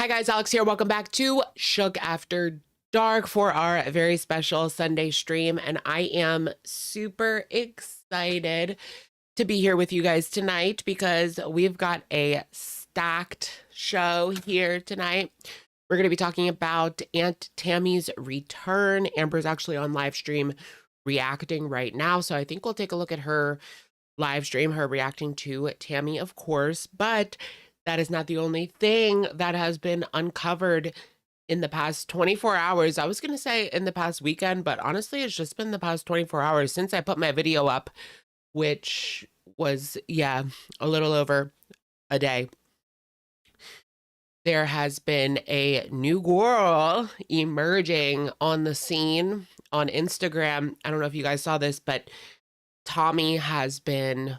Hi guys, Alex here. Welcome back to Shook After Dark for our very special Sunday stream. And I am super excited to be here with you guys tonight because we've got a stacked show here tonight. We're going to be talking about Aunt Tammy's return. Amber's actually on live stream reacting right now. So I think we'll take a look at her live stream, her reacting to Tammy, of course. But that is not the only thing that has been uncovered in the past 24 hours. I was going to say in the past weekend, but honestly, it's just been the past 24 hours since I put my video up, which was, yeah, a little over a day. There has been a new girl emerging on the scene on Instagram. I don't know if you guys saw this, but Tammy has been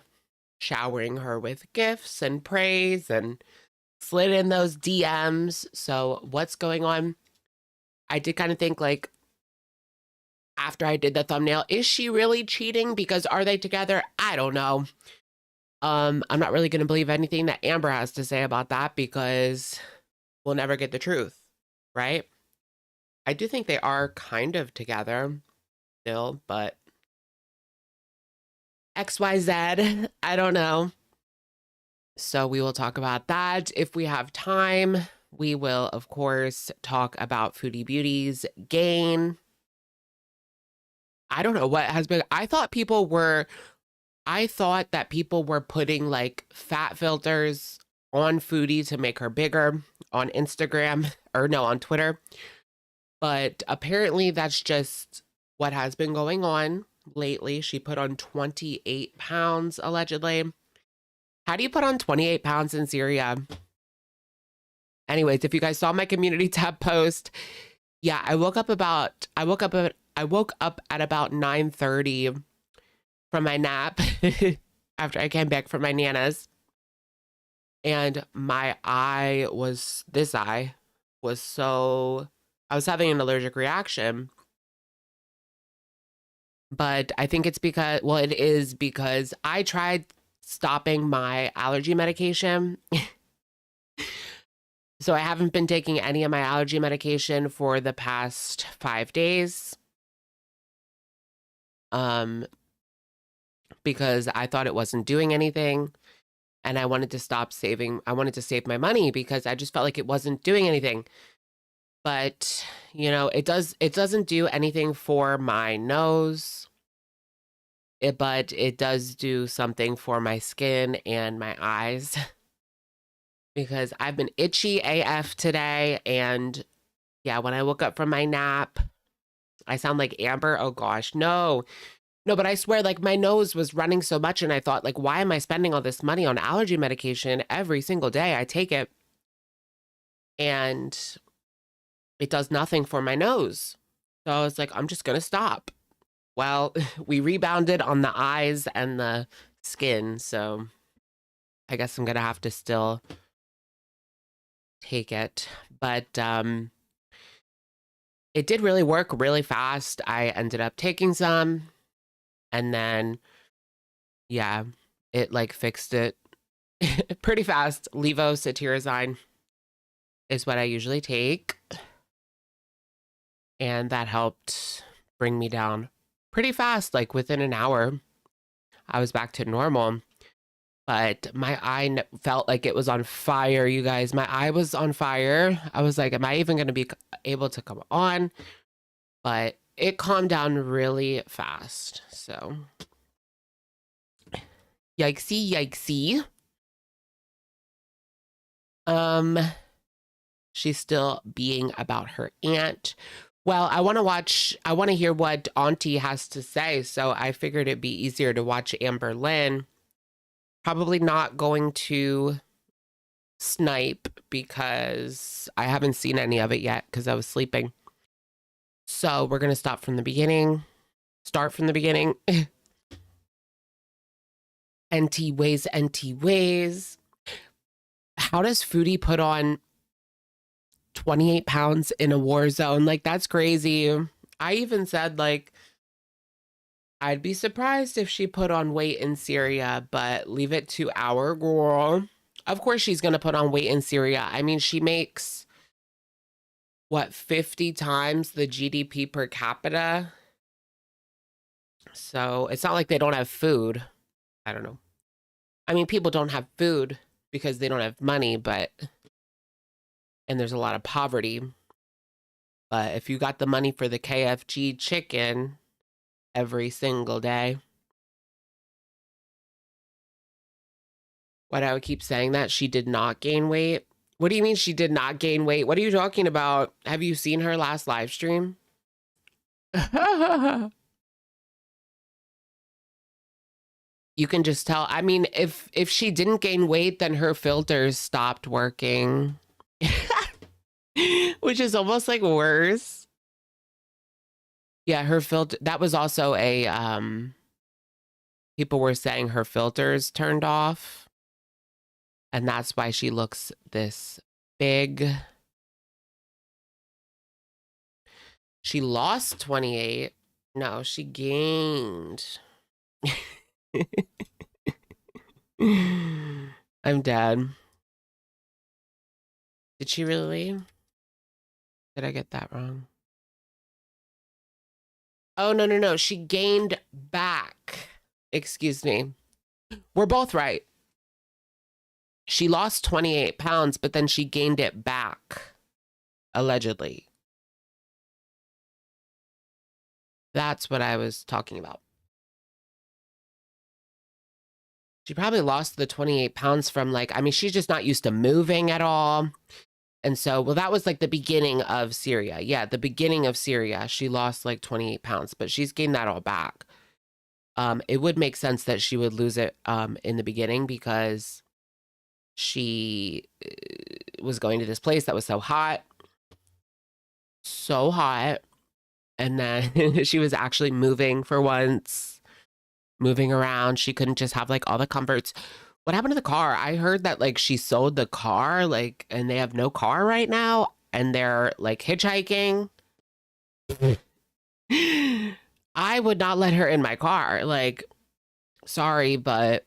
showering her with gifts and praise and slid in those DMs. So what's going on? I did kind of think, like, after I did the thumbnail, is she really cheating? Because are they together? I don't know. I'm not really going to believe anything that Amber has to say about that because we'll never get the truth, right? I do think they are kind of together still, but XYZ, I don't know. So we will talk about that. If we have time, we will, of course, talk about Foodie Beauty's gain. I don't know what has been. I thought that people were putting like fat filters on Foodie to make her bigger on Instagram, or no, on Twitter. But apparently that's just what has been going on lately. She put on 28 pounds, allegedly. How do you put on 28 pounds in Syria? Anyways, if you guys saw my community tab post, yeah, I woke up at about 9:30 from my nap after I came back from my Nana's. And my eye was so, I was having an allergic reaction. But I think it's because, well, it is because I tried stopping my allergy medication. So I haven't been taking any of my allergy medication for the past 5 days. Because I thought it wasn't doing anything. And I wanted to save my money because I just felt like it wasn't doing anything. But, you know, it doesn't do anything for my nose. But it does do something for my skin and my eyes because I've been itchy AF today. And yeah, when I woke up from my nap, I sound like Amber. Oh gosh, no, but I swear, like, my nose was running so much and I thought, like, why am I spending all this money on allergy medication every single day? I take it and it does nothing for my nose. So I was like, I'm just going to stop. Well, we rebounded on the eyes and the skin, so I guess I'm going to have to still take it. But it did really work really fast. I ended up taking some, and then, yeah, it, like, fixed it pretty fast. Levocetirizine is what I usually take, and that helped bring me down pretty fast. Like within an hour, I was back to normal. But my eye felt like it was on fire, you guys. My eye was on fire. I was like, am I even going to be able to come on? But it calmed down really fast. So, yikesy. She's still being about her aunt. Well, I want to hear what Auntie has to say, so I figured it'd be easier to watch Amberlynn. Probably not going to snipe because I haven't seen any of it yet because I was sleeping. So we're going to start from the beginning. NT ways. How does Foodie put on 28 pounds in a war zone? Like, that's crazy. I even said, like, I'd be surprised if she put on weight in Syria, but leave it to our girl. Of course she's going to put on weight in Syria. I mean, she makes what, 50 times the GDP per capita. So it's not like they don't have food. I don't know. I mean, people don't have food because they don't have money, and there's a lot of poverty. But if you got the money for the KFG chicken every single day, why do I keep saying that? She did not gain weight. What do you mean she did not gain weight? What are you talking about? Have you seen her last live stream? You can just tell. I mean, if she didn't gain weight, then her filters stopped working. Which is almost like worse. Yeah, her filter, that was also a people were saying her filters turned off. And that's why she looks this big. She lost 28. No, she gained. I'm dead. Did she really? Did I get that wrong? Oh, no. She gained back. Excuse me. We're both right. She lost 28 pounds, but then she gained it back, allegedly. That's what I was talking about. She probably lost the 28 pounds from she's just not used to moving at all. And so, well, that was like the beginning of Syria. Yeah, the beginning of Syria, she lost like 28 pounds, but she's gained that all back. It would make sense that she would lose it in the beginning because she was going to this place that was so hot. So hot. And then she was actually moving for once, moving around. She couldn't just have like all the comforts. What happened to the car? I heard that like she sold the car, and they have no car right now, and they're like hitchhiking. I would not let her in my car. Like, sorry, but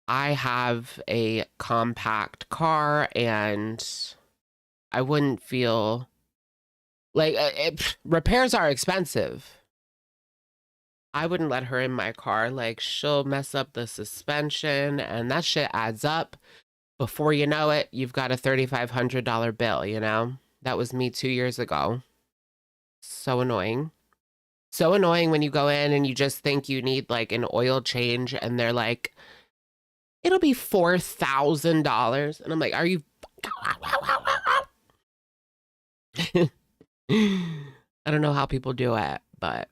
I have a compact car and I wouldn't feel like repairs are expensive. I wouldn't let her in my car. Like, she'll mess up the suspension and that shit adds up. Before you know it, you've got a $3,500 bill, you know? That was me 2 years ago. So annoying. So annoying when you go in and you just think you need like an oil change and they're like, it'll be $4,000. And I'm like, are you? I don't know how people do it, but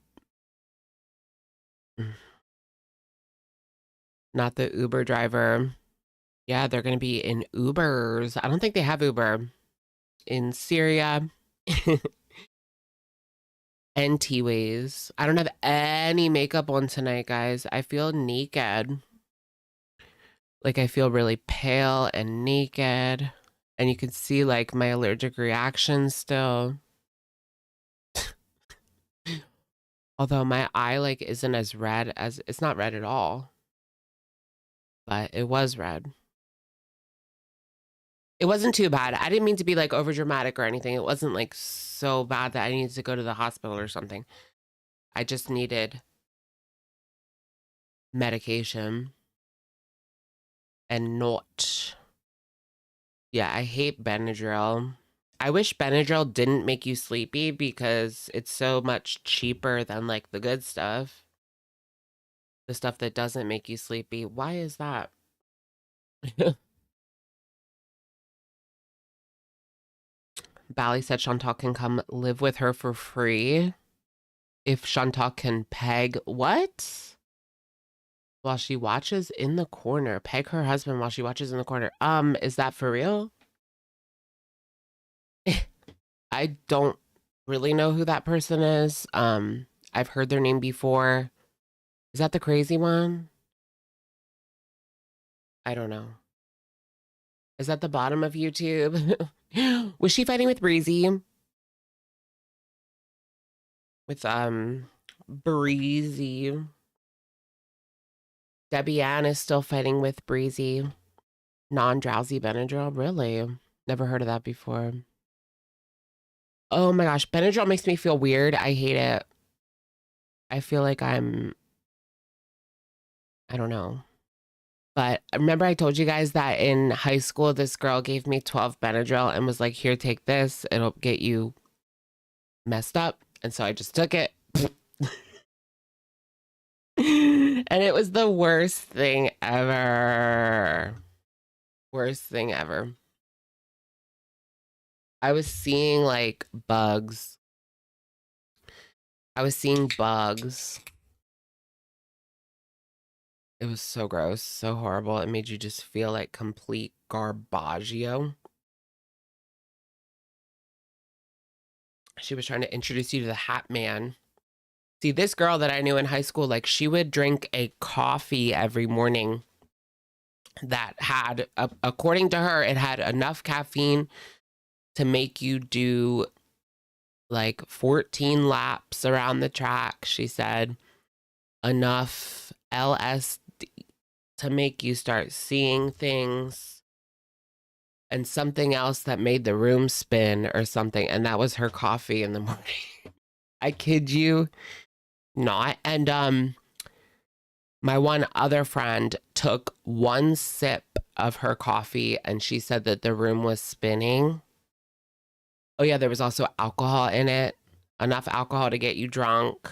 not the Uber driver. Yeah, they're going to be in Ubers. I don't think they have Uber in Syria. NT ways. I don't have any makeup on tonight, guys. I feel naked. Like I feel really pale and naked. And you can see like my allergic reaction still. Although my eye like isn't as red as, it's not red at all. But it was red. It wasn't too bad. I didn't mean to be like over dramatic or anything. It wasn't like so bad that I needed to go to the hospital or something. I just needed medication and not. Yeah, I hate Benadryl. I wish Benadryl didn't make you sleepy because it's so much cheaper than like the good stuff. The stuff that doesn't make you sleepy. Why is that? Bally said Chantal can come live with her for free if Chantal can peg what? While she watches in the corner. Peg her husband while she watches in the corner. Is that for real? I don't really know who that person is. I've heard their name before. Is that the crazy one? I don't know. Is that the bottom of YouTube? Was she fighting with Breezy? With Breezy. Debbie Ann is still fighting with Breezy. Non-drowsy Benadryl? Really? Never heard of that before. Oh my gosh, Benadryl makes me feel weird. I hate it. I feel like I don't know. But remember I told you guys that in high school, this girl gave me 12 Benadryl and was like, here, take this. It'll get you messed up. And so I just took it. And it was the worst thing ever. Worst thing ever. I was seeing like bugs. I was seeing bugs. It was so gross, so horrible. It made you just feel like complete garbaggio. She was trying to introduce you to the Hat Man. See, this girl that I knew in high school, like she would drink a coffee every morning that had, according to her, it had enough caffeine to make you do like 14 laps around the track. She said enough LSD to make you start seeing things, and something else that made the room spin or something. And that was her coffee in the morning. I kid you not. And my one other friend took one sip of her coffee and she said that the room was spinning. Oh yeah, there was also alcohol in it. Enough alcohol to get you drunk.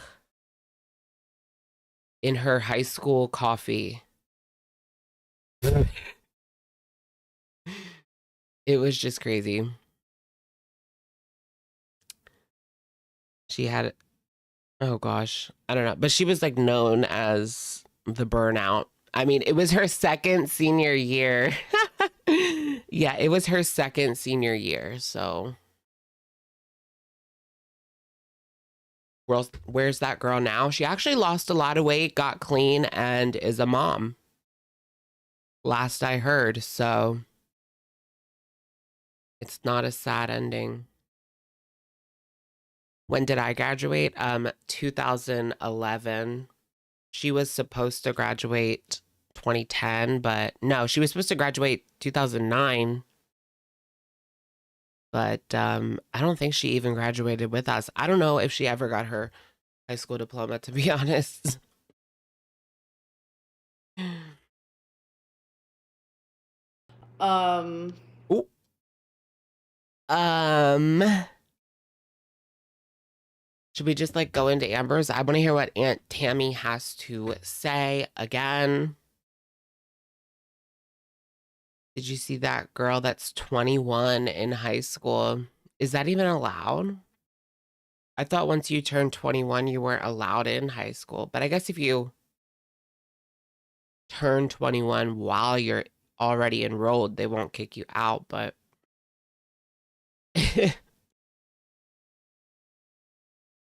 In her high school coffee. It was just crazy. She had, oh gosh, I don't know. But she was like known as the burnout. I mean, it was her second senior year. Yeah, it was her second senior year. So where's that girl now? She actually lost a lot of weight, got clean, and is a mom. Last I heard. So it's not a sad ending. When did I graduate? 2011. She was supposed to graduate 2010, but no, she was supposed to graduate 2009. But I don't think she even graduated with us. I don't know if she ever got her high school diploma, to be honest. Ooh. Should we just like go into Amber's? I want to hear what Aunt Tammy has to say again. Did you see that girl that's 21 in high school? Is that even allowed? I thought once you turned 21, you weren't allowed in high school. But I guess if you turn 21 while you're already enrolled, they won't kick you out. But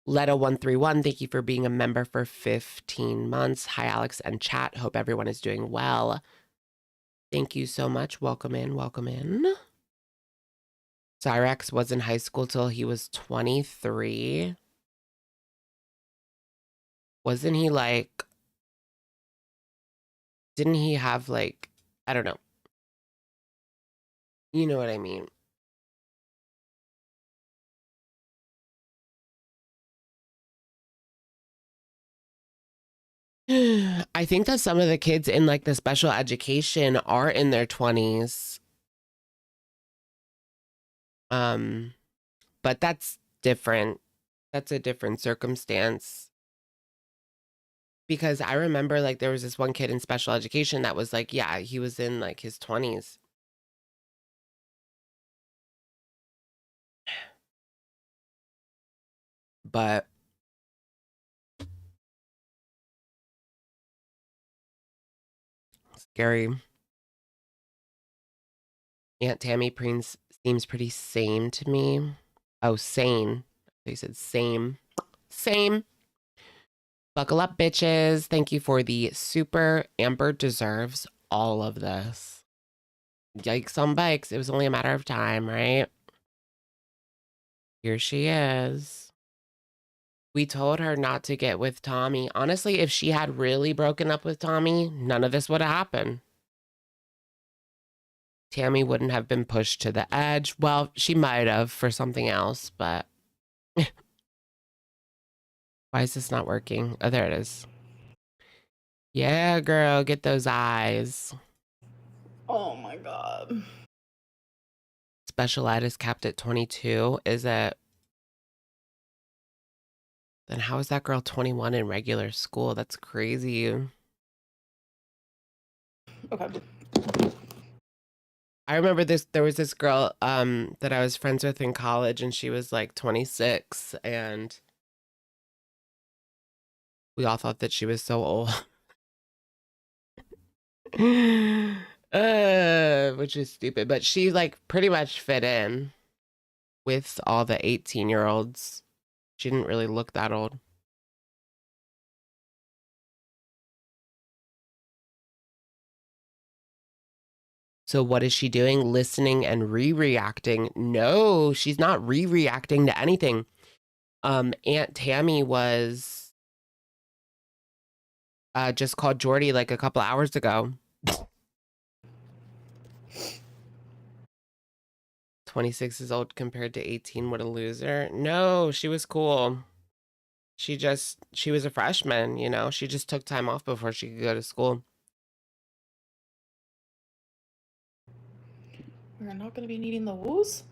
Letta131, thank you for being a member for 15 months. Hi, Alex and chat. Hope everyone is doing well. Thank you so much. Welcome in. Welcome in. Cyrex was in high school till he was 23. Wasn't he like, didn't he have like, I don't know. You know what I mean? I think that some of the kids in like the special education are in their 20s. But that's different. That's a different circumstance. Because I remember like there was this one kid in special education that was like, yeah, he was in like his 20s. But scary. Aunt Tammy Prince seems pretty sane to me. Oh, sane. They said same. Same. Buckle up, bitches. Thank you for the super. Amber deserves all of this. Yikes on bikes. It was only a matter of time, right? Here she is. We told her not to get with Tommy. Honestly, if she had really broken up with Tommy, none of this would have happened. Tammy wouldn't have been pushed to the edge. Well, she might have for something else, but Why is this not working? Oh, there it is. Yeah, girl, get those eyes. Oh my God. Special ed is capped at 22. Is it? Then how is that girl 21 in regular school? That's crazy. Okay. I remember there was this girl that I was friends with in college, and she was like 26, and we all thought that she was so old. Which is stupid, but she like pretty much fit in with all the 18-year-olds. She didn't really look that old. So what is she doing? Listening and re-reacting? No, she's not re-reacting to anything. Aunt Tammy was just called Jordy like a couple hours ago. 26 is old compared to 18. What a loser. No, she was cool. She was a freshman, you know? She just took time off before she could go to school. We're not going to be needing those.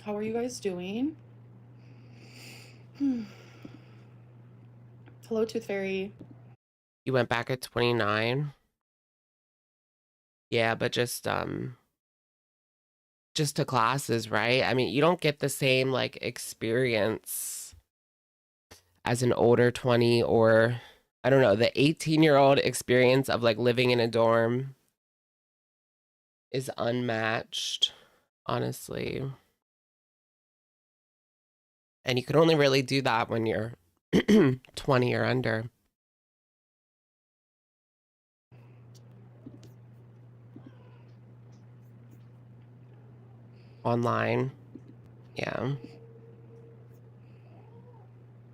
How are you guys doing? Hello, Tooth Fairy. You went back at 29. Yeah, but just to classes, right? I mean, you don't get the same like experience as an older 20, or I don't know, the 18-year-old experience of like living in a dorm is unmatched, honestly. And you can only really do that when you're 20 or under. Online. Yeah.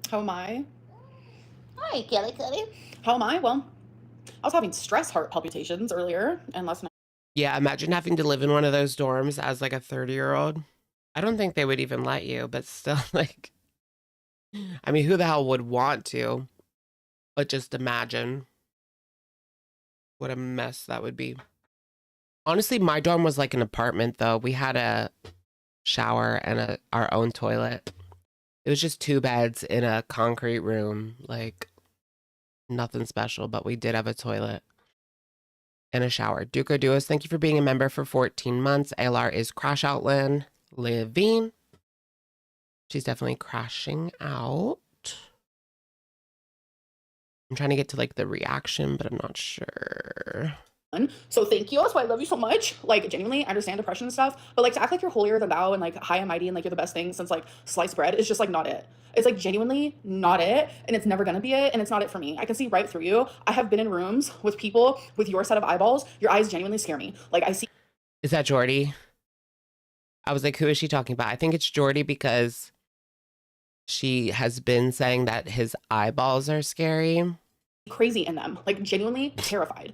How am I? Hi, Kelly Kelly. How am I? Well, I was having stress heart palpitations earlier and last night. Yeah, imagine having to live in one of those dorms as like a 30-year-old. I don't think they would even let you, but still, like, I mean, who the hell would want to? But just imagine what a mess that would be. Honestly, my dorm was like an apartment, though. We had a shower and our own toilet. It was just 2 beds in a concrete room, like nothing special, but we did have a toilet and a shower. Duco Duos, thank you for being a member for 14 months. ALR is Crash Out Lynn Levine. She's definitely crashing out. I'm trying to get to like the reaction, but I'm not sure. So thank you. That's why I love you so much. Like, genuinely, I understand depression and stuff, but like to act like you're holier than thou and like high and mighty and like you're the best thing since like sliced bread is just like not it. It's like genuinely not it, and it's never gonna be it, and it's not it for me. I can see right through you. I have been in rooms with people with your set of eyeballs. Your eyes genuinely scare me. Like, I see. Is that Jordy? I was like, who is she talking about? I think it's Jordy because she has been saying that his eyeballs are scary. Crazy in them. Like, genuinely terrified.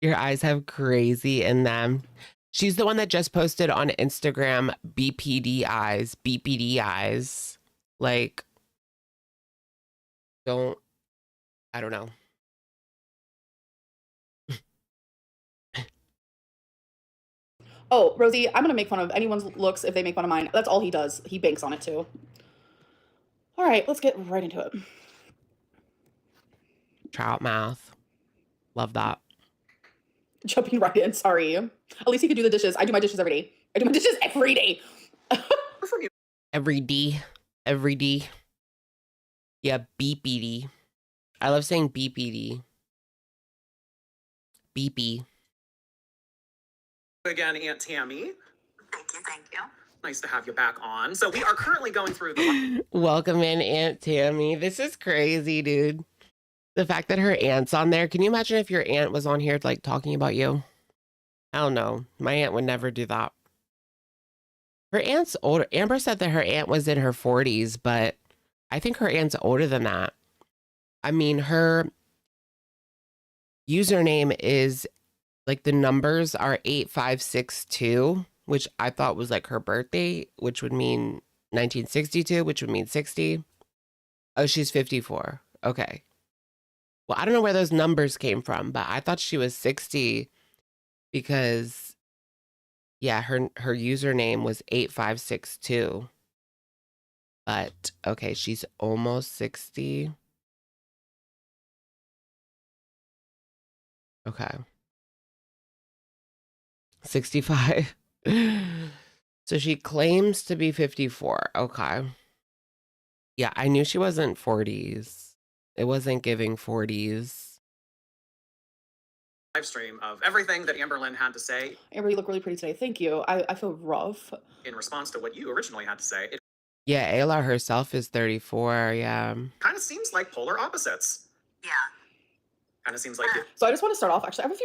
Your eyes have crazy in them. She's the one that just posted on Instagram, BPD eyes, BPD eyes. Like, I don't know. Oh, Rosie, I'm gonna make fun of anyone's looks if they make fun of mine. That's all he does. He banks on it too. All right, let's get right into it. Trout mouth. Love that. Jumping right in, sorry. At least he could do the dishes. I do my dishes every day. I do my dishes every day. Every D. Every D. Yeah, BPD. I love saying BPD. BP. Again, Aunt Tammy. Thank you. Nice to have you back on. So we are currently going through the... Welcome in, Aunt Tammy. This is crazy, dude. The fact that her aunt's on there. Can you imagine if your aunt was on here, like, talking about you? I don't know. My aunt would never do that. Her aunt's older. Amber said that her aunt was in her 40s, but I think her aunt's older than that. I mean, her username is, like, the numbers are 8562. which I thought was like her birthday, which would mean 1962, which would mean 60. Oh, she's 54. Okay. Well, I don't know where those numbers came from, but I thought she was 60 because, yeah, her username was 8562. But, okay, she's almost 60. Okay. 65. So she claims to be 54. Okay. Yeah, I knew she wasn't 40s. It wasn't giving 40s. Live stream of everything that Amberlynn had to say Amber, you look really pretty today. Thank you. I feel rough. in response to what you originally had to say. It Yeah, Ayla herself is 34. Yeah. kind of seems like polar opposites. Yeah. Kind of seems like it. So I just want to start off. Actually, I have a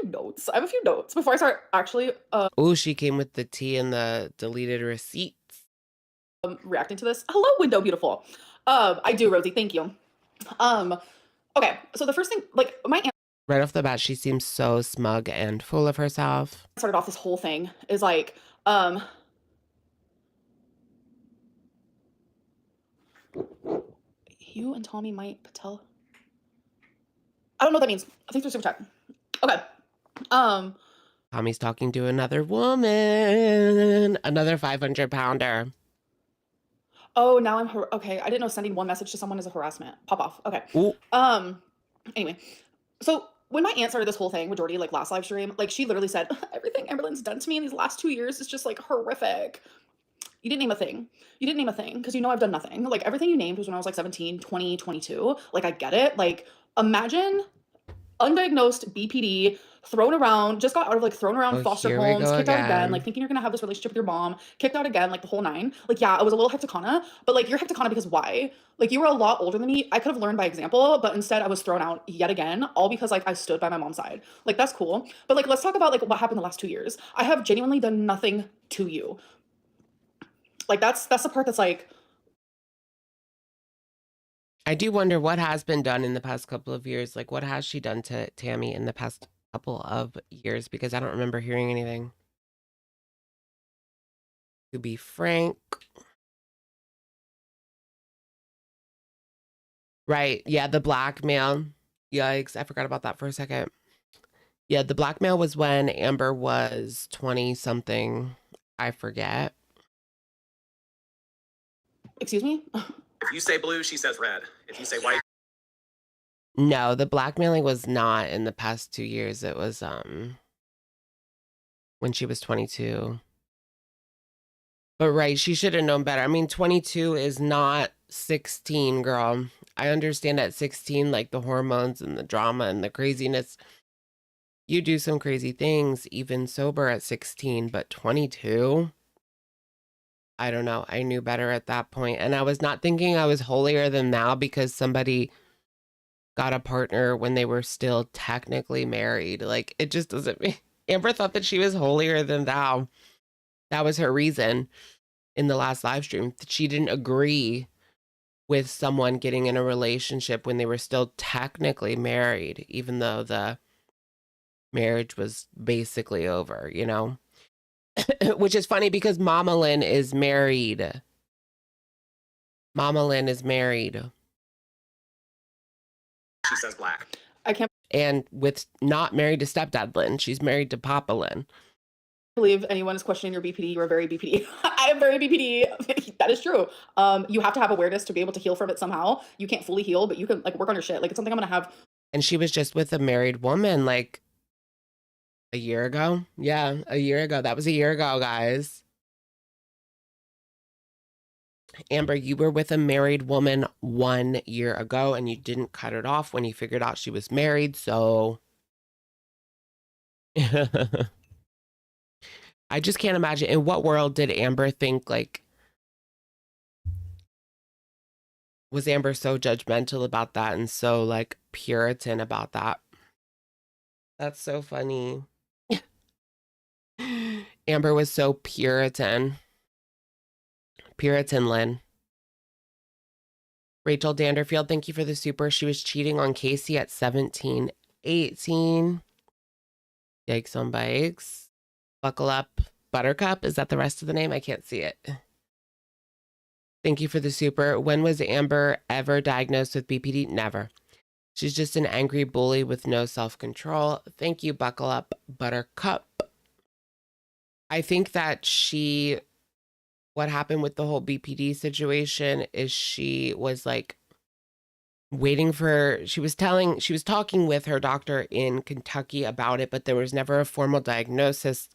few notes before I start actually Oh, she came with the tea and the deleted receipts. reacting to this. Hello, window beautiful. I do, Rosie. Thank you. Okay. So the first thing, like my aunt Right off the bat, she seems so smug and full of herself. started off this whole thing is like, you and Tommy might tell. I don't know what that means. I think they're super chat. Okay. Tommy's talking to another woman, another 500-pounder. Oh, now I'm okay. I didn't know sending one message to someone is a harassment. Pop off. Okay. Ooh. Anyway, so when my aunt started this whole thing with Jordy, like last live stream, like she literally said, everything Amberlynn's done to me in these last 2 years is just like horrific. You didn't name a thing. You didn't name a thing because you know I've done nothing. Like everything you named was when I was like 17, 20, 22. Like I get it. Like imagine undiagnosed BPD, thrown around, just got out of like thrown around Oh, foster here we homes, go kicked out again, again. like thinking you're gonna have this relationship with your mom, kicked out again, like the whole nine. Like, yeah, I was a little hecticana, but like you're hecticana because why? Like you were a lot older than me. I could have learned by example, but instead I was thrown out yet again, all because like I stood by my mom's side. Like that's cool. But like let's talk about like what happened the last 2 years. I have genuinely done nothing to you. Like that's the part that's like, I do wonder what has been done in the past couple of years. Like, what has she done to Tammy in the past couple of years? Because I don't remember hearing anything. To be frank. Right. Yeah, the blackmail. Yikes. I forgot about that for a second. Yeah, the blackmail was when Amber was 20-something. I forget. excuse me? If you say blue, she says red. If you say white, No, the blackmailing was not in the past 2 years. It was when she was 22. But right, she should have known better. I mean, 22 is not 16, girl. I understand at 16, like the hormones and the drama and the craziness. You do some crazy things, even sober at 16, but 22? I don't know. I knew better at that point. And I was not thinking I was holier than thou because somebody got a partner when they were still technically married. Like, it just doesn't mean. Amber thought that she was holier than thou. That was her reason in the last live stream. She didn't agree with someone getting in a relationship when they were still technically married, even though the marriage was basically over, you know? Which is funny because Mama Lynn is married. Mama Lynn is married. she says black. I can't And with not married to stepdad Lynn, she's married to Papa Lynn. believe anyone is questioning your BPD. You are very BPD. I am very BPD. That is true. You have to have awareness to be able to heal from it somehow. You can't fully heal, but you can like work on your shit. Like it's something I'm gonna have. And she was just with a married woman like a year ago. Yeah, a year ago. That was a year ago, guys. Amber, you were with a married woman 1 year ago and you didn't cut it off when you figured out she was married. So I just can't imagine in what world did Amber think like, was Amber so judgmental about that and so like Puritan about that? That's so funny. Amber was so Puritan. Puritan Lynn. Rachel Danderfield, thank you for the super. She was cheating on Casey at 17, 18. Yikes on bikes. Buckle up. Buttercup. Is that the rest of the name? I can't see it. Thank you for the super. When was Amber ever diagnosed with BPD? Never. She's just an angry bully with no self-control. Thank you, Buckle Up, Buttercup. I think that what happened with the whole BPD situation is she was like she was talking with her doctor in Kentucky about it, but there was never a formal diagnosis.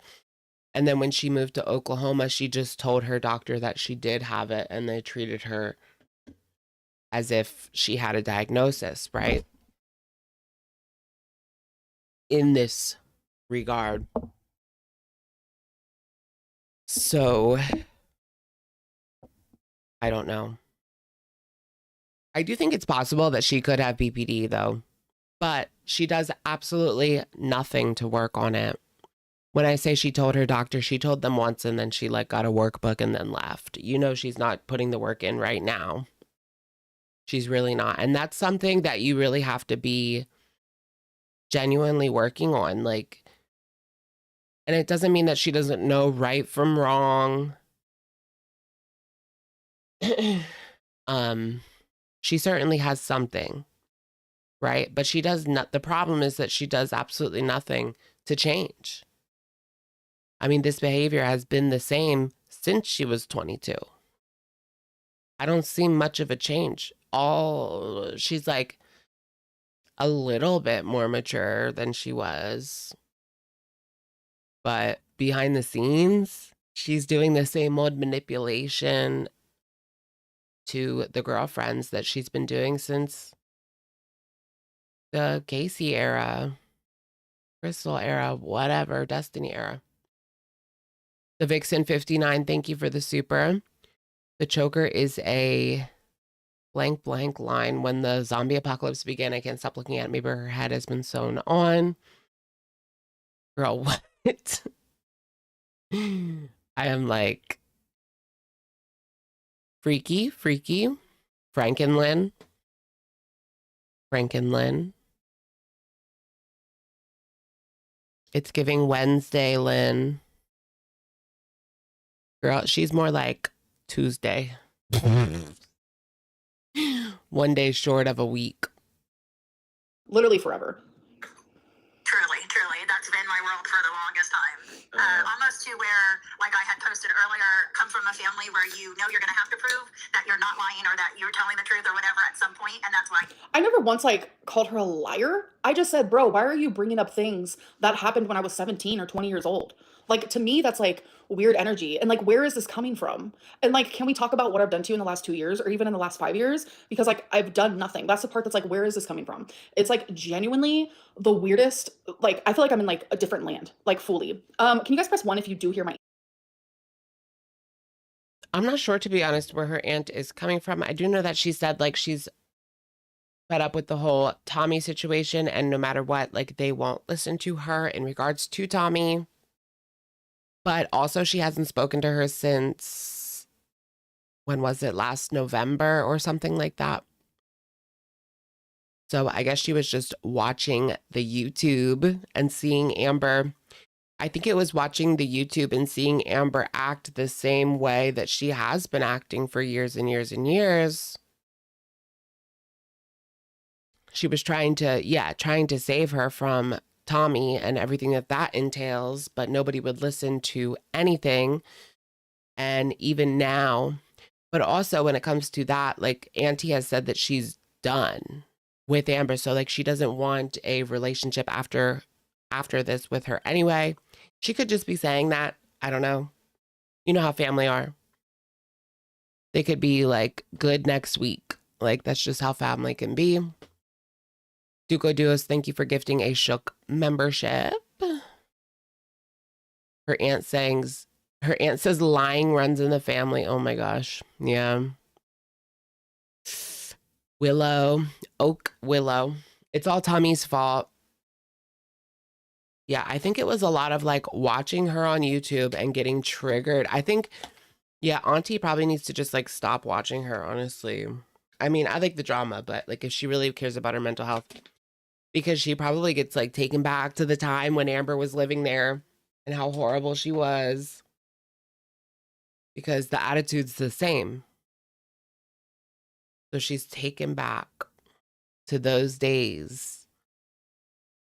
And then when she moved to Oklahoma, she just told her doctor that she did have it, and they treated her as if she had a diagnosis, right? In this regard. So, I don't know. I do think it's possible that she could have BPD, though, but she does absolutely nothing to work on it. When I say she told her doctor, she told them once and then she like got a workbook and then left. You know, she's not putting the work in right now. She's really not. And that's something that you really have to be genuinely working on. Like, and it doesn't mean that she doesn't know right from wrong. She certainly has something, right? But she does not. The problem is that she does absolutely nothing to change. I mean, this behavior has been the same since she was 22. I don't see much of a change. She's like a little bit more mature than she was. But behind the scenes, she's doing the same old manipulation to the girlfriends that she's been doing since the Casey era, Crystal era, whatever, Destiny era. The Vixen 59, thank you for the super. The choker is a blank line. When the zombie apocalypse began, I can't stop looking at it. Maybe her head has been sewn on. Girl, what? I am like, freaky. Frankenlynn. It's giving Wednesday, Lynn. Girl, she's more like Tuesday. 1 day short of a week. Literally forever. Truly, that's been my world for the longest time. Almost to where, like I had posted earlier, come from a family where you know you're going to have to prove that you're not lying or that you're telling the truth or whatever at some point, and that's why. I never once like called her a liar. I just said, bro, why are you bringing up things that happened when I was 17 or 20 years old? Like, to me, that's like weird energy. And like, where is this coming from? And like, can we talk about what I've done to you in the last 2 years or even in the last 5 years? Because like, I've done nothing. That's the part that's like, where is this coming from? It's like genuinely the weirdest. Like, I feel like I'm in like a different land, like fully. Can you guys press 1 if you do hear my. I'm not sure, to be honest, where her aunt is coming from. I do know that she said like she's fed up with the whole Tommy situation, and no matter what, like they won't listen to her in regards to Tommy. But also she hasn't spoken to her since, when was it, last November or something like that. So I guess she was just watching the YouTube and seeing Amber. I think it was watching the YouTube and seeing Amber act the same way that she has been acting for years and years and years. She was trying to save her from Tommy and everything that entails, but nobody would listen to anything. And even now, but also when it comes to that, like Auntie has said that she's done with Amber. So like she doesn't want a relationship after this with her anyway. She could just be saying that. I don't know. You know how family are. They could be like good next week. Like that's just how family can be. Duco Duos, thank you for gifting a Shook membership. Her aunt says lying runs in the family. Oh my gosh. Yeah. Willow. It's all Tommy's fault. Yeah, I think it was a lot of like watching her on YouTube and getting triggered. I think, yeah, Auntie probably needs to just like stop watching her, honestly. I mean, I like the drama, but like if she really cares about her mental health, because she probably gets like taken back to the time when Amber was living there and how horrible she was. because the attitude's the same. So she's taken back to those days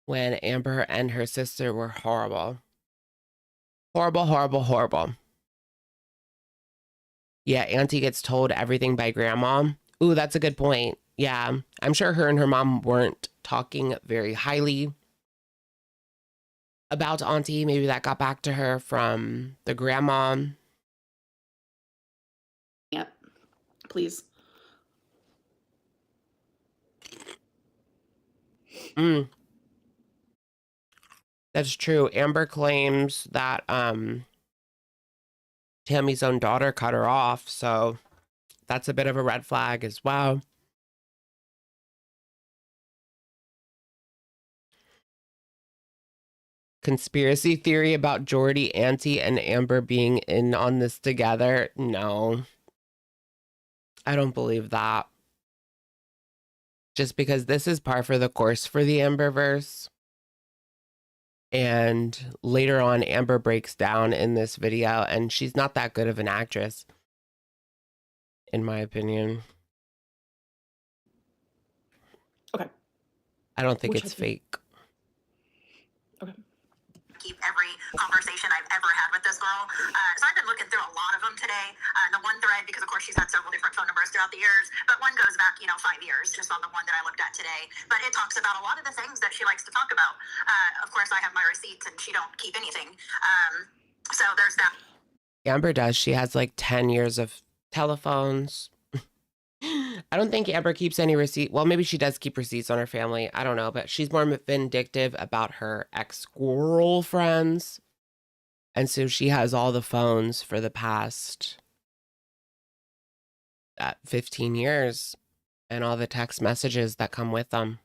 when Amber and her sister were horrible. Horrible, horrible, horrible. Yeah, Auntie gets told everything by Grandma. Ooh, that's a good point. Yeah, I'm sure her and her mom weren't talking very highly about Auntie. Maybe that got back to her from the grandma. Yeah, please. That's true. Amber claims that Tammy's own daughter cut her off, so that's a bit of a red flag as well. Conspiracy theory about Jordy, Auntie, and Amber being in on this together? No. I don't believe that. Just because this is par for the course for the Amberverse. And later on, Amber breaks down in this video, and she's not that good of an actress, in my opinion. Okay. I don't think Which it's I think- fake. Okay. Keep every conversation I've ever had with this girl. So I've been looking through a lot of them today. The one thread, because of course she's had several different phone numbers throughout the years, but one goes back, 5 years, just on the one that I looked at today. But it talks about a lot of the things that she likes to talk about. Of course, I have my receipts and she don't keep anything. So there's that. Amber does. She has like 10 years of telephones. I don't think Amber keeps any receipt. Well, maybe she does keep receipts on her family. I don't know, but she's more vindictive about her ex-girlfriends. And so she has all the phones for the past 15 years and all the text messages that come with them.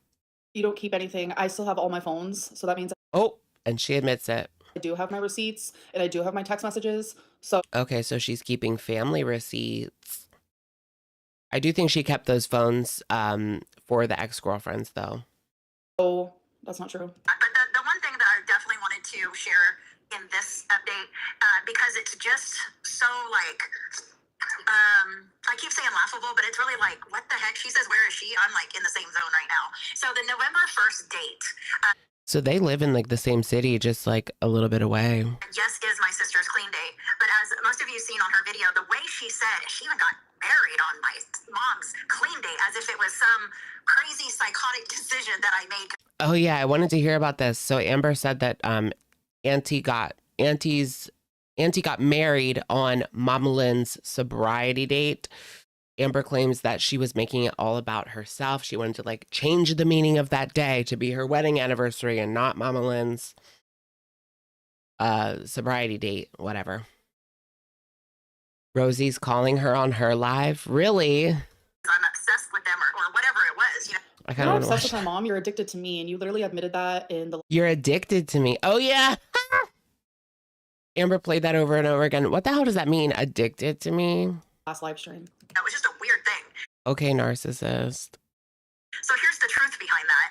You don't keep anything. I still have all my phones, so that means Oh, and she admits it. I do have my receipts and I do have my text messages. So Okay, so she's keeping family receipts. I do think she kept those phones for the ex-girlfriends, though. oh, that's not true. But the one thing that I definitely wanted to share in this update, because it's just so I keep saying laughable, but it's really like, what the heck? She says, where is she? I'm like in the same zone right now. So the November 1st date. So they live in like the same city, just like a little bit away. Yes, is my sister's clean date. But as most of you seen on her video, the way she said, she even got married on my mom's clean date as if it was some crazy psychotic decision that I made. Oh yeah, I wanted to hear about this. So Amber said that Auntie got married on Mama Lynn's sobriety date. Amber claims that she was making it all about herself. She wanted to like change the meaning of that day to be her wedding anniversary and not Mama Lynn's sobriety date, whatever. Rosie's calling her on her live. Really? I'm obsessed with them or whatever it was, I You're kind not of obsessed with my mom. You're addicted to me, and you literally admitted that in the You're addicted to me. Oh yeah. Amber played that over and over again. What the hell does that mean? Addicted to me? last live stream. It was just a weird thing. Okay, narcissist. So here's the truth behind that.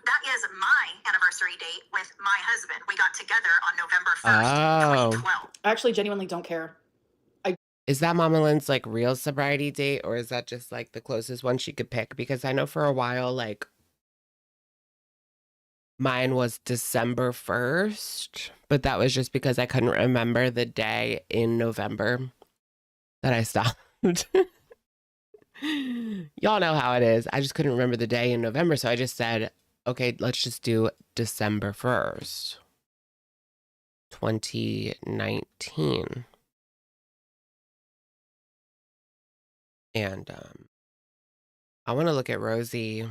That is my anniversary date with my husband. We got together on November 1st, 2012. I actually genuinely don't care. Is that Mama Lynn's like real sobriety date, or is that just like the closest one she could pick? Because I know for a while, like mine was December 1st, but that was just because I couldn't remember the day in November that I stopped. Y'all know how it is. I just couldn't remember the day in November, so I just said, okay, let's just do December 1st, 2019. And I want to look at Rosie.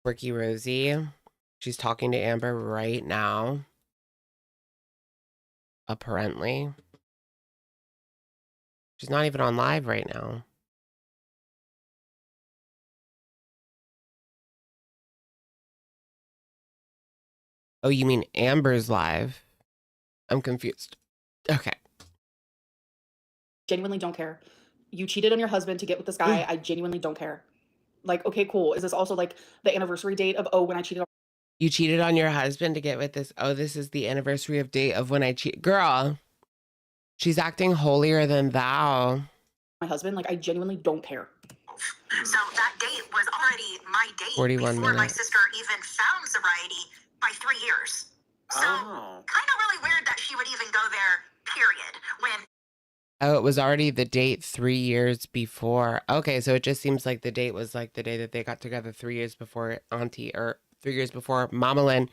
Quirky Rosie. She's talking to Amber right now. Apparently. She's not even on live right now. Oh, you mean Amber's live? I'm confused. Okay. Genuinely don't care. You cheated on your husband to get with this guy. I genuinely don't care. Like, okay, cool. Is this also like the anniversary date of, oh, when I cheated on You cheated on your husband to get with this? Oh, this is the anniversary of date of when I cheat. Girl, She's acting holier than thou. My husband, like I genuinely don't care. So that date was already my date 41 before my minutes. sister even found sobriety by 3 years. So kind of really weird that she would even go there, period. When Oh, it was already the date 3 years before. Okay, so it just seems like the date was like the day that they got together 3 years before Auntie, or 3 years before Mama Lynn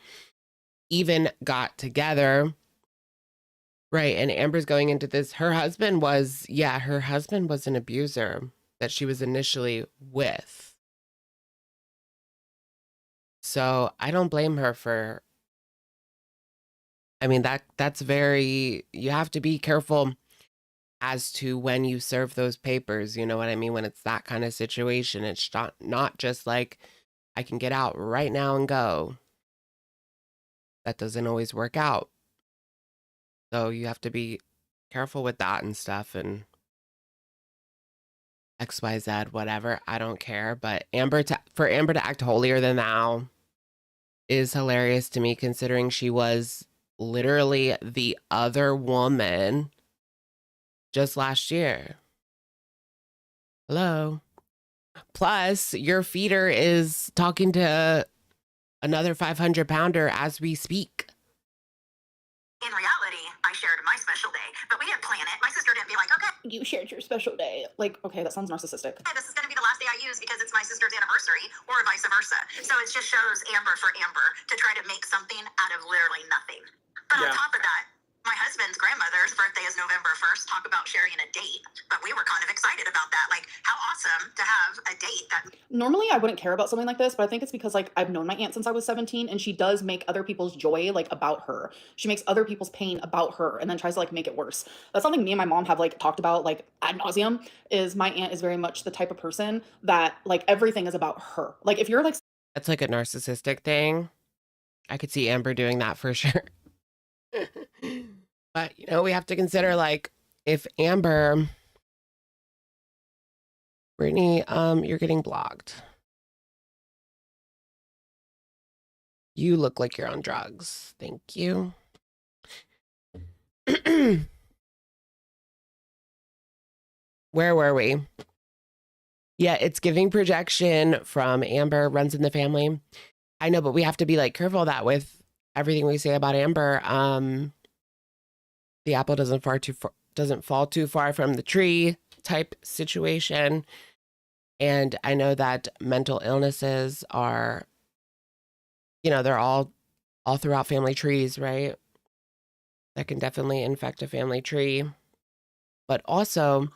even got together. Right, and Amber's going into this. Her husband was an abuser that she was initially with. So I don't blame her for, I mean, that's very, you have to be careful as to when you serve those papers, you know what I mean? When it's that kind of situation, it's not just like, I can get out right now and go. That doesn't always work out. So you have to be careful with that and stuff, and XYZ, whatever. I don't care. But for Amber to act holier than thou is hilarious to me, considering she was literally the other woman just last year. Hello. Plus, your feeder is talking to another 500-pounder as we speak. in reality, I shared my special day, but we didn't plan it. My sister didn't be like, okay, You shared your special day. Like, okay, that sounds narcissistic. this is going to be the last day I use because it's my sister's anniversary, or vice versa. So it just shows Amber for Amber to try to make something out of literally nothing. But on top of that, my husband's grandmother's birthday is November 1st. Talk about sharing a date. But we were kind of excited about that. Like, how awesome to have a date that. Normally, I wouldn't care about something like this, but I think it's because like I've known my aunt since I was 17, and she does make other people's joy like about her. She makes other people's pain about her, and then tries to like make it worse. That's something me and my mom have like talked about like ad nauseum. Is my aunt is very much the type of person that like everything is about her. Like if you're like That's like a narcissistic thing. I could see Amber doing that for sure. But, you know, we have to consider, like, if Amber... Brittany, you're getting blocked. You look like you're on drugs. Thank you. Where were we? Yeah, it's giving projection from Amber, runs in the family. I know, but we have to be, like, careful of that with everything we say about Amber. The apple doesn't fall too far from the tree type situation. And I know that mental illnesses are, you know, they're all throughout family trees, right? That can definitely infect a family tree. But also,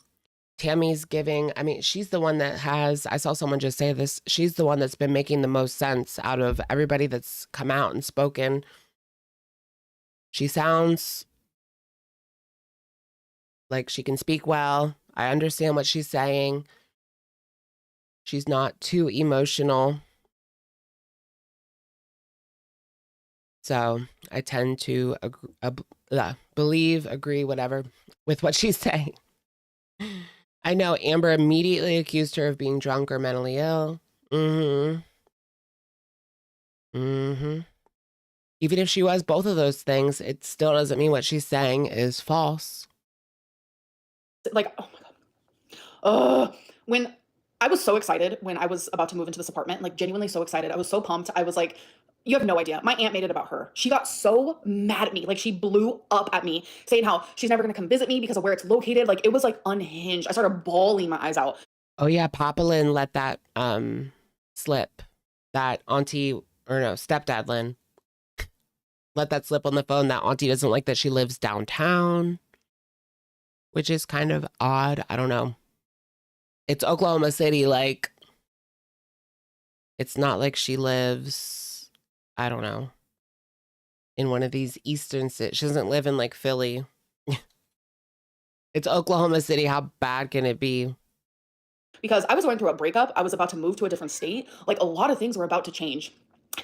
Tammy's giving, I mean, she's the one that has, I saw someone just say this, she's the one that's been making the most sense out of everybody that's come out and spoken. She sounds like she can speak well. I understand what she's saying. She's not too emotional. So I tend to agree, whatever, with what she's saying. I know Amber immediately accused her of being drunk or mentally ill. Even if she was both of those things, it still doesn't mean what she's saying is false. like, oh my god, when I was so excited when I was about to move into this apartment, like genuinely so excited. I was so pumped. I was like, you have no idea. My aunt made it about her. She got so mad at me. Like she blew up at me saying how she's never going to come visit me because of where it's located. Like it was like unhinged. I started bawling my eyes out. Oh yeah, Papa Lynn let that slip. That auntie, or no, stepdad Lynn let that slip on the phone that auntie doesn't like that she lives downtown, which is kind of odd. I don't know. It's Oklahoma City, like, it's not like she lives, I don't know, in one of these eastern cities. She doesn't live in, like, Philly. It's Oklahoma City. How bad can it be? Because I was going through a breakup. I was about to move to a different state. Like, a lot of things were about to change.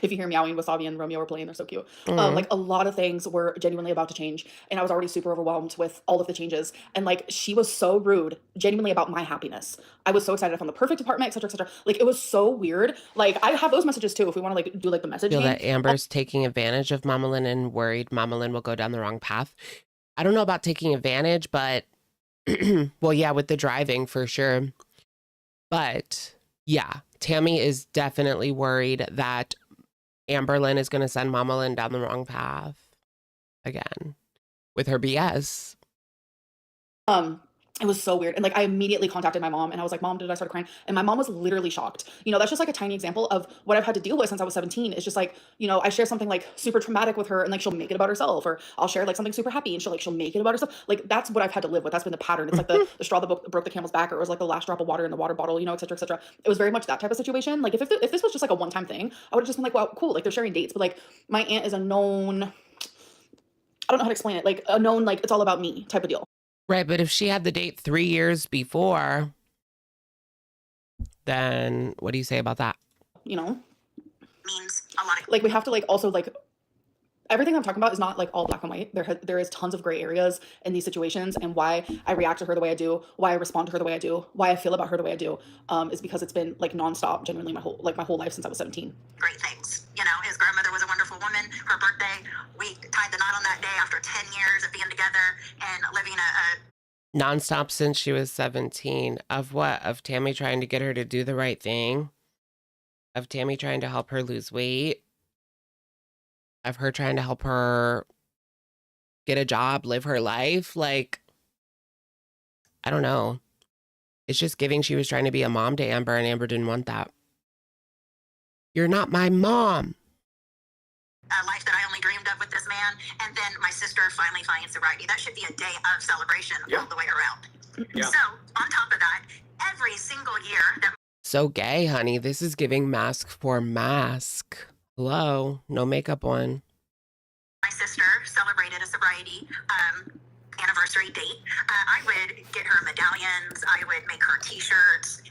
If you hear Meowing, Wasabi and Romeo were playing, they're so cute. Like a lot of things were genuinely about to change, and I was already super overwhelmed with all of the changes. And like she was so rude, genuinely about my happiness. I was so excited. I found the perfect apartment, etc., etc. Like it was so weird. Like I have those messages too. If we want to like do like the message Feel game. that Amber's taking advantage of Mama Lynn and worried Mama Lynn will go down the wrong path. I don't know about taking advantage, but well, yeah, with the driving for sure. But yeah, Tammy is definitely worried that Amberlynn is going to send Mama Lynn down the wrong path again with her BS. It was so weird. And like I immediately contacted my mom and I was like, Mom, did I start crying? And my mom was literally shocked. You know, that's just like a tiny example of what I've had to deal with since I was 17. It's just like, you know, I share something like super traumatic with her and like she'll make it about herself, or I'll share like something super happy and she'll make it about herself. Like that's what I've had to live with. That's been the pattern. It's like the straw that broke the camel's back, or it was like the last drop of water in the water bottle, you know, et cetera, et cetera. It was very much that type of situation. Like if this was just like a one-time thing, I would have just been like, well, cool. Like they're sharing dates, but like my aunt is a known, I don't know how to explain it, like a known, like it's all about me type of deal. Right, but if she had the date 3 years before, then what do you say about that? You know, means a lot. Like we have to like also like everything I'm talking about is not like all black and white. There is tons of gray areas in these situations, and why I react to her the way I do, why I respond to her the way I do, why I feel about her the way I do, is because it's been like nonstop, genuinely my whole life since I was 17. Great things. You know, his grandmother was a wonderful woman. Her birthday, we tied the knot on that day after 10 years of being together and living a nonstop since she was 17. Of what? Of Tammy trying to get her to do the right thing? Of Tammy trying to help her lose weight? Of her trying to help her get a job, live her life? Like, I don't know. It's just giving she was trying to be a mom to Amber, and Amber didn't want that. You're not my mom. A life that I only dreamed of with this man, and then my sister finally finds sobriety. That should be a day of celebration all the way around. Yeah. So, on top of that, every single year that... So gay, honey. This is giving mask for mask. Hello? No makeup on. My sister celebrated a sobriety anniversary date. I would get her medallions. I would make her t-shirts.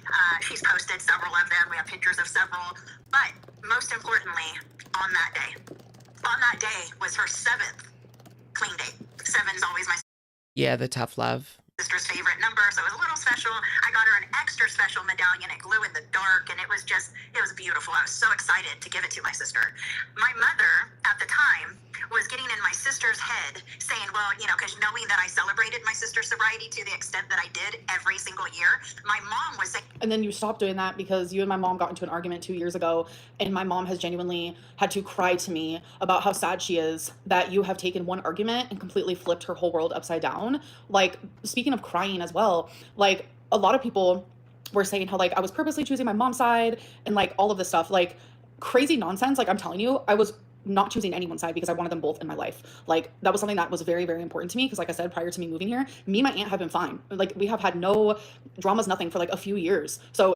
She's posted several of them. We have pictures of several. But most importantly, on that day was her 7th clean date. 7 is always my the tough love sister's favorite number, so it was a little special. I got her an extra special medallion. It glue in the dark, and it was beautiful. I was so excited to give it to my sister. My mother at the time was getting in my sister's head saying, well, you know, because knowing that I celebrated my sister's sobriety to the extent that I did every single year, my mom was saying... And then you stopped doing that because you and my mom got into an argument 2 years ago, and my mom has genuinely had to cry to me about how sad she is that you have taken one argument and completely flipped her whole world upside down. Like, speaking of crying as well, like a lot of people were saying how like I was purposely choosing my mom's side and like all of this stuff, like crazy nonsense. Like I'm telling you, I was not choosing anyone's side because I wanted them both in my life. Like that was something that was very, very important to me because like I said, prior to me moving here, me and my aunt have been fine. Like we have had no dramas, nothing for like a few years. So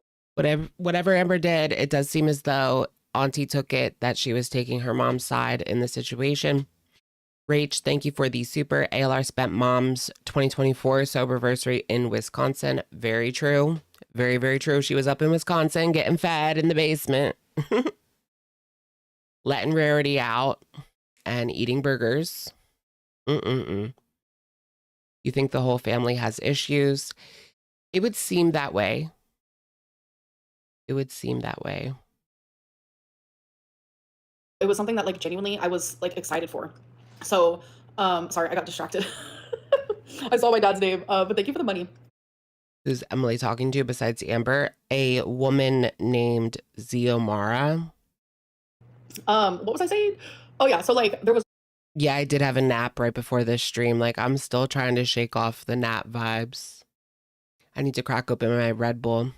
whatever Amber did, it does seem as though Auntie took it that she was taking her mom's side in the situation. Rach, thank you for the super ALR spent mom's 2024 soberversary in Wisconsin. Very true. Very, very true. She was up in Wisconsin getting fed in the basement. Letting Rarity out and eating burgers. You think the whole family has issues? It would seem that way. It would seem that way. It was something that like genuinely I was like excited for. So, sorry, I got distracted. I saw my dad's name, but thank you for the money. Who's Emily talking to besides Amber? A woman named Ziomara. What was I saying? Oh yeah, so like there was... Yeah, I did have a nap right before this stream. Like I'm still trying to shake off the nap vibes. I need to crack open my Red Bull.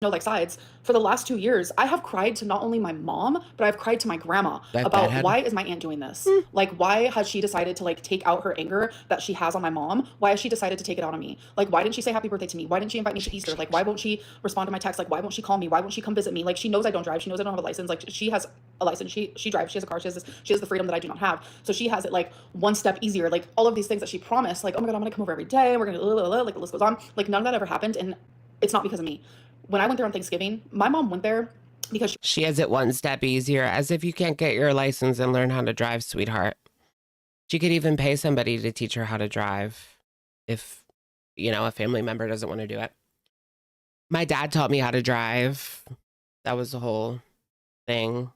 No, like sides. For the last 2 years, I have cried to not only my mom, but I've cried to my grandma about why is my aunt doing this? Like, why has she decided to like take out her anger that she has on my mom? Why has she decided to take it out on me? Like, why didn't she say happy birthday to me? Why didn't she invite me to Easter? Like, why won't she respond to my text? Like, why won't she call me? Why won't she come visit me? Like, she knows I don't drive. She knows I don't have a license. Like, she has a license. She drives. She has a car. She has the freedom that I do not have. So she has it like one step easier. Like all of these things that she promised. Like, oh my God, I'm gonna come over every day. We're gonna like the list goes on. Like none of that ever happened, and it's not because of me. When I went there on Thanksgiving, my mom went there because she has it one step easier, as if you can't get your license and learn how to drive, sweetheart. She could even pay somebody to teach her how to drive if, you know, a family member doesn't want to do it. My dad taught me how to drive. That was the whole thing.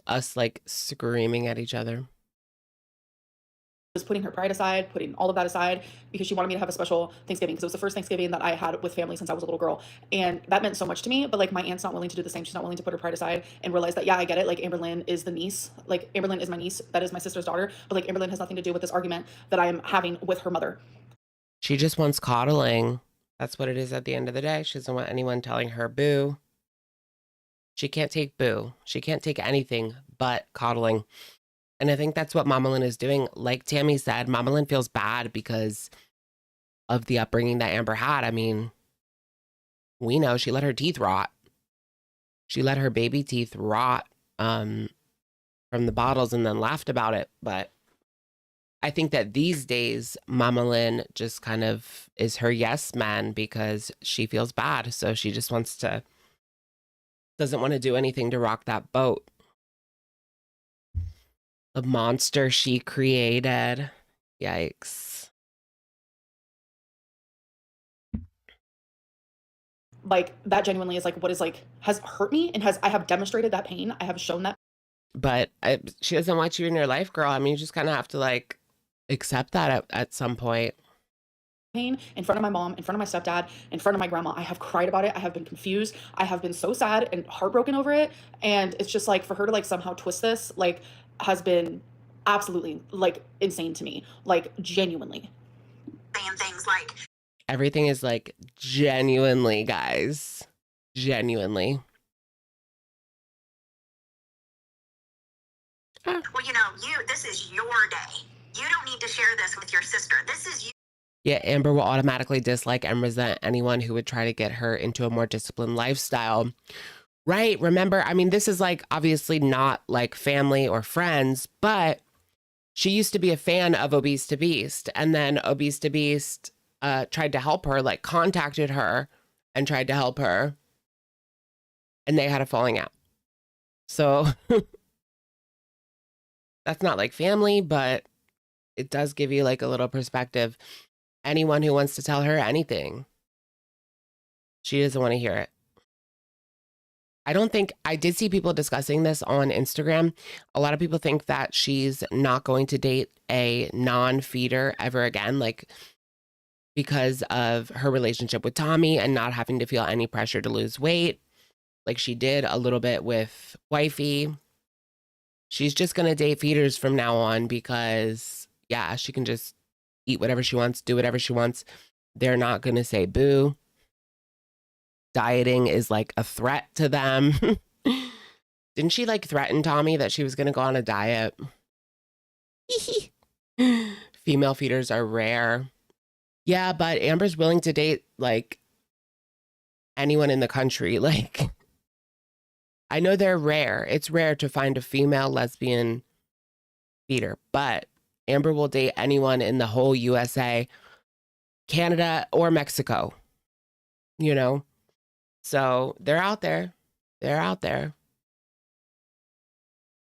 Us like screaming at each other. was putting her pride aside, putting all of that aside because she wanted me to have a special Thanksgiving because it was the first Thanksgiving that I had with family since I was a little girl. And that meant so much to me. But like my aunt's not willing to do the same. She's not willing to put her pride aside and realize that, yeah, I get it. Like Amberlynn is the niece. Like Amberlynn is my niece. That is my sister's daughter. But like Amberlynn has nothing to do with this argument that I am having with her mother. She just wants coddling. That's what it is at the end of the day. She doesn't want anyone telling her boo. She can't take boo. She can't take anything but coddling. And I think that's what Mama Lynn is doing. Like Tammy said, Mama Lynn feels bad because of the upbringing that Amber had. I mean, we know she let her teeth rot. She let her baby teeth rot from the bottles and then laughed about it. But I think that these days, Mama Lynn just kind of is her yes man because she feels bad. So she just doesn't want to do anything to rock that boat. The monster she created. Yikes. Like that genuinely is like what is like has hurt me and I have demonstrated that pain. I have shown that. But she doesn't want you in your life, girl. I mean, you just kind of have to like accept that at some point. Pain in front of my mom, in front of my stepdad, in front of my grandma. I have cried about it. I have been confused. I have been so sad and heartbroken over it. And it's just like for her to like somehow twist this, like has been absolutely like insane to me. Like genuinely. Saying things like Everything is like genuinely, guys. Genuinely. well, this is your day. You don't need to share this with your sister. This is you. Yeah, Amber will automatically dislike and resent anyone who would try to get her into a more disciplined lifestyle. Right, remember, I mean, this is like obviously not like family or friends, but she used to be a fan of Obese to Beast. And then Obese to Beast tried to help her, like contacted her and tried to help her. And they had a falling out. So that's not like family, but it does give you like a little perspective. Anyone who wants to tell her anything, she doesn't want to hear it. I did see people discussing this on Instagram. A lot of people think that she's not going to date a non-feeder ever again, like because of her relationship with Tommy and not having to feel any pressure to lose weight, like she did a little bit with Wifey. She's just going to date feeders from now on because, yeah, she can just eat whatever she wants, do whatever she wants. They're not going to say boo. Dieting is like a threat to them. Didn't she like threaten Tommy that she was going to go on a diet? Female feeders are rare. Yeah, but Amber's willing to date like anyone in the country. Like, I know they're rare. It's rare to find a female lesbian feeder, but Amber will date anyone in the whole USA, Canada, or Mexico, So they're out there. They're out there.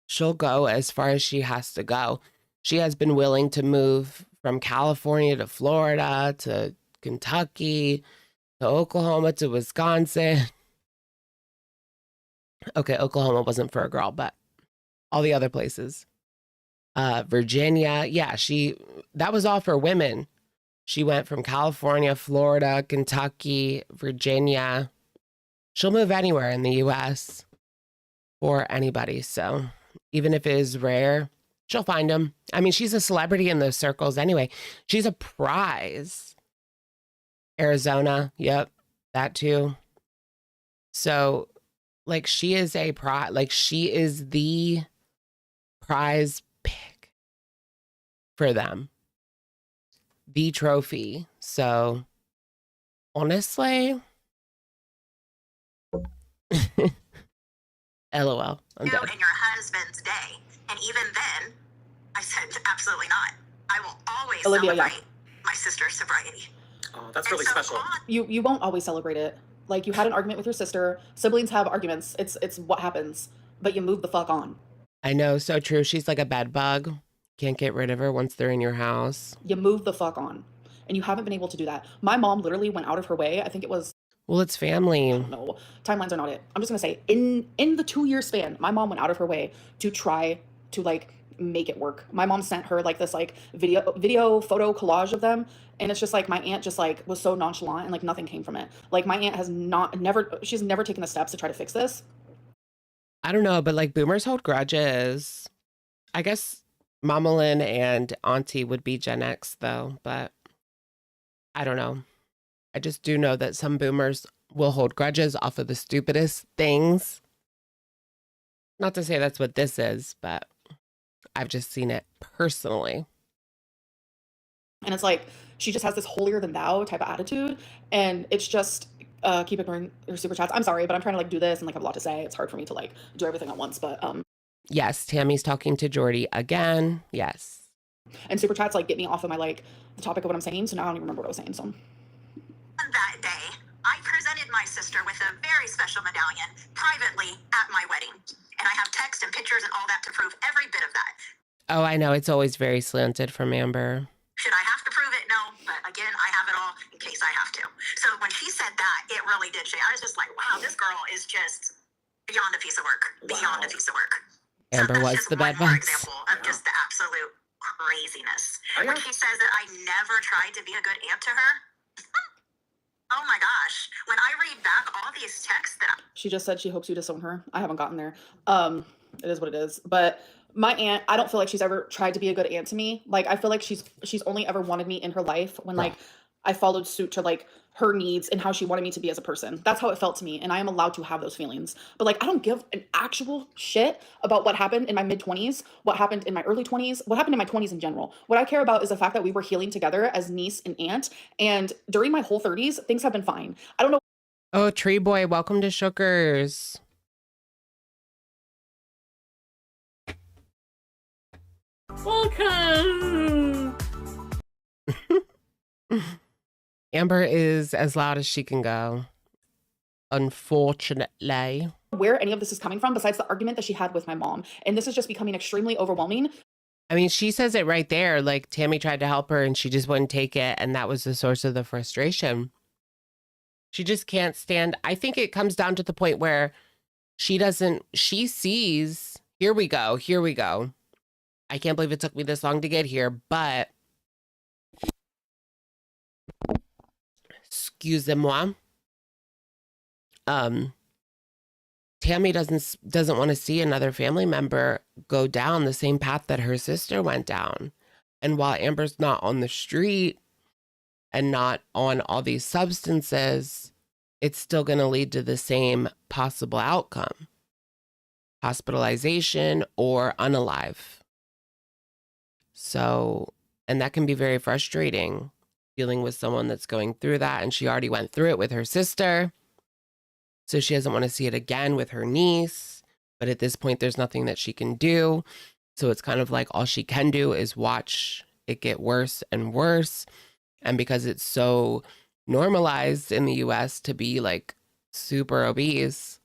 She'll go as far as she has to go. She has been willing to move from California to Florida to Kentucky to Oklahoma to Wisconsin. Okay, Oklahoma wasn't for a girl, but all the other places. Virginia. Yeah, that was all for women. She went from California, Florida, Kentucky, Virginia. She'll move anywhere in the US for anybody. So even if it is rare, she'll find them. I mean, she's a celebrity in those circles anyway. She's a prize. Arizona. Yep. That too. So like she is a prize. Like she is the prize pick for them. The trophy. So honestly, LOL. I'm You done. and your husband's day. And even then, I said, absolutely not. I will always Olivia, yeah. celebrate my sister's sobriety. Oh, that's And really so special. on You won't always celebrate it. Like you had an argument with your sister. Siblings have arguments. It's what happens. But you move the fuck on. I know, so true. She's like a bed bug. Can't get rid of her once they're in your house. You move the fuck on. And you haven't been able to do that. My mom literally went out of her way. I think it was Well, it's family. no, timelines are not it. I'm just gonna say in the 2-year span, my mom went out of her way to try to like make it work. My mom sent her like this like video photo collage of them, and it's just like my aunt just like was so nonchalant and like nothing came from it. Like my aunt has she's never taken the steps to try to fix this. I don't know, but like boomers hold grudges. I guess Mama Lynn and Auntie would be Gen X though, but I don't know. I just do know that some boomers will hold grudges off of the stupidest things. Not to say that's what this is, but I've just seen it personally. And it's like she just has this holier than thou type of attitude, and it's just keep ignoring your super chats. I'm sorry, but I'm trying to like do this and like have a lot to say. It's hard for me to like do everything at once, but Yes, Tammy's talking to Jordy again. Yes. and super chats like get me off of my like the topic of what I'm saying, so now I don't even remember what I was saying. So That day, I presented my sister with a very special medallion privately at my wedding. And I have text and pictures and all that to prove every bit of that. Oh, I know. It's always very slanted from Amber. Should I have to prove it? No. But again, I have it all in case I have to. So when she said that, it really did shake. I was just like, wow, this girl is just beyond a piece of work. Beyond a piece of work. Amber so was that's just the bad one more bugs. example of just the absolute craziness. Oh, yeah. When she says that I never tried to be a good aunt to her, oh my gosh. When I read back all these texts that she just said she hopes you disown her. I haven't gotten there. It is what it is. But my aunt, I don't feel like she's ever tried to be a good aunt to me. Like I feel like she's only ever wanted me in her life when like I followed suit to like her needs and how she wanted me to be as a person. That's how it felt to me, and I am allowed to have those feelings. But like I don't give an actual shit about what happened in my mid-20s, what happened in my early 20s, what happened in my 20s in general. What I care about is the fact that we were healing together as niece and aunt, and during my whole 30s, things have been fine. I don't know. Oh, Tree Boy, welcome to Shookers. Welcome. Amber is as loud as she can go. Unfortunately. Where any of this is coming from besides the argument that she had with my mom, and this is just becoming extremely overwhelming. I mean, she says it right there. Like Tammy tried to help her and she just wouldn't take it. And that was the source of the frustration. She just can't stand. I think it comes down to the point where she sees, here we go. I can't believe it took me this long to get here, but excusez-moi. Tammy doesn't want to see another family member go down the same path that her sister went down. And while Amber's not on the street and not on all these substances, it's still going to lead to the same possible outcome. Hospitalization or unalive. So, and that can be very frustrating, dealing with someone that's going through that. And she already went through it with her sister. So she doesn't want to see it again with her niece. But at this point, there's nothing that she can do. So it's kind of like all she can do is watch it get worse and worse. And because it's so normalized in the US to be like super obese,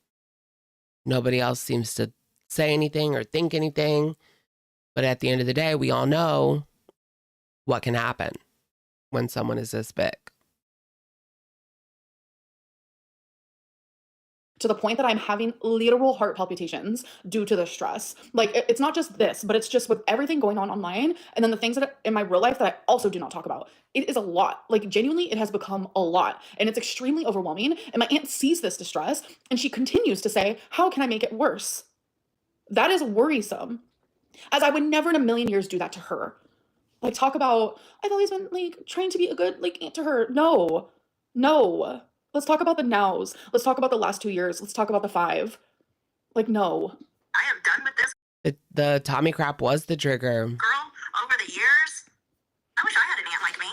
nobody else seems to say anything or think anything. But at the end of the day, we all know what can happen when someone is this big. To the point that I'm having literal heart palpitations due to the stress. Like it's not just this, but it's just with everything going on online, and then the things that in my real life that I also do not talk about. It is a lot. Like genuinely, it has become a lot, and it's extremely overwhelming. And my aunt sees this distress, and she continues to say, "How can I make it worse?" That is worrisome, as I would never in a million years do that to her. Like talk about I've always been like trying to be a good like aunt to her. No. Let's talk about the nows. Let's talk about the last 2 years. Let's talk about the 5. Like, no. I am done with this The Tommy crap was the trigger. girl over the years. I wish I had an aunt like me.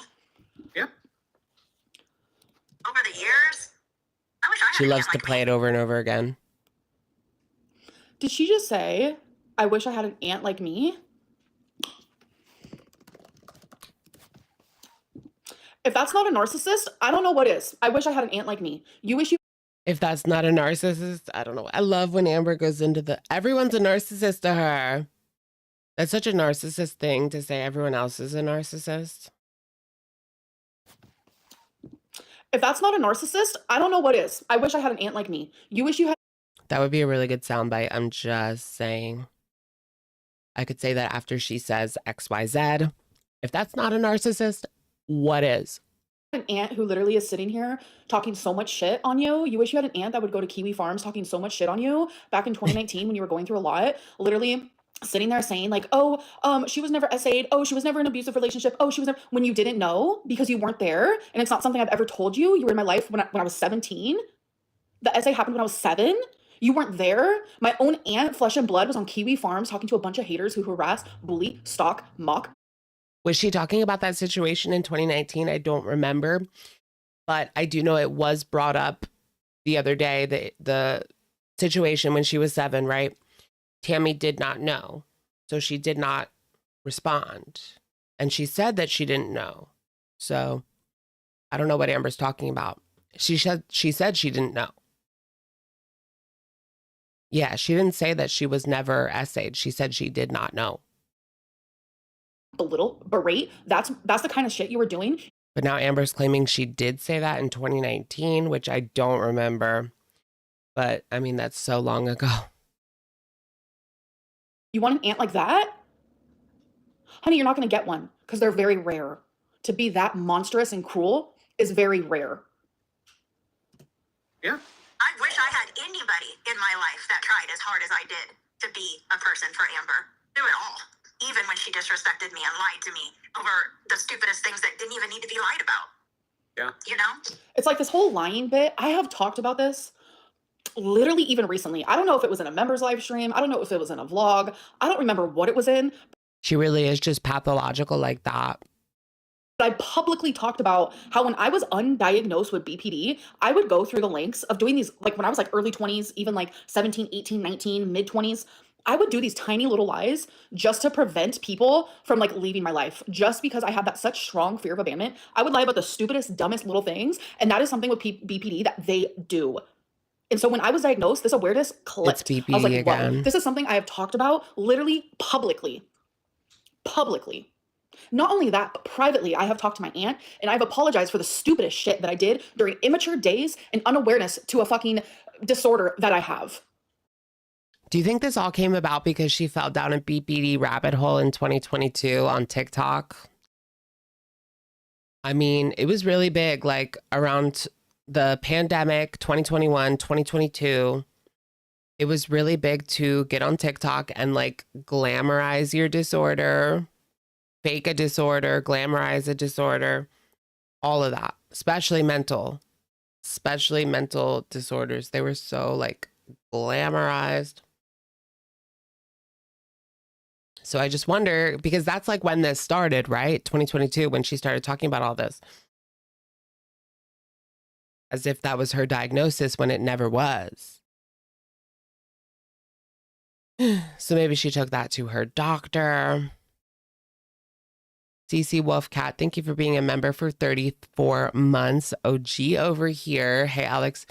Yeah. Over the years, I wish I had She an loves aunt to like play me. it over and over again. Did she just say, I wish I had an aunt like me? If that's not a narcissist, I don't know what is. I wish I had an aunt like me. You wish you If that's not a narcissist, I don't know. I love when Amber goes into everyone's a narcissist to her. That's such a narcissist thing to say everyone else is a narcissist. If that's not a narcissist, I don't know what is. I wish I had an aunt like me. You wish you had That would be a really good soundbite. I'm just saying. I could say that after she says XYZ. If that's not a narcissist, what is? An aunt who literally is sitting here talking so much shit on you. You wish you had an aunt that would go to Kiwi Farms talking so much shit on you back in 2019 when you were going through a lot. Literally sitting there saying like, oh, she was never SA'd. Oh, she was never in an abusive relationship. Oh, she was never, when you didn't know because you weren't there. And it's not something I've ever told you. You were in my life when I was 17. The SA happened when I was 7. You weren't there. My own aunt, flesh and blood, was on Kiwi Farms talking to a bunch of haters who harass, bully, stalk, mock. Was she talking about that situation in 2019? I don't remember, but I do know it was brought up the other day, the situation when she was 7, right? Tammy did not know, so she did not respond. And she said that she didn't know. So I don't know what Amber's talking about. She said she didn't know. Yeah, she didn't say that she was never essayed. She said she did not know. Belittle, berate. That's the kind of shit you were doing. But now Amber's claiming she did say that in 2019, which I don't remember. But I mean, that's so long ago. You want an aunt like that? Honey, you're not going to get one because they're very rare. To be that monstrous and cruel is very rare. Yeah. I wish I had anybody in my life that tried as hard as I did to be a person for Amber. Do it all. Even when she disrespected me and lied to me over the stupidest things that didn't even need to be lied about. Yeah. You know? It's like this whole lying bit. I have talked about this literally even recently. I don't know if it was in a members live stream. I don't know if it was in a vlog. I don't remember what it was in. She really is just pathological like that. But I publicly talked about how when I was undiagnosed with BPD, I would go through the lengths of doing these, like when I was like early 20s, even like 17, 18, 19, mid 20s. I would do these tiny little lies just to prevent people from like leaving my life, just because I had that such strong fear of abandonment. I would lie about the stupidest, dumbest little things. And that is something with BPD that they do. And so when I was diagnosed, this awareness clicked. It's BPD I was like, whoa, again. this is something I have talked about literally publicly. Not only that, but privately, I have talked to my aunt and I've apologized for the stupidest shit that I did during immature days and unawareness to a fucking disorder that I have. Do you think this all came about because she fell down a BPD rabbit hole in 2022 on TikTok? I mean, it was really big, like around the pandemic, 2021, 2022. It was really big to get on TikTok and like glamorize your disorder, fake a disorder, glamorize a disorder, all of that, especially mental disorders. They were so like glamorized. So I just wonder, because that's like when this started, right? 2022, when she started talking about all this. As if that was her diagnosis when it never was. So maybe she took that to her doctor. CC Wolfcat, thank you for being a member for 34 months. OG over here. Hey, Alex,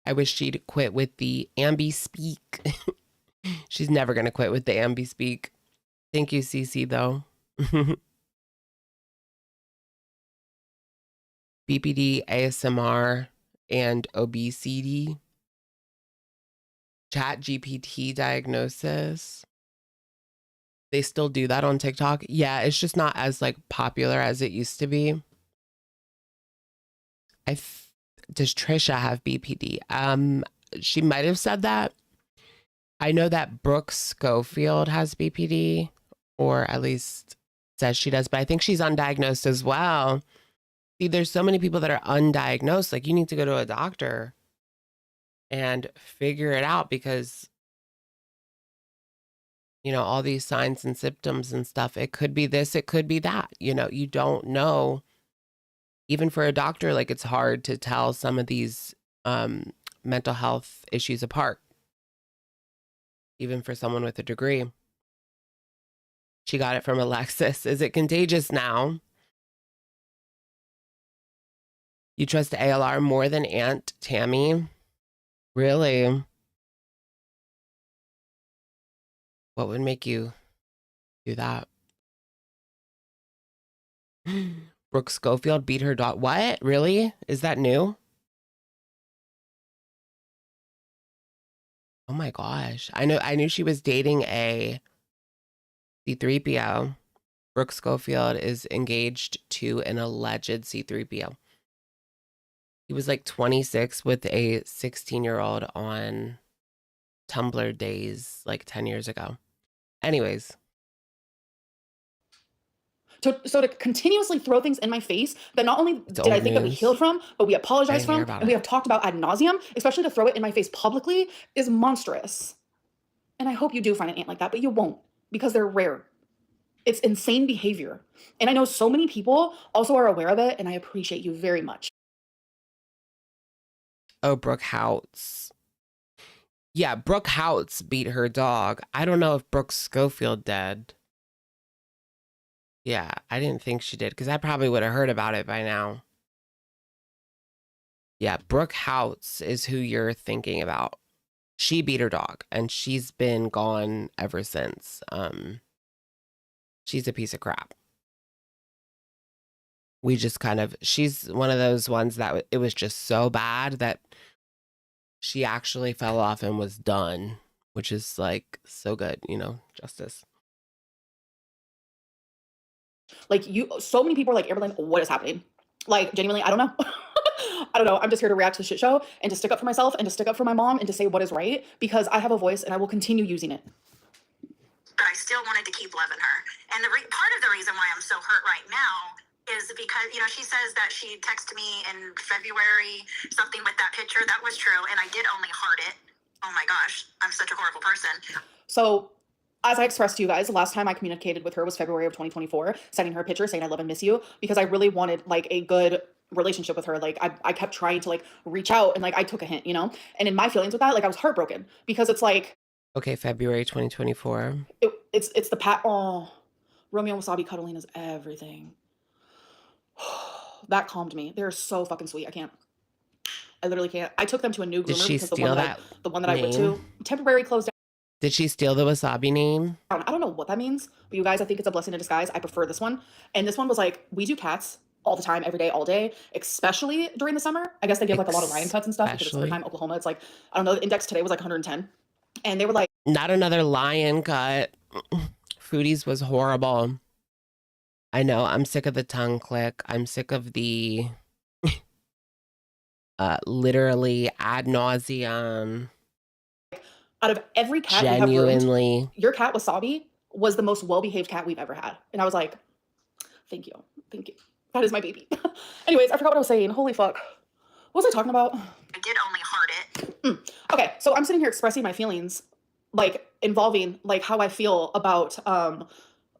I wish she'd quit with the Ambi Speak. She's never going to quit with the Ambi Speak. Thank you, CC, though. BPD, ASMR, and obesity. Chat GPT diagnosis. They still do that on TikTok. Yeah, it's just not as like popular as it used to be. Does Trisha have BPD? She might have said that. I know that Brooke Schofield has BPD, or at least says she does, but I think she's undiagnosed as well. See, there's so many people that are undiagnosed. Like, you need to go to a doctor and figure it out, because you know, all these signs and symptoms and stuff, it could be this, it could be that, you know, you don't know. Even for a doctor, like, it's hard to tell some of these mental health issues apart, even for someone with a degree. She got it from Alexis. Is it contagious now? You trust ALR more than Aunt Tammy? Really? What would make you do that? Brooke Schofield beat her dog. What? Really? Is that new? Oh my gosh. I knew she was dating a C3PO. Brooke Schofield is engaged to an alleged C3PO. He was like 26 with a 16-year-old on Tumblr days like 10 years ago. Anyways. So to continuously throw things in my face that not only It's did I old think that we news. healed from, but we I apologized didn't hear from, about and we it. have talked about ad nauseum, especially to throw it in my face publicly, is monstrous. And I hope you do find an aunt like that, but you won't, because they're rare. It's insane behavior. And I know so many people also are aware of it, and I appreciate you very much. Oh, Brooke Houts. Yeah, Brooke Houts beat her dog. I don't know if Brooke Schofield did. Yeah, I didn't think she did, because I probably would have heard about it by now. Yeah, Brooke Houts is who you're thinking about. She beat her dog, and she's been gone ever since. She's a piece of crap. We just kind of, she's one of those ones that it was just so bad that she actually fell off and was done, which is like so good, you know, justice. Like so many people are like, Amberlynn, what is happening? Like, genuinely, I don't know. I don't know. I'm just here to react to the shit show and to stick up for myself and to stick up for my mom and to say what is right, because I have a voice and I will continue using it. But I still wanted to keep loving her. And part of the reason why I'm so hurt right now is because, you know, she says that she texted me in February, something with that picture. That was true. And I did only heart it. Oh my gosh, I'm such a horrible person. So as I expressed to you guys, the last time I communicated with her was February of 2024, sending her a picture saying I love and miss you, because I really wanted like a good relationship with her. Like I kept trying to like reach out, and like I took a hint, you know? And in my feelings with that, like I was heartbroken, because it's like, Okay, February 2024. it's the oh, Romeo and Wasabi cuddling is everything. That calmed me. They're so fucking sweet. I literally can't. I took them to a new Did groomer she because steal that the one that I went to name? temporarily closed Did she steal the wasabi name? down. I don't know what that means, but you guys, I think it's a blessing in disguise. I prefer this one. And this one was like, we do cats all the time, every day, all day, especially during the summer. I guess they give like a lot of lion cuts and stuff because it's Especially? summertime, Oklahoma. It's like, I don't know, the index today was like 110. And they were like, Not another lion cut. Foodie's was horrible. I know. I'm sick of the tongue click. I'm sick of the literally ad nauseum. out of every cat we have groomed, Genuinely. your cat Wasabi was the most well-behaved cat we've ever had. And I was like, thank you. Thank you. That is my baby. Anyways, I forgot what I was saying. Holy fuck. What was I talking about? I did only heart it. Okay, so I'm sitting here expressing my feelings, like involving like how I feel about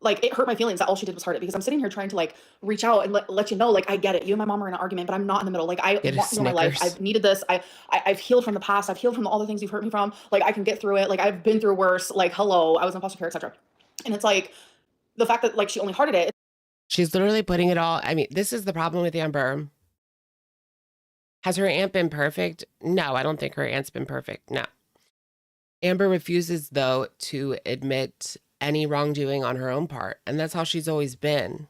like it hurt my feelings that all she did was hurt it, because I'm sitting here trying to like reach out and let you know, like, I get it. You and my mom are in an argument, but I'm not in the middle. Like, I Get a want you in my life. Snickers. I've needed this. I've healed from the past. I've healed from all the things you've hurt me from. Like, I can get through it. Like, I've been through worse. Like, hello, I was in foster care, etc. And it's like the fact that like she only hearted it. She's literally putting it all. I mean, this is the problem with Amber. Has her aunt been perfect? No, I don't think her aunt's been perfect. No. Amber refuses, though, to admit any wrongdoing on her own part. And that's how she's always been.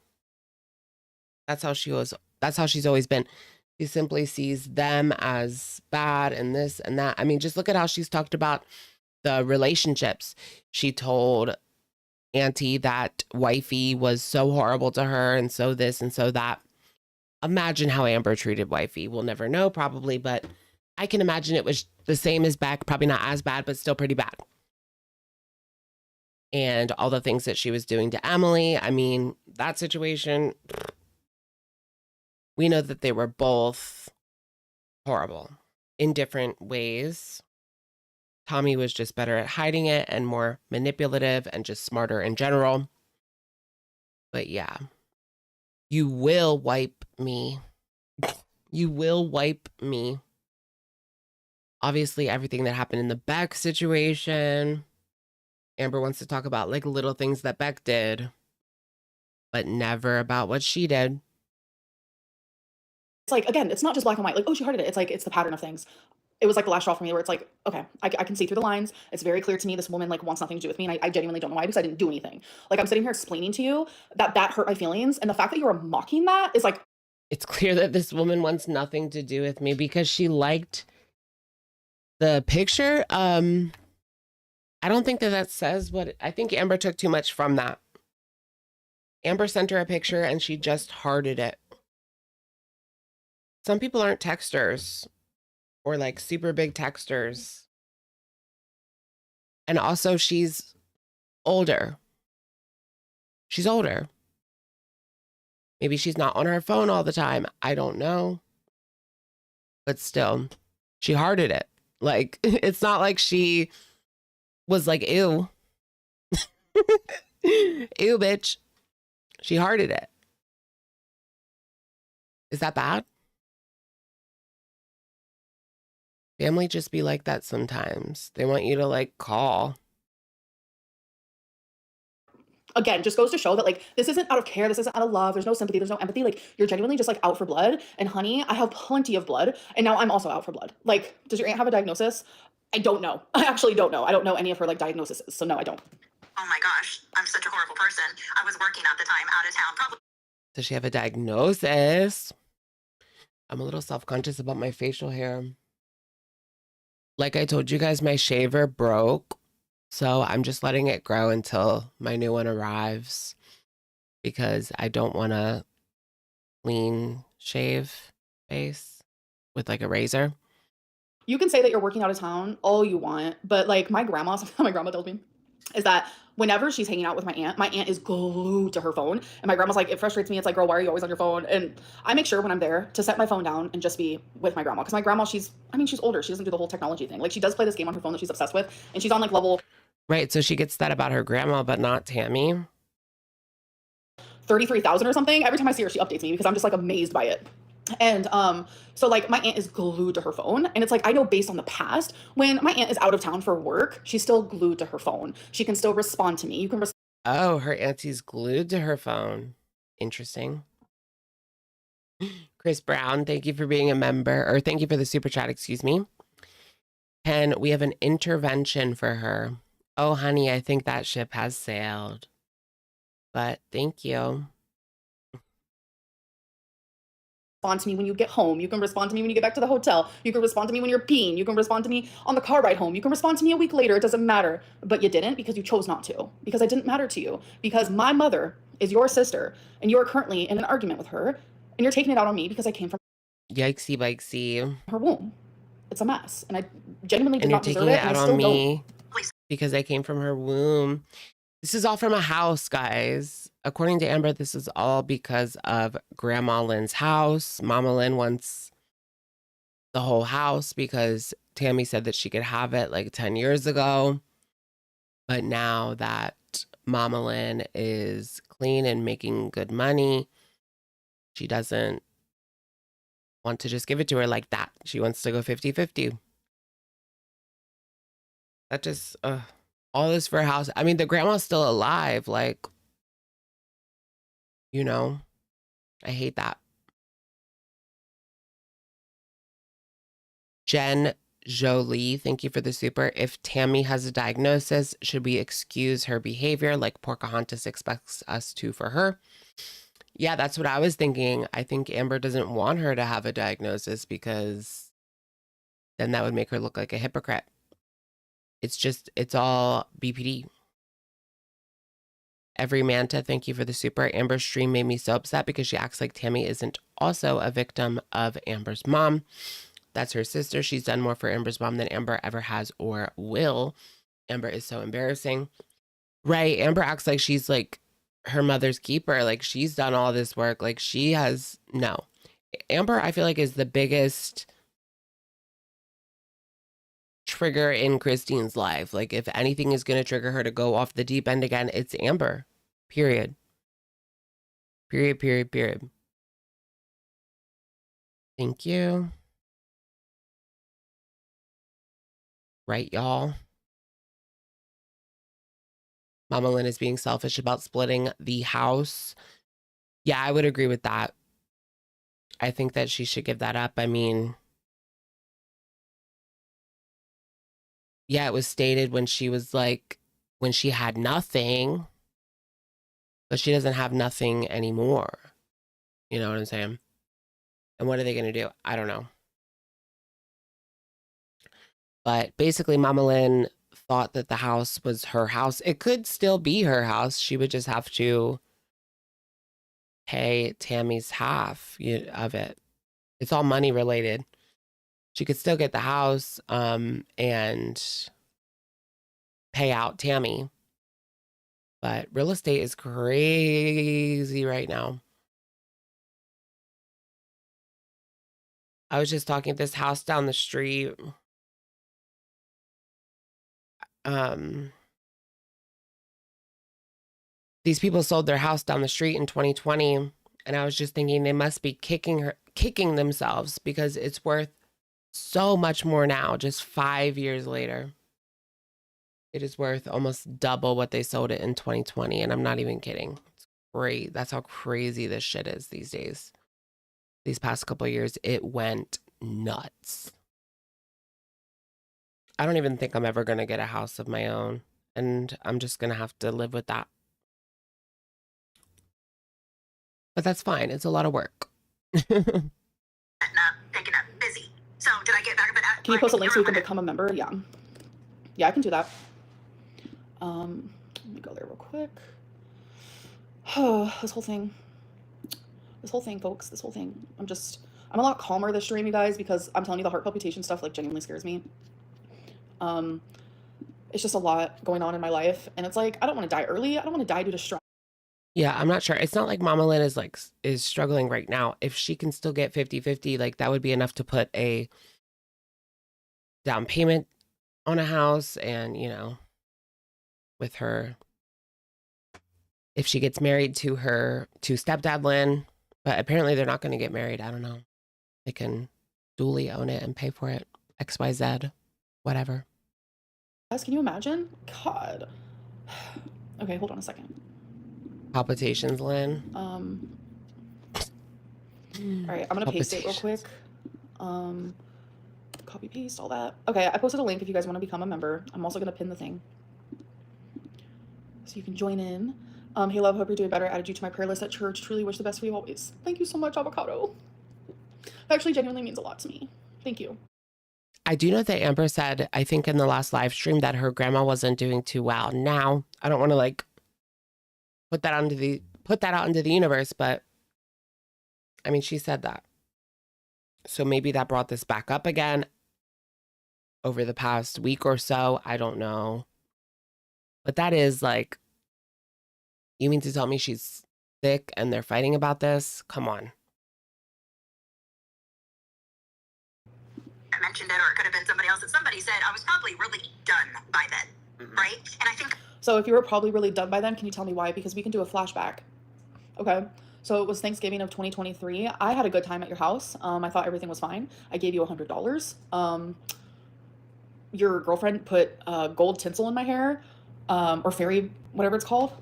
That's how she's always been. She simply sees them as bad and this and that. I mean, just look at how she's talked about the relationships. She told Auntie that wifey was so horrible to her and so this and so that. Imagine how Amber treated wifey. We'll never know probably, but I can imagine it was the same as Beck, probably not as bad, but still pretty bad. And all the things that she was doing to Emily, I mean, that situation, we know that they were both horrible in different ways. Tommy was just better at hiding it and more manipulative and just smarter in general. But yeah, you will wipe me. You will wipe me. Obviously, everything that happened in the Beck situation. Amber wants to talk about like little things that Beck did, but never about what she did. It's like, again, it's not just black and white. Like, oh, she hearted it. It's like, it's the pattern of things. It was like the last straw for me where it's like, okay, I can see through the lines. It's very clear to me this woman like wants nothing to do with me. And I genuinely don't know why, because I didn't do anything. Like, I'm sitting here explaining to you that hurt my feelings. And the fact that you are mocking that is like, It's clear that this woman wants nothing to do with me because she liked the picture. I don't think that says what I think Amber took too much from that. Amber sent her a picture and she just hearted it. Some people aren't texters or like super big texters. And also she's older. She's older. Maybe she's not on her phone all the time. I don't know. But still, she hearted it. Like, it's not like she was like, ew. Ew, bitch. She hearted it. Is that bad? Family just be like that sometimes. They want you to like call. Again, just goes to show that like this isn't out of care, this isn't out of love, there's no sympathy, there's no empathy. Like you're genuinely just like out for blood. And honey, I have plenty of blood, and now I'm also out for blood. Like, does your aunt have a diagnosis? I don't know. I actually don't know. I don't know any of her like diagnoses, so no, I don't. Oh my gosh, I'm such a horrible person. I was working at the time out of town, probably. Does she have a diagnosis? I'm a little self-conscious about my facial hair. Like I told you guys, my shaver broke. So I'm just letting it grow until my new one arrives because I don't want to clean shave face with like a razor. You can say that you're working out of town all you want, but like my grandma, something my grandma tells me is that whenever she's hanging out with my aunt is glued to her phone. And my grandma's like, it frustrates me. It's like, girl, why are you always on your phone? And I make sure when I'm there to set my phone down and just be with my grandma. Because my grandma, she's older. She doesn't do the whole technology thing. Like she does play this game on her phone that she's obsessed with. And she's on like level Right. So she gets that about her grandma, but not Tammy. 33,000 or something. Every time I see her, she updates me because I'm just like amazed by it. And so like my aunt is glued to her phone, and it's like I know based on the past, when my aunt is out of town for work, she's still glued to her phone. She can still respond to me. You can Oh, her auntie's glued to her phone. Interesting. Chris Brown, thank you for being a member, or thank you for the super chat, excuse me. And we have an intervention for her. Oh, honey, I think that ship has sailed. But thank you. respond to me when you get home. You can respond to me when you get back to the hotel. You can respond to me when you're peeing. You can respond to me on the car ride home. You can respond to me a week later. It doesn't matter. But you didn't because you chose not to. Because I didn't matter to you. Because my mother is your sister and you're currently in an argument with her and you're taking it out on me because I came from Yikesy bikesy. her womb. It's a mess. And I genuinely did And you're not deserve taking it. it And out I on still me Please. because I came from her womb. This is all from a house, guys. According to Amber, this is all because of Grandma Lynn's house. Mama Lynn wants the whole house because Tammy said that she could have it like 10 years ago. But now that Mama Lynn is clean and making good money, she doesn't want to just give it to her like that. She wants to go 50-50. That just, all this for a house. I mean, the grandma's still alive. Like, you know, I hate that. Jen Jolie, thank you for the super. If Tammy has a diagnosis, should we excuse her behavior like Pocahontas expects us to for her? Yeah, that's what I was thinking. I think Amber doesn't want her to have a diagnosis because then that would make her look like a hypocrite. It's all BPD. Every Manta, thank you for the super. Amber's stream made me so upset because she acts like Tammy isn't also a victim of Amber's mom. That's her sister. She's done more for Amber's mom than Amber ever has or will. Amber is so embarrassing. Right. Amber acts like she's like her mother's keeper. Like she's done all this work. Like she has no. Amber, I feel like, is the biggest trigger in Christine's life. Like if anything is going to trigger her to go off the deep end again, it's Amber. Period. Period. Thank you. Right, y'all? Mama Lynn is being selfish about splitting the house. Yeah, I would agree with that. I think that she should give that up. I mean, yeah, it was stated when she was like, when she had nothing, but she doesn't have nothing anymore. You know what I'm saying? And what are they going to do? I don't know. But basically, Mama Lynn thought that the house was her house. It could still be her house. She would just have to pay Tammy's half of it. It's all money related. She could still get the house and pay out Tammy. But real estate is crazy right now. I was just talking at this house down the street. These people sold their house down the street in 2020, and I was just thinking they must be kicking themselves because it's worth so much more now, just 5 years later. It is worth almost double what they sold it in 2020, and I'm not even kidding. It's great. That's how crazy this shit is these days. These past couple of years, it went nuts. I don't even think I'm ever going to get a house of my own, and I'm just going to have to live with that. But that's fine. It's a lot of work. Picking up busy. So did I get back? But Can you post a link so we can become a member? Yeah. Yeah, I can do that. Let me go there real quick. This whole thing, folks, this whole thing. I'm a lot calmer this stream, you guys, because I'm telling you the heart palpitation stuff like genuinely scares me. It's just a lot going on in my life, and it's like I don't want to die early. I don't want to die due to stress. Yeah, I'm not sure. It's not like Mama Lynn is struggling right now. If she can still get 50-50, like that would be enough to put a down payment on a house, and with her, if she gets married to stepdad Lynn, but apparently they're not going to get married. I don't know. They can duly own it and pay for it. XYZ, whatever. Guys, can you imagine? God. Okay, hold on a second. Palpitations, Lynn. All right, I'm gonna paste it real quick. Copy paste all that. Okay, I posted a link if you guys want to become a member. I'm also gonna pin the thing so you can join in. Hey love, hope you're doing better. Added you to my prayer list at church. Truly wish the best for you always. Thank you so much, avocado. That actually genuinely means a lot to me. Thank you. I do know that Amber said, I think in the last live stream, that her grandma wasn't doing too well. Now, I don't want to put that out into the universe, but I mean, she said that. So maybe that brought this back up again over the past week or so. I don't know. But that is you mean to tell me she's sick and they're fighting about this? Come on. I mentioned it, or it could have been somebody else. That somebody said I was probably really done by then, right? And I think. So if you were probably really done by then, can you tell me why? Because we can do a flashback. Okay. So it was Thanksgiving of 2023. I had a good time at your house. I thought everything was fine. I gave you $100. Your girlfriend put gold tinsel in my hair, or fairy, whatever it's called.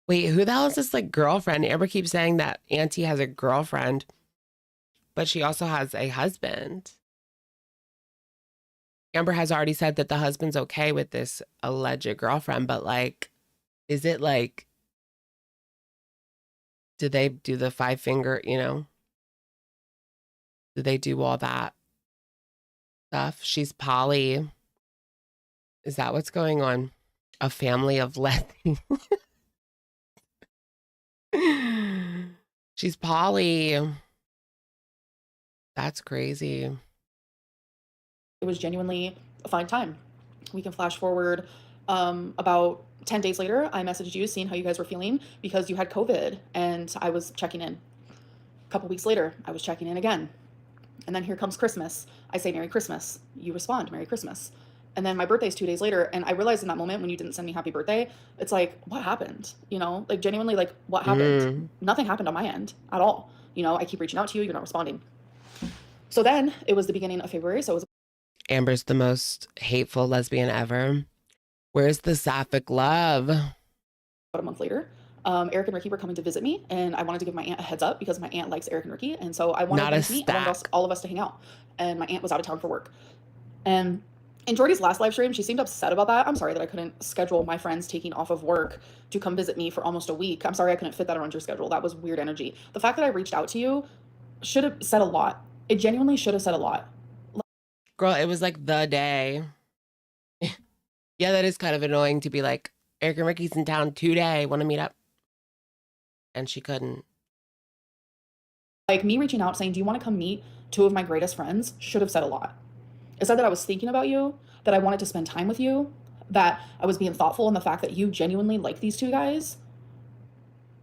Wait, who the hell is this girlfriend? Amber keeps saying that Auntie has a girlfriend, but she also has a husband. Amber has already said that the husband's okay with this alleged girlfriend, but is it do they do the 5-finger, do they do all that stuff? She's poly. Is that what's going on? A family of Letty. She's poly. That's crazy. It was genuinely a fine time. We can flash forward about 10 days later. I messaged you seeing how you guys were feeling because you had COVID, and I was checking in. A couple weeks later, I was checking in again. And then here comes Christmas. I say Merry Christmas. You respond, Merry Christmas. And then my birthday's 2 days later, and I realized in that moment when you didn't send me happy birthday, it's what happened? Genuinely, what happened? Nothing happened on my end at all. I keep reaching out to you, you're not responding. So then it was the beginning of February, so it was Amber's the most hateful lesbian ever. Where's the sapphic love? about a month later. Eric and Ricky were coming to visit me, and I wanted to give my aunt a heads up because my aunt likes Eric and Ricky, and so I wanted all of us to hang out. And my aunt was out of town for work. And in Jordy's last live stream, she seemed upset about that. I'm sorry that I couldn't schedule my friends taking off of work to come visit me for almost a week. I'm sorry I couldn't fit that around your schedule. That was weird energy. The fact that I reached out to you should have said a lot. It genuinely should have said a lot. Girl, it was the day. Yeah, that is kind of annoying to be Eric and Ricky's in town today. Want to meet up? And she couldn't. Like me reaching out saying, do you want to come meet two of my greatest friends should have said a lot. It said that I was thinking about you, that I wanted to spend time with you, that I was being thoughtful in the fact that you genuinely like these two guys.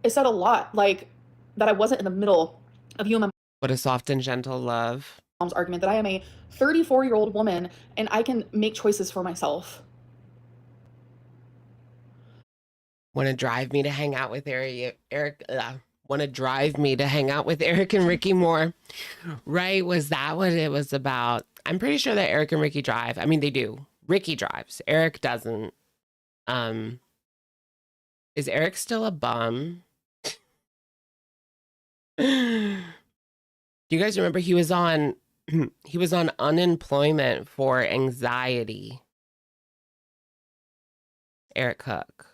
It said a lot, like that I wasn't in the middle of you and my What a soft and gentle love. mom's argument, that I am a 34-year-old woman and I can make choices for myself. Want to drive me to hang out with Eric? Want to drive me to hang out with Eric and Ricky more? Right? Was that what it was about? I'm pretty sure that Eric and Ricky drive. I mean, they do. Ricky drives. Eric doesn't. Is Eric still a bum? Do you guys remember he was on unemployment for anxiety? Eric Cook.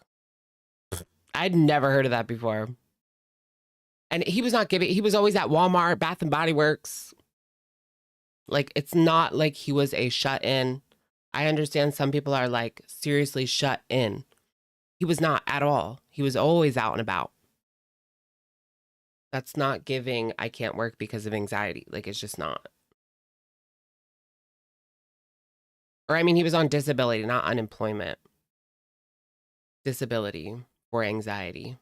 I'd never heard of that before. And he was always at Walmart, Bath and Body Works. Like, it's not like he was a shut in. I understand some people are like seriously shut in. He was not at all. He was always out and about. That's not giving, I can't work because of anxiety. Like, it's just not. Or, I mean, he was on disability, not unemployment. Disability for anxiety.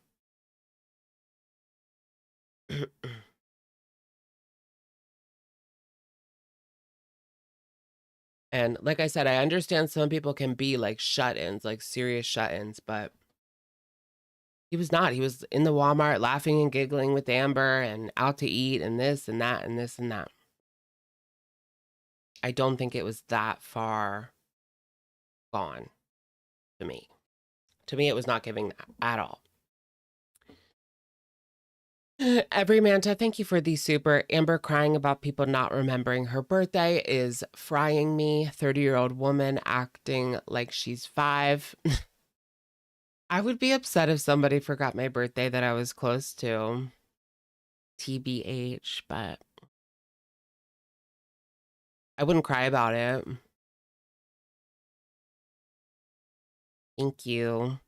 And like I said, I understand some people can be like shut-ins, like serious shut-ins, but he was not. He was in the Walmart laughing and giggling with Amber and out to eat and this and that and this and that. I don't think it was that far gone to me. To me, it was not giving that at all. Every Manta, thank you for the super. Amber crying about people not remembering her birthday is frying me. 30-year-old woman acting like she's 5. I would be upset if somebody forgot my birthday that I was close to. TBH, but I wouldn't cry about it. Thank you.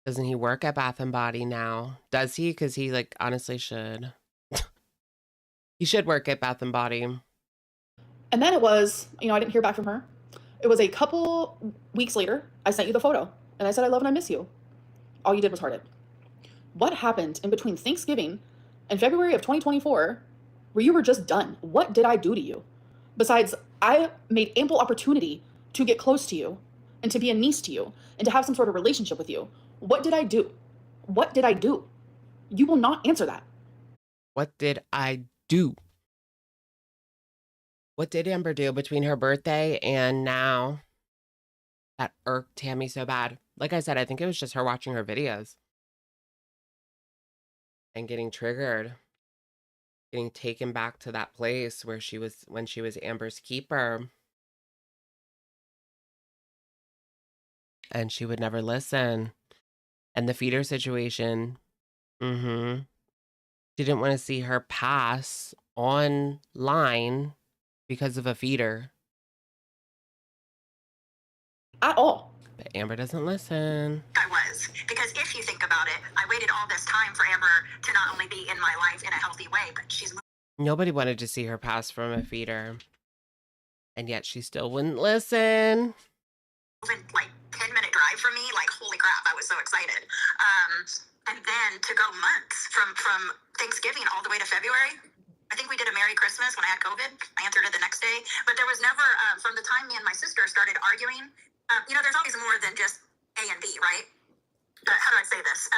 Doesn't he work at Bath and Body now? Does he? Because he, like, honestly should. He should work at Bath and Body. And then it was, I didn't hear back from her. It was a couple weeks later, I sent you the photo and I said, I love and I miss you. All you did was heart it. What happened in between Thanksgiving and February of 2024 where you were just done? What did I do to you? Besides, I made ample opportunity to get close to you and to be a niece to you and to have some sort of relationship with you. What did I do? What did I do? You will not answer that. What did I do? What did Amber do between her birthday and now that irked Tammy so bad? Like I said, I think it was just her watching her videos and getting triggered, getting taken back to that place where she was when she was Amber's keeper. And she would never listen. And the feeder situation, she didn't want to see her pass online because of a feeder. At all. But Amber doesn't listen. I was. Because if you think about it, I waited all this time for Amber to not only be in my life in a healthy way, but she's Nobody wanted to see her pass from a feeder. And yet she still wouldn't listen. moving like 10-minute drive from me. Like, holy crap, I was so excited. And then to go months from Thanksgiving all the way to February. I think we did a Merry Christmas when I had COVID. I answered it the next day. But there was never, from the time me and my sister started arguing, there's always more than just A and B, right? How do I say this?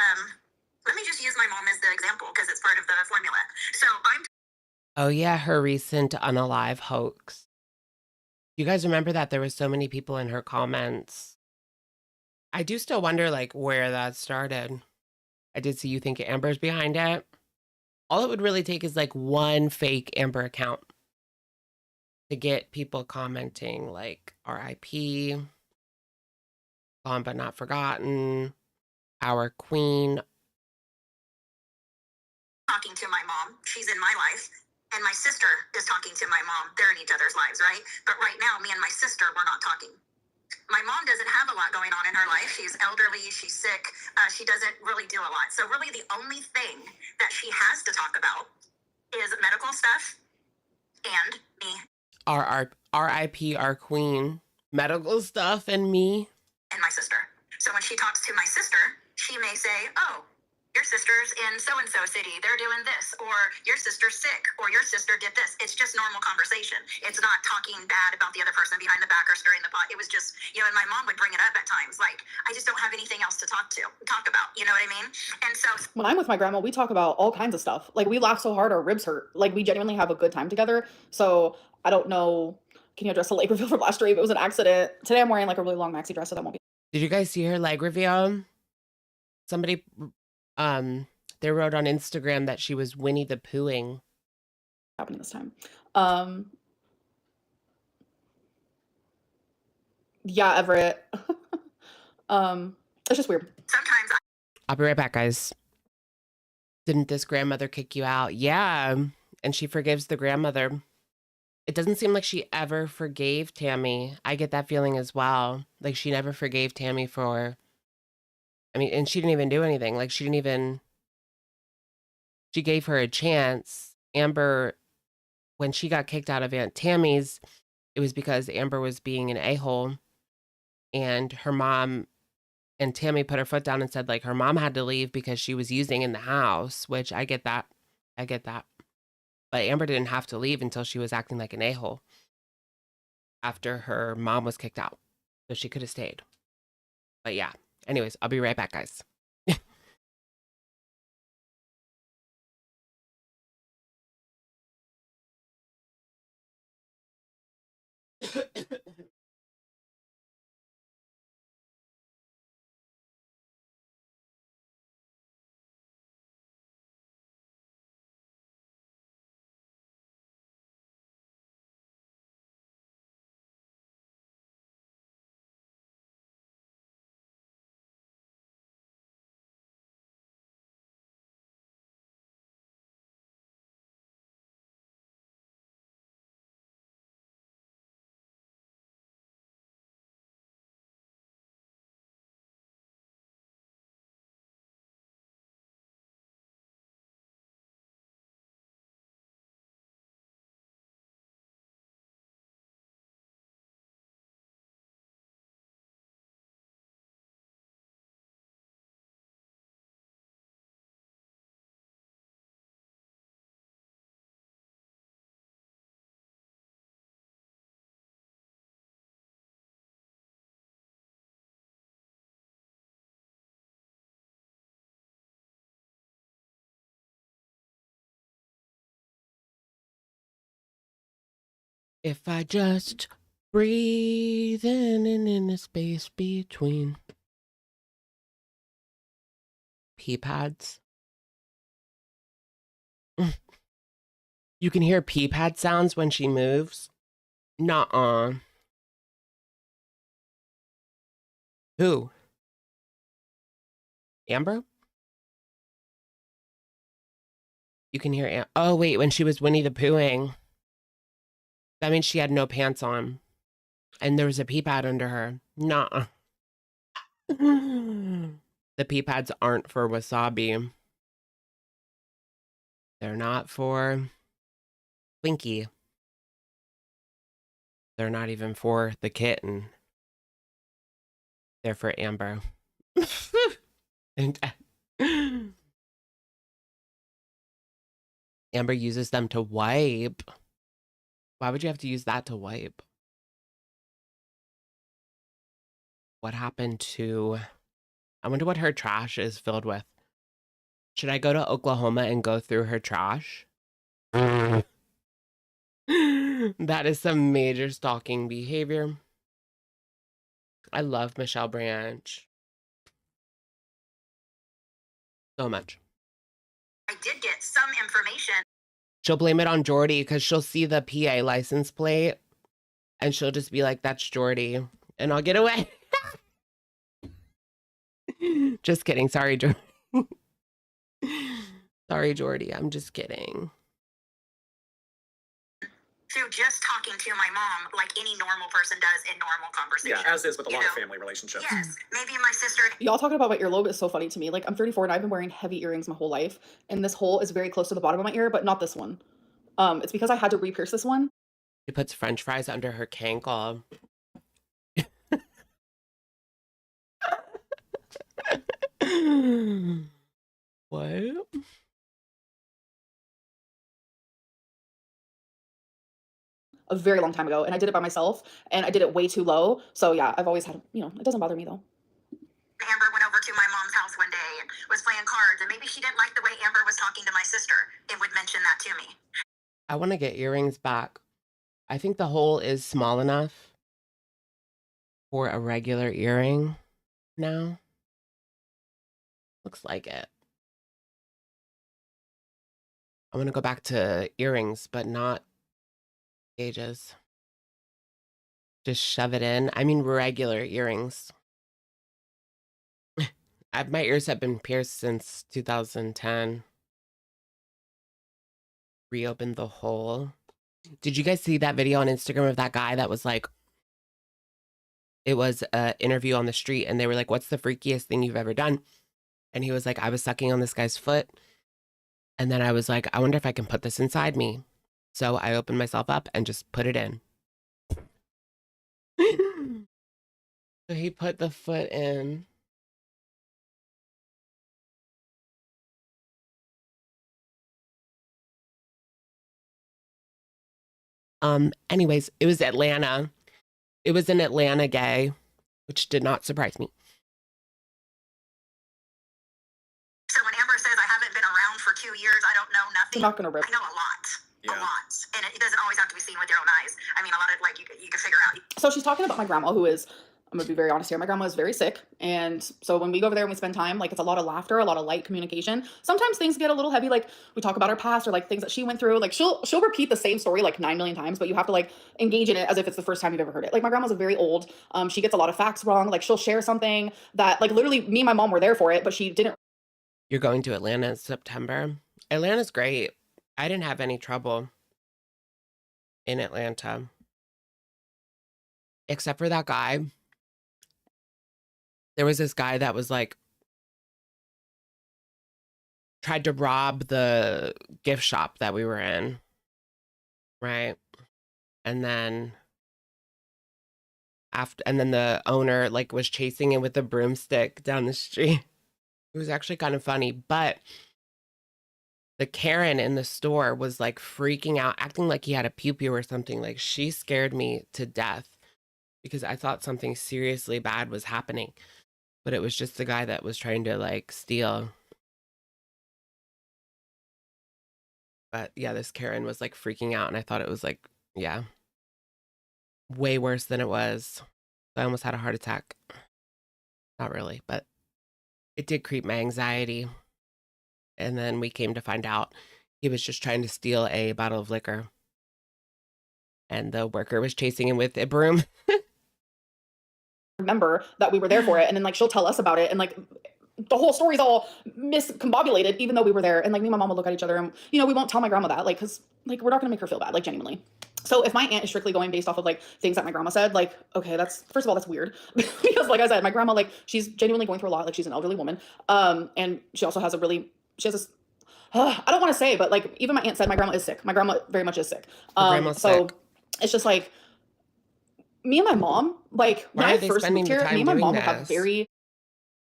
Let me just use my mom as the example because it's part of the formula. So Oh yeah, her recent unalive hoax. You guys remember that there was so many people in her comments? I do still wonder like where that started. I did see you think Amber's behind it. All it would really take is like one fake Amber account to get people commenting like RIP, gone but not forgotten, our queen. talking to my mom. She's in my life. And my sister is talking to my mom. They're in each other's lives, right? But right now, me and my sister, we're not talking. My mom doesn't have a lot going on in her life. She's elderly. She's sick. She doesn't really do a lot. So really the only thing that she has to talk about is medical stuff and me R.I.P. our queen. Medical stuff and me. and my sister. So when she talks to my sister, she may say, oh, your sister's in so-and-so city. They're doing this. Or your sister's sick. Or your sister did this. It's just normal conversation. It's not talking bad about the other person behind the back or stirring the pot. It was just, you know, and my mom would bring it up at times. Like, I just don't have anything else to talk about. You know what I mean? And so When I'm with my grandma, we talk about all kinds of stuff. Like we laugh so hard our ribs hurt. Like we genuinely have a good time together. So I don't know. Can you address the leg reveal from last stream? It was an accident. Today I'm wearing like a really long maxi dress, so that won't be. Did you guys see her leg reveal? Somebody, they wrote on Instagram that she was Winnie the Poohing. Happening this time. Yeah, Everett. It's just weird. sometimes I'll be right back, guys. Didn't this grandmother kick you out? Yeah. And she forgives the grandmother. It doesn't seem like she ever forgave Tammy. I get that feeling as well. Like she never forgave Tammy for, I mean, and she didn't even do anything. Like she gave her a chance. Amber, when she got kicked out of Aunt Tammy's, it was because Amber was being an a-hole. And her mom and Tammy put her foot down and said like her mom had to leave because she was using in the house, which I get that. I get that. But Amber didn't have to leave until she was acting like an a-hole after her mom was kicked out. So she could have stayed. But yeah. Anyways, I'll be right back, guys. If I just breathe in and in the space between pea pads. You can hear pea pad sounds when she moves. Nuh-uh. Who? Amber? You can hear oh wait, when she was Winnie the Poohing. That means she had no pants on. And there was a pea pad under her. Nuh-uh. The pea pads aren't for Wasabi. They're not for Winky. They're not even for the kitten. They're for Amber. And Amber uses them to wipe. Why would you have to use that to wipe? What happened to... I wonder what her trash is filled with. Should I go to Oklahoma and go through her trash? That is some major stalking behavior. I love Michelle Branch so much. I did get some information. She'll blame it on Jordy because she'll see the PA license plate and she'll just be like, that's Jordy. And I'll get away. Just kidding. Sorry, Jordy. Sorry, Jordy. I'm just kidding. to just talking to my mom like any normal person does in normal conversation. Yeah, as is with a You lot of know? family relationships. Yes, maybe my sister. Y'all talking about my earlobe is so funny to me. Like, I'm 34 and I've been wearing heavy earrings my whole life, and this hole is very close to the bottom of my ear, but not this one. It's because I had to re-pierce this one. She puts French fries under her cankle. What? A very long time ago, and I did it by myself, and I did it way too low. So yeah, I've always had, it doesn't bother me though. Amber went over to my mom's house one day and was playing cards, and maybe she didn't like the way Amber was talking to my sister and would mention that to me. I want to get earrings back. I think the hole is small enough for a regular earring now. Looks like it. I want to go back to earrings, but not gauges. Just shove it in. I mean, regular earrings. My ears have been pierced since 2010. Reopened the hole. Did you guys see that video on Instagram of that guy that was like, it was an interview on the street and they were like, what's the freakiest thing you've ever done? And he was like, I was sucking on this guy's foot. And then I was like, I wonder if I can put this inside me. So I opened myself up and just put it in. So he put the foot in. Anyways, it was Atlanta. It was an Atlanta gay, which did not surprise me. So when Amber says I haven't been around for 2 years, I don't know nothing. I'm not gonna rip. I know a lot. Yeah. A lot. And it doesn't always have to be seen with your own eyes. I mean, a lot of, like, you can figure out. So she's talking about my grandma, who is, I'm gonna be very honest here, my grandma is very sick. And so when we go over there and we spend time, like, it's a lot of laughter, a lot of light communication. Sometimes things get a little heavy, like we talk about her past or like things that she went through. Like she'll repeat the same story like 9 million times, but you have to like engage in it as if it's the first time you've ever heard it. Like my grandma's very old. She gets a lot of facts wrong. Like she'll share something that like literally me and my mom were there for it, but she didn't. You're going to Atlanta in September. Atlanta's great. I didn't have any trouble in Atlanta. Except for that guy. There was this guy that was like, tried to rob the gift shop that we were in. Right. And then the owner like was chasing him with a broomstick down the street. It was actually kind of funny, but the Karen in the store was like freaking out, acting like he had a pew-pew or something. Like she scared me to death because I thought something seriously bad was happening, but it was just the guy that was trying to like steal. But yeah, this Karen was like freaking out and I thought it was like, yeah, way worse than it was. I almost had a heart attack. Not really, but it did creep my anxiety. And then we came to find out he was just trying to steal a bottle of liquor. And the worker was chasing him with a broom. Remember that we were there for it, and then like she'll tell us about it, and like the whole story's all miscombobulated, even though we were there. And like me and my mom will look at each other, and we won't tell my grandma that, like, because like we're not gonna make her feel bad, like genuinely. So if my aunt is strictly going based off of like things that my grandma said, like, okay, that's first of all that's weird because like I said, my grandma, like, she's genuinely going through a lot. Like she's an elderly woman, and she also has this. I don't want to say, but like even my aunt said my grandma is sick. My grandma very much is sick. Grandma's So sick. it's just like me and my mom, like when Why I are they first spending moved the here, time me and my doing mom would have this? very.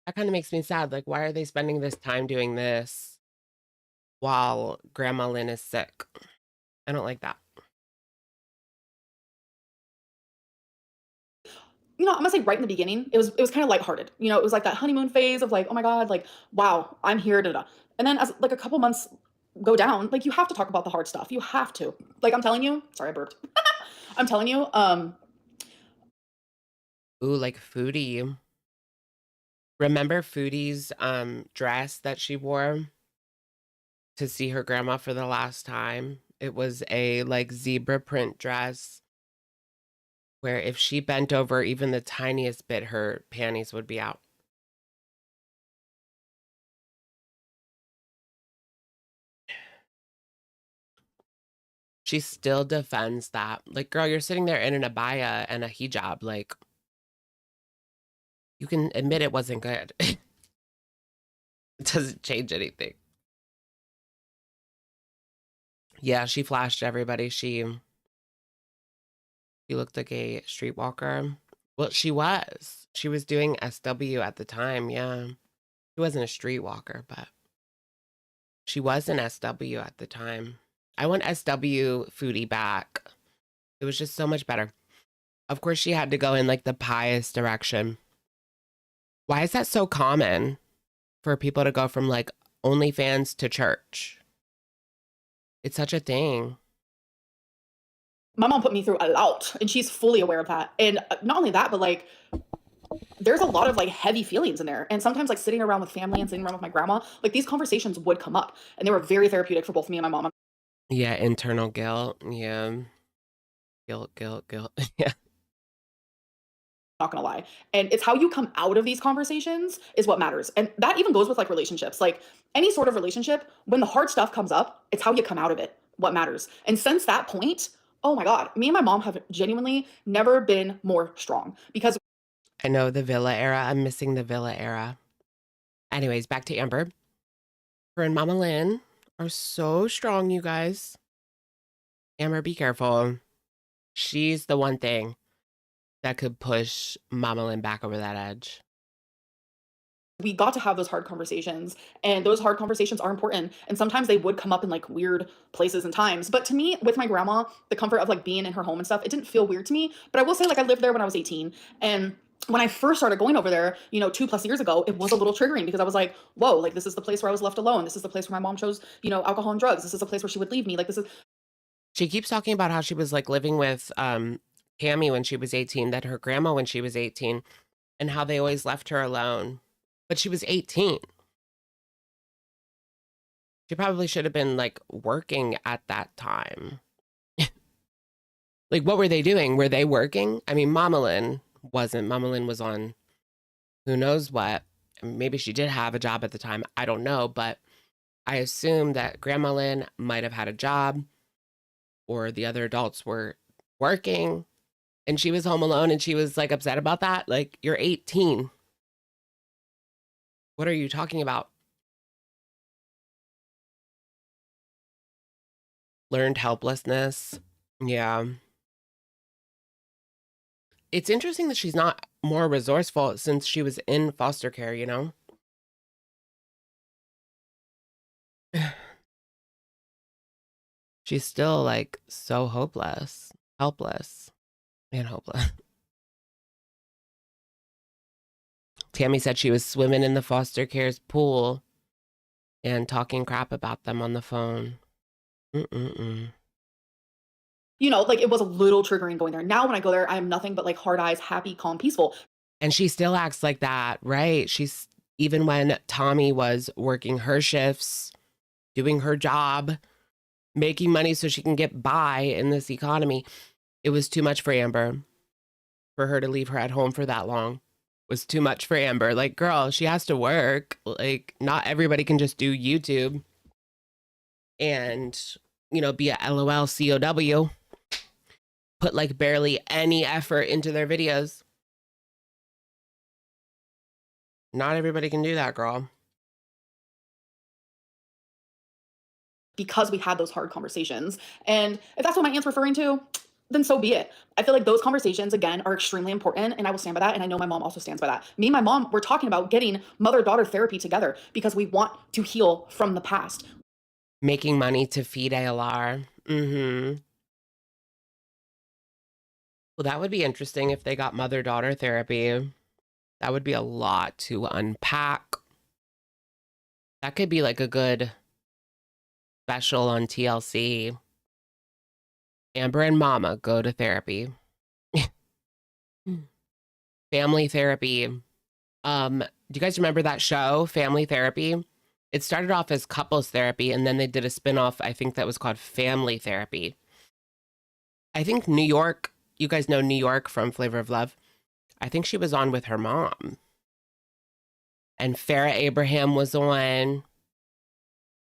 That kind of makes me sad. Like, why are they spending this time doing this while Grandma Lynn is sick? I don't like that. I'm gonna say right in the beginning, it was kind of lighthearted. It was like that honeymoon phase of like, oh my God, like, wow, I'm here, da da. And then as like a couple months go down, like you have to talk about the hard stuff. You have to. Like I'm telling you, sorry, I burped. I'm telling you, Ooh, like Foodie. Remember Foodie's dress that she wore to see her grandma for the last time? It was a like zebra print dress where if she bent over even the tiniest bit, her panties would be out. she still defends that. Like, girl, you're sitting there in an abaya and a hijab. Like, you can admit it wasn't good. It doesn't change anything. Yeah, she flashed everybody. She looked like a streetwalker. Well, she was. She was doing SW at the time, yeah. She wasn't a streetwalker, but she was an SW at the time. I want SW Foodie back. It was just so much better. Of course, she had to go in like the pious direction. Why is that so common for people to go from like OnlyFans to church? It's such a thing. My mom put me through a lot, and she's fully aware of that. And not only that, but like, there's a lot of like heavy feelings in there. And sometimes like sitting around with family and sitting around with my grandma, like these conversations would come up, and they were very therapeutic for both me and my mom. Yeah, internal guilt. Yeah. Guilt. Yeah. Not gonna lie. And it's how you come out of these conversations is what matters. And that even goes with like relationships. Like any sort of relationship, when the hard stuff comes up, it's how you come out of it, what matters. And since that point, oh my God, me and my mom have genuinely never been more strong because I know the Villa era. I'm missing the Villa era. Anyways, back to Amber. Her and Mama Lynn are so strong, you guys. Amber, be careful. She's the one thing that could push Mama Lynn back over that edge. we got to have those hard conversations, and those hard conversations are important, and sometimes they would come up in like weird places and times. But to me, with my grandma, the comfort of like being in her home and stuff, it didn't feel weird to me. But I will say, like, I lived there when I was 18, and when I first started going over there, 2+ years ago, it was a little triggering because I was like, whoa, like this is the place where I was left alone. This is the place where my mom chose, alcohol and drugs. This is the place where she would leave me. Like this is. She keeps talking about how she was like living with Tammy when she was 18, that her grandma when she was 18, and how they always left her alone. But she was 18. She probably should have been like working at that time. Like, what were they doing? Were they working? I mean, Mama Lynn wasn't. Mama Lynn was on who knows what. Maybe she did have a job at the time. I don't know. But I assume that Grandma Lynn might have had a job, or the other adults were working, and she was home alone, and she was like upset about that. Like, you're 18. What are you talking about? Learned helplessness. Yeah. It's interesting that she's not more resourceful since she was in foster care, She's still like so helpless and hopeless. Tammy said she was swimming in the foster care's pool and talking crap about them on the phone. Like it was a little triggering going there. Now when I go there, I am nothing but like hard eyes, happy, calm, peaceful. And she still acts like that, right? She's, even when Tommy was working her shifts, doing her job, making money so she can get by in this economy, it was too much for Amber. For her to leave her at home for that long was too much for Amber. Like, girl, she has to work. Like, not everybody can just do YouTube and, be a LOL COW. Put like barely any effort into their videos. Not everybody can do that, girl. Because we had those hard conversations. And if that's what my aunt's referring to, then so be it. I feel like those conversations, again, are extremely important, and I will stand by that. And I know my mom also stands by that. Me and my mom, we're talking about getting mother-daughter therapy together because we want to heal from the past. Making money to feed ALR. Well, that would be interesting if they got mother-daughter therapy. That would be a lot to unpack. That could be like a good special on TLC. Amber and Mama go to therapy. Family therapy. Do you guys remember that show, Family Therapy? It started off as couples therapy, and then they did a spinoff, I think that was called Family Therapy. I think New York, you guys know New York from Flavor of Love. I think she was on with her mom. And Farrah Abraham was on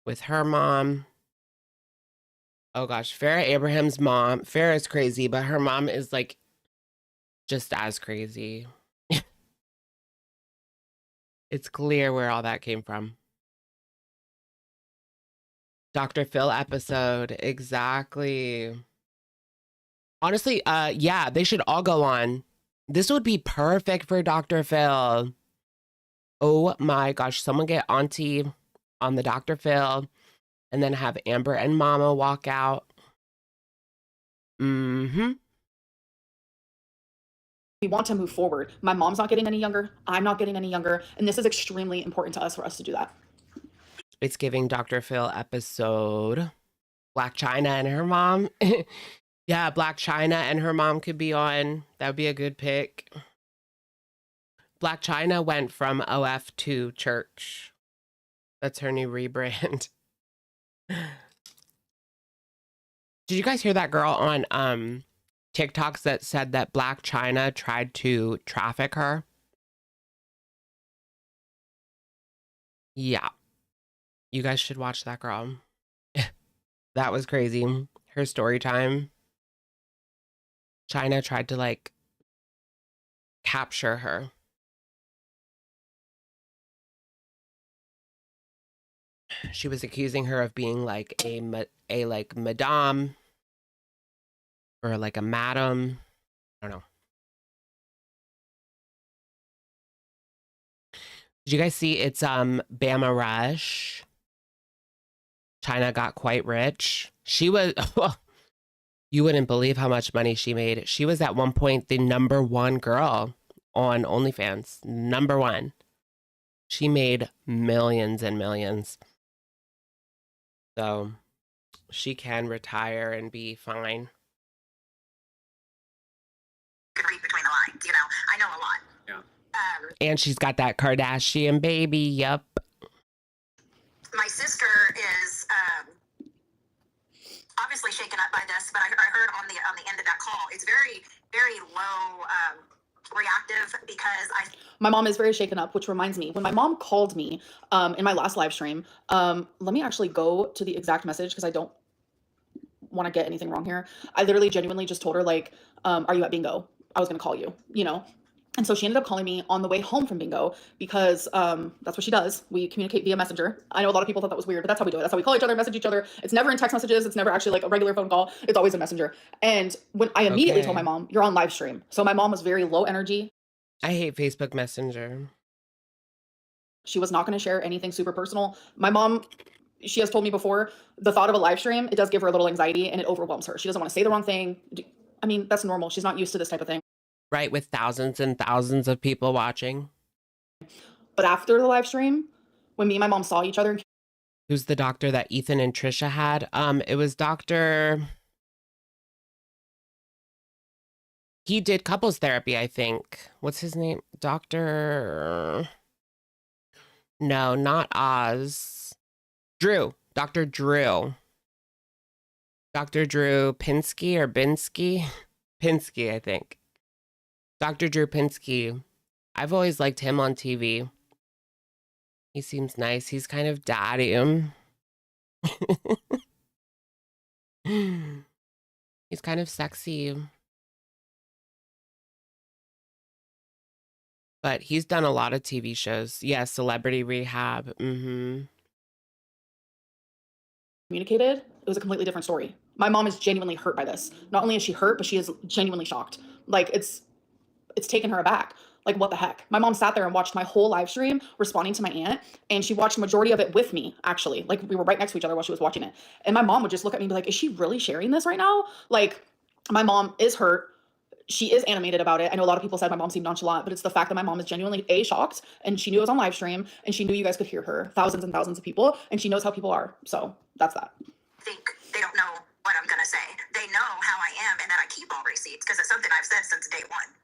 with her mom. Oh gosh, Farrah Abraham's mom. Farrah's crazy, but her mom is like just as crazy. It's clear where all that came from. Dr. Phil episode. Exactly. Honestly, yeah, they should all go on. This would be perfect for Dr. Phil. Oh my gosh, someone get Auntie on the Dr. Phil and then have Amber and Mama walk out. Mm-hmm. We want to move forward. My mom's not getting any younger. I'm not getting any younger. And this is extremely important to us for us to do that. It's giving Dr. Phil episode. Black China and her mom. Yeah, Black China and her mom could be on. That would be a good pick. Black China went from OF to church. That's her new rebrand. Did you guys hear that girl on TikToks that said that Black China tried to traffic her? Yeah. You guys should watch that girl. That was crazy. Her story time. China tried to like capture her. She was accusing her of being like a like madame or like a madam. I don't know. Did you guys see it's Bama Rush? China got quite rich. She was you wouldn't believe how much money she made. She was at one point the #1 girl on OnlyFans. #1. She made millions and millions. So she can retire and be fine. Could read between the lines, you know. I know a lot. Yeah. And she's got that Kardashian baby. Yup. My sister is obviously shaken up by this, but I heard on the end of that call, it's very, very low reactive because My mom is very shaken up, which reminds me, when my mom called me in my last live stream, let me actually go to the exact message because I don't want to get anything wrong here. I literally genuinely just told her, like, are you at bingo? I was going to call you, you know? And so she ended up calling me on the way home from bingo because that's what she does. We communicate via messenger. I know a lot of people thought that was weird, but that's how we do it. That's how we call each other, message each other. It's never in text messages. It's never actually like a regular phone call. It's always a messenger. And when I immediately told my mom, you're on live stream. So my mom was very low energy. I hate Facebook Messenger. She was not going to share anything super personal. My mom, she has told me before, the thought of a live stream, it does give her a little anxiety and it overwhelms her. She doesn't want to say the wrong thing. I mean, that's normal. She's not used to this type of thing. Right, with thousands and thousands of people watching. But after the live stream, when me and my mom saw each other. Who's the doctor that Ethan and Trisha had? It was Dr. He did couples therapy, I think. What's his name? Dr. No, not Oz. Drew. Dr. Drew. Dr. Drew Pinsky or Binsky? Pinsky, I think. Dr. Drew Pinsky. I've always liked him on TV. He seems nice. He's kind of daddy. He's kind of sexy. But he's done a lot of TV shows. Yeah, Celebrity Rehab. Communicated, it was a completely different story. My mom is genuinely hurt by this. Not only is she hurt, but she is genuinely shocked. Like it's taken her aback. Like, what the heck? My mom sat there and watched my whole live stream responding to my aunt, and she watched the majority of it with me, actually. Like, we were right next to each other while she was watching it. And my mom would just look at me and be like, is she really sharing this right now? Like, my mom is hurt. She is animated about it. I know a lot of people said my mom seemed nonchalant, but it's the fact that my mom is genuinely shocked, and she knew it was on live stream, and she knew you guys could hear her, thousands and thousands of people, and she knows how people are. So that's that. I think they don't know what I'm going to say. They know how I am and that I keep all receipts because it's something I've said since day one.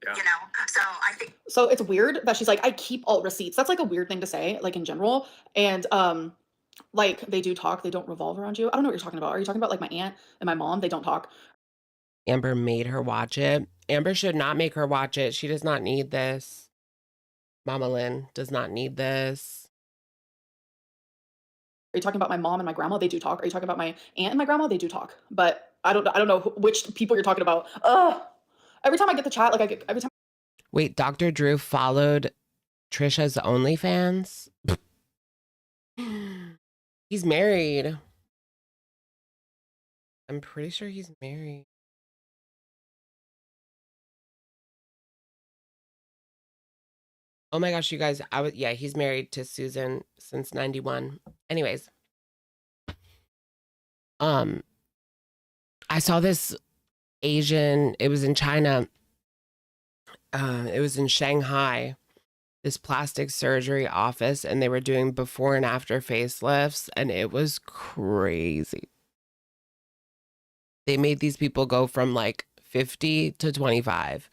Yeah. You know, so I think. So it's weird that she's like, I keep all receipts. That's like a weird thing to say, like in general. And like they do talk, they don't revolve around you. I don't know what you're talking about. Are you talking about like my aunt and my mom? They don't talk. Amber made her watch it. Amber should not make her watch it. She does not need this. Mama Lynn does not need this. Are you talking about my mom and my grandma? They do talk. Are you talking about my aunt and my grandma? They do talk. But I don't know which people you're talking about. Every time I get the chat, like every time. Wait, Dr. Drew followed Trisha's OnlyFans? He's married. I'm pretty sure he's married. Oh my gosh, you guys, yeah, he's married to Susan since 91. Anyways. I saw this Asian, it was in China. It was in Shanghai, this plastic surgery office, and they were doing before and after facelifts, and it was crazy. They made these people go from like 50 to 25.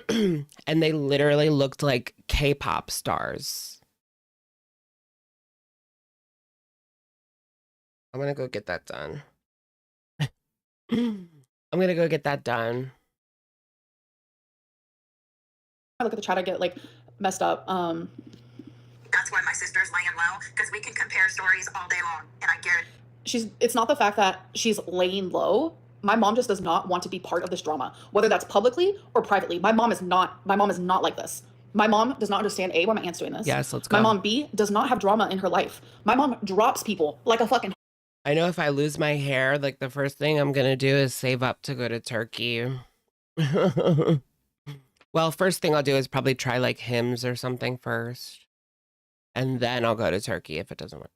And they literally looked like K-pop stars. I'm gonna go get that done. I'm gonna go get that done. I look at the chat, I get like messed up. That's why my sister's laying low, because we can compare stories all day long, and I guarantee. It's not the fact that she's laying low. My mom just does not want to be part of this drama, whether that's publicly or privately. My mom is not like this. My mom does not understand A, why my aunt's doing this. Yes, let's go. My mom B does not have drama in her life. My mom drops people like a fucking. I know if I lose my hair, like the first thing I'm gonna do is save up to go to Turkey. Well, first thing I'll do is probably try like hymns or something first. And then I'll go to Turkey if it doesn't work.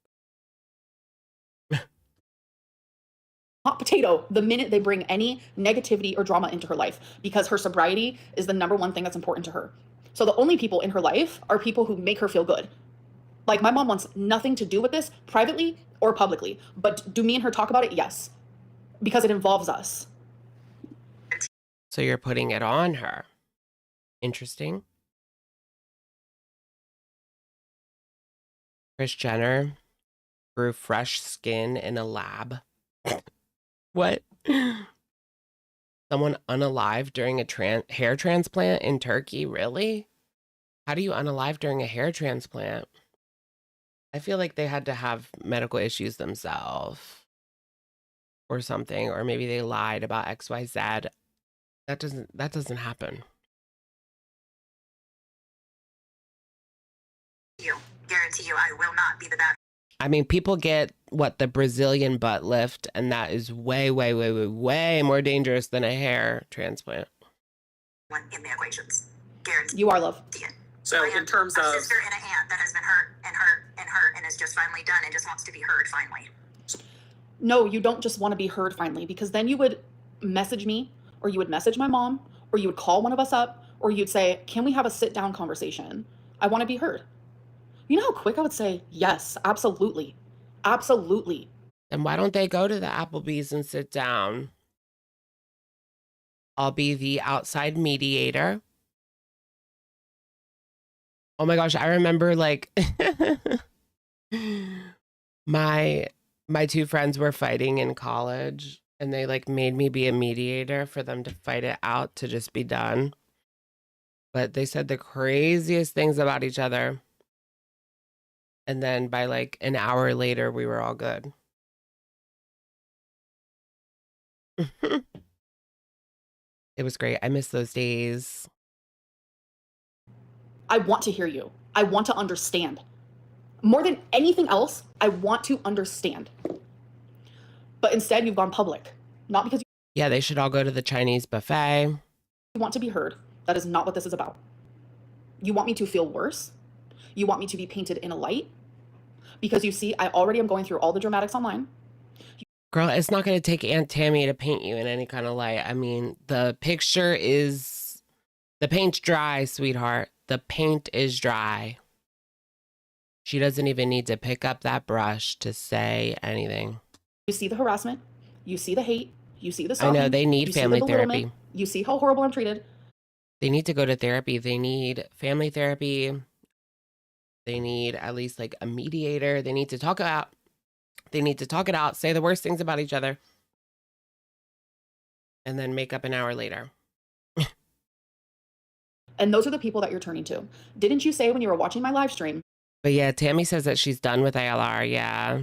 Hot potato the minute they bring any negativity or drama into her life, because her sobriety is the number one thing that's important to her. So the only people in her life are people who make her feel good. Like, my mom wants nothing to do with this privately or publicly. But do me and her talk about it? Yes. Because it involves us. So you're putting it on her. Interesting. Kris Jenner grew fresh skin in a lab. What? Someone unalive during a hair transplant in Turkey? Really? How do you unalive during a hair transplant? I feel like they had to have medical issues themselves or something, or maybe they lied about XYZ. That doesn't happen. Guarantee you I will not be the bad I mean, people get what, the Brazilian butt lift, and that is way, way, way, way, way more dangerous than a hair transplant. one in the equations. Guarantee You are love. it. So I in have terms a of sister and an aunt that has been hurt and hurt and hurt and is just finally done and just wants to be heard finally. No, you don't just want to be heard finally, because then you would message me, or you would message my mom, or you would call one of us up, or you'd say, can we have a sit down conversation? I want to be heard. You know how quick I would say, yes, absolutely. Absolutely. Then why don't they go to the Applebee's and sit down? I'll be the outside mediator. Oh my gosh, I remember like my two friends were fighting in college, and they like made me be a mediator for them to fight it out to just be done. But they said the craziest things about each other. And then by like an hour later, we were all good. It was great. I miss those days. I want to hear you. I want to understand. More than anything else, I want to understand. But instead, you've gone public. Not because Yeah, they should all go to the Chinese buffet. you want to be heard. That is not what this is about. You want me to feel worse? You want me to be painted in a light? Because you see, I already am going through all the dramatics online. Girl, it's not going to take Aunt Tammy to paint you in any kind of light. I mean, the picture is... The paint's dry, sweetheart. The paint is dry. She doesn't even need to pick up that brush to say anything. You see the harassment. You see the hate. You see the I stalking. know, they need you see family the belittlement, therapy. You see how horrible I'm treated. They need to go to therapy. They need family therapy. They need at least like a mediator. They need to talk about... They need to talk it out, say the worst things about each other, and then make up an hour later. And those are the people that you're turning to. Didn't you say when you were watching my live stream? But yeah, Tammy says that she's done with ALR. Yeah.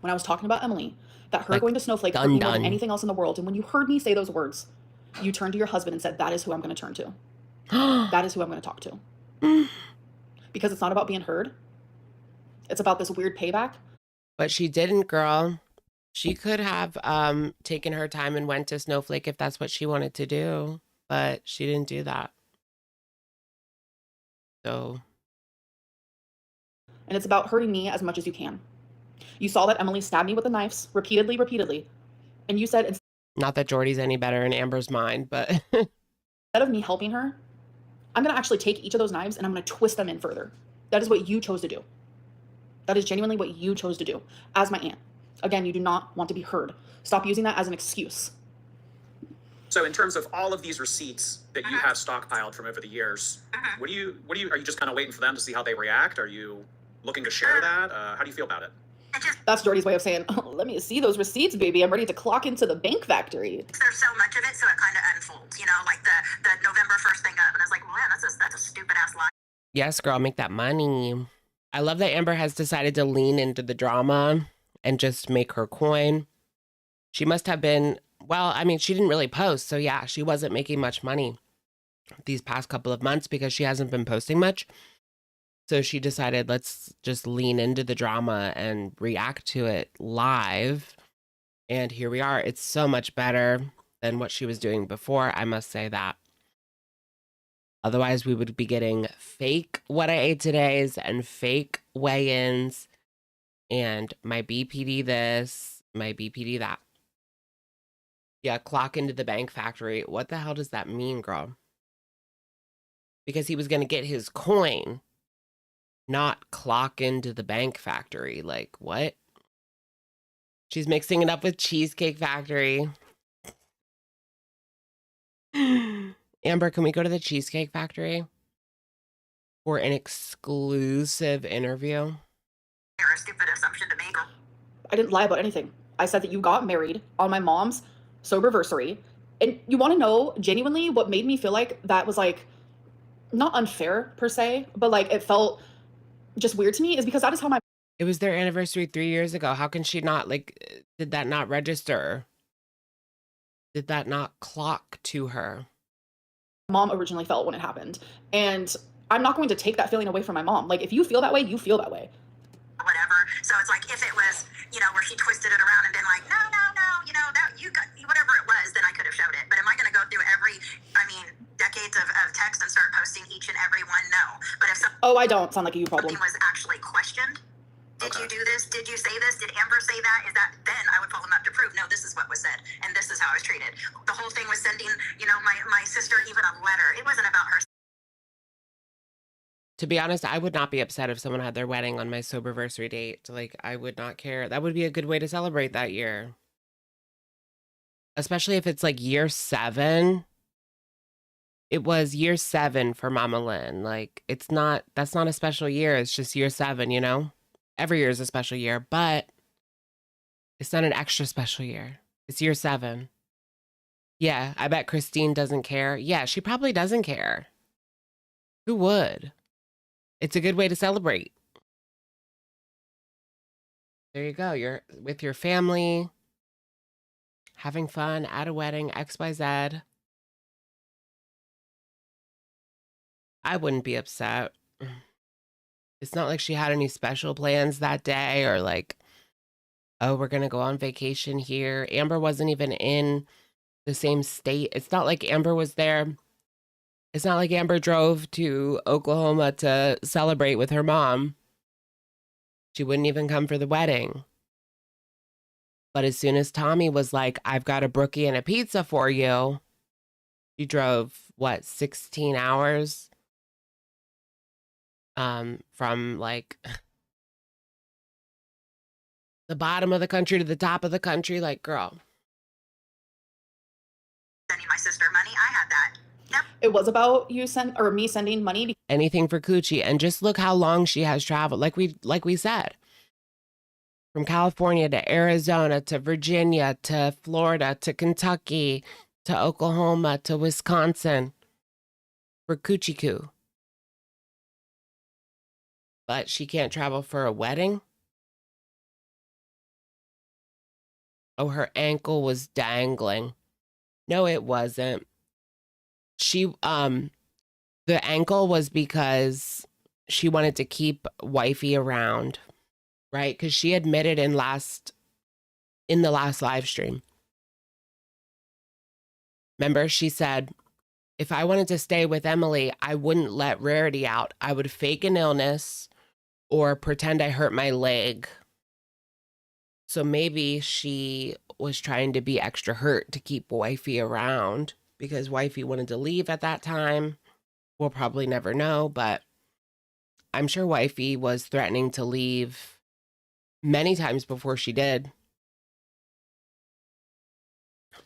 When I was talking about Emily, that her Like, going to Snowflake hurt done, me more than done. anything else in the world. And when you heard me say those words, you turned to your husband and said, that is who I'm going to turn to. That is who I'm going to talk to. Because it's not about being heard. It's about this weird payback. But she didn't, girl. She could have taken her time and went to Snowflake if that's what she wanted to do. But she didn't do that. So. And it's about hurting me as much as you can. You saw that Emily stabbed me with the knives repeatedly. And you said, Not that Jordy's any better in Amber's mind, but. instead of me helping her, I'm going to actually take each of those knives and I'm going to twist them in further. That is what you chose to do. That is genuinely what you chose to do as my aunt. Again, you do not want to be heard. Stop using that as an excuse. So in terms of all of these receipts that you have stockpiled from over the years, are you just kind of waiting for them to see how they react? Are you looking to share that? How do you feel about it? That's Jordy's way of saying, oh, let me see those receipts, baby. I'm ready to clock into the bank factory. There's so much of it, so it kind of unfolds, you know, like the November 1st thing up, and I was like, well, man, that's a stupid ass lie. Yes, girl, make that money. I love that Amber has decided to lean into the drama and just make her coin. She must have been, well, I mean, she didn't really post. So yeah, she wasn't making much money these past couple of months because she hasn't been posting much. So she decided, let's just lean into the drama and react to it live. And here we are. It's so much better than what she was doing before. I must say that. Otherwise, we would be getting fake what I ate today's and fake weigh-ins and my BPD this, my BPD that. Yeah, clock into the bank factory. What the hell does that mean, girl? Because he was going to get his coin, not clock into the bank factory. Like, what? She's mixing it up with Cheesecake Factory. Amber, can we go to the Cheesecake Factory for an exclusive interview? You're a stupid assumption to make. I didn't lie about anything. I said that you got married on my mom's soberversary. And you want to know genuinely what made me feel like that was like not unfair per se, but like it felt just weird to me is because that is how my It was their anniversary 3 years ago. How can she not, like, did that not register? Did that not clock to her? mom originally felt when it happened. And I'm not going to take that feeling away from my mom. Like if you feel that way, you feel that way. Whatever. So it's like if it was, you know, where she twisted it around and been like, no, you know, that you got whatever it was, then I could have showed it. But am I going to go through decades of text and start posting each and every one? No. But if Oh, I don't sound like a you problem. something was actually questioned, did you do this? Did you say this? Did Amber say that? Is that then I would pull them up to prove, no, this is what was said and this is how I was treated. The whole thing was sending, you know, my sister even a letter. It wasn't about her. To be honest, I would not be upset if someone had their wedding on my soberversary date. Like, I would not care. That would be a good way to celebrate that year. Especially if it's like year 7. It was year 7 for Mama Lynn. Like, that's not a special year. It's just year 7, you know? Every year is a special year, but it's not an extra special year. It's year 7. Yeah, I bet Christine doesn't care. Yeah, she probably doesn't care. Who would? It's a good way to celebrate. There you go. You're with your family, having fun at a wedding, XYZ. I wouldn't be upset. It's not like she had any special plans that day or like, oh, we're going to go on vacation here. Amber wasn't even in the same state. It's not like Amber was there. It's not like Amber drove to Oklahoma to celebrate with her mom. She wouldn't even come for the wedding. But as soon as Tommy was like, I've got a brookie and a pizza for you, she drove, 16 hours? From like the bottom of the country to the top of the country. Like, girl. Sending my sister money. I had that. Yep. It was about me sending money. Anything for Coochie. And just look how long she has traveled. Like we said. From California to Arizona to Virginia to Florida to Kentucky to Oklahoma to Wisconsin for Coochie Coo. but she can't travel for a wedding. Oh, her ankle was dangling. No, it wasn't. She, the ankle was because she wanted to keep wifey around, right? Because she admitted in the last live stream. Remember, she said, if I wanted to stay with Emily, I wouldn't let Rarity out. I would fake an illness or pretend I hurt my leg. So maybe she was trying to be extra hurt to keep wifey around because wifey wanted to leave at that time. We'll probably never know, but I'm sure wifey was threatening to leave many times before she did.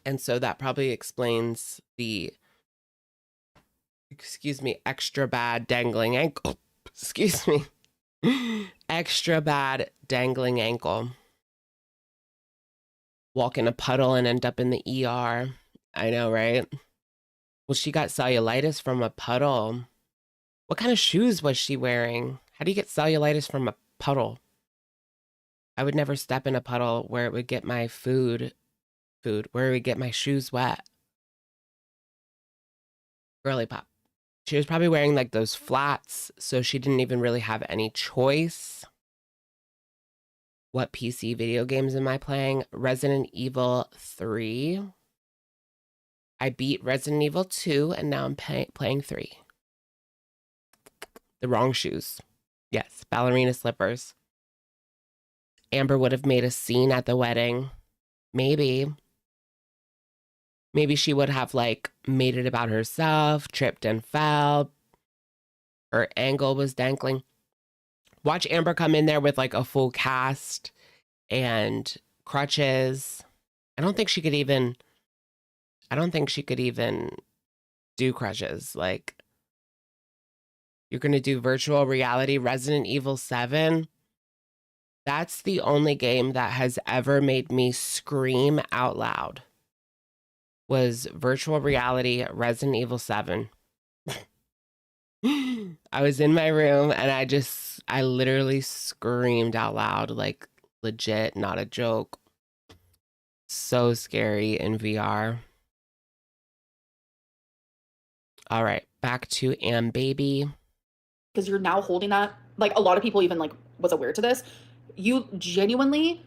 And so that probably explains the, extra bad dangling ankle. Excuse me. Extra bad dangling ankle. Walk in a puddle and end up in the ER. I know, right? Well, she got cellulitis from a puddle. What kind of shoes was she wearing? How do you get cellulitis from a puddle? I would never step in a puddle where it would get my food, where it would get my shoes wet. Girly pop. She was probably wearing like those flats, so she didn't even really have any choice. What PC video games am I playing? Resident Evil 3. I beat Resident Evil 2, and now I'm playing 3. The wrong shoes. Yes, ballerina slippers. Amber would have made a scene at the wedding. Maybe. Maybe she would have, like, made it about herself, tripped and fell. Her ankle was dangling. Watch Amber come in there with, like, a full cast and crutches. I don't think she could even do crutches. Like, you're going to do virtual reality Resident Evil 7. That's the only game that has ever made me scream out loud. Was virtual reality Resident Evil 7. I was in my room and I literally screamed out loud, like legit, not a joke. So scary in VR. All right, back to Baby. Because you're now holding that, like a lot of people even like was aware to this. You genuinely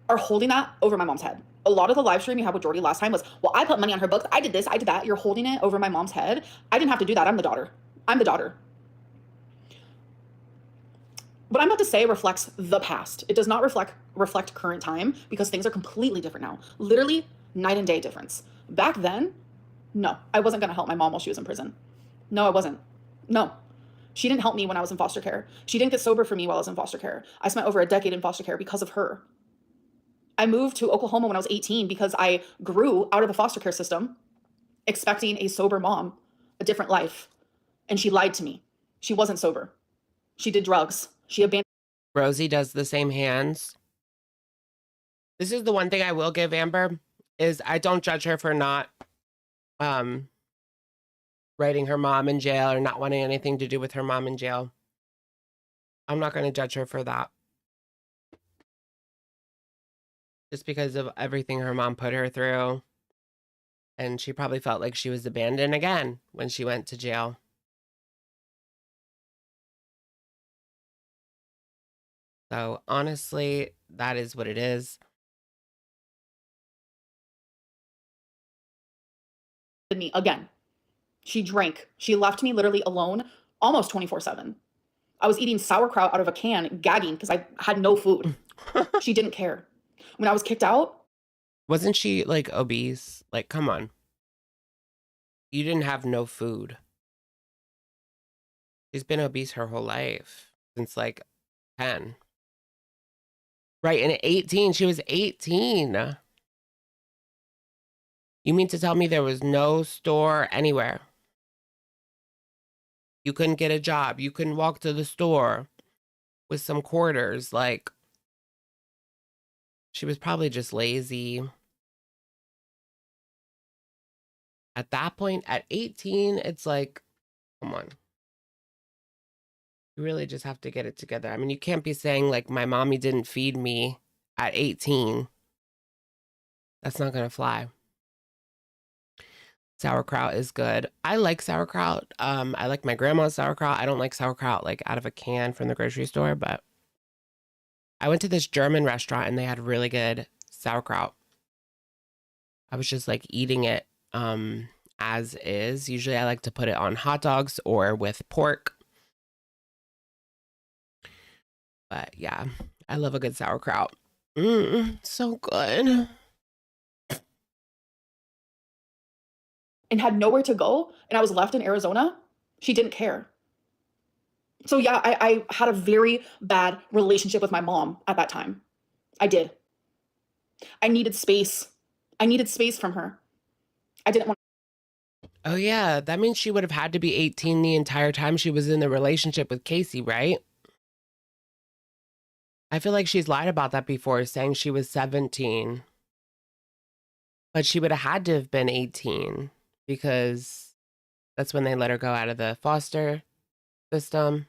are holding that over my mom's head. A lot of the live stream you had with Jordy last time was, well, I put money on her books. I did this, I did that. You're holding it over my mom's head. I didn't have to do that. I'm the daughter. What I'm about to say reflects the past. It does not reflect current time because things are completely different now. Literally night and day difference. Back then, no, I wasn't going to help my mom while she was in prison. No, I wasn't. No. She didn't help me when I was in foster care. She didn't get sober for me while I was in foster care. I spent over a decade in foster care because of her. I moved to Oklahoma when I was 18 because I grew out of the foster care system expecting a sober mom, a different life. And she lied to me. She wasn't sober. She did drugs. She abandoned. Rosie does the same hands. This is the one thing I will give Amber is I don't judge her for not writing her mom in jail or not wanting anything to do with her mom in jail. I'm not going to judge her for that. Just because of everything her mom put her through. And she probably felt like she was abandoned again when she went to jail. So honestly, that is what it is. Me again. She drank. She left me literally alone almost 24/7. I was eating sauerkraut out of a can, gagging because I had no food. She didn't care. When I was kicked out. Wasn't she like obese? Like, come on. You didn't have no food. She's been obese her whole life since like 10. Right, and at 18, she was 18. You mean to tell me there was no store anywhere? You couldn't get a job. You couldn't walk to the store with some quarters. Like, she was probably just lazy. At that point, at 18, it's like, come on. You really just have to get it together. I mean, you can't be saying like my mommy didn't feed me at 18. That's not gonna fly. Sauerkraut is good. I like sauerkraut. I like my grandma's sauerkraut. I don't like sauerkraut like out of a can from the grocery store, but I went to this German restaurant and they had really good sauerkraut. I was just like eating it as is. Usually I like to put it on hot dogs or with pork. But yeah, I love a good sauerkraut. So good. And had nowhere to go, and I was left in Arizona, she didn't care. So yeah, I had a very bad relationship with my mom at that time. I did. I needed space. I needed space from her. I didn't want. Oh yeah, that means she would have had to be 18 the entire time she was in the relationship with Casey, right? I feel like she's lied about that before, saying she was 17. But she would have had to have been 18 because that's when they let her go out of the foster system.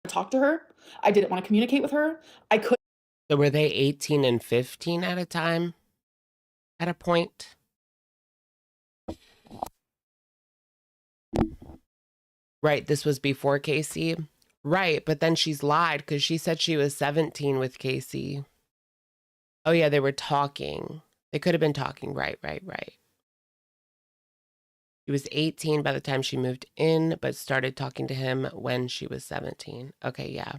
Talk to her. I didn't want to communicate with her. I couldn't. So were they 18 and 15 at a time? At a point? Right, this was before Casey. Right, but then she's lied because she said she was 17 with Casey. Oh yeah, they were talking. They could have been talking. Right. She was 18 by the time she moved in, but started talking to him when she was 17. Okay, yeah.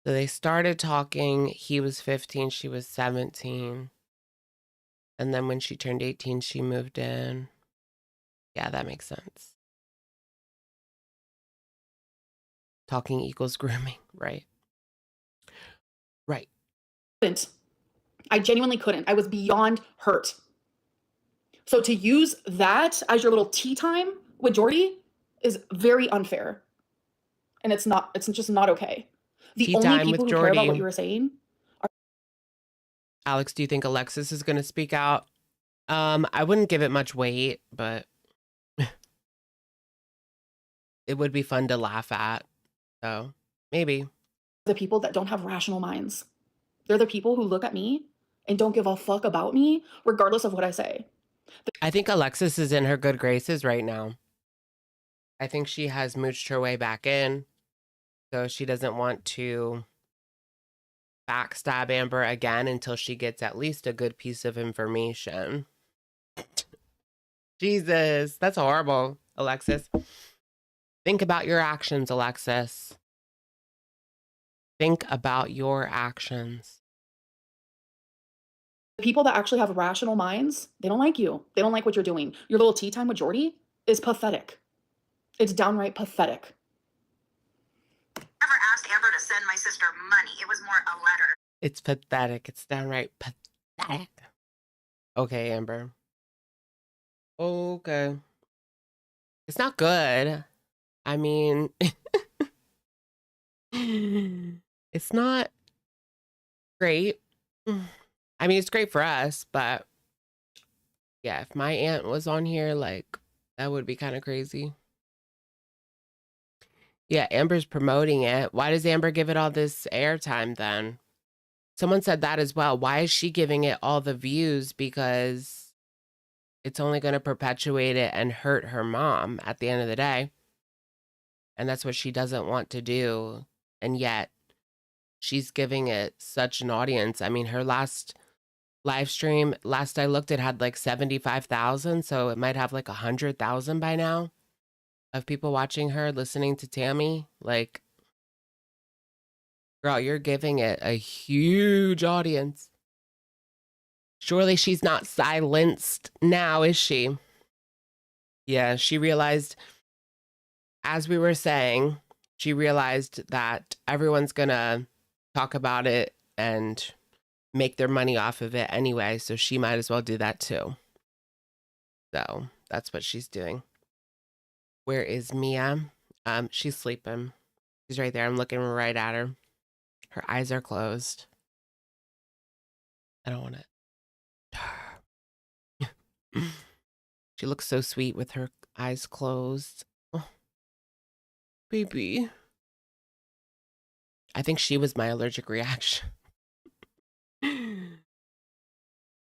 So they started talking. He was 15, she was 17. And then when she turned 18, she moved in. Yeah, that makes sense. Talking equals grooming, right? Right. I genuinely couldn't. I was beyond hurt. So to use that as your little tea time with Jordy is very unfair. And it's just not okay. The Tea only time people with who care about Jordy. what you were saying are. Alex, do you think Alexis is going to speak out? I wouldn't give it much weight, but it would be fun to laugh at. So maybe. The people that don't have rational minds. They're the people who look at me and don't give a fuck about me, regardless of what I say. I think Alexis is in her good graces right now. I think she has mooched her way back in. So she doesn't want to backstab Amber again until she gets at least a good piece of information. Jesus, that's horrible, Alexis. Think about your actions, Alexis. Think about your actions. The people that actually have rational minds, they don't like you. They don't like what you're doing. Your little tea time with Jordy is pathetic. It's downright pathetic. Never asked Amber to send my sister money. It was more a letter. It's pathetic. It's downright pathetic. Okay, Amber. Okay. It's not good. I mean, it's not great. I mean, it's great for us, but yeah, if my aunt was on here, like, that would be kind of crazy. Yeah, Amber's promoting it. Why does Amber give it all this airtime then? Someone said that as well. Why is she giving it all the views? Because it's only going to perpetuate it and hurt her mom at the end of the day. And that's what she doesn't want to do. And yet she's giving it such an audience. I mean, her last live stream, last I looked, it had like 75,000. So it might have like 100,000 by now of people watching her, listening to Tammy. Like, girl, you're giving it a huge audience. Surely she's not silenced now, is she? Yeah, she realized, as we were saying, she realized that everyone's gonna talk about it and make their money off of it anyway, so she might as well do that too. So that's what she's doing. Where is Mia? She's sleeping. She's right there. I'm looking right at her. Her eyes are closed. I don't want it. She looks so sweet with her eyes closed. Oh, baby. I think she was my allergic reaction.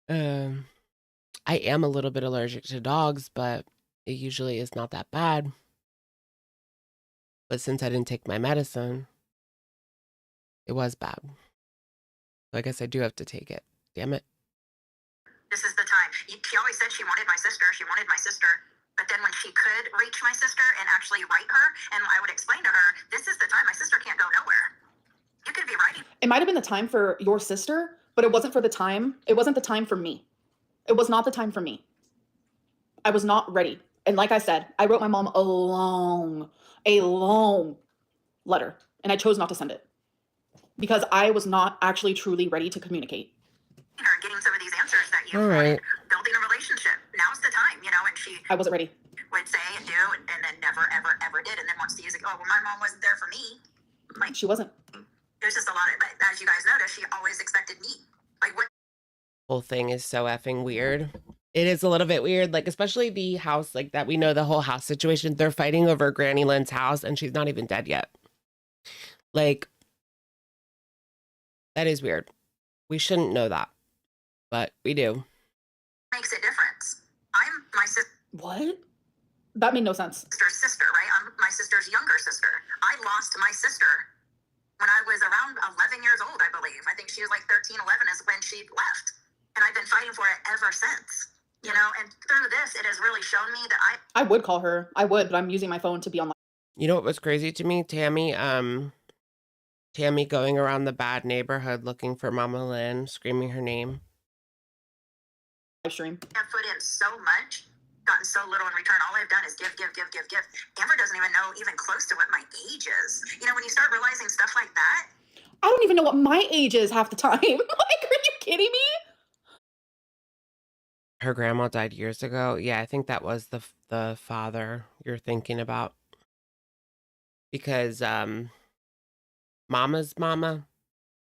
I am a little bit allergic to dogs, but it usually is not that bad. But since I didn't take my medicine, it was bad. So I guess I do have to take it. Damn it. This is the time. She always said she wanted my sister. She wanted my sister. But then when she could reach my sister and actually write her, and I would explain to her, this is the time. My sister can't go nowhere. You could be writing. It might have been the time for your sister, but it wasn't for the time. It wasn't the time for me. It was not the time for me. I was not ready. And like I said, I wrote my mom a long letter, and I chose not to send it because I was not actually truly ready to communicate. Her getting some of these answers that you All right. building a relationship. Now's the time, you know, and she I wasn't ready. would say and do and then never, ever, ever did. And then once the years like, oh, well, my mom wasn't there for me. Like, She wasn't. there's just a lot of, but as you guys noticed, she always expected me. Like, what? Whole thing is so effing weird. It is a little bit weird, like especially the house, like that we know the whole house situation. They're fighting over Granny Lynn's house and she's not even dead yet. Like, that is weird. We shouldn't know that, but we do. Makes a difference. I'm my What? That made no sense. sister's sister, right? I'm my sister's younger sister. I lost my sister when I was around 11 years old, I believe. I think she was like 13, 11 is when she left. And I've been fighting for it ever since. You know, and through this, it has really shown me that I would call her. I would, but I'm using my phone to be online. You know what was crazy to me? Tammy going around the bad neighborhood looking for Mama Lynn, screaming her name. Live stream. have put in so much, gotten so little in return. All I've done is give. Amber doesn't even know even close to what my age is. You know, when you start realizing stuff like that. I don't even know what my age is half the time. Like, are you kidding me? Her grandma died years ago. Yeah, I think that was the father you're thinking about. Because Mama's mama,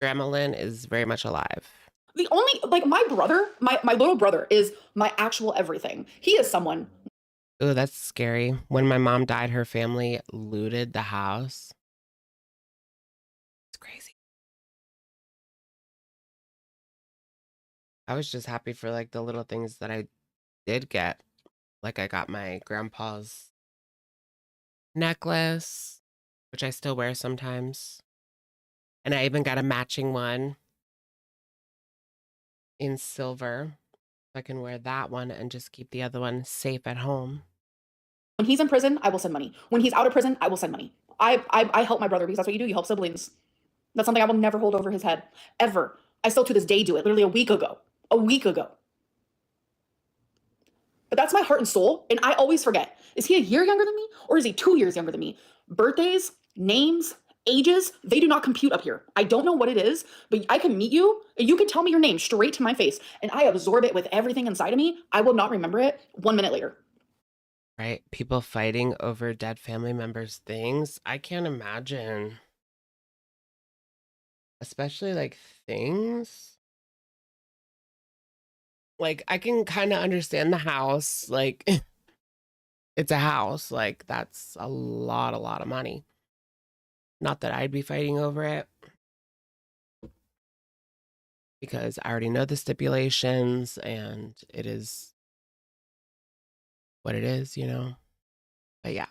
Grandma Lynn, is very much alive. The only, like, my brother, my little brother is my actual everything. He is someone. Oh, that's scary. When my mom died, her family looted the house. It's crazy. I was just happy for like the little things that I did get. Like I got my grandpa's necklace, which I still wear sometimes. And I even got a matching one in silver. So I can wear that one and just keep the other one safe at home. When he's in prison, I will send money. When he's out of prison, I will send money. I help my brother because that's what you do. You help siblings. That's something I will never hold over his head, ever. I still to this day do it, literally a week ago. But that's my heart and soul, and I always forget. Is he a year younger than me, or is he 2 years younger than me? Birthdays, names, ages, they do not compute up here. I don't know what it is, but I can meet you, and you can tell me your name straight to my face, and I absorb it with everything inside of me. I will not remember it 1 minute later. Right? People fighting over dead family members' things. I can't imagine. Especially like things. Like, I can kind of understand the house. Like, it's a house. Like, that's a lot of money. Not that I'd be fighting over it. Because I already know the stipulations and it is what it is, you know? But yeah.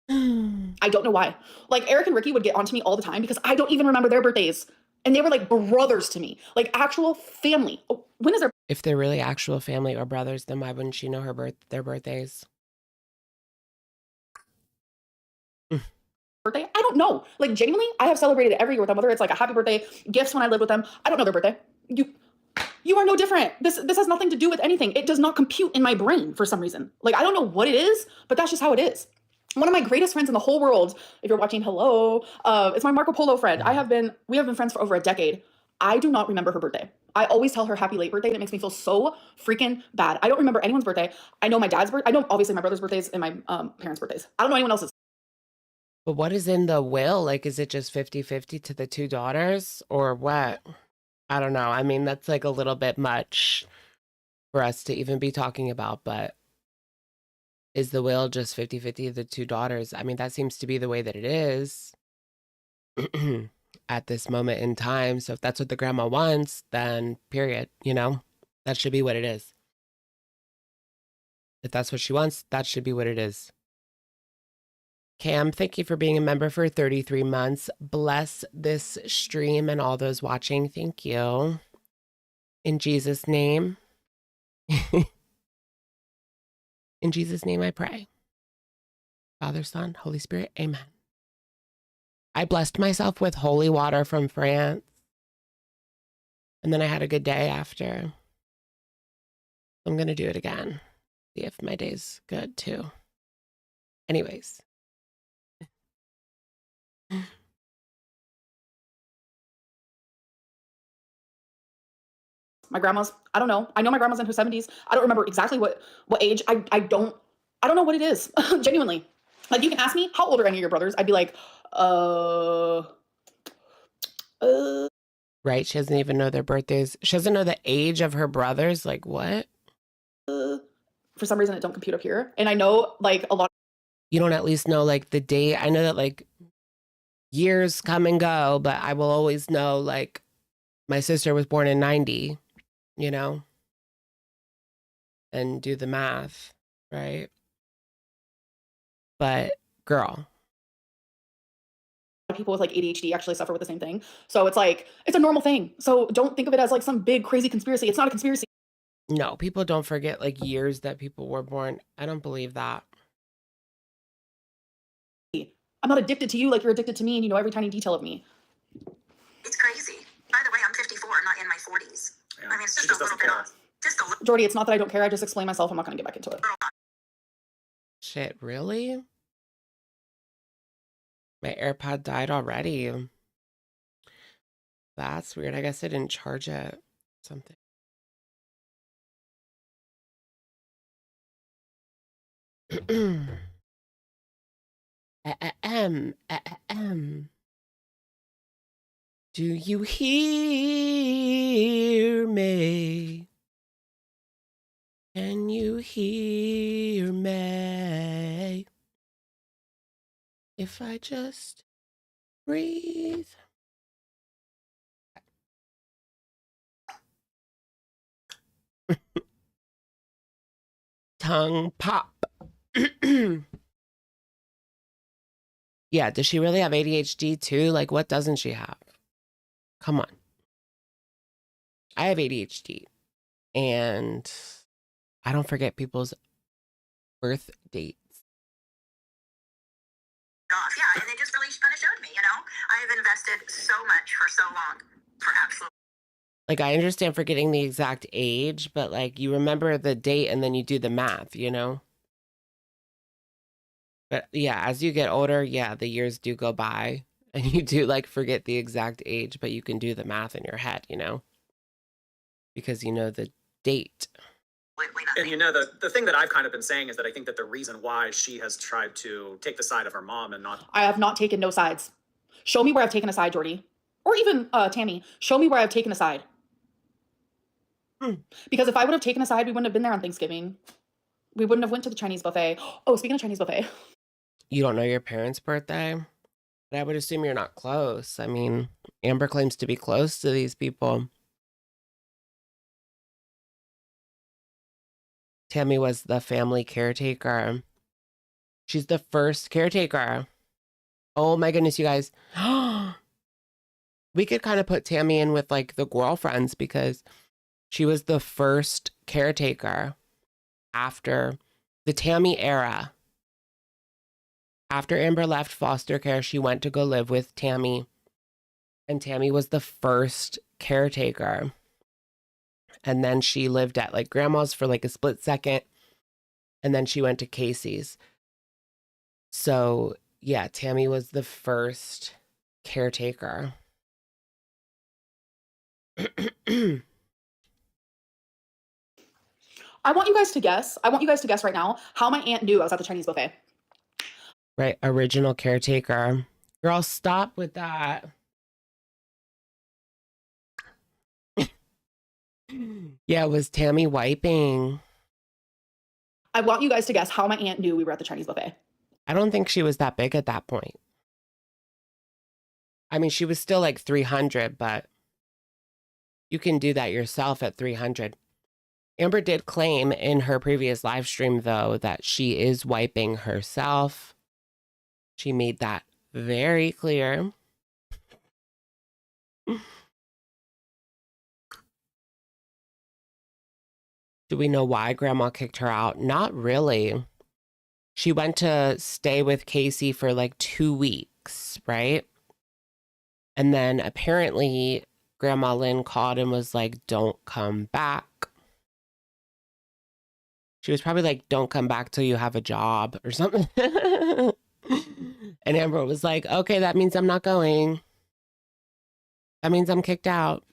I don't know why. Like, Eric and Ricky would get onto me all the time because I don't even remember their birthdays. And they were like brothers to me, like actual family. Oh, when is their If they're really actual family or brothers, then why wouldn't she know their birthdays? birthday? I don't know. Like, genuinely, I have celebrated every year with them, whether it's like a happy birthday, gifts when I lived with them. I don't know their birthday. You are no different. This has nothing to do with anything. It does not compute in my brain for some reason. Like, I don't know what it is, but that's just how it is. One of my greatest friends in the whole world, if you're watching, hello, it's my Marco Polo friend. We have been friends for over a decade. I do not remember her birthday. I always tell her happy late birthday, and it makes me feel so freaking bad. I don't remember anyone's birthday. I know my dad's birthday. I know obviously my brother's birthdays and my parents' birthdays. I don't know anyone else's. But what is in the will? Like, is it just 50-50 to the two daughters or what? I don't know. I mean, that's like a little bit much for us to even be talking about, but is the will just 50-50 the two daughters? I mean, that seems to be the way that it is at this moment in time. So if that's what the grandma wants, then period, you know, that should be what it is. If that's what she wants, that should be what it is. Cam, thank you for being a member for 33 months. Bless this stream and all those watching. Thank you. In Jesus' name. In Jesus' name I pray. Father, Son, Holy Spirit, amen. I blessed myself with holy water from France. And then I had a good day after. I'm going to do it again. See if my day's good too. Anyways. My grandma's, I don't know. I know my grandma's in her 70s. I don't remember exactly what age. I don't know what it is. Genuinely. Like, you can ask me, how old are any of your brothers? I'd be like, Right? She doesn't even know their birthdays. She doesn't know the age of her brothers. Like, what? For some reason it don't compute up here. And I know like a lot. You don't at least know like the date. I know that like years come and go, but I will always know like my sister was born in 90, you know, and do the math, right? But girl. People with like ADHD actually suffer with the same thing. So it's like, it's a normal thing. So don't think of it as like some big crazy conspiracy. It's not a conspiracy. No, people don't forget like years that people were born. I don't believe that. I'm not addicted to you like you're addicted to me and you know every tiny detail of me. It's crazy. By the way, I'm 54, not in my 40s. Yeah. I mean, it's She just just a little doesn't bit care. off. Just a little. Jordy, it's not that I don't care. I just explain myself. I'm not going to get back into it. Shit, really? My AirPod died already. That's weird. I guess I didn't charge it. Something. Do you hear me? Can you hear me? If I just breathe. Tongue pop. Yeah, does she really have ADHD too? Like, what doesn't she have? Come on. I have ADHD, and I don't forget people's birth dates. Off. Yeah, and it just really kind of showed me, you know, I have invested so much for so long for absolutely. Like, I understand forgetting the exact age, but like, you remember the date and then you do the math, you know? But yeah, as you get older, yeah, the years do go by and you do like forget the exact age, but you can do the math in your head, you know? Because you know the date. And you know, the thing that I've kind of been saying is that I think that the reason why she has tried to take the side of her mom and not. I have not taken no sides. Show me where I've taken a side, Jordy. Or even Tammy. Show me where I've taken a side. Because if I would have taken a side, we wouldn't have been there on Thanksgiving. We wouldn't have went to the Chinese buffet. Oh, speaking of Chinese buffet. You don't know your parents' birthday? But I would assume you're not close. I mean, Amber claims to be close to these people. Tammy was the family caretaker. She's the first caretaker. Oh my goodness, you guys. We could kind of put Tammy in with like the girlfriends because she was the first caretaker after the Tammy era. After Amber left foster care, she went to go live with Tammy. And Tammy was the first caretaker. And then she lived at like grandma's for like a split second. And then she went to Casey's. So yeah, Tammy was the first caretaker. I want you guys to guess. I want you guys to guess right now how my aunt knew I was at the Chinese buffet. Right, original caretaker. Girl, stop with that. Yeah, was Tammy wiping? I want you guys to guess how my aunt knew we were at the Chinese buffet. I don't think she was that big at that point. I mean, she was still like 300, but you can do that yourself at 300. Amber did claim in her previous live stream, though, that she is wiping herself. She made that very clear. Do we know why Grandma kicked her out? Not really. She went to stay with Casey for like 2 weeks, right? And then apparently Grandma Lynn called and was like, don't come back. She was probably like, don't come back till you have a job or something. And Amber was like, okay, that means I'm not going. That means I'm kicked out.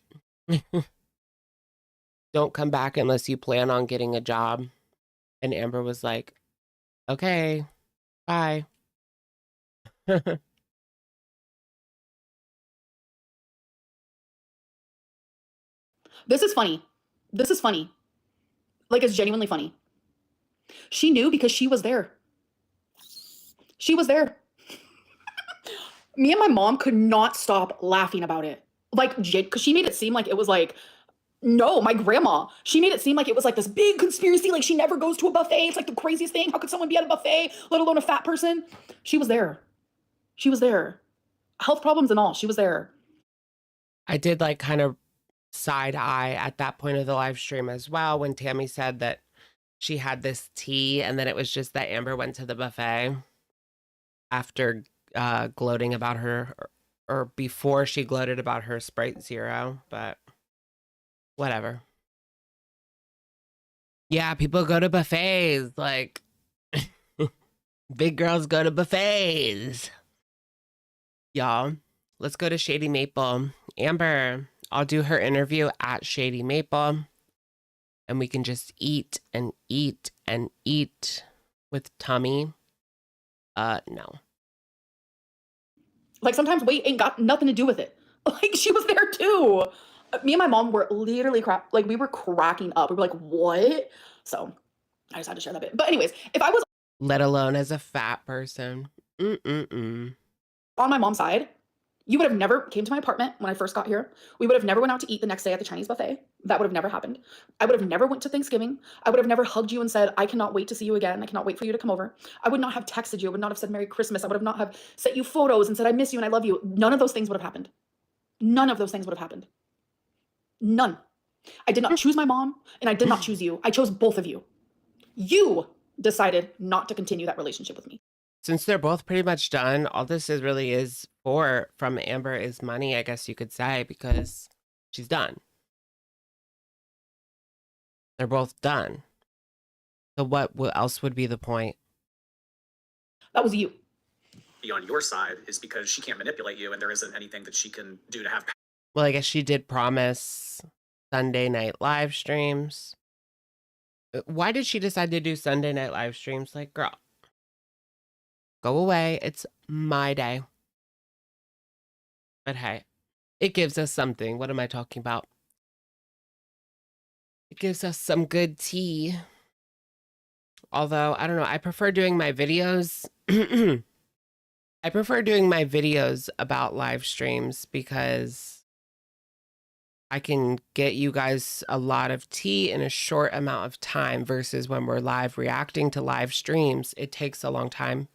Don't come back unless you plan on getting a job. And Amber was like, okay, bye. This is funny. This is funny. Like, it's genuinely funny. She knew because she was there. She was there. Me and my mom could not stop laughing about it. Like, because she made it seem like it was like, no, my grandma. She made it seem like it was like this big conspiracy. Like, she never goes to a buffet. It's like the craziest thing. How could someone be at a buffet, let alone a fat person? She was there. She was there. Health problems and all. She was there. I did like kind of side eye at that point of the live stream as well when Tammy said that she had this tea and then it was just that Amber went to the buffet after gloating about her or before she gloated about her Sprite Zero, but whatever. Yeah, people go to buffets, like big girls go to buffets. Y'all, let's go to Shady Maple. Amber, I'll do her interview at Shady Maple and we can just eat and eat and eat with Tammy. No. Like, sometimes weight ain't got nothing to do with it. Like, she was there too. Me and my mom were literally we were cracking up. We were like, what? So I just had to share that bit. But anyways, if I was Let alone as a fat person. on my mom's side, you would have never came to my apartment when I first got here. We would have never went out to eat the next day at the Chinese buffet. That would have never happened. I would have never went to Thanksgiving. I would have never hugged you and said, I cannot wait to see you again. I cannot wait for you to come over. I would not have texted you. I would not have said Merry Christmas. I would have not have sent you photos and said, I miss you and I love you. None of those things would have happened. None of those things would have happened. None. I did not choose my mom and I did not choose you. I chose both of you. You decided not to continue that relationship with me. Since they're both pretty much done, all this is really is for from Amber is money, I guess you could say, because she's done. They're both done. So what else would be the point? That was you. Be on your side is because she can't manipulate you and there isn't anything that she can do to have. Well, I guess she did promise Sunday night live streams. Why did she decide to do Sunday night live streams? Like, girl, go away. It's my day. But hey, it gives us something. What am I talking about? It gives us some good tea. Although, I don't know, I prefer doing my videos. I prefer doing my videos about live streams because I can get you guys a lot of tea in a short amount of time versus when we're live reacting to live streams. It takes a long time.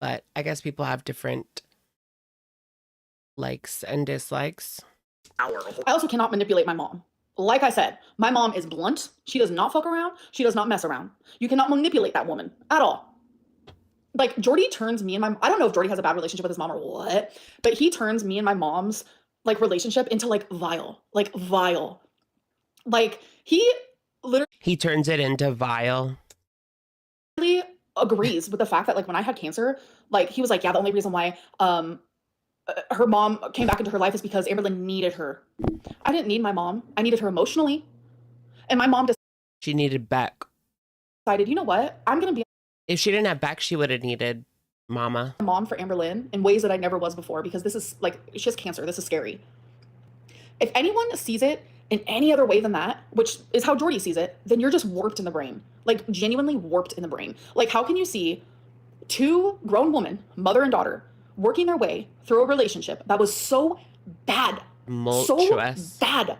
But I guess people have different likes and dislikes. I also cannot manipulate my mom. Like I said, my mom is blunt. She does not fuck around. She does not mess around. You cannot manipulate that woman at all. Like, Jordy turns me and I don't know if Jordy has a bad relationship with his mom or what, but he turns me and my mom's like relationship into like vile. Like, he literally turns it into vile. agrees with the fact that like when I had cancer, like he was like, yeah, the only reason why her mom came back into her life is because Amberlynn needed her. I didn't need my mom. I needed her emotionally. And my mom She needed Beck. decided, you know what? I'm going to be If she didn't have Beck, she would have needed Mama. a mom for Amberlynn in ways that I never was before because this is like, she has cancer. This is scary. If anyone sees it in any other way than that, which is how Jordy sees it, then you're just warped in the brain. Like, genuinely warped in the brain. Like, how can you see two grown women, mother and daughter, working their way through a relationship that was so bad, Tumultuous. so bad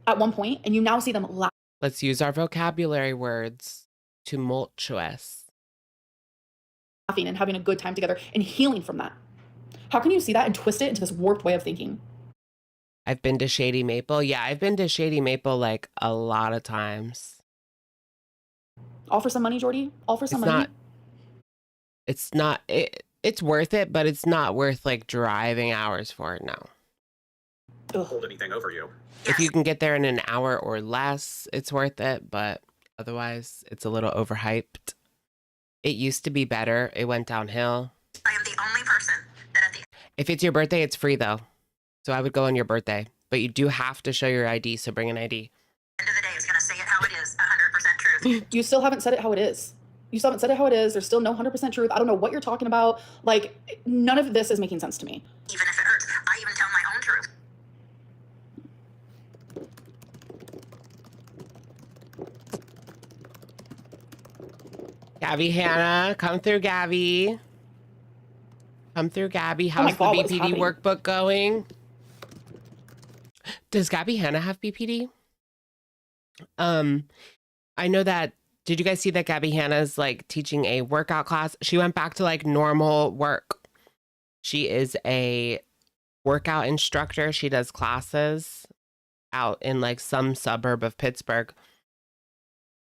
at one point, and you now see them Let's use our vocabulary words. Tumultuous. laughing and having a good time together and healing from that? How can you see that and twist it into this warped way of thinking? I've been to Shady Maple. Yeah, I've been to Shady Maple like a lot of times. All for some money, Jordy? All for some money? It's worth it, but it's not worth like driving hours for it now. Hold anything over you. If you can get there in an hour or less, it's worth it, but otherwise it's a little overhyped. It used to be better. It went downhill. I am the only person that at the If it's your birthday, it's free though. So I would go on your birthday, but you do have to show your ID, so bring an ID. end of the day is going to say it how it is, 100% truth. You still haven't said it how it is. You still haven't said it how it is. There's still no 100% truth. I don't know what you're talking about. Like, none of this is making sense to me. Even if it hurts, I even tell my own truth. Gabby Hannah, come through, Gabby. Come through, Gabby. Oh my How's God, the what's BPD happening? workbook going? Does Gabby Hannah have BPD? I know that. Did you guys see that Gabby Hannah's like teaching a workout class? She went back to like normal work. She is a workout instructor. She does classes out in like some suburb of Pittsburgh.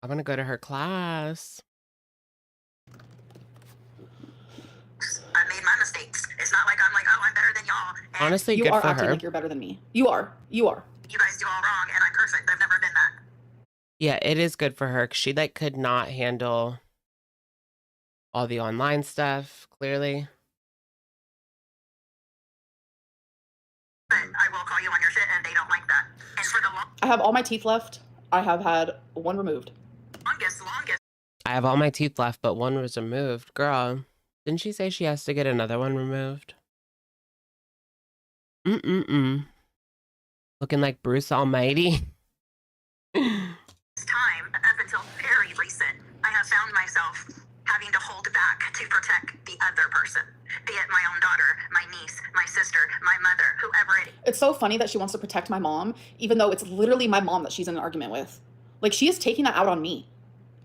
I'm gonna go to her class. I made my mistakes. It's not like I'm like, oh, I'm better than y'all. And Honestly, You good are for acting her. like you're better than me. You are. You are. you guys do all wrong, and I'm perfect. I've never been that. Yeah, it is good for her 'cause she like could not handle all the online stuff, clearly. But I will call you on your shit, and they don't like that. And for the I have all my teeth left. I have had one removed. longest, I have all my teeth left, but one was removed. Girl, didn't she say she has to get another one removed? Looking like Bruce Almighty. time, up until very recent, I have found myself having to hold back to protect the other person, be it my own daughter, my niece, my sister, my mother, whoever it is. It's so funny that she wants to protect my mom, even though it's literally my mom that she's in an argument with. Like, she is taking that out on me.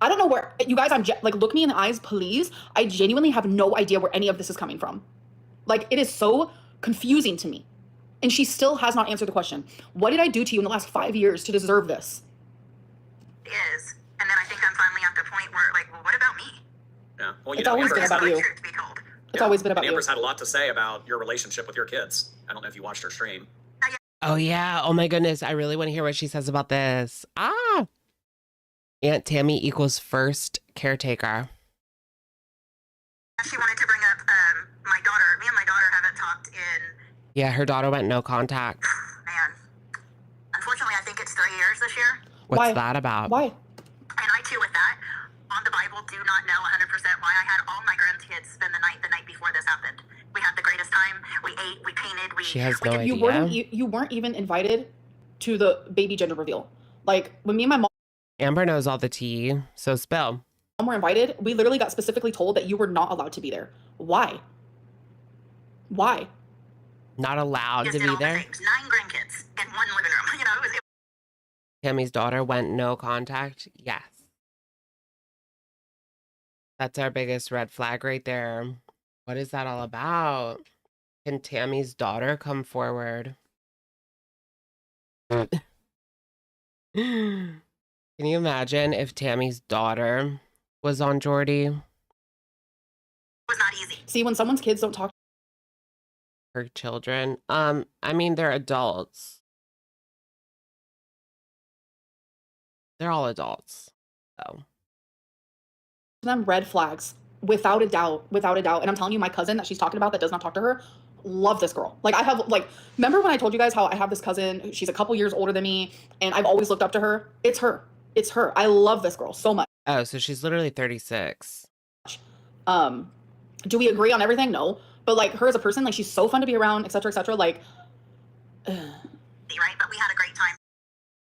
I don't know where, you guys, like, look me in the eyes, please. I genuinely have no idea where any of this is coming from. Like, it is so confusing to me. And she still has not answered the question. What did I do to you in the last 5 years to deserve this? Is. And then I think I'm finally at the point where, like, well, what about me? Yeah. Well, It's always been Amber's about had- you. Truth be told. It's always been about and you. Amber's had a lot to say about your relationship with your kids. I don't know if you watched her stream. Oh yeah. Oh my goodness. I really want to hear what she says about this. Aunt Tammy equals first caretaker. She wanted to bring up my daughter. Me and my daughter haven't talked in, Yeah, her daughter went no contact. man. Unfortunately, I think it's 3 years this year. What's Why? that about? Why? And I too, with that, on the Bible, do not know 100% why I had all my grandkids spend the night before this happened. We had the greatest time. We ate, we painted, She has no You idea. you weren't even invited to the baby gender reveal. Like, when me and my mom Amber knows all the tea, so spill. were invited, we literally got specifically told that you were not allowed to be there. Why? Why? Not allowed just to did be all the there. things. 9 grandkids in one living room. You know, it was Tammy's daughter went no contact. Yes. That's our biggest red flag right there. What is that all about? Can Tammy's daughter come forward? Can you imagine if Tammy's daughter was on Jordy? was not easy. See, when someone's kids don't talk, Her children? I mean, they're adults. They're all adults. So. to them, red flags, without a doubt, without a doubt. And I'm telling you, my cousin that she's talking about that does not talk to her, love this girl. Like, I have, like, remember when I told you guys how I have this cousin, she's a couple years older than me, and I've always looked up to her? It's her. It's her. I love this girl so much. Oh, so she's literally 36. Do we agree on everything? No. But, like, her as a person, like, she's so fun to be around, etc., etc. Like, right? But we had a great time.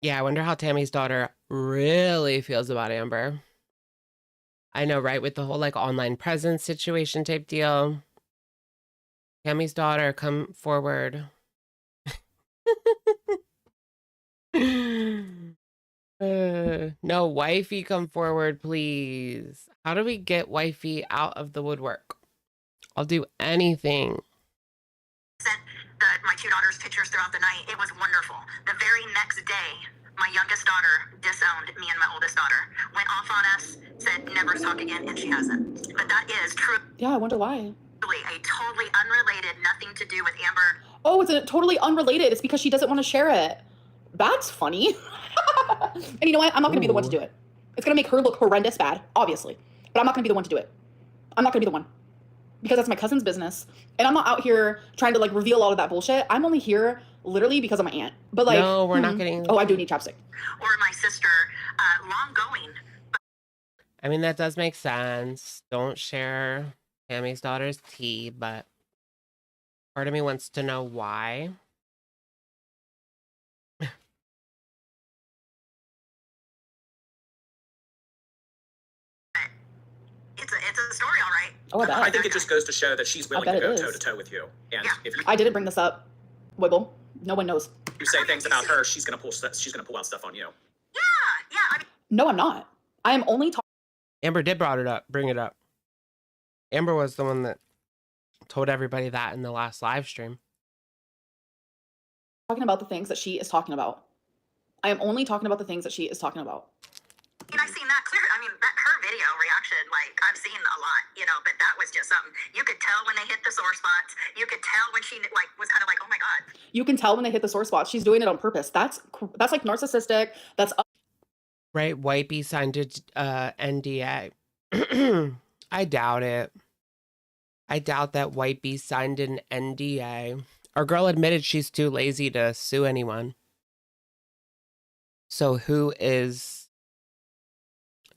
Yeah, I wonder how Tammy's daughter really feels about Amber. I know, right? With the whole like online presence situation type deal. Tammy's daughter, come forward. No, wifey, come forward, please. How do we get wifey out of the woodwork? I'll do anything. Sent my two daughters pictures throughout the night. It was wonderful. The very next day, my youngest daughter disowned me and my oldest daughter. Went off on us, said never talk again, and she hasn't. But that is truly Yeah, I wonder why. a totally unrelated, nothing to do with Amber. Oh, it's a totally unrelated. It's because she doesn't want to share it. That's funny. And you know what? I'm not going to be the one to do it. It's going to make her look horrendous bad, obviously. But I'm not going to be the one to do it. I'm not going to be the one. Because that's my cousin's business. And I'm not out here trying to like reveal all of that bullshit. I'm only here literally because of my aunt. But like, no, we're not getting. Oh, I do need chapstick. Or my sister, long going. I mean, that does make sense. Don't share Tammy's daughter's tea, but part of me wants to know why. It's a story, all right. Oh, I bet. I think it just goes to show that she's willing to go it toe is. to toe with you. And Yeah. if you, I didn't bring this up. Wiggle. No one knows. you say things about her, she's gonna pull out stuff on you. Yeah. I mean, No, I'm not. I am only Amber did bring it up. Amber was the one that told everybody that in the last live stream. talking about the things that she is talking about. I am only talking about the things that she is talking about. I've seen that clear. I mean, her video reaction, like I've seen a lot, but that was just something. You could tell when they hit the sore spots. You could tell when she like was kind of like, oh my god. You can tell when they hit the sore spots. She's doing it on purpose. That's like narcissistic. That's Right? Wipey signed a NDA. I doubt it. I doubt that Wipey signed an NDA. Our girl admitted she's too lazy to sue anyone. So who is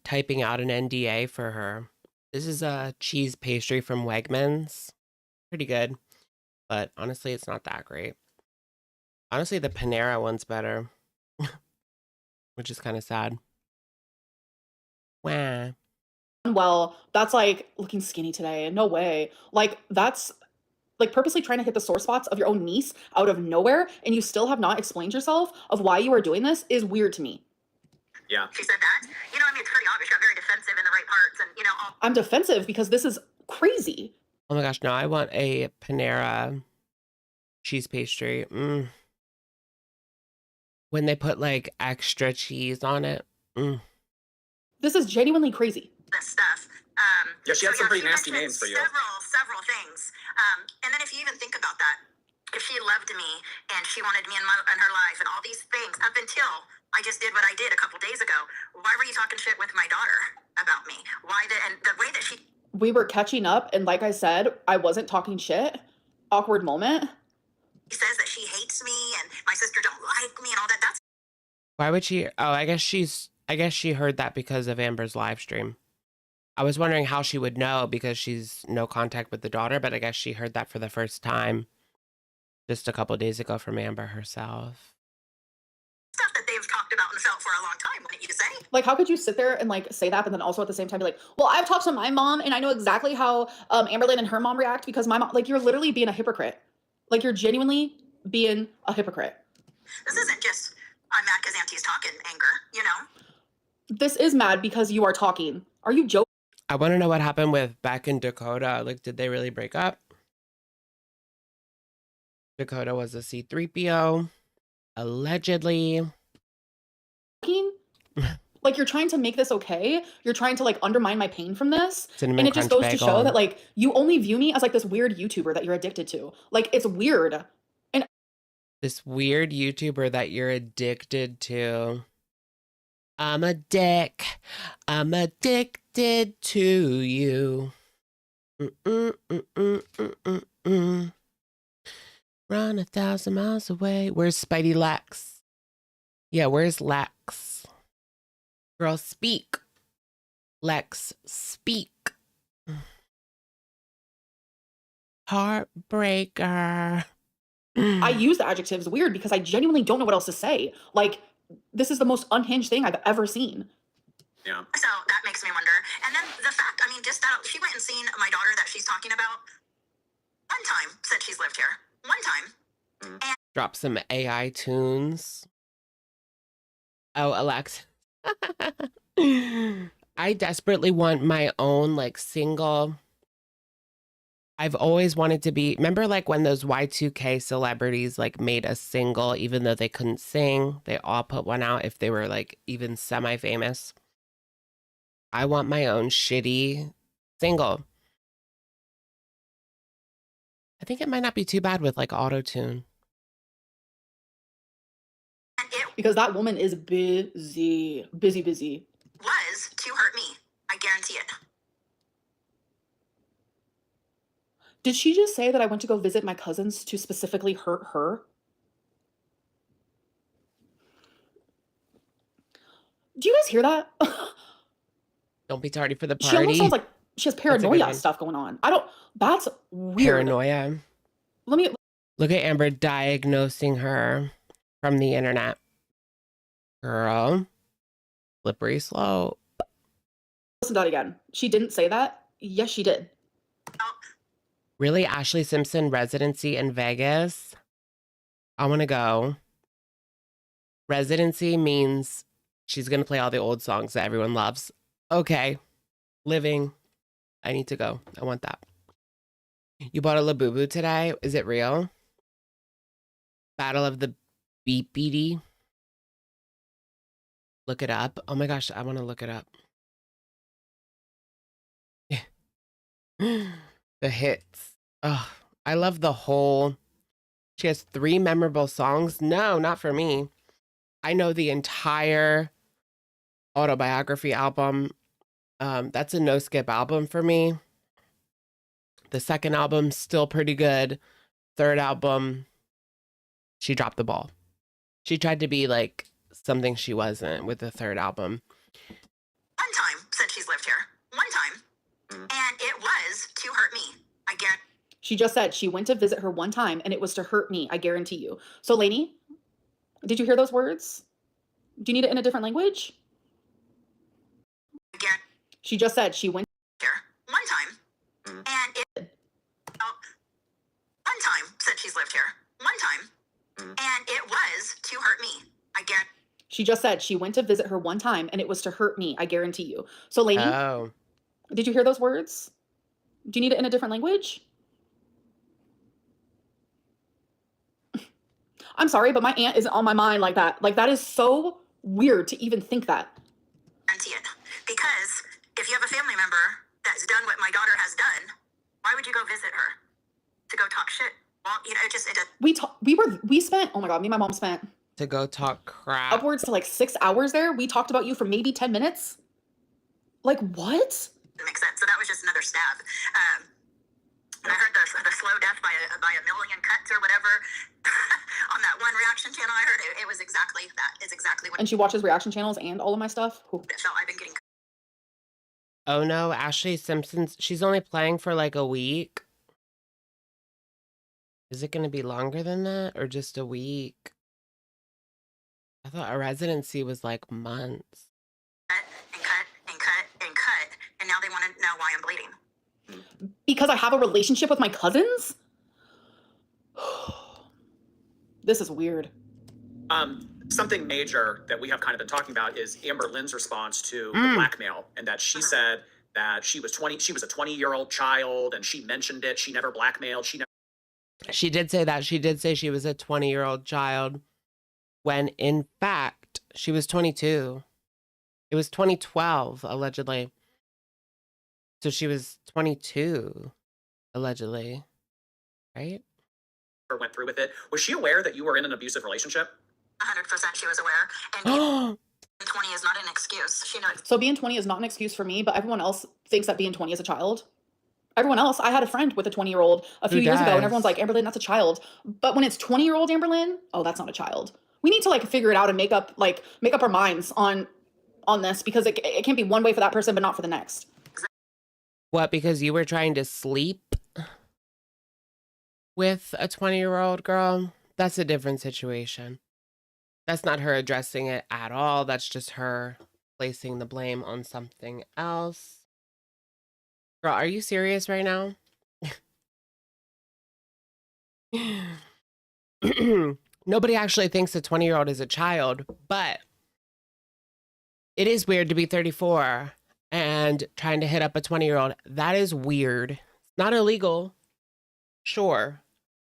typing out an NDA for her? This is a cheese pastry from Wegmans. Pretty good. But honestly, it's not that great. Honestly, the Panera one's better. Which is kind of sad. Wah. well, that's like looking skinny today. No way. Like that's like purposely trying to hit the sore spots of your own niece out of nowhere, and you still have not explained yourself of why you are doing this is weird to me. Yeah. She said that. I mean, it's pretty obvious. She got very defensive in the right parts, and I'm defensive because this is crazy. Oh my gosh, no, I want a Panera cheese pastry. When they put like extra cheese on it. This is genuinely crazy. this stuff. Yeah, she had some pretty nasty mentioned names for you. Several things. And then if you even think about that, if she loved me and she wanted me in her life and all these things up until I just did what I did a couple days ago, why were you talking shit with my daughter about me? And the way that we were catching up, and like I said, I wasn't talking shit. Awkward moment. she says that she hates me and my sister don't like me and all that. That's Why would she? Oh, I guess she heard that because of Amber's live stream. I was wondering how she would know because she's no contact with the daughter, but I guess she heard that for the first time just a couple of days ago from Amber herself. stuff that they've talked about and felt for a long time, wouldn't you say? Like, how could you sit there and like say that, but then also at the same time be like, well, I've talked to my mom and I know exactly how Amberlynn and her mom react because my mom, like, you're literally being a hypocrite. Like, you're genuinely being a hypocrite. This isn't just, I'm mad because Auntie's talking anger, you know? This is mad because you are talking. Are you joking? I want to know what happened with Beck and Dakota. Like, did they really break up? Dakota was a C-3PO, allegedly. Like, you're trying to make this okay. You're trying to like undermine my pain from this. Cinnamon And it just Crunch goes to Bagel. show that like you only view me as like this weird YouTuber that you're addicted to. Like, it's weird. This weird YouTuber that you're addicted to. I'm a dick. I'm addicted to you. Run 1,000 miles away. Where's Spidey Lex? Yeah, where's Lex? Girl, speak. Lex, speak. Heartbreaker. I use the adjectives weird because I genuinely don't know what else to say. Like, this is the most unhinged thing I've ever seen. Yeah. So that makes me wonder. And then the fact, I mean, just that she went and seen my daughter that she's talking about one time since she's lived here. One time. And Drop some AI tunes. Oh, Alexa. I desperately want my own like single. I've always wanted to be, remember like when those Y2K celebrities like made a single even though they couldn't sing, they all put one out if they were like even semi-famous. I want my own shitty single. I think it might not be too bad with like auto-tune. it Because that woman is busy. Busy. was to hurt me. I guarantee it. Did she just say that I went to go visit my cousins to specifically hurt her? Do you guys hear that? Don't be tardy for the She almost party. sounds like she has That's a good paranoia one. stuff going on. That's weird. Paranoia. Let me Look at Amber diagnosing her from the internet. Girl, slippery slope. listen to that again. She didn't say that. Yes, she did. Really, Ashley Simpson residency in Vegas? I want to go. Residency means she's going to play all the old songs that everyone loves. Okay. Living. I need to go. I want that. You bought a Labubu today? Is it real? Battle of the BPD? Look it up. Oh my gosh, I want to look it up. The hits. Oh, I love the whole. She has 3 memorable songs. No, not for me. I know the entire autobiography album. That's a no skip album for me. The second album, still pretty good. Third album, she dropped the ball. She tried to be like something she wasn't with the third album. One time since she's lived here. One time. And it was to hurt me. I guarantee. She just said she went to visit her one time and it was to hurt me. I guarantee you. So, Lainey, did you hear those words? Do you need it in a different language? I guarantee. She just said she went Here. One time. And it. One time since she's lived here. One time. And it was to hurt me. I guarantee. She just said she went to visit her one time and it was to hurt me. I guarantee you. So, Lainey, Oh, did you hear those words? Do you need it in a different language? I'm sorry, but my aunt isn't on my mind like that. Like, that is so weird to even think that. Guarantee it. Because if you have a family member that's done what my daughter has done, why would you go visit her? To go talk shit? Well, you know, We spent, oh my God, me and my mom spent to go talk crap. upwards to like 6 hours there. We talked about you for maybe 10 minutes. Like, what? It makes sense. So that was just another stab. And I heard the slow death by a million cuts or whatever on that one reaction channel. I heard it was exactly that. It's exactly what And she watches reaction channels and all of my stuff. Whew. it felt. I've been getting. Oh no, Ashley Simpson, she's only playing for like a week. Is it going to be longer than that or just a week? I thought a residency was like months. Cut and cut and cut and cut, and now they want to know why I'm bleeding. Because I have a relationship with my cousins? This is weird. Something major that we have kind of been talking about is Amberlynn's response to the blackmail, and that she said that she was a 20-year-old child, and she mentioned it. She never blackmailed. She did say that. She did say she was a 20-year-old child when in fact she was 22. It was 2012, allegedly. So she was 22, allegedly, right? Never went through with it. Was she aware that you were in an abusive relationship? 100% she was aware. And being 20 is not an excuse. She knows. So being 20 is not an excuse for me, but everyone else thinks that being 20 is a child. Everyone else, I had a friend with a 20-year-old a few years ago, and everyone's like, Amberlynn, that's a child. But when it's 20-year-old Amberlynn, oh, that's not a child. We need to like figure it out and make up our minds on this, because it can't be one way for that person, but not for the next. What, because you were trying to sleep? with a 20-year-old girl, that's a different situation. That's not her addressing it at all. That's just her placing the blame on something else. Girl, are you serious right now? Nobody actually thinks a 20-year-old is a child, but it is weird to be 34 and trying to hit up a 20-year-old. That is weird. It's not illegal, sure,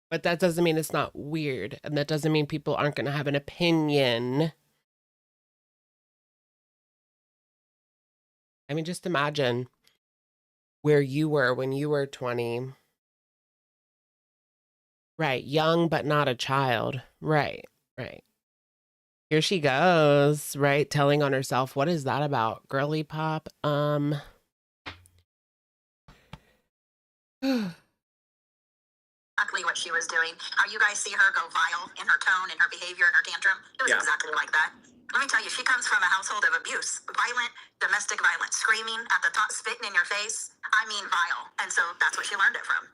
but that doesn't mean it's not weird. And that doesn't mean people aren't going to have an opinion. I mean, just imagine where you were when you were 20. Right, young but not a child. Right, right. Here she goes, right, telling on herself. What is that about? Girly pop? Exactly what she was doing. How you guys see her go vile in her tone, in her behavior, in her tantrum. It was Yeah. exactly like that. Let me tell you, she comes from a household of abuse, violent, domestic violence, screaming at the top, spitting in your face. I mean, vile. And so that's what she learned it from.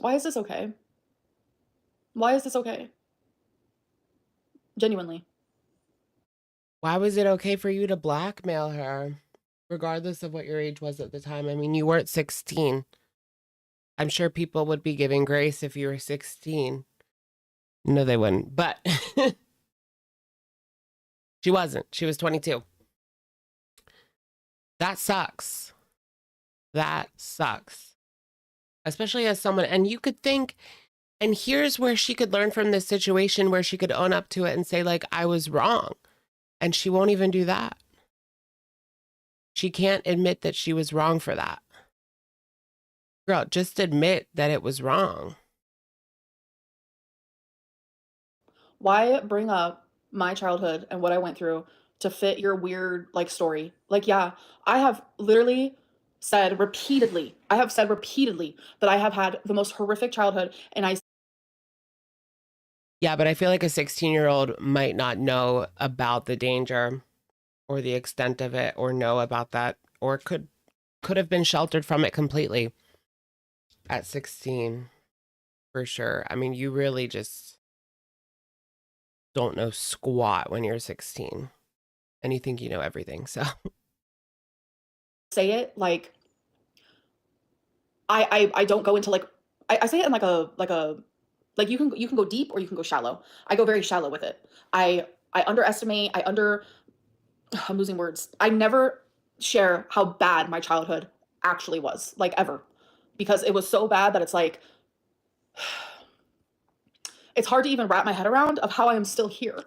Why is this okay? Why is this okay? Genuinely. Why was it okay for you to blackmail her, regardless of what your age was at the time? I mean, you weren't 16. I'm sure people would be giving grace if you were 16. No, they wouldn't, but she wasn't. She was 22. That sucks. That sucks. Especially as someone, and you could think, and here's where she could learn from this situation where she could own up to it and say, like, I was wrong. And she won't even do that. She can't admit that she was wrong for that. Girl, just admit that it was wrong. Why bring up my childhood and what I went through to fit your weird like story? Like, yeah, I have said repeatedly that I have had the most horrific childhood, and Yeah, but I feel like a 16-year-old might not know about the danger or the extent of it, or know about that, or could have been sheltered from it completely at 16, for sure. I mean, you really just don't know squat when you're 16, and you think you know everything. So say it like I don't go into like I say it in like like you can go deep or you can go shallow. I go very shallow with it. I underestimate, I'm losing words. I never share how bad my childhood actually was, like ever. Because it was so bad that it's like it's hard to even wrap my head around of how I am still here.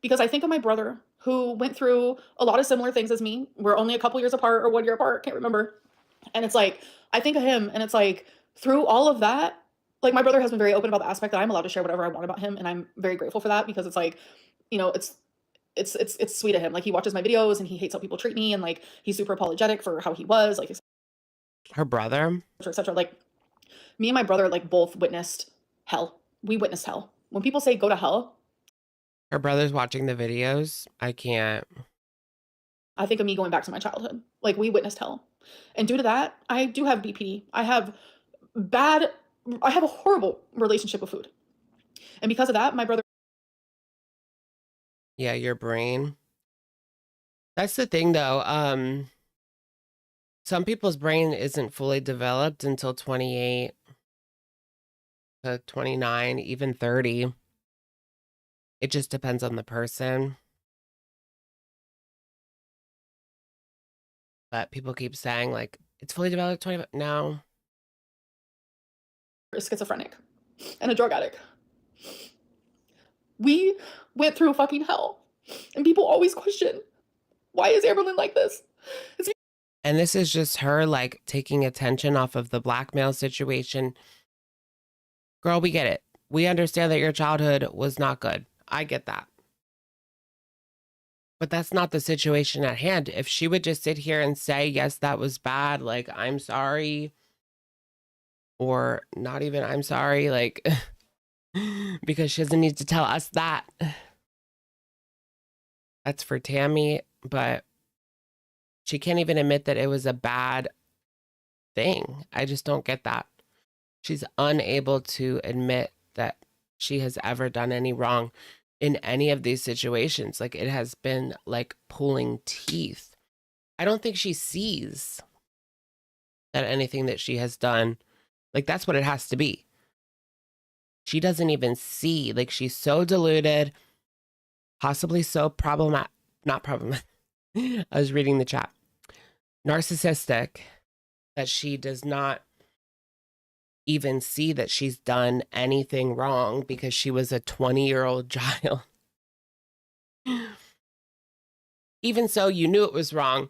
Because I think of my brother who went through a lot of similar things as me. We're only a couple years apart or 1 year apart, can't remember. And it's like I think of him and it's like through all of that, like my brother has been very open about the aspect that I'm allowed to share whatever I want about him, and I'm very grateful for that because it's like, you know, it's sweet of him. Like he watches my videos and he hates how people treat me, and like he's super apologetic for how he was, like her brother, etc. Like me and my brother like both witnessed hell. We witnessed hell. When people say go to hell, her brother's watching the videos. I can't. I think of me going back to my childhood. Like we witnessed hell. And due to that, I do have BPD. I have a horrible relationship with food. And because of that, my brother. Yeah, your brain. That's the thing though. Some people's brain isn't fully developed until 28 to 29, even 30. It just depends on the person. But people keep saying like it's fully developed 20. No. Is schizophrenic and a drug addict. We went through fucking hell. And people always question, why is Amberlynn like this? And this is just her like taking attention off of the blackmail situation. Girl, we get it. We understand that your childhood was not good. I get that. But that's not the situation at hand. If she would just sit here and say, yes, that was bad, like, I'm sorry, or not even I'm sorry, like, because she doesn't need to tell us that. That's for Tammy, but She can't even admit that it was a bad thing. I just don't get that. She's unable to admit that she has ever done any wrong in any of these situations. Like, it has been like pulling teeth. I don't think she sees that anything that she has done, like, that's what it has to be. She doesn't even see. Like, she's so deluded, possibly so not problematic. I was reading the chat. Narcissistic, that she does not even see that she's done anything wrong because she was a 20-year-old child. Even so, you knew it was wrong,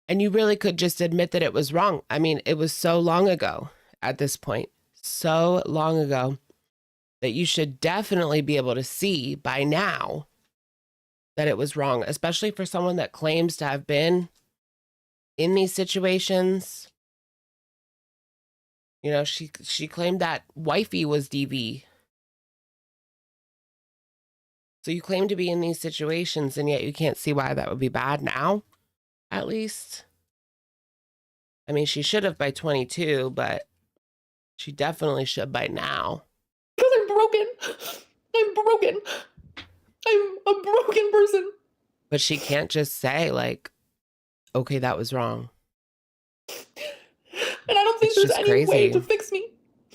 and you really could just admit that it was wrong. I mean, it was so long ago at this point, so long ago, that you should definitely be able to see by now that it was wrong, especially for someone that claims to have been in these situations. You know, she claimed that wifey was DV. So you claim to be in these situations, and yet you can't see why that would be bad now, at least. I mean, she should have by 22, but she definitely should by now. Because I'm broken. I'm broken. I'm a broken person. But she can't just say, like, okay, that was wrong. And I don't think It's there's just any crazy. way to fix me.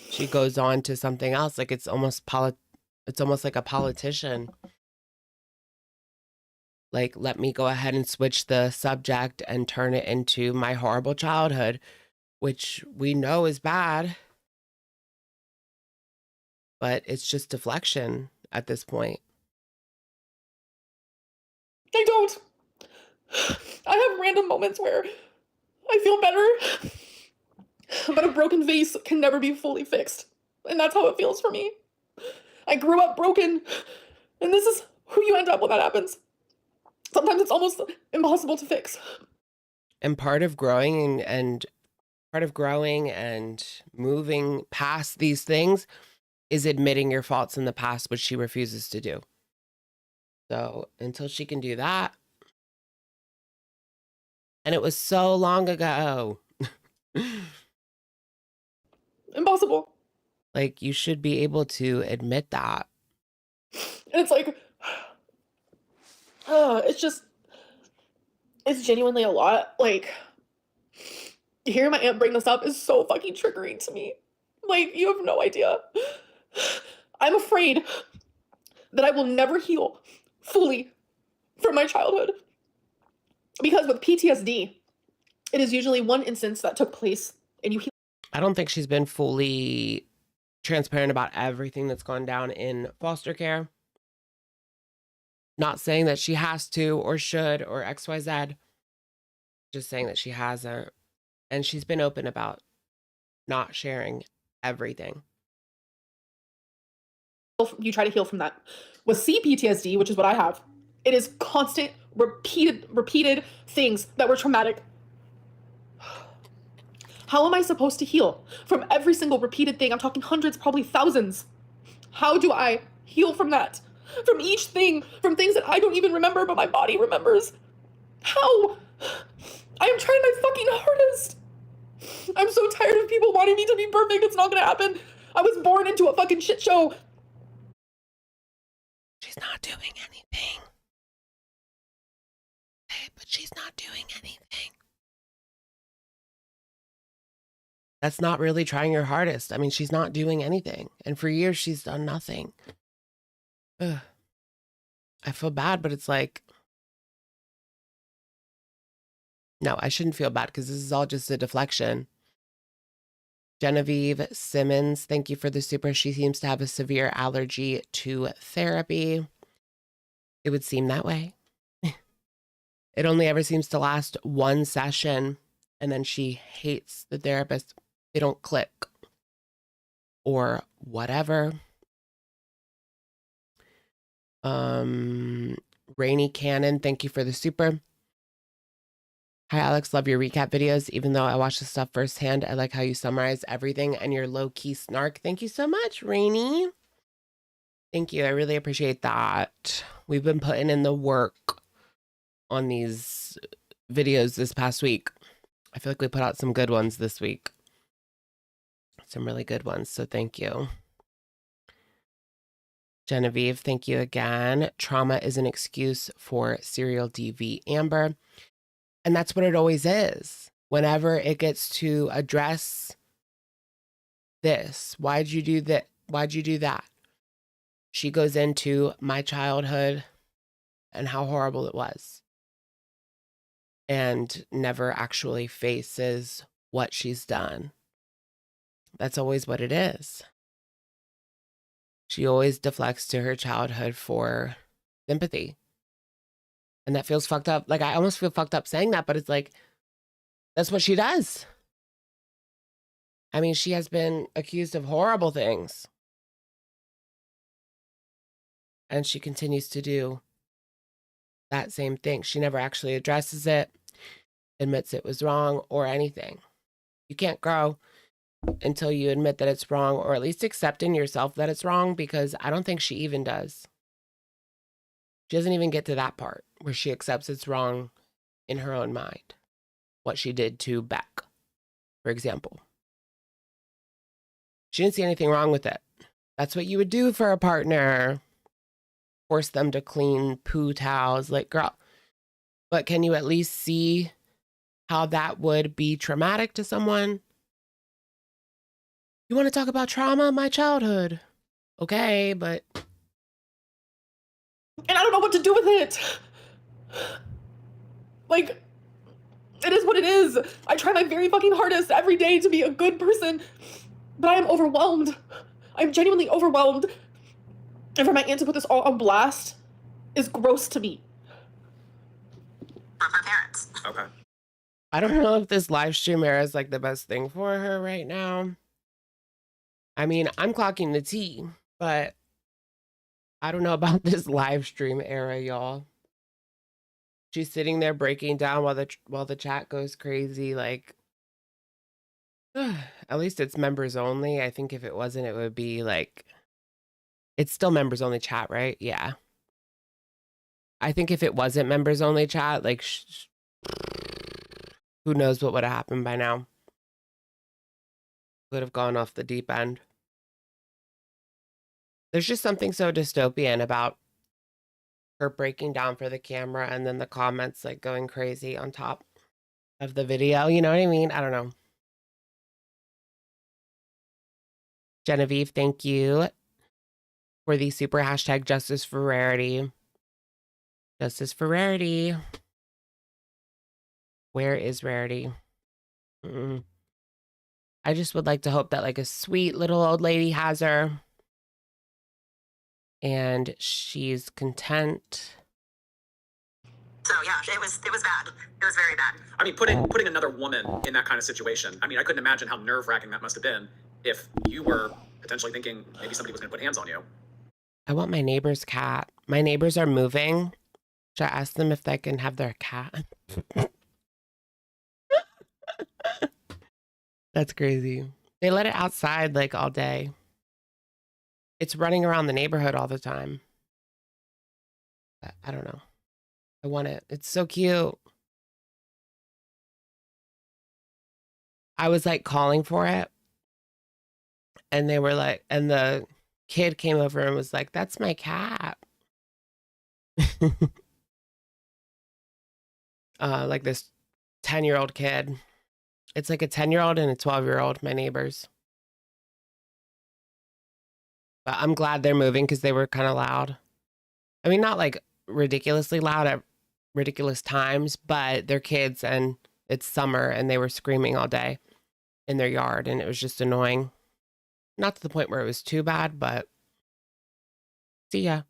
She goes on to something else. Like, it's almost like a politician. Like, let me go ahead and switch the subject and turn it into my horrible childhood, which we know is bad. But it's just deflection at this point. I don't. I have random moments where I feel better, but a broken vase can never be fully fixed. And that's how it feels for me. I grew up broken, and this is who you end up when that happens. Sometimes it's almost impossible to fix. And part of growing and moving past these things is admitting your faults in the past, which she refuses to do. So until she can do that, and it was so long ago. Impossible. Like, you should be able to admit that. And it's like, it's genuinely a lot. Like, hearing my aunt bring this up is so fucking triggering to me. Like, you have no idea. I'm afraid that I will never heal fully from my childhood. Because with PTSD, it is usually one instance that took place and you heal. I don't think she's been fully transparent about everything that's gone down in foster care. Not saying that she has to or should or XYZ. Just saying that she hasn't. And she's been open about not sharing everything. You try to heal from that. With CPTSD, which is what I have, it is constant, repeated things that were traumatic. How am I supposed to heal from every single repeated thing? I'm talking hundreds, probably thousands. How do I heal from that? From each thing, from things that I don't even remember, but my body remembers. How? I am trying my fucking hardest. I'm so tired of people wanting me to be perfect. It's not gonna happen. I was born into a fucking shit show. She's not doing anything. Okay, but she's not doing anything. That's not really trying her hardest. I mean, she's not doing anything. And for years, she's done nothing. Ugh. I feel bad, but it's like, no, I shouldn't feel bad because this is all just a deflection. Genevieve Simmons, thank you for the super. She seems to have a severe allergy to therapy. It would seem that way. It only ever seems to last one session, and then she hates the therapist. They don't click or whatever. Rainy Cannon, thank you for the super. Hi, Alex. Love your recap videos. Even though I watch the stuff firsthand, I like how you summarize everything and your low-key snark. Thank you so much, Rainy. Thank you. I really appreciate that. We've been putting in the work on these videos this past week. I feel like we put out some good ones this week. Some really good ones. So thank you. Genevieve, thank you again. Trauma is an excuse for serial DV Amber. And that's what it always is. Whenever it gets to address this, why'd you do that? Why'd you do that? She goes into my childhood and how horrible it was. And never actually faces what she's done. That's always what it is. She always deflects to her childhood for sympathy. And that feels fucked up. Like, I almost feel fucked up saying that, but it's like, that's what she does. I mean, she has been accused of horrible things. And she continues to do that same thing. She never actually addresses it, admits it was wrong, or anything. You can't grow until you admit that it's wrong, or at least accept in yourself that it's wrong, because I don't think she even does. She doesn't even get to that part where she accepts it's wrong in her own mind. What she did to Beck, for example. She didn't see anything wrong with it. That's what you would do for a partner. Force them to clean poo towels. Like, girl, but can you at least see how that would be traumatic to someone? You want to talk about trauma? My childhood. Okay, but... And I don't know what to do with it. Like, it is what it is. I try my very fucking hardest every day to be a good person, but I am overwhelmed. I'm genuinely overwhelmed. And for my aunt to put this all on blast is gross to me. From her parents. Okay. I don't know if this live stream era is like the best thing for her right now. I mean, I'm clocking the tea, but I don't know about this live stream era, y'all. She's sitting there breaking down while the chat goes crazy. Like, at least it's members only. I think if it wasn't, it would be like, it's still members only chat, right? Yeah. I think if it wasn't members only chat, like, who knows what would have happened by now. Would have gone off the deep end. There's just something so dystopian about her breaking down for the camera and then the comments like going crazy on top of the video. You know what I mean? I don't know. Genevieve, thank you for the super hashtag justice for rarity. Justice for rarity. Where is rarity? I just would like to hope that like a sweet little old lady has her and she's content. So yeah, it was bad. It was very bad. I mean, putting another woman in that kind of situation. I mean, I couldn't imagine how nerve-wracking that must have been if you were potentially thinking maybe somebody was going to put hands on you. I want my neighbor's cat. My neighbors are moving. Should I ask them if they can have their cat? That's crazy. They let it outside like all day. It's running around the neighborhood all the time. I don't know. I want it. It's so cute. I was like calling for it. And they were like, and the kid came over and was like, that's my cat. Like this 10-year-old kid. It's like a 10-year-old and a 12-year-old, my neighbors. But I'm glad they're moving because they were kind of loud. I mean, not like ridiculously loud at ridiculous times, but they're kids and it's summer and they were screaming all day in their yard and it was just annoying. Not to the point where it was too bad, but see ya.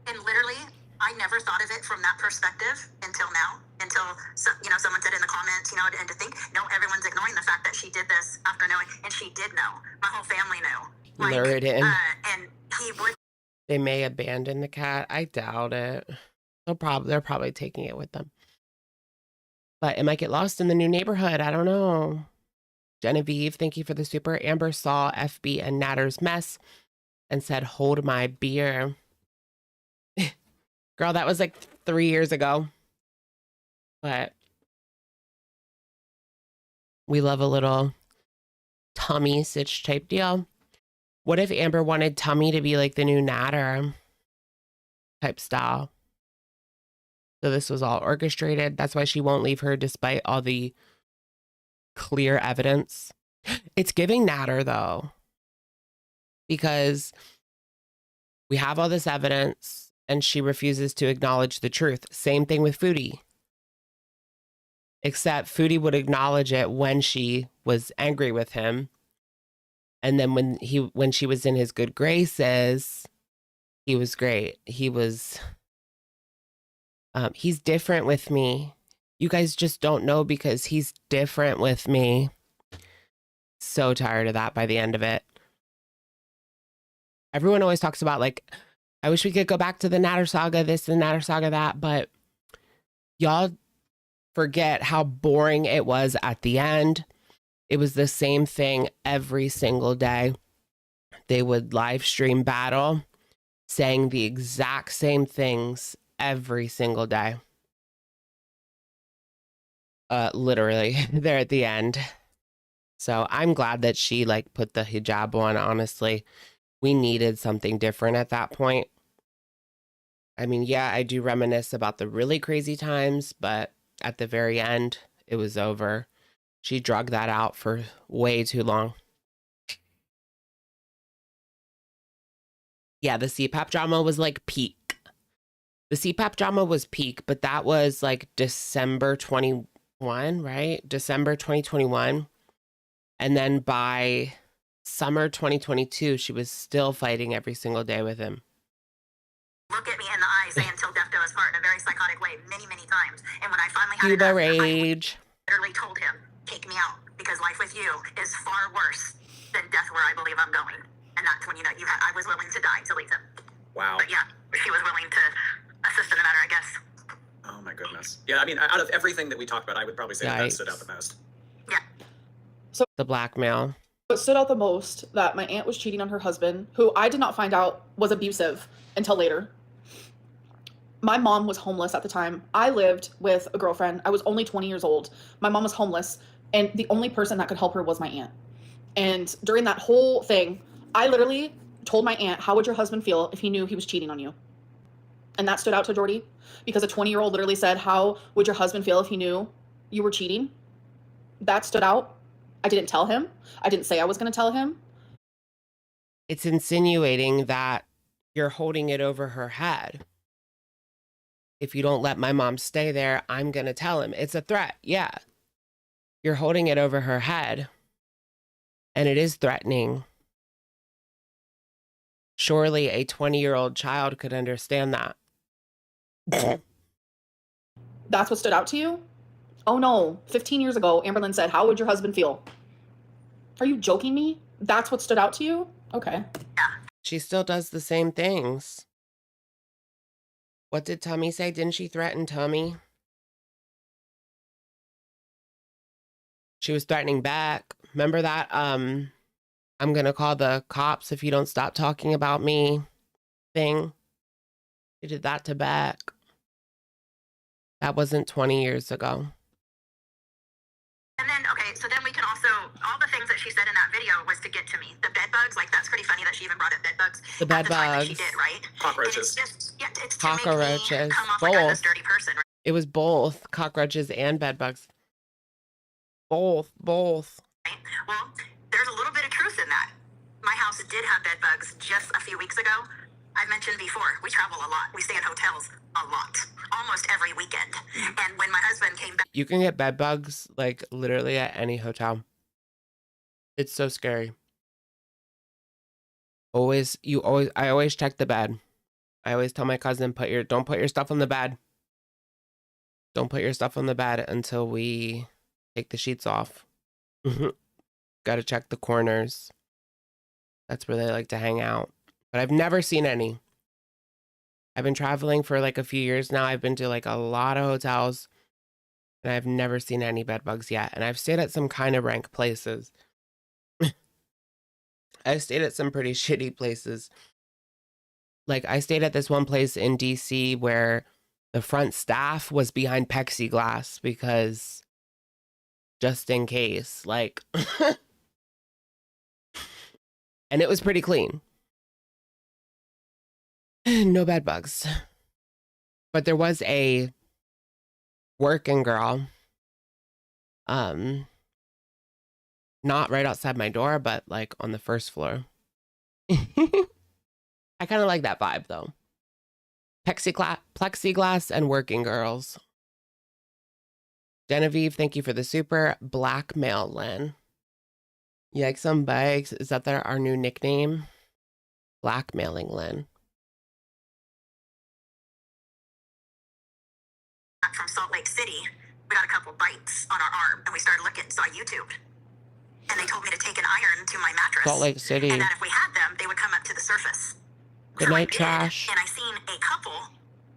And literally, I never thought of it from that perspective until now. Until someone said in the comments, and to think, no, everyone's ignoring the fact that she did this after knowing, and she did know. My whole family knew. Lure it in. And he would. They may abandon the cat. I doubt it. They're probably taking it with them. But it might get lost in the new neighborhood. I don't know. Genevieve, thank you for the super. Amber saw FB and Natter's mess and said, hold my beer. Girl, that was like 3 years ago. But we love a little Tommy Sitch type deal. What if Amber wanted Tommy to be like the new Natter type style? So this was all orchestrated. That's why she won't leave her despite all the clear evidence. It's giving Natter though, because we have all this evidence and she refuses to acknowledge the truth. Same thing with Foodie. Except Foodie would acknowledge it when she was angry with him. And then when she was in his good graces, he was great. He's different with me. You guys just don't know because he's different with me. So tired of that by the end of it. Everyone always talks about like, I wish we could go back to the Natter saga, this and Natter saga, that, but y'all forget how boring it was at the end. It was the same thing every single day. They would live stream battle, saying the exact same things every single day. Literally, they're at the end. So I'm glad that she like put the hijab on, honestly. We needed something different at that point. I mean, yeah, I do reminisce about the really crazy times, but at the very end, it was over. She drug that out for way too long. Yeah, the CPAP drama was like peak. The CPAP drama was peak, but that was like December 21, right? December 2021. And then by summer 2022, she was still fighting every single day with him. Look at me in the eye, say until death do us part in a very psychotic way, many, many times. And when I finally had Cuba enough, rage. I literally told him, take me out, because life with you is far worse than death where I believe I'm going. And that's when, I was willing to die to leave him. Wow. But yeah, she was willing to assist in the matter, I guess. Oh my goodness. Yeah, I mean, out of everything that we talked about, I would probably say that Yikes. stood out the most. Yeah. The blackmail. What stood out the most, that my aunt was cheating on her husband, who I did not find out was abusive until later. My mom was homeless at the time. I lived with a girlfriend. I was only 20 years old. My mom was homeless, and the only person that could help her was my aunt. And during that whole thing, I literally told my aunt, how would your husband feel if he knew he was cheating on you? And that stood out to Jordy, because a 20-year-old literally said, how would your husband feel if he knew you were cheating? That stood out. I didn't tell him. I didn't say I was going to tell him. It's insinuating that you're holding it over her head. If you don't let my mom stay there, I'm going to tell him. It's a threat. Yeah. You're holding it over her head. And it is threatening. Surely a 20-year-old child could understand that. That's what stood out to you? Oh no, 15 years ago, Amberlynn said, how would your husband feel? Are you joking me? That's what stood out to you? Okay. She still does the same things. What did Tammy say? Didn't she threaten Tammy? She was threatening back. Remember that? I'm going to call the cops if you don't stop talking about me thing. She did that to Beck. That wasn't 20 years ago. And then, okay, so then we can also, all the things that she said in that video was to get to me. The bed bugs, like that's pretty funny that she even brought up bed bugs. The bed at the time that she bugs. did, right? Cockroaches. And it's just, yeah, it's to Cockroaches. make me come off like I'm this Both. dirty person, right? It was both cockroaches and bed bugs. Both. Well, there's a little bit of truth in that. My house did have bed bugs just a few weeks ago. I've mentioned before, we travel a lot. We stay in hotels a lot, almost every weekend. And when my husband came back, You can get bed bugs like literally at any hotel. It's so scary. I always check the bed. I always tell my cousin, don't put your stuff on the bed. Don't put your stuff on the bed until we take the sheets off. Got to check the corners. That's where they like to hang out. But I've never seen any. I've been traveling for like a few years now. I've been to like a lot of hotels and I've never seen any bed bugs yet. And I've stayed at some kind of rank places. I've stayed at some pretty shitty places. Like I stayed at this one place in DC where The front staff was behind plexiglass because just in case, like, and it was pretty clean. No bed bugs. But there was a working girl, not right outside my door, but like on the first floor. I kind of like that vibe though. Plexiglass and working girls. Genevieve, thank you for the super. Blackmail Lynn. Yikes on bikes. Is that our new nickname? Blackmailing Lynn. From Salt Lake City, we got a couple bites on our arm, and we started looking, saw YouTube. And they told me to take an iron to my mattress. Salt Lake City. And that if we had them, they would come up to the surface. Good So I night, did, trash. And I seen a couple,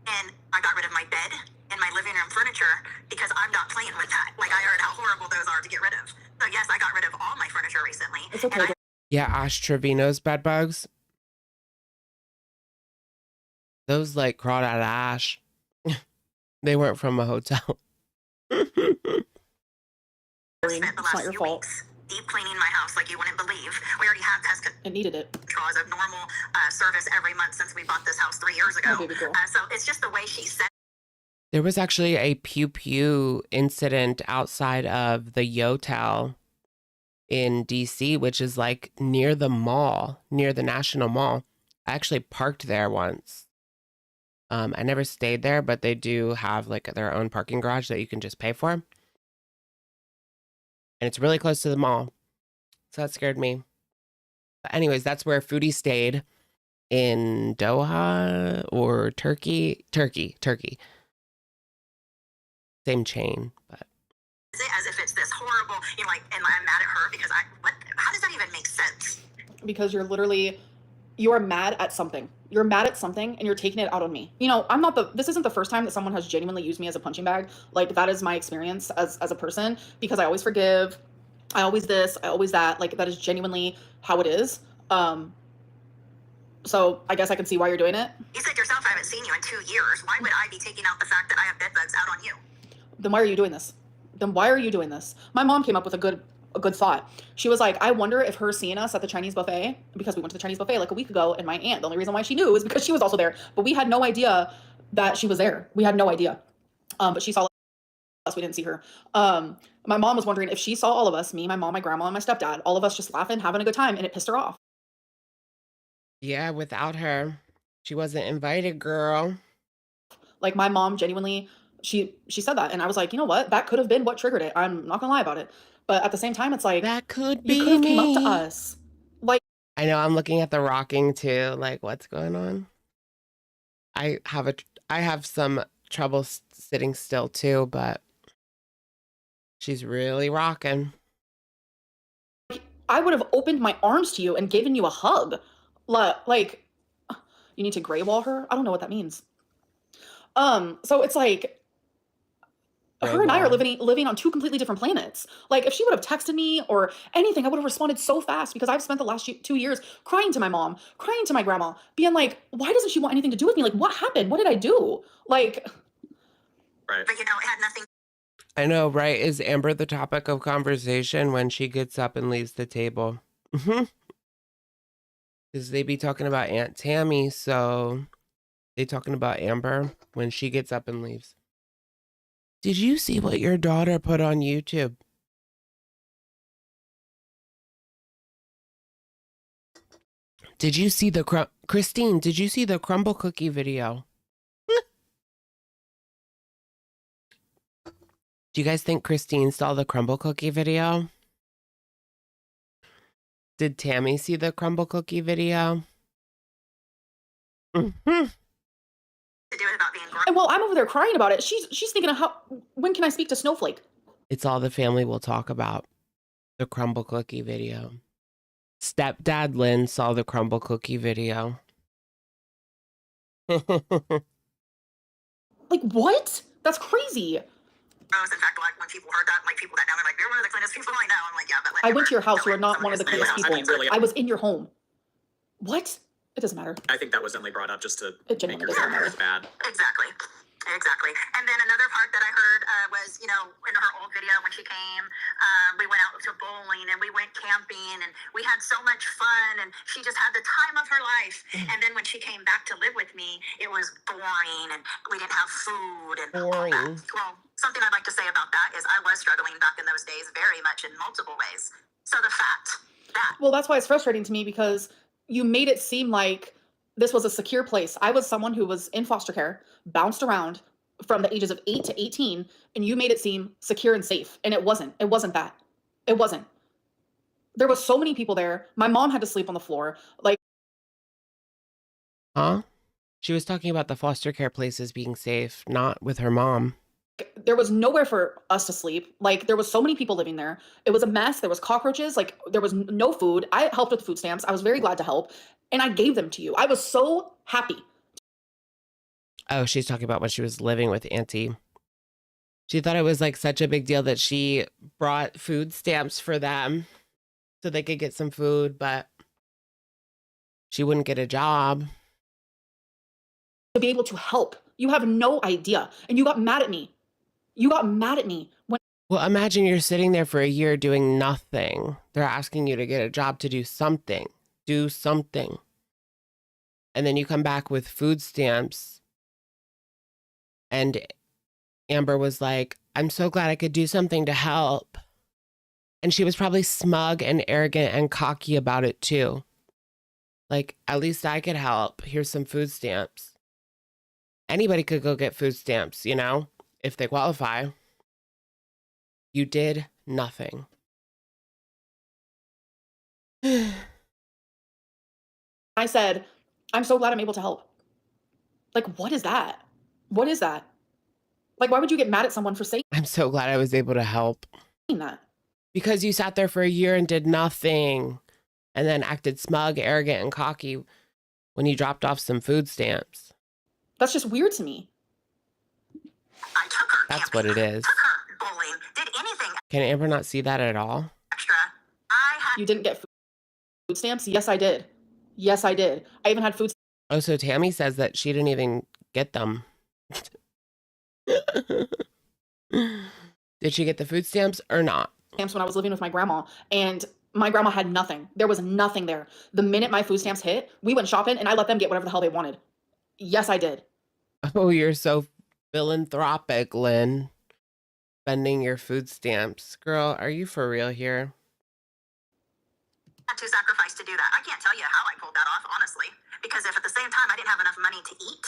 and I got rid of my bed and my living room furniture because I'm not playing with that. Like, I heard how horrible those are to get rid of. So yes, I got rid of all my furniture recently. It's okay. Yeah, Ash Trevino's bed bugs. Those like crawled out of ash. They weren't from a hotel. spent the It's last not your few fault. weeks deep cleaning my house like you wouldn't believe. We already have pest It needed it. control as a normal service every month since we bought this house 3 years ago. Oh, baby girl. So it's just the way she said. There was actually a pew pew incident outside of the Yotel in DC, which is like near the mall, near the National Mall. I actually parked there once. I never stayed there, but they do have like their own parking garage that you can just pay for. And it's really close to the mall. So that scared me. But anyways, that's where Foodie stayed in Doha or Turkey. Turkey. Same chain, but. As if it's this horrible, you know, like, and I'm mad at her because how does that even make sense? Because you are mad at something. You're mad at something and you're taking it out on me. You know, this isn't the first time that someone has genuinely used me as a punching bag. Like, that is my experience as a person, because I always forgive. I always this, I always that. Like, that is genuinely how it is. So I guess I can see why you're doing it. You said yourself, I haven't seen you in 2 years. Why would I be taking out the fact that I have bed bugs out on you? Then why are you doing this? My mom came up with a good thought. She was like, I wonder if her seeing us at the Chinese buffet, because we went to the Chinese buffet like a week ago, and my aunt, the only reason why she knew is because she was also there, but we had no idea that she was there. We had no idea. But she saw us, we didn't see her. My mom was wondering if she saw all of us, me, my mom, my grandma, and my stepdad, all of us just laughing, having a good time, and it pissed her off. Yeah, without her, she wasn't invited, girl. Like, my mom genuinely, she said that, and I was like, you know what? That could have been what triggered it. I'm not gonna lie about it. But at the same time, it's like, That could be you could have came me. up to us. Like, I know, I'm looking at the rocking too. Like, what's going on? I have some trouble sitting still too, but she's really rocking. I would have opened my arms to you and given you a hug. Like, you need to gray wall her? I don't know what that means. So it's like, her and I are living on two completely different planets. Like, if she would have texted me or anything, I would have responded so fast, because I've spent the last 2 years crying to my mom, crying to my grandma, being like, why doesn't she want anything to do with me? Like, what happened? What did I do? Like, Right. But you know, it had nothing. I know, right? Is Amber the topic of conversation when she gets up and leaves the table? Because they be talking about Aunt Tammy, so they talking about Amber when she gets up and leaves. Did you see what your daughter put on YouTube? Did you see the Christine, did you see the crumble cookie video? Do you guys think Christine saw the crumble cookie video? Did Tammy see the crumble cookie video? Mm-hmm. To do it about being grown. and while I'm over there crying about it, she's thinking of when can I speak to Snowflake? It's all the family will talk about. The crumble cookie video. Stepdad Lynn saw the crumble cookie video. Like, what? That's crazy. In fact, like, when people heard that, like, people that now they're like, you're one of the cleanest people I know. I'm like, yeah, but like, I went to your house. You are not one of the cleanest cleanest people. people. I mean, really, I was in your home. What? It doesn't matter. I think that was only brought up just to It make genuinely yourself doesn't look bad. Exactly. Exactly. And then another part that I heard was, you know, in her old video when she came, we went out to bowling and we went camping and we had so much fun and she just had the time of her life. And then when she came back to live with me, it was boring and we didn't have food and all that. Well, something I'd like to say about that is I was struggling back in those days very much in multiple ways. So the fact that... Well, that's why it's frustrating to me, because you made it seem like this was a secure place. I was someone who was in foster care, bounced around from the ages of 8 to 18, and you made it seem secure and safe. And it wasn't. It wasn't that. It wasn't. There was so many people there. My mom had to sleep on the floor. Like, Huh? She was talking about the foster care places being safe, not with her mom. there was nowhere for us to sleep. Like, there was so many people living there. It was a mess. There was cockroaches. Like, there was no food. I helped with food stamps. I was very glad to help, and I gave them to you. I was so happy. Oh, she's talking about when she was living with Auntie. She thought it was like such a big deal that she brought food stamps for them so they could get some food, but she wouldn't get a job. To be able to help. You have no idea. And you got mad at me. You got mad at me when... Well, imagine you're sitting there for a year doing nothing. They're asking you to get a job to do something. Do something. And then you come back with food stamps. And Amber was like, I'm so glad I could do something to help. And she was probably smug and arrogant and cocky about it too. Like, at least I could help. Here's some food stamps. Anybody could go get food stamps, you know, if they qualify. You did nothing. I said, I'm so glad I'm able to help. Like, what is that? What is that? Like, why would you get mad at someone for saying I'm so glad I was able to help. that? Because you sat there for a year and did nothing. And then acted smug, arrogant, and cocky when you dropped off some food stamps. That's just weird to me. I took her That's camping, what it is. took her bowling, did anything Can Amber not see that at all? extra. I had You didn't get food stamps? Yes, I did. Yes, I did. I even had food Oh, so Tammy says that she didn't even get them. Did she get the food stamps or not? stamps when I was living with my grandma, and my grandma had nothing. There was nothing there. The minute my food stamps hit, we went shopping and I let them get whatever the hell they wanted. Yes, I did. Oh, you're so philanthropic, Lynn. Spending your food stamps. Girl, are you for real here? to sacrifice to do that. I can't tell you how I pulled that off, honestly, because if at the same time I didn't have enough money to eat.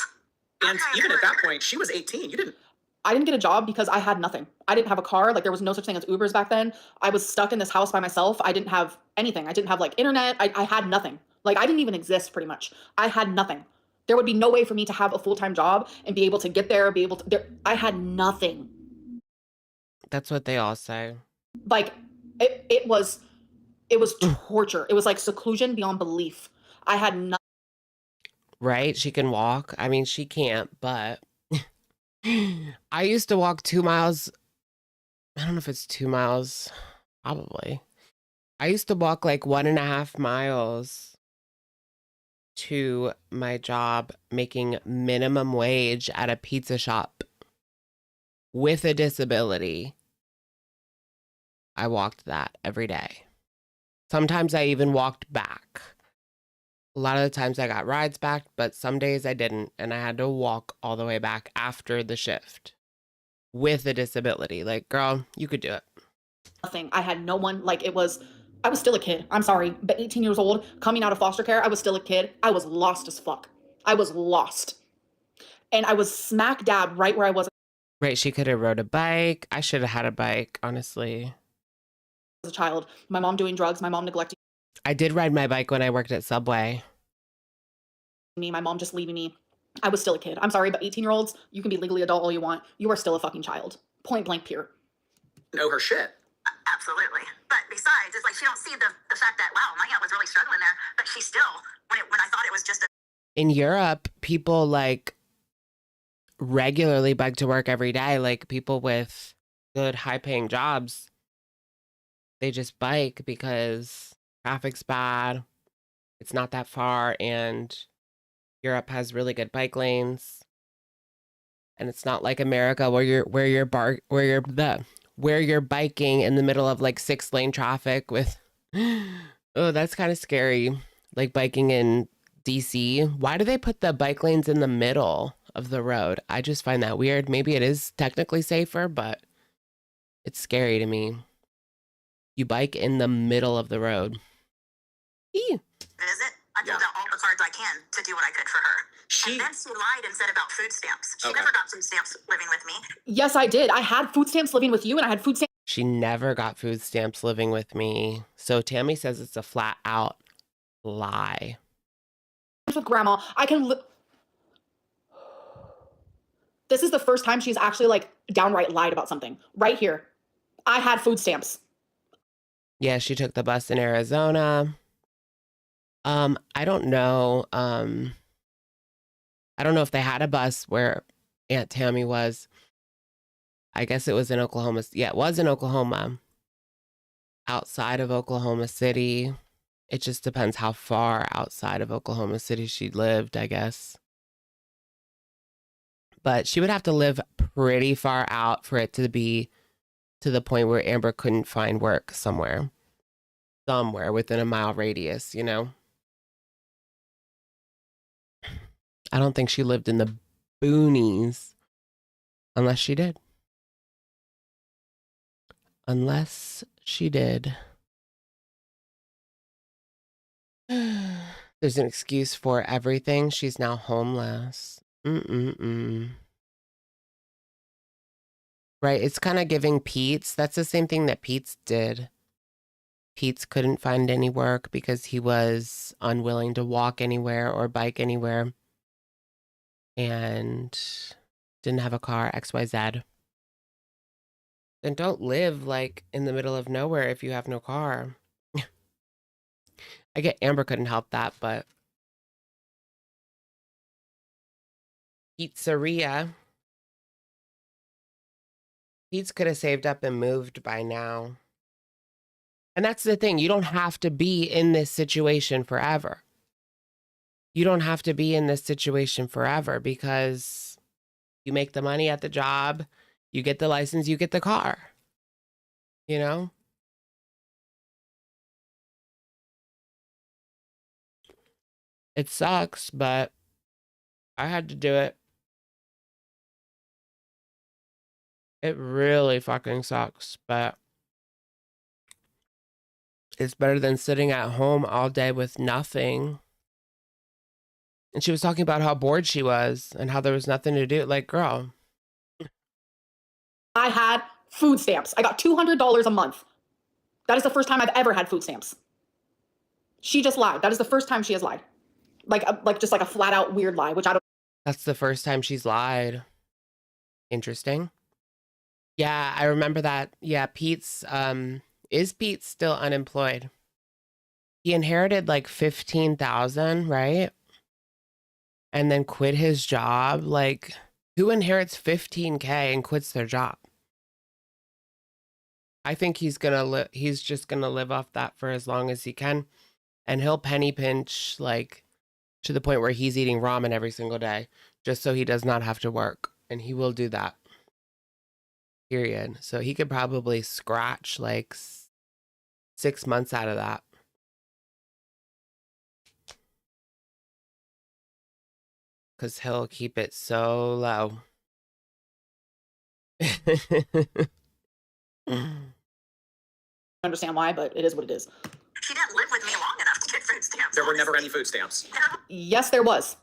And even at that point, she was 18. You didn't. I didn't get a job because I had nothing. I didn't have a car. Like, there was no such thing as Ubers back then. I was stuck in this house by myself. I didn't have anything. I didn't have like internet. I had nothing. Like, I didn't even exist pretty much. I had nothing. There would be no way for me to have a full-time job and be able to get there, be able to, I had nothing. That's what they all say. Like, it was torture. It was like seclusion beyond belief. I had nothing. Right? She can walk. I mean, she can't, but I used to walk 2 miles. I don't know if it's 2 miles. Probably. I used to walk like 1.5 miles to my job making minimum wage at a pizza shop with a disability. I walked that every day. Sometimes I even walked back. A lot of the times I got rides back, but some days I didn't, and I had to walk all the way back after the shift with a disability. Like, girl, you could do it. Nothing. I had no one. Like, I was still a kid. I'm sorry, but 18 years old, coming out of foster care, I was still a kid. I was lost as fuck. I was lost. And I was smack dab right where I was Right, she could have rode a bike. I should have had a bike, honestly. as a child. My mom doing drugs, my mom neglecting I did ride my bike when I worked at Subway. me, my mom just leaving me. I was still a kid. I'm sorry, but 18-year-olds, you can be legally adult all you want. You are still a fucking child. Point blank, pure. Know her shit. Absolutely. But besides, it's like she don't see the fact that, wow, my aunt was really struggling there, but she still, when I thought it was just a... In Europe, people like regularly bike to work every day. Like people with good high paying jobs, they just bike because traffic's bad. It's not that far, and Europe has really good bike lanes. And it's not like America where you're biking in the middle of like 6-lane traffic with oh, that's kind of scary. Like biking in DC. Why do they put the bike lanes in the middle of the road? I just find that weird. Maybe it is technically safer, but it's scary to me. You bike in the middle of the road. Eee. Visit. I pulled out all the cards I can to do what I could for her. And then she lied and said about food stamps. She never got food stamps living with me. Yes, I did. I had food stamps living with you, and I had food stamps She never got food stamps living with me. So Tammy says it's a flat out lie. with grandma. This is the first time she's actually like downright lied about something. Right here. I had food stamps. Yeah, she took the bus in Arizona. I don't know. I don't know if they had a bus where Aunt Tammy was. I guess it was in Oklahoma. Yeah, it was in Oklahoma. Outside of Oklahoma City. It just depends how far outside of Oklahoma City she lived, I guess. But she would have to live pretty far out for it to be to the point where Amber couldn't find work somewhere within a mile radius, you know? I don't think she lived in the boonies unless she did. Unless she did. There's an excuse for everything. She's now homeless. Right, it's kind of giving Pete's. That's the same thing that Pete's did. Pete's couldn't find any work because he was unwilling to walk anywhere or bike anywhere. And didn't have a car, XYZ. Then don't live like in the middle of nowhere if you have no car. I get Amber couldn't help that, but pizzeria. Pete's could have saved up and moved by now. And that's the thing. You don't have to be in this situation forever. You don't have to be in this situation forever because you make the money at the job, you get the license, you get the car. You know? It sucks, but I had to do it. It really fucking sucks, but it's better than sitting at home all day with nothing. And she was talking about how bored she was and how there was nothing to do. Like, girl. I had food stamps. I got $200 a month. That is the first time I've ever had food stamps. She just lied. That is the first time she has lied. Just like a flat out weird lie, which I don't. That's the first time she's lied. Interesting. Yeah, I remember that. Yeah, is Pete still unemployed? He inherited like 15,000, right? And then quit his job. Like, who inherits 15K and quits their job? I think he's just gonna live off that for as long as he can. And he'll penny pinch like to the point where he's eating ramen every single day just so he does not have to work. And he will do that. Period. So he could probably scratch like 6 months out of that. Because he'll keep it so low. Understand why, but it is what it is. She didn't live with me long enough to get food stamps. There were never any food stamps. Yes, there was.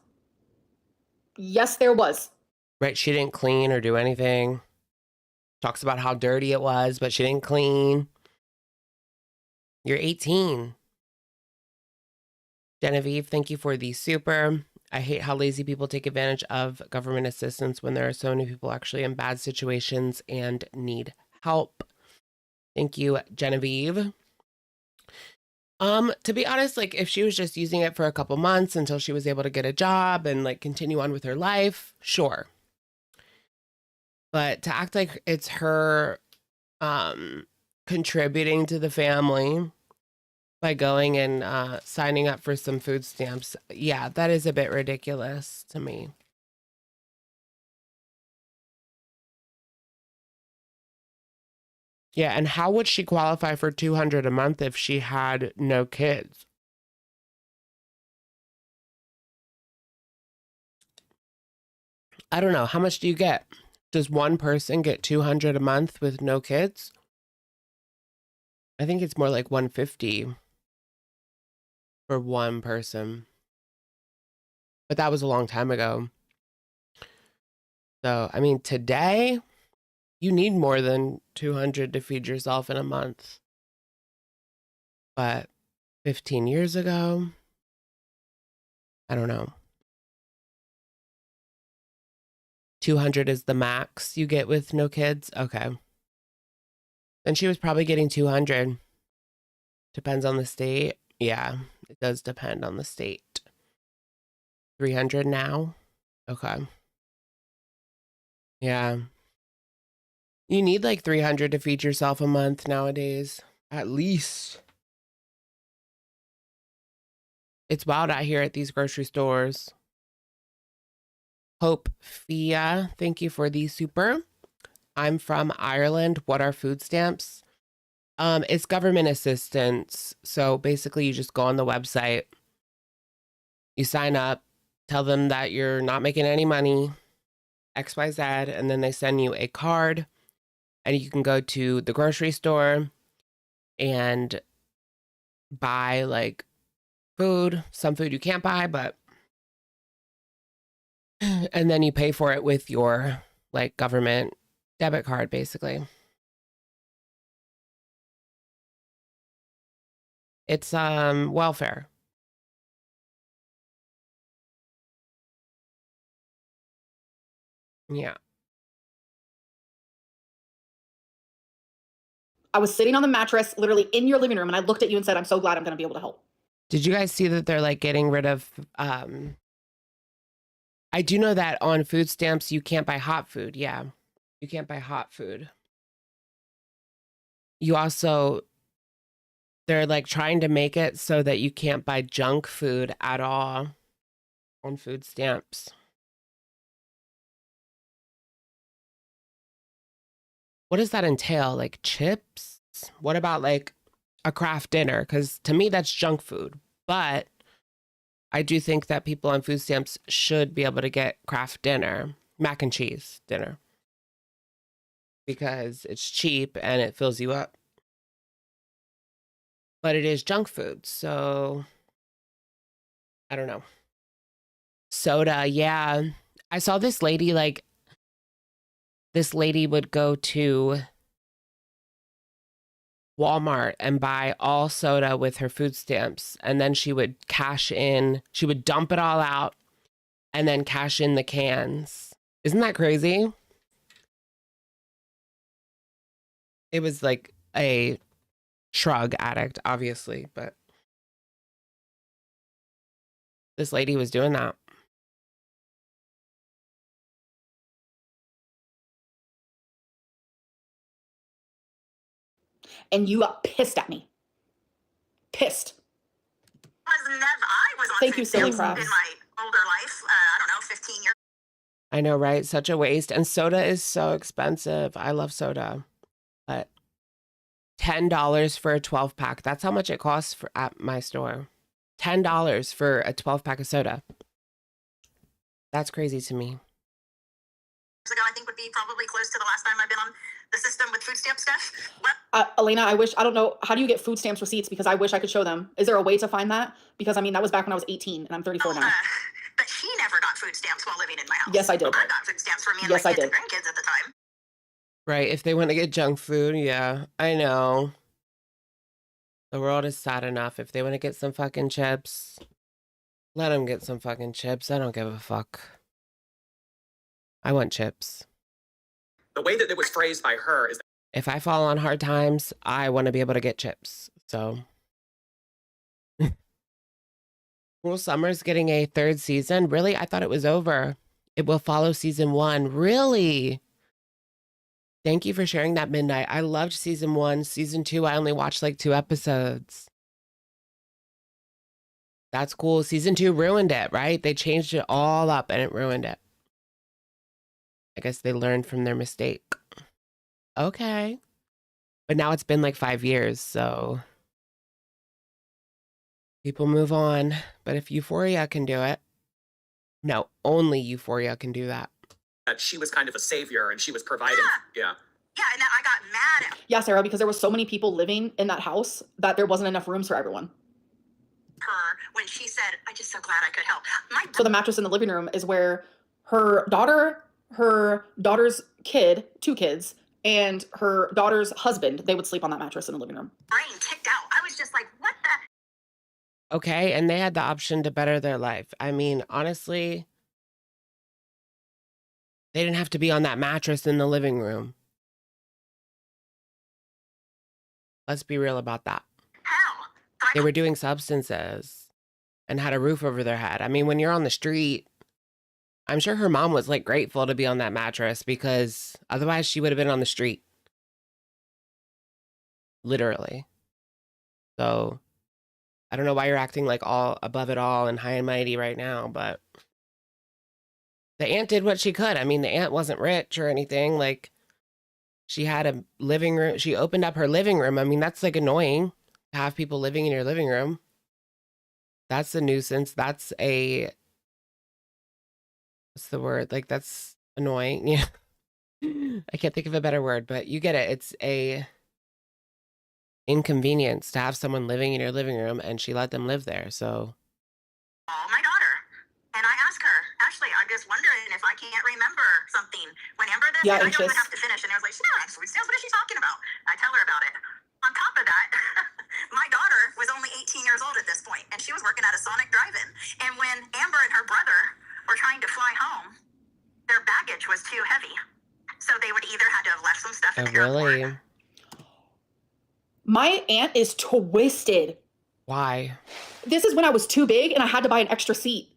Yes, there was. Right, she didn't clean or do anything. Talks about how dirty it was, but she didn't clean. You're 18. Genevieve, thank you for the super. I hate how lazy people take advantage of government assistance when there are so many people actually in bad situations and need help. Thank you, Genevieve. To be honest, like if she was just using it for a couple months until she was able to get a job and like continue on with her life, sure. But to act like it's her contributing to the family by going and signing up for some food stamps, yeah, that is a bit ridiculous to me. Yeah, and how would she qualify for $200 a month if she had no kids? I don't know. How much do you get? Does one person get $200 a month with no kids? I think it's more like $150 for one person. But that was a long time ago. So, I mean, today you need more than $200 to feed yourself in a month. But 15 years ago, I don't know. 200 is the max you get with no kids. Okay. Then she was probably getting 200. Depends on the state. Yeah, it does depend on the state. 300 now. Okay. Yeah. You need like 300 to feed yourself a month nowadays, at least. It's wild out here at these grocery stores. Hope Fia, thank you for the super. I'm from Ireland. What are food stamps? It's government assistance. So basically you just go on the website, you sign up, tell them that you're not making any money, XYZ, and then they send you a card and you can go to the grocery store and buy like food, some food you can't buy, but and then you pay for it with your like government debit card basically. It's welfare. Yeah. I was sitting on the mattress, literally in your living room, and I looked at you and said, I'm so glad I'm going to be able to help. Did you guys see that they're like getting rid of I do know that on food stamps you can't buy hot food. Yeah. You can't buy hot food. You also they're like trying to make it so that you can't buy junk food at all on food stamps. What does that entail? Like chips? What about like a craft dinner? Because to me, that's junk food. But I do think that people on food stamps should be able to get craft dinner, mac and cheese dinner, because it's cheap and it fills you up. But it is junk food. So I don't know. Soda. Yeah. I saw this lady like, this lady would go to Walmart and buy all soda with her food stamps. And then she would cash in, she would dump it all out and then cash in the cans. Isn't that crazy? It was like a shrug addict, obviously, but this lady was doing that. And you got pissed at me. Pissed. I was on Thank you, silly in crabs. my older life. I don't know, 15 years. I know, right? Such a waste. And soda is so expensive. I love soda. But $10 for a 12 pack. That's how much it costs for at my store. $10 for a 12 pack of soda. That's crazy to me. Ago, I think would be probably close to the last time I've been on the system with food stamp stuff. Elena, I don't know, how do you get food stamps receipts? Because I wish I could show them. Is there a way to find that? Because I mean, that was back when I was 18 and I'm 34 now. But she never got food stamps while living in my house. Yes, I did. I got food stamps for me and Yes, my I kids did. and grandkids at the time. Right. If they want to get junk food, yeah, I know. The world is sad enough. If they want to get some fucking chips, let them get some fucking chips. I don't give a fuck. I want chips. The way that it was phrased by her is If I fall on hard times, I want to be able to get chips. So, Cruel Summer's getting a third season. Really? I thought it was over. It will follow season 1. Really? Thank you for sharing that, Midnight. I loved season 1. Season 2, I only watched like 2 episodes. That's cool. Season 2 ruined it, right? They changed it all up and it ruined it. I guess they learned from their mistake. Okay. But now it's been like 5 years, so people move on. But if Euphoria can do it, no, only Euphoria can do that. That she was kind of a savior and she was providing. Yeah. Yeah, and then I got mad at Yeah, Sarah, because there were so many people living in that house that there wasn't enough rooms for everyone. her when she said, "I'm just so glad I could help." So the mattress in the living room is where her daughter's kid, 2 kids, and her daughter's husband, they would sleep on that mattress in the living room. brain ticked out. I was just like, what the? Okay, and they had the option to better their life. I mean, honestly, they didn't have to be on that mattress in the living room. Let's be real about that. Hell. So They were doing substances and had a roof over their head. I mean, when you're on the street, I'm sure her mom was like grateful to be on that mattress because otherwise she would have been on the street. Literally. So I don't know why you're acting like all above it all and high and mighty right now, but the aunt did what she could. I mean, the aunt wasn't rich or anything. Like, she had a living room. She opened up her living room. I mean, that's like annoying to have people living in your living room. That's a nuisance. That's a, what's the word? Like, that's annoying. Yeah. I can't think of a better word, but you get it. It's a inconvenience to have someone living in your living room, and she let them live there. So my daughter. And I asked her, Ashley, I'm just wondering if I can't remember something. When Amber did, Yeah, I don't even anxious. have to finish. And I was like, she never actually knows what is she talking about. I tell her about it. On top of that, my daughter was only 18 years old at this point, and she was working at a Sonic drive-in. And when Amber and her brother were trying to fly home, their baggage was too heavy. So they would either had to have left some stuff at the really, airport. My aunt is twisted. why? This is when I was too big and I had to buy an extra seat.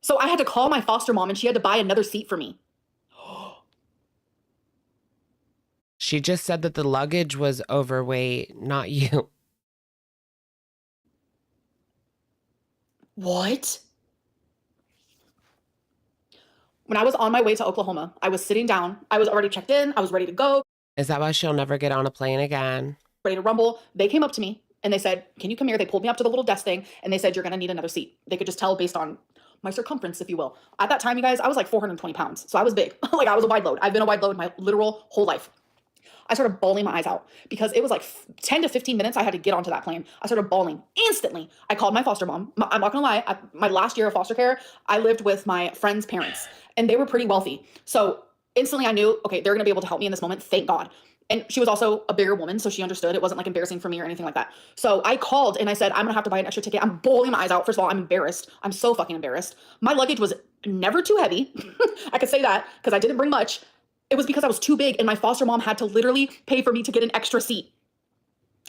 So I had to call my foster mom and she had to buy another seat for me. She just said that the luggage was overweight, not you. What? When I was on my way to Oklahoma, I was sitting down. I was already checked in. I was ready to go, Is that why she'll never get on a plane again? ready to rumble. They came up to me and they said, "Can you come here?" They pulled me up to the little desk thing and they said, "You're going to need another seat." They could just tell based on my circumference, if you will. At that time, you guys, I was like 420 pounds. So I was big. Like, I was a wide load. I've been a wide load my literal whole life. I started bawling my eyes out because it was like 10 to 15 minutes I had to get onto that plane. I started bawling instantly. I called my foster mom. I'm not gonna lie, my last year of foster care, I lived with my friend's parents and they were pretty wealthy. So instantly I knew, okay, they're gonna be able to help me in this moment, thank God. And she was also a bigger woman, so she understood. It wasn't like embarrassing for me or anything like that. So I called and I said, "I'm gonna have to buy an extra ticket." I'm bawling my eyes out. First of all, I'm embarrassed. I'm so fucking embarrassed. My luggage was never too heavy. I could say that because I didn't bring much. It was because I was too big and my foster mom had to literally pay for me to get an extra seat.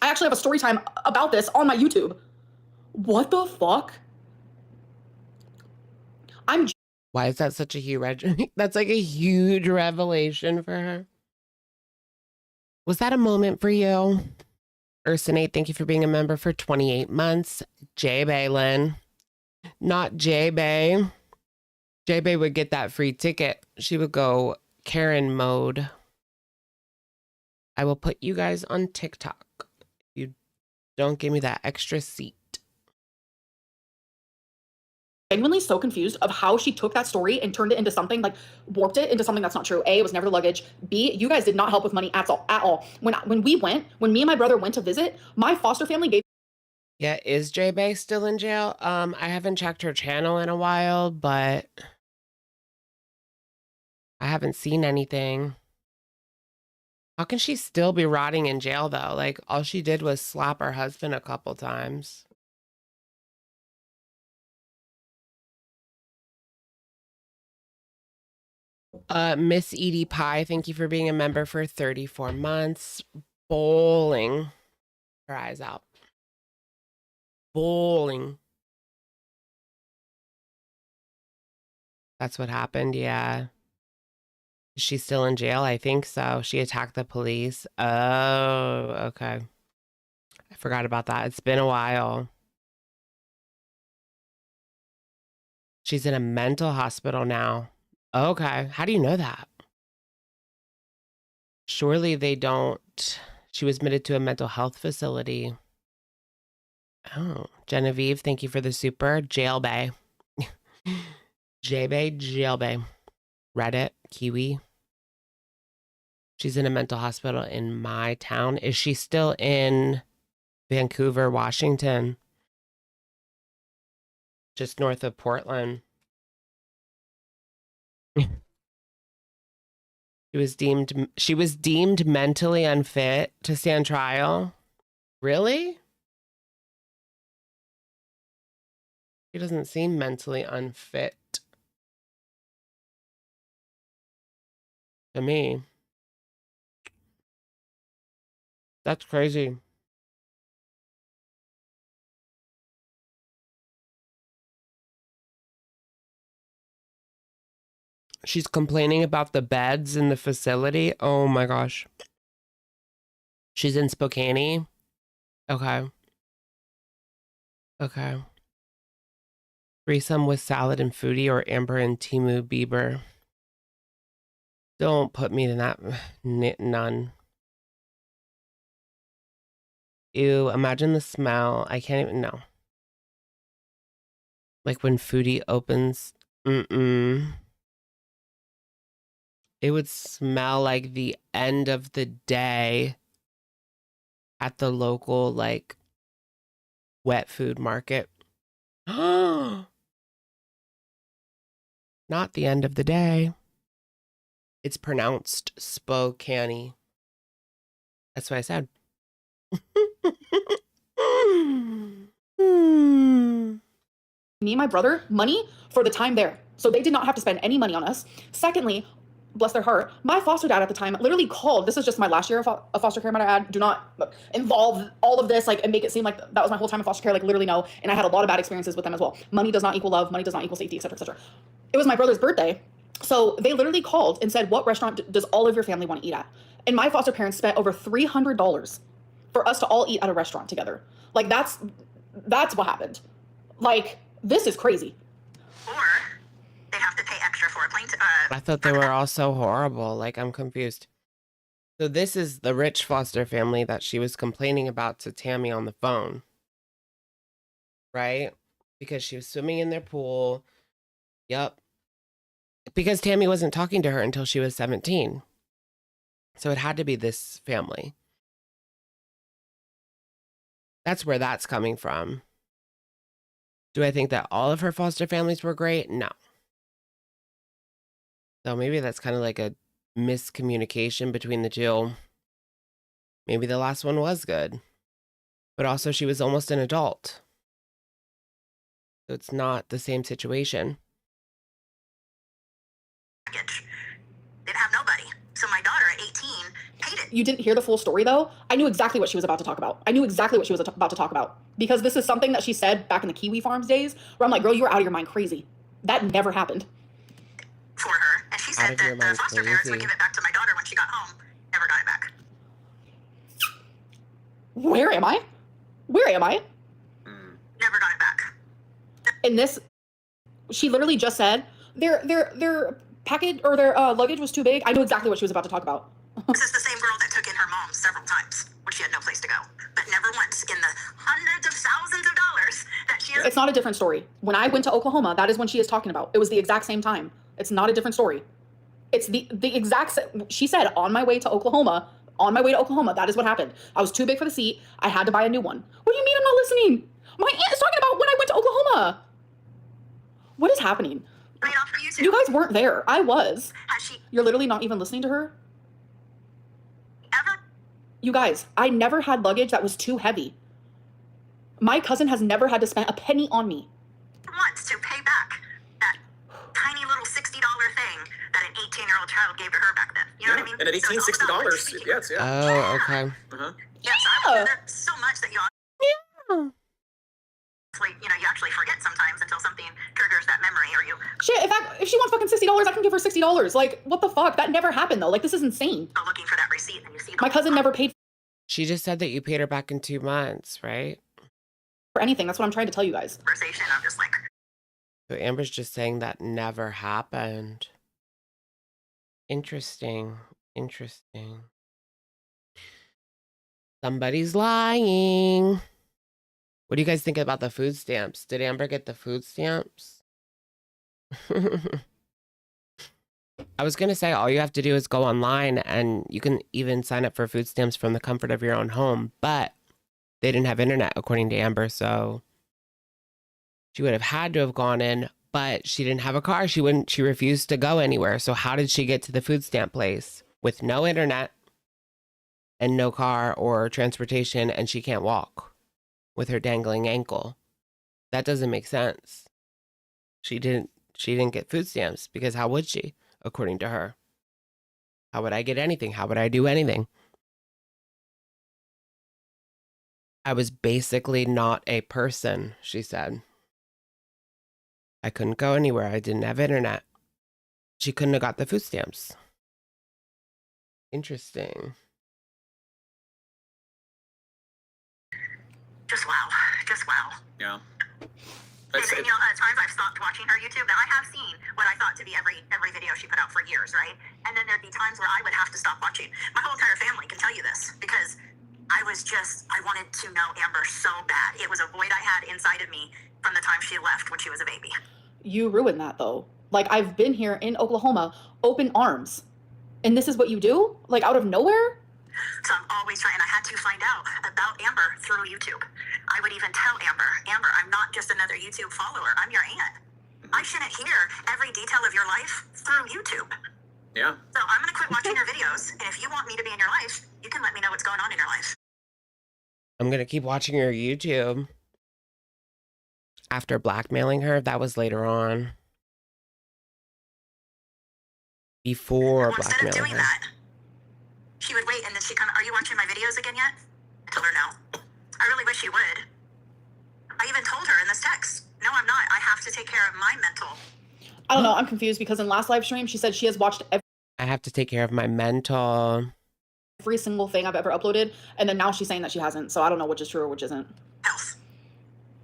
I actually have a story time about this on my YouTube. What the fuck? Why is that such a huge that's like a huge revelation for her? Was that a moment for you? Ursinate, thank you for being a member for 28 months. J Baylin. Not J Bay. J Bay would get that free ticket. She would go Karen mode. I will put you guys on TikTok. You don't give me that extra seat. Genuinely so confused of how she took that story and turned it into something, like warped it into something that's not true. A, it was never the luggage. B, you guys did not help with money at all. When me and my brother went to visit, my foster family gave. Yeah, is J Bay still in jail? I haven't checked her channel in a while, but I haven't seen anything. How can she still be rotting in jail though? Like, all she did was slap her husband a couple times. Miss Edie Pie, thank you for being a member for 34 months. Bowling her eyes out. Bowling. That's what happened, yeah. Is she still in jail? I think so. She attacked the police. Oh, okay. I forgot about that. It's been a while. She's in a mental hospital now. Okay. How do you know that? Surely they don't She was admitted to a mental health facility. Oh, Genevieve, thank you for the super. Jail Bay. J-Bay, Jail Bay. Reddit, Kiwi. She's in a mental hospital in my town. Is she still in Vancouver, Washington? Just north of Portland. She was deemed mentally unfit to stand trial. Really? She doesn't seem mentally unfit to me. That's crazy. She's complaining about the beds in the facility. Oh my gosh. She's in Spokane. Okay. Okay. Threesome with Salad and Foodie or Amber and Timu Bieber. Don't put me in that. None. Ew, imagine the smell. I can't even know. Like when Foodie opens. It would smell like the end of the day at the local, like, wet food market. Not the end of the day. It's pronounced Spokane. That's what I said. Me and my brother money for the time there. So they did not have to spend any money on us. Secondly, bless their heart, my foster dad at the time literally called. This is just my last year of foster care, might I add. Do not involve all of this, like, and make it seem like that was my whole time in foster care. Like, literally no. And I had a lot of bad experiences with them as well. Money does not equal love. Money does not equal safety, etc., etc. It was my brother's birthday. So they literally called and said, what restaurant does all of your family want to eat at? And my foster parents spent over $300 for us to all eat at a restaurant together. Like, that's what happened. Like, this is crazy. Or they have to pay extra for a plane. I thought they were all so horrible. Like, I'm confused. So this is the rich foster family that she was complaining about to Tammy on the phone. Right? Because she was swimming in their pool. Yep. Because Tammy wasn't talking to her until she was 17. So it had to be this family. That's where that's coming from. Do I think that all of her foster families were great? No. So maybe that's kind of like a miscommunication between the two. Maybe the last one was good. But also she was almost an adult. So it's not the same situation. Didn't have nobody. So my daughter at 18 paid it. You didn't hear the full story though. I knew exactly what she was about to talk about. I knew exactly what she was about to talk about. Because this is something that she said back in the Kiwi Farms days, where I'm like, girl, you were out of your mind crazy. That never happened. For her. And she said that the foster parents would give it back to my daughter when she got home. Never got it back. Where am I? Where am I? Never got it back. And this, she literally just said, their package or their luggage was too big. I knew exactly what she was about to talk about. This is the same girl that took in her mom several times when she had no place to go. But never once in the hundreds of thousands of dollars that she has. It's not a different story. When I went to Oklahoma, that is when she is talking about. It was the exact same time. It's not a different story. It's the exact, she said, on my way to Oklahoma, that is what happened. I was too big for the seat. I had to buy a new one. What do you mean I'm not listening? My aunt is talking about when I went to Oklahoma. What is happening? Paid off for you too. You guys weren't there. I was. Has she You're literally not even listening to her. ever? You guys, I never had luggage that was too heavy. My cousin has never had to spend a penny on me. Wants to pay back that tiny little $60 thing that an 18-year-old child gave to her back then. You know what I mean? And at 18, So it's all about what you're $60, speaking. yes, yeah. Oh, okay. Uh-huh. Yes, I was there so much that you actually forget sometimes until something triggers that memory or you Shit, if she wants fucking $60, I can give her $60. Like, what the fuck? That never happened though. Like, this is insane. go looking for that receipt and you see My cousin never paid She just said that you paid her back in 2 months, right? for anything. That's what I'm trying to tell you guys. conversation. I'm just like, So Amber's just saying that never happened. Interesting. Interesting. Somebody's lying. What do you guys think about the food stamps? Did Amber get the food stamps? I was going to say all you have to do is go online and you can even sign up for food stamps from the comfort of your own home, but they didn't have internet according to Amber, so she would have had to have gone in, but she didn't have a car. She refused to go anywhere. So how did she get to the food stamp place with no internet and no car or transportation, and she can't walk with her dangling ankle? That doesn't make sense. She didn't get food stamps because how would she, according to her? How would I get anything? How would I do anything? I was basically not a person, she said. I couldn't go anywhere. I didn't have internet. She couldn't have got the food stamps. Interesting. Just wow. Just wow. Yeah. And then, at times I've stopped watching her YouTube. Now, I have seen what I thought to be every video she put out for years, right? And then there'd be times where I would have to stop watching. My whole entire family can tell you this because I wanted to know Amber so bad. It was a void I had inside of me from the time she left when she was a baby. You ruined that, though. Like, I've been here in Oklahoma, open arms. And this is what you do? Like, out of nowhere? So I'm always trying. I had to find out about Amber through YouTube. I would even tell Amber, I'm not just another YouTube follower. I'm your aunt. I shouldn't hear every detail of your life through YouTube. Yeah. So I'm going to quit watching your videos. And if you want me to be in your life, you can let me know what's going on in your life. I'm going to keep watching your YouTube. After blackmailing her, that was later on. Before Well, instead of blackmailing doing her. that, she would wait and then she'd come, are you watching my videos again yet? I told her no. I really wish you would. I even told her in this text, no, I'm not. I have to take care of my mental. I don't know. I'm confused because in last live stream, she said she has watched I have to take care of my mental. every single thing I've ever uploaded. And then now she's saying that she hasn't. So I don't know which is true or which isn't. Health.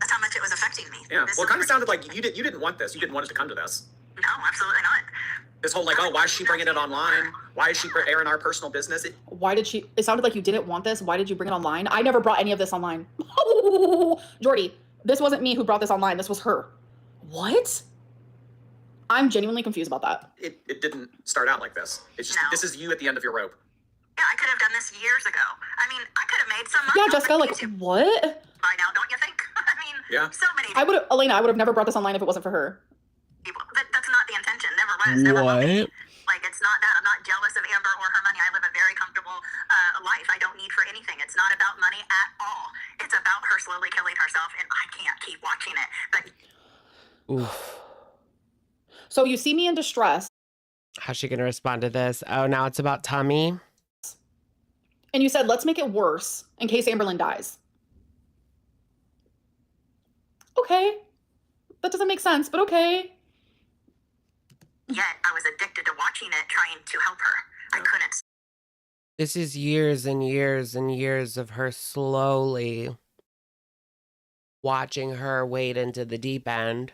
That's how much it was affecting me. Yeah. This Well, it is kind of sounded like you didn't want this. You didn't want it to come to this. No, absolutely not. This whole like, oh, why is she bringing it online? Why is she airing our personal business? Why did she? It sounded like you didn't want this. Why did you bring it online? I never brought any of this online. Jordy, this wasn't me who brought this online. This was her. What? I'm genuinely confused about that. It didn't start out like this. It's just, No. This is you at the end of your rope. Yeah, I could have done this years ago. I mean, I could have made some money. Yeah, off Jessica, of like, YouTube what? by now, don't you think? I mean, Yeah. so many Elena, I would have never brought this online if it wasn't for her. people. That's not the intention. Never was. Never will be. What? Like, it's not that. I'm not jealous of Amber or her money. I live a very comfortable life. I don't need for anything. It's not about money at all. It's about her slowly killing herself, and I can't keep watching it. But Oof. So you see me in distress, How's she going to respond to this? Oh, now it's about Tammy. and you said, let's make it worse in case Amberlynn dies. Okay. That doesn't make sense, but okay. yet I was addicted to watching it, trying to help her. I couldn't. This is years and years and years of her slowly watching her wade into the deep end.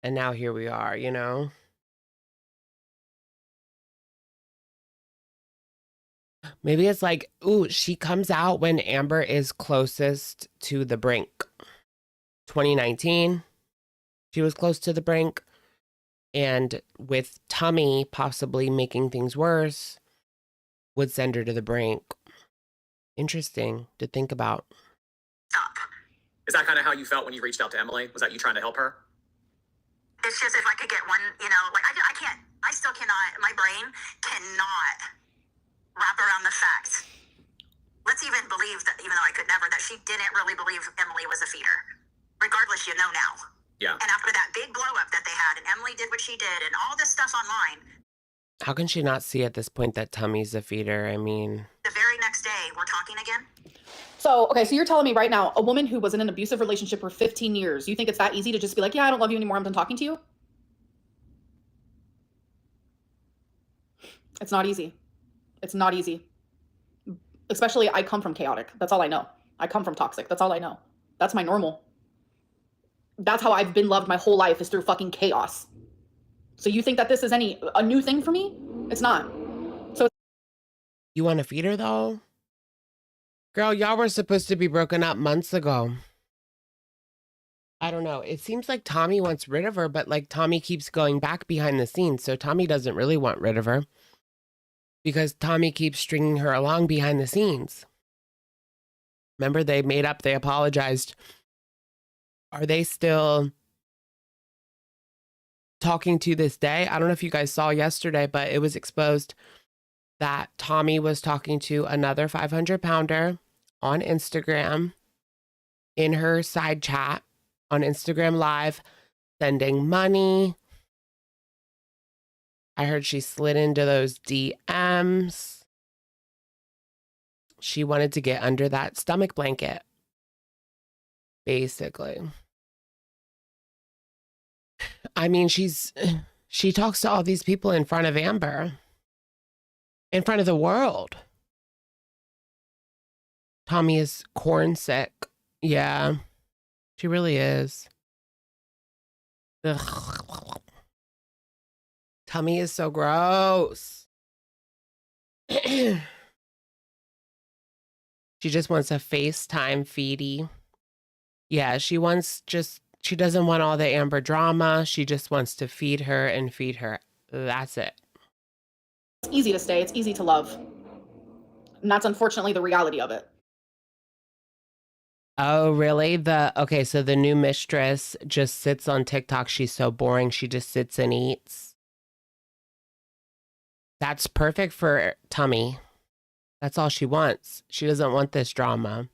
And now here we are, you know? Maybe it's like, ooh, she comes out when Amber is closest to the brink. 2019, she was close to the brink. And with Tammy possibly making things worse, would send her to the brink. Interesting to think about. Stop. Is that kind of how you felt when you reached out to Emily? Was that you trying to help her? It's just if I could get one, like I can't, I still cannot, my brain cannot wrap around the fact. Let's even believe that, even though I could never, that she didn't really believe Emily was a feeder. Regardless, you know now. Yeah. And after that big blow up that they had, and Emily did what she did, and all this stuff online, How can she not see at this point that Tammy's a feeder? I mean, the very next day, we're talking again. So you're telling me right now, a woman who was in an abusive relationship for 15 years, you think it's that easy to just be like, yeah, I don't love you anymore, I'm done talking to you? It's not easy. It's not easy. Especially, I come from chaotic. That's all I know. I come from toxic. That's all I know. That's my normal. That's how I've been loved my whole life, is through fucking chaos. So you think that this is a new thing for me? It's not. So you want to feed her though? Girl, y'all were supposed to be broken up months ago. I don't know. It seems like Tommy wants rid of her, but like Tommy keeps going back behind the scenes. So Tommy doesn't really want rid of her because Tommy keeps stringing her along behind the scenes. Remember, they made up, they apologized. Are they still talking to this day? I don't know if you guys saw yesterday, but it was exposed that Tommy was talking to another 500-pounder on Instagram in her side chat on Instagram Live, sending money. I heard she slid into those DMs. She wanted to get under that stomach blanket, basically. I mean, she talks to all these people in front of Amber, in front of the world. Tommy is corn sick. Yeah, she really is. Ugh. Tommy is so gross. She just wants a FaceTime Foodie. Yeah, she doesn't want all the Amber drama. She just wants to feed her and feed her. That's it. It's easy to stay. It's easy to love. And that's unfortunately the reality of it. Oh, really? Okay, so the new mistress just sits on TikTok. She's so boring. She just sits and eats. That's perfect for Tommy. That's all she wants. She doesn't want this drama.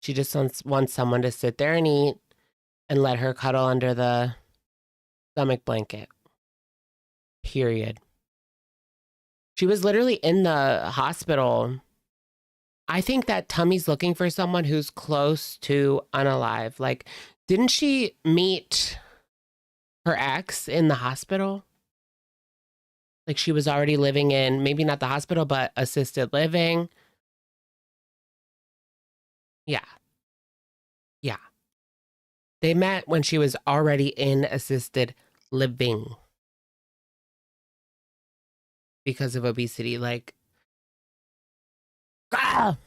She just wants someone to sit there and eat and let her cuddle under the stomach blanket. Period. She was literally in the hospital. I think that Tommy's looking for someone who's close to unalive. Like, didn't she meet her ex in the hospital? Like, she was already living in, maybe not the hospital, but assisted living. Yeah. Yeah. They met when she was already in assisted living because of obesity. Like, ah!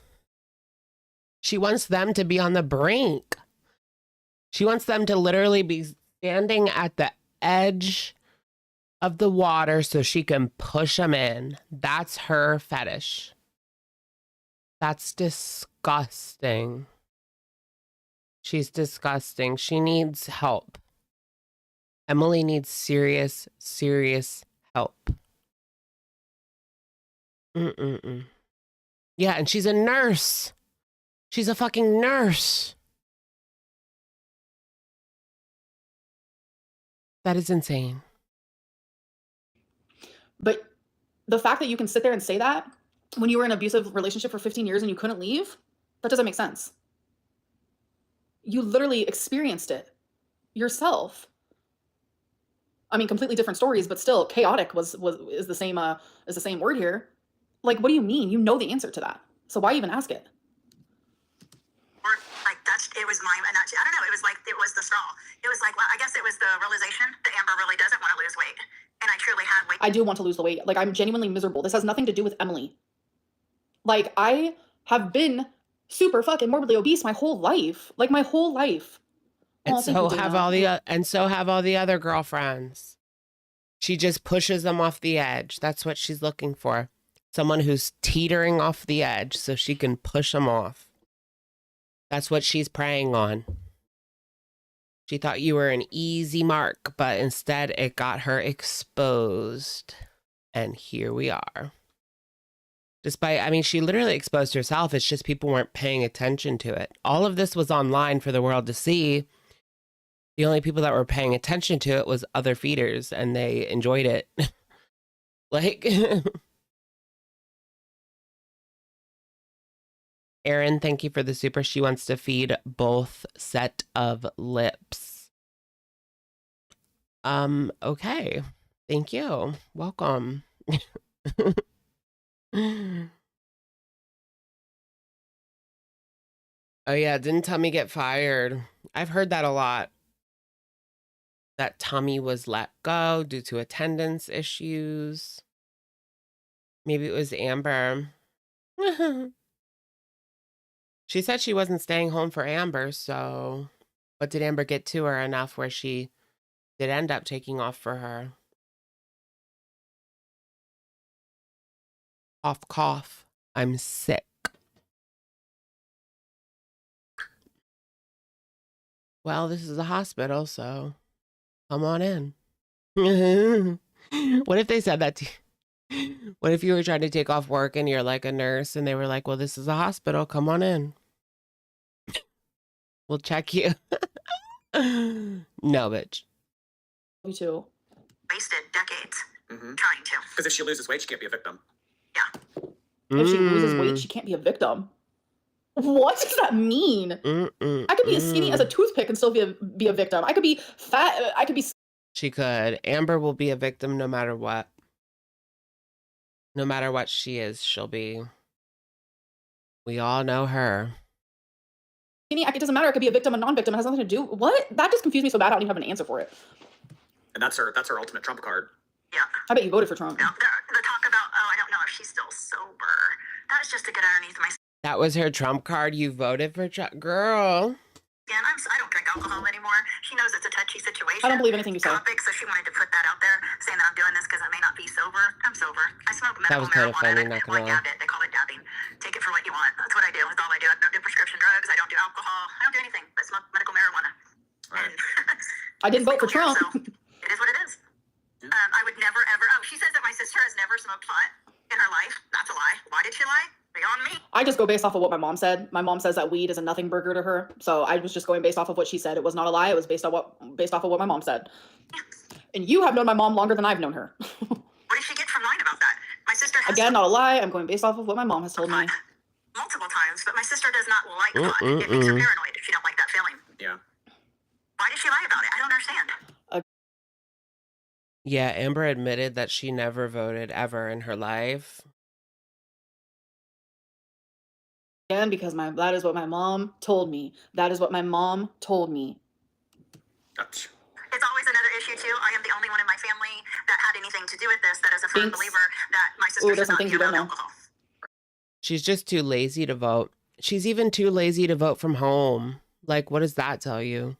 She wants them to be on the brink. She wants them to literally be standing at the edge of the water so she can push them in. That's her fetish. That's disgusting. She's disgusting. She needs help. Emily needs serious, serious help. Yeah, and she's a nurse. She's a fucking nurse. That is insane. But the fact that you can sit there and say that when you were in an abusive relationship for 15 years and you couldn't leave, that doesn't make sense. You literally experienced it yourself. I mean, completely different stories, but still chaotic is the same word here. Like, what do you mean? You know the answer to that. So why even ask it? Or like it was mine, and I don't know. It was like it was the straw. It was like, well, I guess it was the realization that Amber really doesn't want to lose weight, and I truly had weight. I do want to lose the weight. Like, I'm genuinely miserable. This has nothing to do with Emily. Like, I have been super fucking morbidly obese my whole life. Like, my whole life. And so have all the other girlfriends. She just pushes them off the edge. That's what she's looking for. Someone who's teetering off the edge so she can push them off. That's what she's preying on. She thought you were an easy mark, but instead it got her exposed. And here we are. She literally exposed herself. It's just people weren't paying attention to it. All of this was online for the world to see. The only people that were paying attention to it was other feeders, and they enjoyed it. Like, Erin, thank you for the super. She wants to feed both set of lips. Okay. Thank you. Welcome. Oh yeah, didn't Tommy get fired? I've heard that a lot. That Tommy was let go due to attendance issues. Maybe it was Amber. She said she wasn't staying home for Amber, so... But did Amber get to her enough where she did end up taking off for her? Cough, cough. I'm sick. Well, this is a hospital, so come on in. What if they said that to you? What if you were trying to take off work and you're like a nurse and they were like, well, this is a hospital. Come on in. We'll check you. No, bitch. Me too. Wasted decades Mm-hmm. trying to. Because if she loses weight, she can't be a victim. Yeah. If she loses weight, she can't be a victim. What does that mean? I could be as skinny as a toothpick and still be a victim. I could be fat. I could be. She could. Amber will be a victim no matter what. No matter what she is, she'll be. We all know her. Skinny. It doesn't matter. I could be a victim, a non-victim. It has nothing to do. What? That just confused me so bad. I don't even have an answer for it. And that's her ultimate trump card. Yeah. I bet you voted for Trump. No, the talk about, oh, I don't know if she's still sober. That's just to get underneath my That was her trump card. You voted for Trump, girl. skin. I don't drink alcohol anymore. She knows it's a touchy situation. I don't believe anything you say. Topic, so she wanted to put that out there, saying that I'm doing this because I may not be sober. I'm sober. I smoke That medical was kind of marijuana. funny, and not I gonna dab it. They call it dabbing. Take it for what you want. That's what I do. That's all I do. I don't do prescription drugs. I don't do alcohol. I don't do anything but smoke medical marijuana. Right. And I didn't vote for legal here, Trump. so it is what it is. I would never, ever. Oh, she says that my sister has never smoked pot in her life. That's a lie. Why did she lie? Beyond me. I just go based off of what my mom said. My mom says that weed is a nothing burger to her. So I was just going based off of what she said. It was not a lie. It was based off of what my mom said. And you have known my mom longer than I've known her. What did she get from lying about that? My sister has Again, not a lie. I'm going based off of what my mom has told me. pot multiple times, but my sister does not like pot. It makes her paranoid if she don't like that feeling. Yeah. Why did she lie about it? I don't understand. Yeah, Amber admitted that she never voted ever in her life. Again, because that is what my mom told me. That is what my mom told me. That's- It's always another issue too. I am the only one in my family that had anything to do with this. That is a firm Thanks. believer that my sister Ooh, should there's some not things be you don't around know. alcohol. She's just too lazy to vote. She's even too lazy to vote from home. Like, what does that tell you?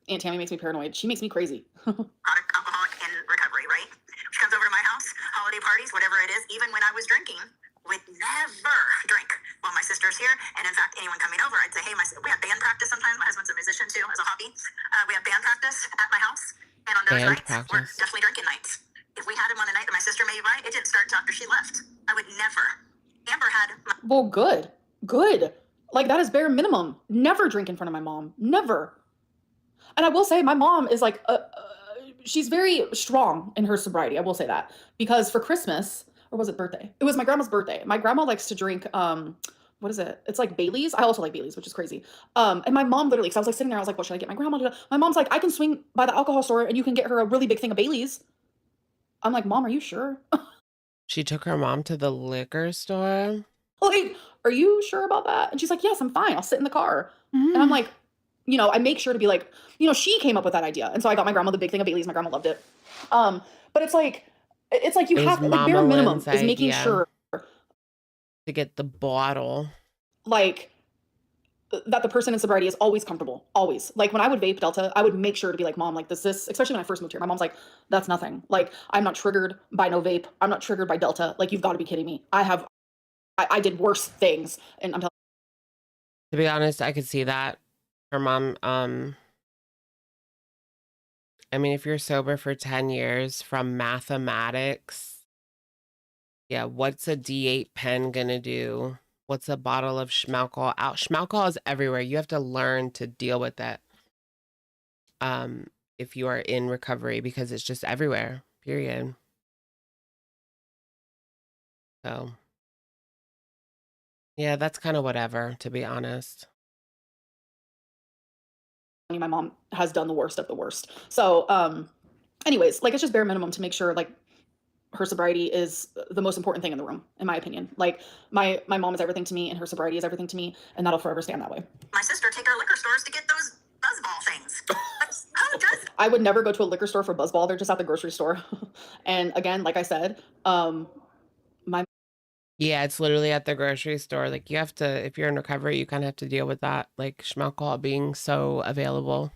Aunt Tammy makes me paranoid. She makes me crazy. Chronic alcoholic in recovery, right? She comes over to my house, holiday parties, whatever it is. Even when I was drinking, would never drink while my sister's here. And in fact, anyone coming over, I'd say, hey, we have band practice sometimes. My husband's a musician too, as a hobby. We have band practice at my house. And on those Band nights, we're practice. definitely drinking nights. If we had him on a night that my sister made right, it didn't start until after she left. I would never. Amber had Well, good. Good. Like, that is bare minimum. Never drink in front of my mom. Never. And I will say, my mom is like, she's very strong in her sobriety. I will say that. Because for Christmas, or was it birthday? It was my grandma's birthday. My grandma likes to drink, what is it? It's like Bailey's. I also like Bailey's, which is crazy. And my mom literally, because I was like sitting there, I was like, what should I get my grandma to do? My mom's like, I can swing by the alcohol store and you can get her a really big thing of Bailey's. I'm like, Mom, are you sure? She took her mom to the liquor store. Like, are you sure about that? And she's like, yes, I'm fine. I'll sit in the car. And I'm like, I make sure to be like, she came up with that idea. And so I got my grandma the big thing of Bailey's. My grandma loved it. But it's like you It have, was like, bare Mama minimum Lynn's is making idea. sure, To get the bottle. like, that the person in sobriety is always comfortable. Always. Like, when I would vape Delta, I would make sure to be like, Mom, like, this, especially when I first moved here. My mom's like, that's nothing. Like, I'm not triggered by no vape. I'm not triggered by Delta. Like, you've got to be kidding me. I did worse things. And I'm telling To be honest, I could see that. Her mom, I mean, if you're sober for 10 years from mathematics, yeah, what's a D8 pen gonna do? What's a bottle of schmalcohol? Schmalcohol is everywhere. You have to learn to deal with it. If you are in recovery, because it's just everywhere, period. So, yeah, that's kind of whatever, to be honest. you, my mom has done the worst of the worst. So, anyways, like, it's just bare minimum to make sure, like, her sobriety is the most important thing in the room, in my opinion. Like, my mom is everything to me, and her sobriety is everything to me, and that'll forever stand that way. my sister take her to liquor stores to get those buzzball things. Who does that? I would never go to a liquor store for Buzzball. They're just at the grocery store. And again, like I said, Yeah, it's literally at the grocery store. Like you have to, if you're in recovery, you kind of have to deal with that, like schmalcohol being so available.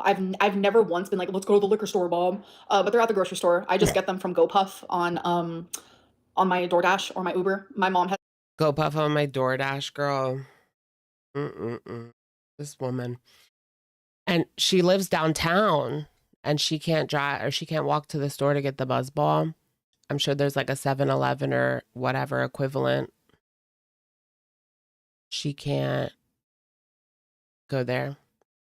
I've never once been like, let's go to the liquor store, Mom. But they're at the grocery store. I just get them from GoPuff on my DoorDash or my Uber. My mom has Go puff on my DoorDash, girl. This woman. And she lives downtown and she can't drive or she can't walk to the store to get the Buzzball. I'm sure there's like a 7-Eleven or whatever equivalent. She can't go there.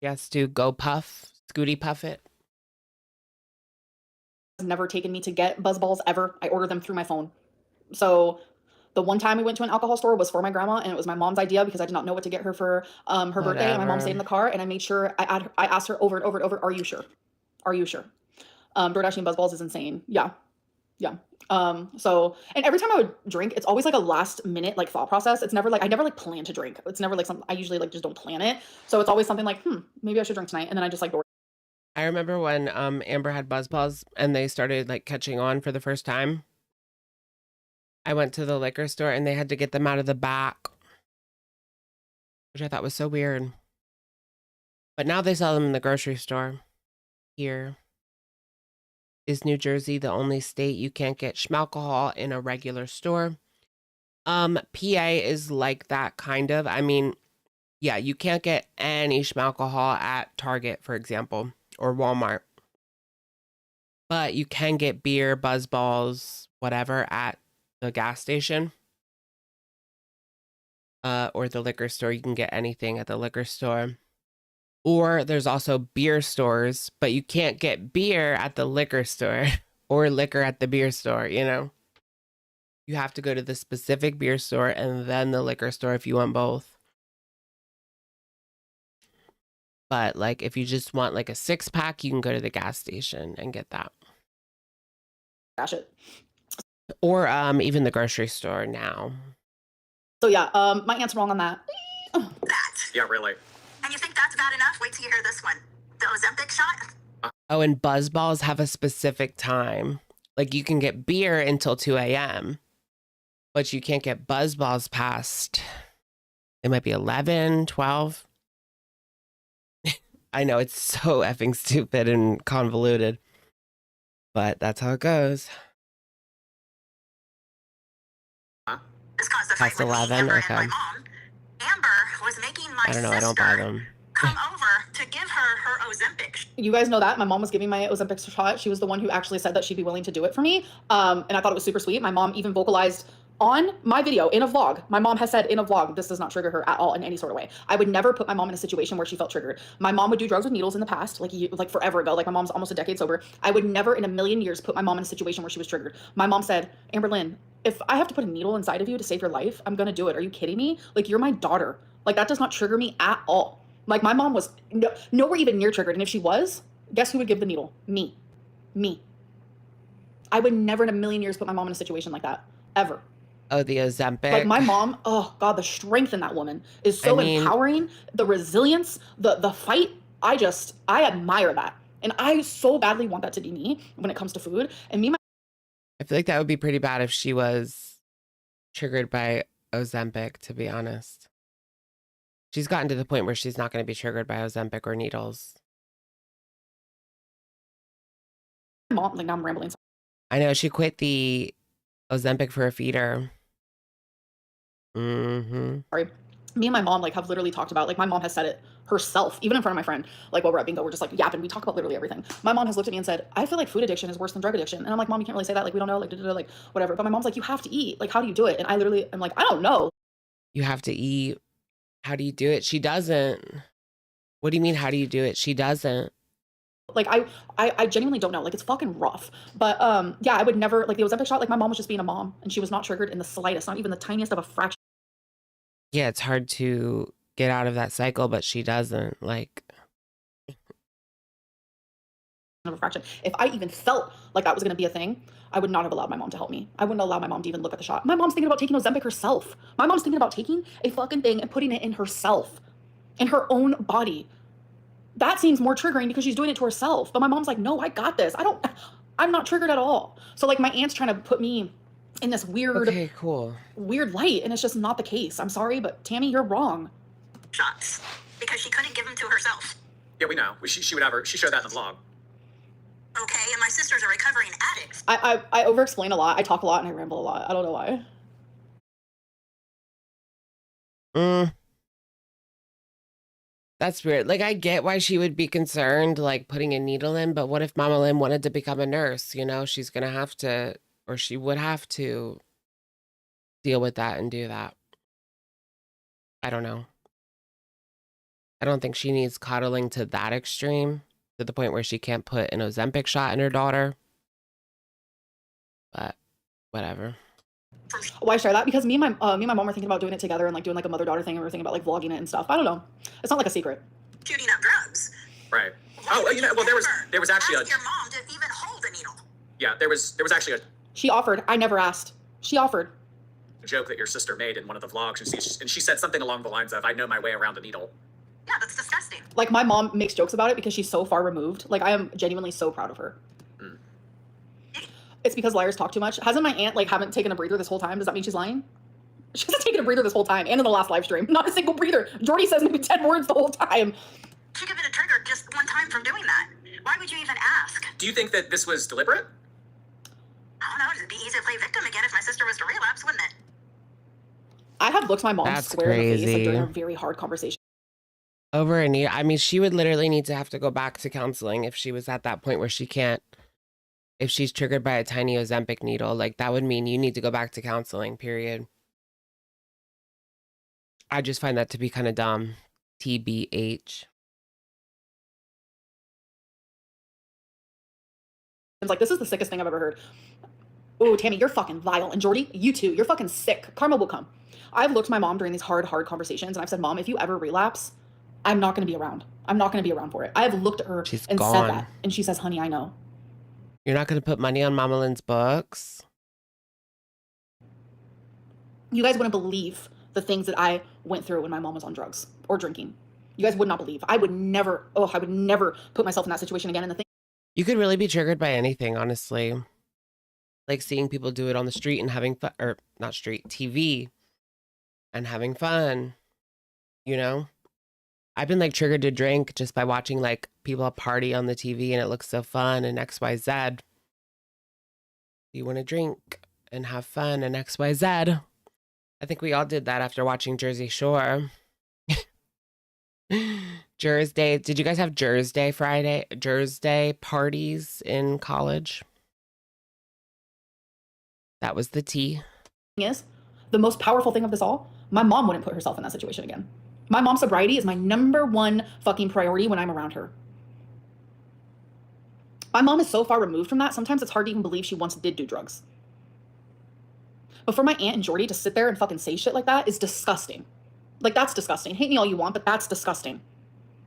She has to go puff, Scooty puff it. never taken me to get Buzzballs ever. I order them through my phone. So the one time we went to an alcohol store was for my grandma, and it was my mom's idea because I did not know what to get her for her birthday. And my mom stayed in the car, and I made sure I asked her over and over and over, "Are you sure? Are you sure?" DoorDashing Buzzballs is insane. Yeah. So, and every time I would drink, it's always like a last minute like thought process. It's never like I never like plan to drink. It's never like something I usually like just don't plan it. So it's always something like, maybe I should drink tonight, and then I just like I remember when Amber had Buzzballs and they started like catching on for the first time. I went to the liquor store and they had to get them out of the back, which I thought was so weird. But now they sell them in the grocery store. Here is New Jersey the only state you can't get schmalcohol in a regular store. PA is like that kind of. I mean, yeah, you can't get any schmalcohol at Target, for example, or Walmart. But you can get beer, Buzzballs, whatever at the gas station. Or the liquor store. You can get anything at the liquor store. Or there's also beer stores, but you can't get beer at the liquor store or liquor at the beer store, you know? You have to go to the specific beer store and then the liquor store if you want both. But like if you just want like a 6-pack, you can go to the gas station and get that. dash it. Or even the grocery store now. So yeah, my aunt's wrong on that. That. Yeah, really. And you think that's bad enough? Wait till you hear this one. The Ozempic shot? Oh, and Buzzballs have a specific time. Like you can get beer until 2 a.m. But you can't get Buzzballs past, it might be 11, 12. I know it's so effing stupid and convoluted, but that's how it goes. This caused a fight Past with me, 11, Amber, okay. and my mom. Amber was making my I don't know, sister I don't buy them. come over to give her Ozempic. You guys know that my mom was giving my Ozempic shot. She was the one who actually said that she'd be willing to do it for me. And I thought it was super sweet. My mom even vocalized on my video in a vlog. My mom has said in a vlog, this does not trigger her at all in any sort of way. I would never put my mom in a situation where she felt triggered. My mom would do drugs with needles in the past, like forever ago. Like my mom's almost a decade sober. I would never in a million years put my mom in a situation where she was triggered. My mom said, Amberlynn, if I have to put a needle inside of you to save your life, I'm gonna do it. Are you kidding me? Like you're my daughter. Like that does not trigger me at all. Like my mom was nowhere even near triggered. And if she was, guess who would give the needle? Me. I would never in a million years put my mom in a situation like that. Ever. Oh, the Ozempic. Like my mom, oh God, the strength in that woman is so empowering. The resilience, the fight. I admire that. And I so badly want that to be me when it comes to food. And I feel like that would be pretty bad if she was triggered by Ozempic, to be honest. She's gotten to the point where she's not going to be triggered by Ozempic or needles. mom, like now I'm rambling. I know, she quit the Ozempic for a feeder. Sorry. Me and my mom like have literally talked about, like my mom has said it herself, even in front of my friend, like while we're at bingo, we're just like yapping. We talk about literally everything. My mom has looked at me and said, I feel like food addiction is worse than drug addiction. And I'm like, Mom, you can't really say that. Like, we don't know, like whatever. But my mom's like, you have to eat. Like, how do you do it? And I literally am like, I don't know. You have to eat. How do you do it? She doesn't. What do you mean, how do you do it? She doesn't. Like, I genuinely don't know. Like, it's fucking rough. But yeah, I would never, like the Ozempic shot, like my mom was just being a mom and she was not triggered in the slightest, not even the tiniest of a fraction. Yeah, it's hard to get out of that cycle, but she doesn't. Like, Of a fraction. If I even felt like that was going to be a thing, I would not have allowed my mom to help me. I wouldn't allow my mom to even look at the shot. My mom's thinking about taking Ozempic herself. My mom's thinking about taking a fucking thing and putting it in herself, in her own body. That seems more triggering because she's doing it to herself. But my mom's like, no, I got this. I'm not triggered at all. So like my aunt's trying to put me in this Okay, cool. weird light, and it's just not the case. I'm sorry, but Tammy, you're wrong. Shots. Because she couldn't give them to herself. Yeah, we know. She showed that in the vlog. Okay, and my sister's a recovering addict. I over-explain a lot. I talk a lot and I ramble a lot. I don't know why. That's weird. Like, I get why she would be concerned, like, putting a needle in, but what if Mama Lynn wanted to become a nurse? You know, she's going to have to, or she would have to deal with that and do that. I don't know. I don't think she needs coddling to that extreme, to the point where she can't put an Ozempic shot in her daughter. But whatever. Why share that? Because me and my mom were thinking about doing it together and like doing like a mother-daughter thing, and we were thinking about like vlogging it and stuff. I don't know. It's not like a secret. Shooting up drugs. Right. Oh, you know, well, there was actually ask your mom to even hold a needle. Yeah, there was actually She offered. I never asked. She offered. a joke that your sister made in one of the vlogs, and she said something along the lines of, "I know my way around a needle." Yeah, that's disgusting. Like my mom makes jokes about it because she's so far removed. Like I am genuinely so proud of her. It's because liars talk too much. Hasn't my aunt like haven't taken a breather this whole time? Does that mean she's lying? She hasn't taken a breather this whole time, and in the last live stream, not a single breather. Jordy says maybe 10 words the whole time. She could have been triggered just one time from doing that. Why would you even ask? Do you think that this was deliberate? I don't know. It'd be easy to play victim again if my sister was to relapse, wouldn't it? I have looked my mom That's square in the face like, crazy. during a very hard conversation. Over a needle. I mean, she would literally need to have to go back to counseling if she was at that point where she can't. If she's triggered by a tiny Ozempic needle, like that would mean you need to go back to counseling, period. I just find that to be kind of dumb. TBH. It's like, this is the sickest thing I've ever heard. Oh, Tammy, you're fucking vile. And Jordy, you too. You're fucking sick. Karma will come. I've looked my mom during these hard conversations, and I've said, Mom, if you ever relapse, I'm not going to be around. I'm not going to be around for it. I have looked at her She's and gone. said that. And she says, honey, I know. You're not going to put money on Mama Lynn's books? You guys wouldn't believe the things that I went through when my mom was on drugs or drinking. You guys would not believe. I would never put myself in that situation again. And the thing You could really be triggered by anything, honestly. Like seeing people do it on the street and having fun, or not street, TV, and having fun, you know? I've been like triggered to drink just by watching like people party on the TV and it looks so fun and XYZ. You want to drink and have fun and XYZ. I think we all did that after watching Jersey Shore. Jersey Day. Did you guys have Jersey Day parties in college? That was the tea. is, the most powerful thing of this all, my mom wouldn't put herself in that situation again. My mom's sobriety is my #1 fucking priority when I'm around her. My mom is so far removed from that, sometimes it's hard to even believe she once did do drugs. But for my aunt and Jordy to sit there and fucking say shit like that is disgusting. Like, that's disgusting. Hate me all you want, but that's disgusting.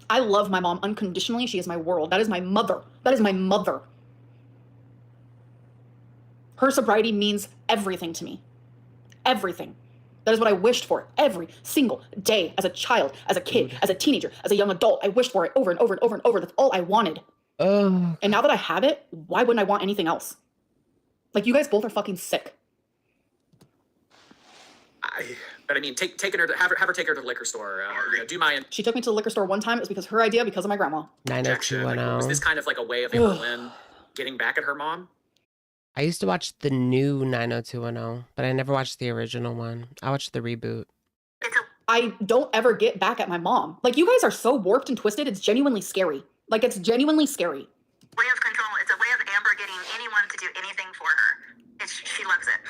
I love my mom unconditionally. She is my world. That is my mother. That is my mother. Her sobriety means everything to me. Everything. That is what I wished for every single day as a child, as a kid, as a teenager, as a young adult. I wished for it over and over and over and over. That's all I wanted. Oh. And now that I have it, why wouldn't I want anything else? Like, you guys both are fucking sick. But I mean, taking her to have her take her to the liquor store. Do my She took me to the liquor store one time. It was because her idea, because of my grandma. injection. Like, was this kind of like a way of Amberlynn getting back at her mom? I used to watch the new 90210, but I never watched the original one. I watched the reboot. I don't ever get back at my mom. Like, you guys are so warped and twisted. It's genuinely scary. Like, it's genuinely scary. Way of control. It's a way of Amber getting anyone to do anything for her. She loves it.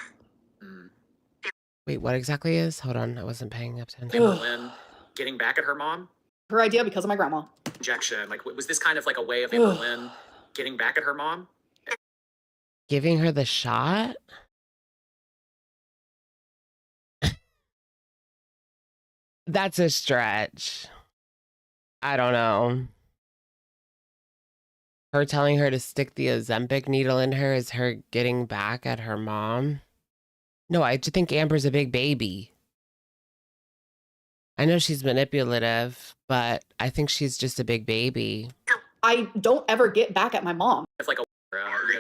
Wait, what exactly is? Hold on, I wasn't paying attention. Amberlynn getting back at her mom? Her idea, because of my grandma. Injection. Like, was this kind of like a way of Amberlynn getting back at her mom? Giving her the shot? That's a stretch. I don't know. Her telling her to stick the Ozempic needle in her is her getting back at her mom? No, I just think Amber's a big baby. I know she's manipulative, but I think she's just a big baby. I don't ever get back at my mom. It's like a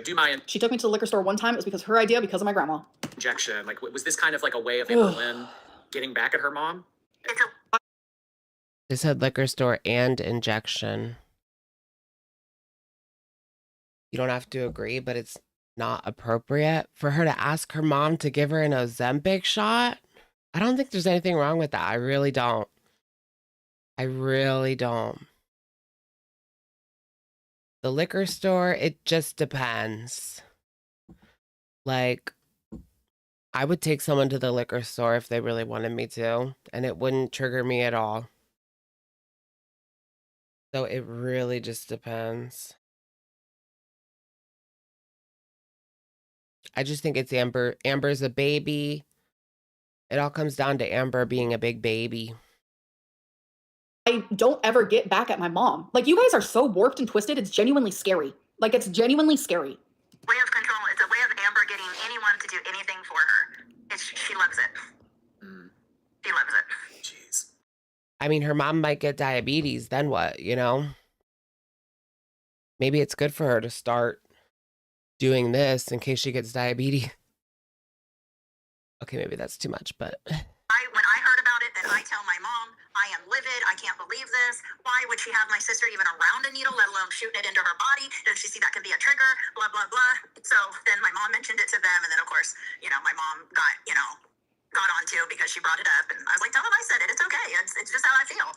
Do my She took me to the liquor store one time. It was because her idea, because of my grandma. injection. Like, was this kind of like a way of Amberlynn getting back at her mom? It's a They said liquor store and injection. You don't have to agree, but it's not appropriate for her to ask her mom to give her an Ozempic shot. I don't think there's anything wrong with that. I really don't. I really don't. The liquor store, it just depends. Like, I would take someone to the liquor store if they really wanted me to, and it wouldn't trigger me at all. So it really just depends. I just think it's Amber. Amber's a baby. It all comes down to Amber being a big baby. I don't ever get back at my mom. Like, you guys are so warped and twisted. It's genuinely scary. Like, it's genuinely scary. way of control. It's a way of Amber getting anyone to do anything for her. She loves it. She loves it. Jeez. I mean, her mom might get diabetes. Then what, you know? Maybe it's good for her to start doing this in case she gets diabetes. Okay, maybe that's too much, but... When I heard about it, then I tell my mom, I am livid. I can't believe this. Why would she have my sister even around a needle, let alone shooting it into her body? Does she see that could be a trigger? Blah, blah, blah. So then my mom mentioned it to them. And then, of course, my mom got on too because she brought it up. And I was like, tell them I said it. It's okay. It's just how I feel.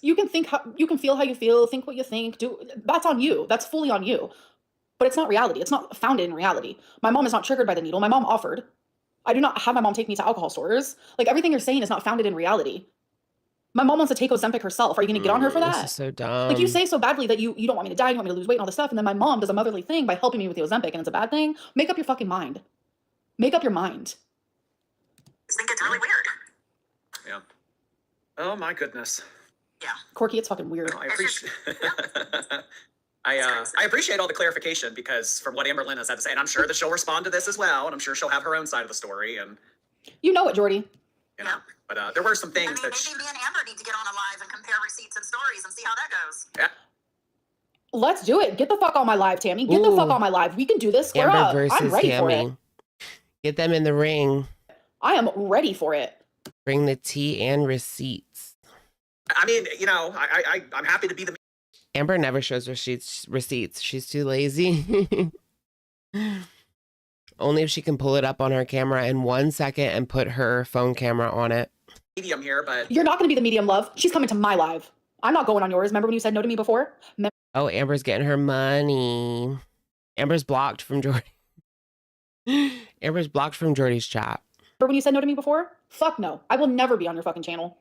You can you can feel how you feel, think what you think. That's on you. That's fully on you. But it's not reality. It's not founded in reality. My mom is not triggered by the needle. My mom offered. I do not have my mom take me to alcohol stores. Like, everything you're saying is not founded in reality. My mom wants to take Ozempic herself. Are you going to get on her for that? This is so dumb. Like, you say so badly that you don't want me to die, you want me to lose weight and all this stuff, and then my mom does a motherly thing by helping me with the Ozempic, and it's a bad thing. Make up your fucking mind. Make up your mind. I think it's really weird. Yeah. Oh my goodness. Yeah. Corky, it's fucking weird. I appreciate. I appreciate all the clarification because from what Amberlynn has had to say, and I'm sure that she'll respond to this as well, and I'm sure she'll have her own side of the story, and You know it, Jordy. But there were some things maybe that me and Amber need to get on a live and compare receipts and stories and see how that goes. yeah. Let's do it. Get the fuck on my live, Tammy. Get the fuck Ooh. on my live. We can do this. Square Amber up. versus I'm ready for it. Tammy. Get them in the ring. I am ready for it. Bring the tea and receipts. I mean, I'm happy to be the Amber never shows receipts. She's too lazy. Only if she can pull it up on her camera in 1 second and put her phone camera on it. medium here, but You're not going to be the medium, love. She's coming to my live. I'm not going on yours. Remember when you said no to me before? Oh, Amber's getting her money. Amber's blocked from Jordy. Amber's blocked from Jordy's chat. Remember when you said no to me before? Fuck no. I will never be on your fucking channel.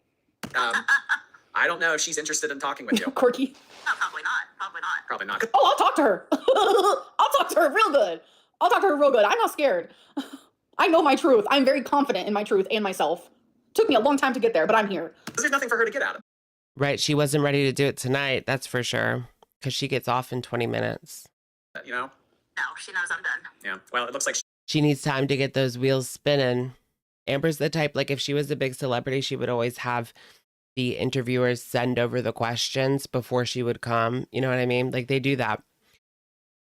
I don't know if she's interested in talking with you. Corky. No, probably not. Probably not. Probably not. Oh, I'll talk to her. I'll talk to her real good. I'll talk to her real good. I'm not scared. I know my truth. I'm very confident in my truth and myself. Took me a long time to get there, but I'm here. There's nothing for her to get out of. Right, she wasn't ready to do it tonight, that's for sure. Because she gets off in 20 minutes. No, she knows I'm done. Yeah. Well, it looks like She needs time to get those wheels spinning. Amber's the type, like, if she was a big celebrity, she would always have the interviewers send over the questions before she would come. You know what I mean? Like, they do that.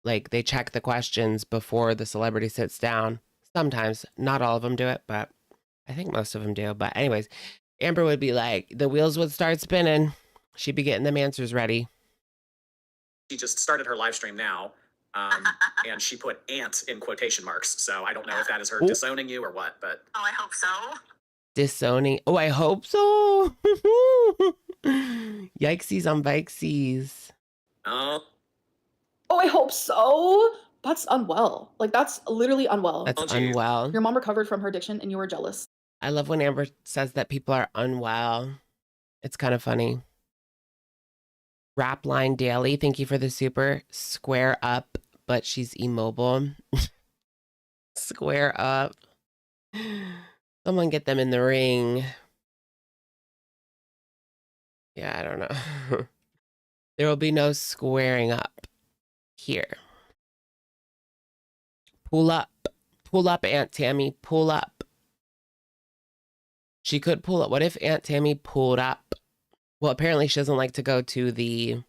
Like, they check the questions before the celebrity sits down. Sometimes. Not all of them do it, but I think most of them do. But anyways, Amber would be like, the wheels would start spinning. She'd be getting them answers ready. she just started her live stream now. And she put "aunt" in quotation marks. So I don't know if that is her Ooh. disowning you or what, but Oh, I hope so. Disowning. Oh, I hope so. Yikesies on bikesies. oh, Oh, I hope so. That's unwell. Like, that's literally unwell. That's Oh, geez. unwell. Your mom recovered from her addiction and you were jealous. I love when Amber says that people are unwell. It's kind of funny. Rapline Daily, thank you for the super. Square up, but she's immobile. Square up. Someone get them in the ring. Yeah, I don't know. There will be no squaring up here. Pull up. Pull up, Aunt Tammy. Pull up. She could pull up. What if Aunt Tammy pulled up? Well, apparently she doesn't like to go to the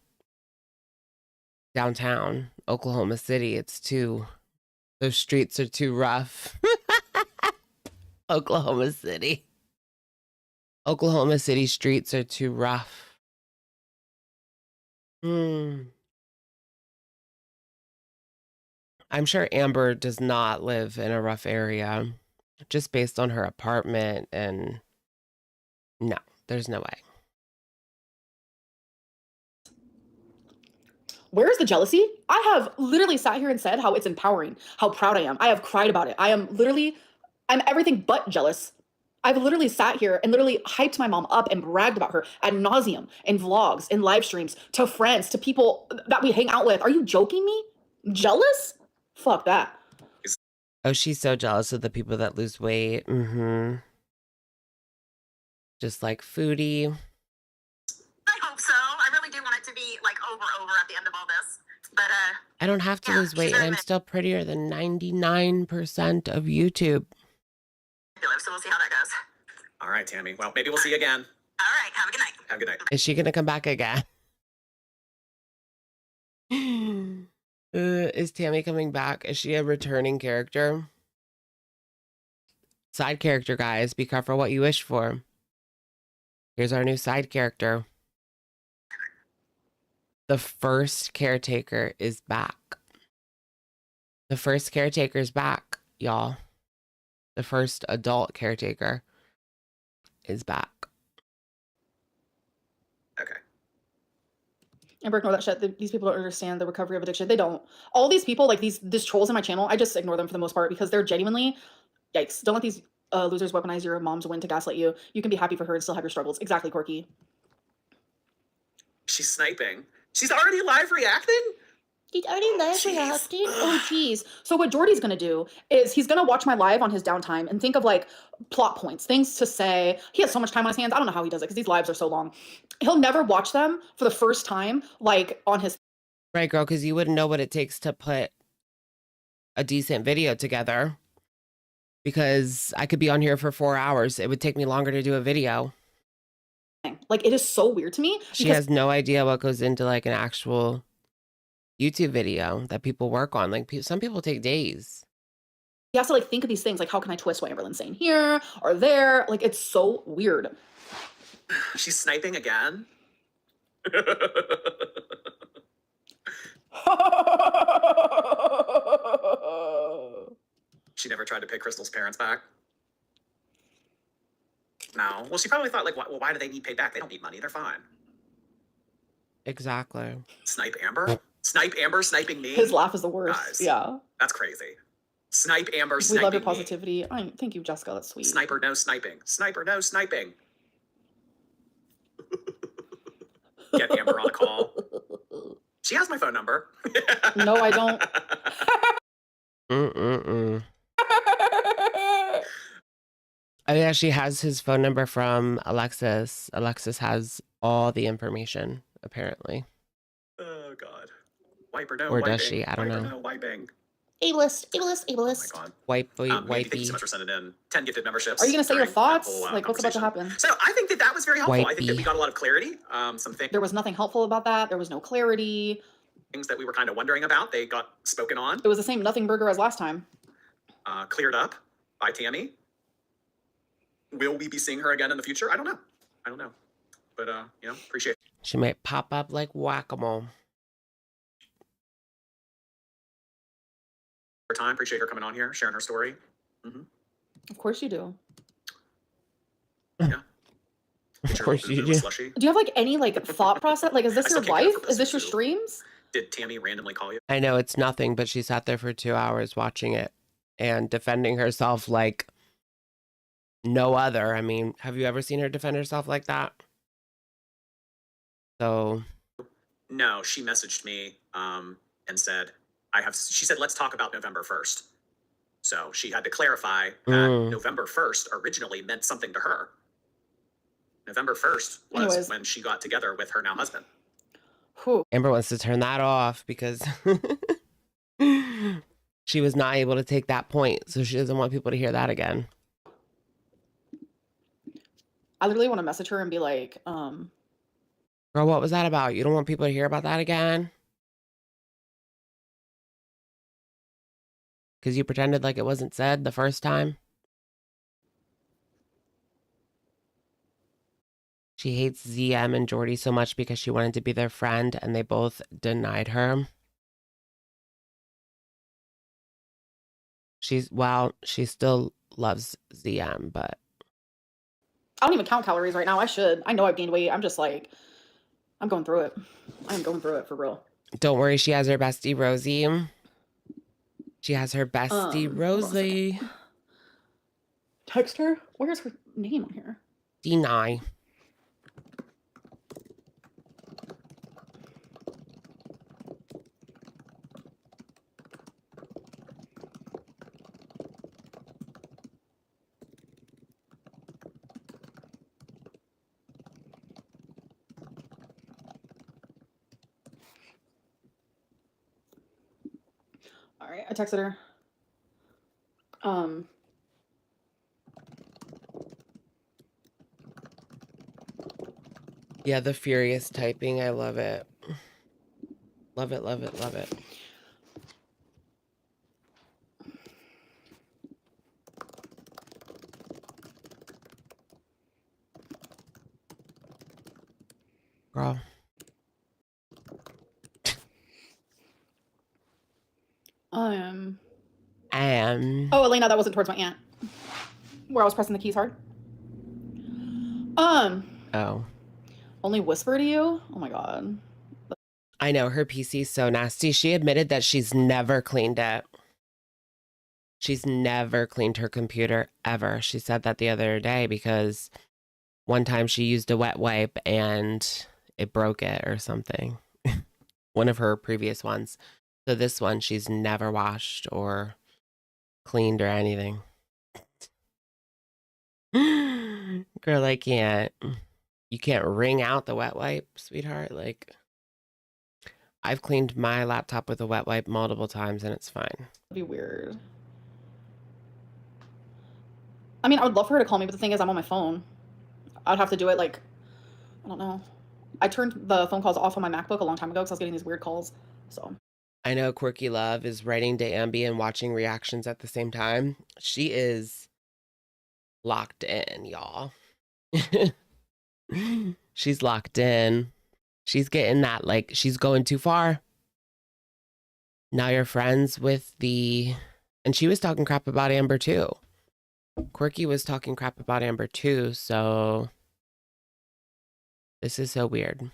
downtown Oklahoma City. Those streets are too rough. Oklahoma City. Oklahoma City streets are too rough. I'm sure Amber does not live in a rough area, just based on her apartment, and no, there's no way. Where's the jealousy? I have literally sat here and said how it's empowering, how proud I am. I have cried about it. I'm everything but jealous. I've literally sat here and literally hyped my mom up and bragged about her ad nauseum in vlogs, in live streams, to friends, to people that we hang out with. Are you joking me? Jealous? Fuck that. Oh, she's so jealous of the people that lose weight. Just like Foodie. I hope so. I really do want it to be like over at the end of all this. But I don't have to yeah, lose weight, she's and very I'm still prettier than 99% of YouTube. manipulative, so we'll see how that goes. All right, Tammy. Well, maybe we'll see you again. All right, have a good night. Have a good night. Is she gonna come back again? Is Tammy coming back? Is she a returning character? Side character, guys. Be careful what you wish for. Here's our new side character. The first caretaker is back. The first caretaker is back, y'all. The first adult caretaker is back. Okay. Amber, ignore that shit. These people don't understand the recovery of addiction. They don't. All these people, like these trolls in my channel, I just ignore them for the most part because they're genuinely, yikes. Don't let these losers weaponize your mom's win to gaslight you. You can be happy for her and still have your struggles. Exactly, Corky. She's sniping. She's already live reacting? He's already live Jeez. reacting. Oh, jeez. So what Jordy's gonna do is he's gonna watch my live on his downtime and think of like plot points, things to say. He has so much time on his hands. I don't know how he does it because these lives are so long. He'll never watch them for the first time, like on his. Right, girl, because you wouldn't know what it takes to put a decent video together. Because I could be on here for 4 hours. It would take me longer to do a video. Like, it is so weird to me. She has no idea what goes into like an actual YouTube video that people work on. Like some people take days. He has to like think of these things, like how can I twist what Amberlynn's saying here or there? Like, it's so weird. She's sniping again? She never tried to pay Crystal's parents back? No. Well, she probably thought, like, why do they need paid back? They don't need money. They're fine. Exactly. Snipe Amber? Snipe Amber sniping me? His laugh is the worst. Guys, Yeah. That's crazy. Snipe Amber We sniping love your me. positivity. Thank you, Jessica. That's sweet. Sniper, no sniping. Sniper, no sniping. Get Amber on a call. She has my phone number. No, I don't. Oh yeah, she has his phone number from Alexis. Alexis has all the information, apparently. Oh God. Wiper, no Or wiping. does she? I don't Wiper, know. No wiping. Ableist. Oh my God. Wipey, Thank you wipey. so much for sending in 10 gifted memberships. Are you gonna say your during that thoughts? whole, Like, what's about to conversation. happen? So I think that was very helpful. I think that Wipey. we got a lot of clarity. Some There was nothing helpful about that. There was no clarity. things that we were kind of wondering about, they got spoken on, It was the same nothing burger as last time. cleared up by Tammy. Will we be seeing her again in the future? I don't know. But, appreciate it. She might pop up like whack-a-mole. Her time. Appreciate her coming on here, sharing her story. Of course you do. Yeah. Of course you do. Slushy. Do you have like any like thought process? Like, is this I your still can't get life? over Is this your Pursuit. streams? Did Tammy randomly call you? I know it's nothing, but she sat there for 2 hours watching it and defending herself like no other. I mean, have you ever seen her defend herself like that? So No, she messaged me and said, she said, let's talk about November 1st. So she had to clarify that November 1st originally meant something to her. November 1st was Anyways. when she got together with her now husband. Whew. Amber wants to turn that off because she was not able to take that point. So she doesn't want people to hear that again. I literally want to message her and be like, Girl, what was that about? You don't want people to hear about that again? Because you pretended like it wasn't said the first time. She hates ZM and Jordy so much because she wanted to be their friend and they both denied her. She still loves ZM, but I don't even count calories right now. I should. I know I've gained weight. I'm just like, I'm going through it. I am going through it for real. don't worry, she has her bestie Rosie. She has her bestie Rosie. Text her? Where's her name on here? Deny. All right, I texted her. Yeah, the furious typing. I love it. Love it, love it, love it. Girl. Oh, Elena, that wasn't towards my aunt. Where I was pressing the keys hard. Oh. Only whisper to you? Oh my god. I know, her PC's so nasty. She admitted that she's never cleaned it. She's never cleaned her computer, ever. She said that the other day because one time she used a wet wipe and it broke it or something. One of her previous ones. So this one, she's never washed or cleaned or anything. Girl, I can't. You can't wring out the wet wipe, sweetheart. Like, I've cleaned my laptop with a wet wipe multiple times and it's fine. That'd be weird. I mean, I would love for her to call me, but the thing is, I'm on my phone. I'd have to do it like, I don't know. I turned the phone calls off on my MacBook a long time ago because I was getting these weird calls. So I know Quirky Love is writing to Ambi and watching reactions at the same time. She is locked in, y'all. She's locked in. She's getting that, like, she's going too far. Now you're friends with and she was talking crap about Amber too. Quirky was talking crap about Amber too, so this is so weird.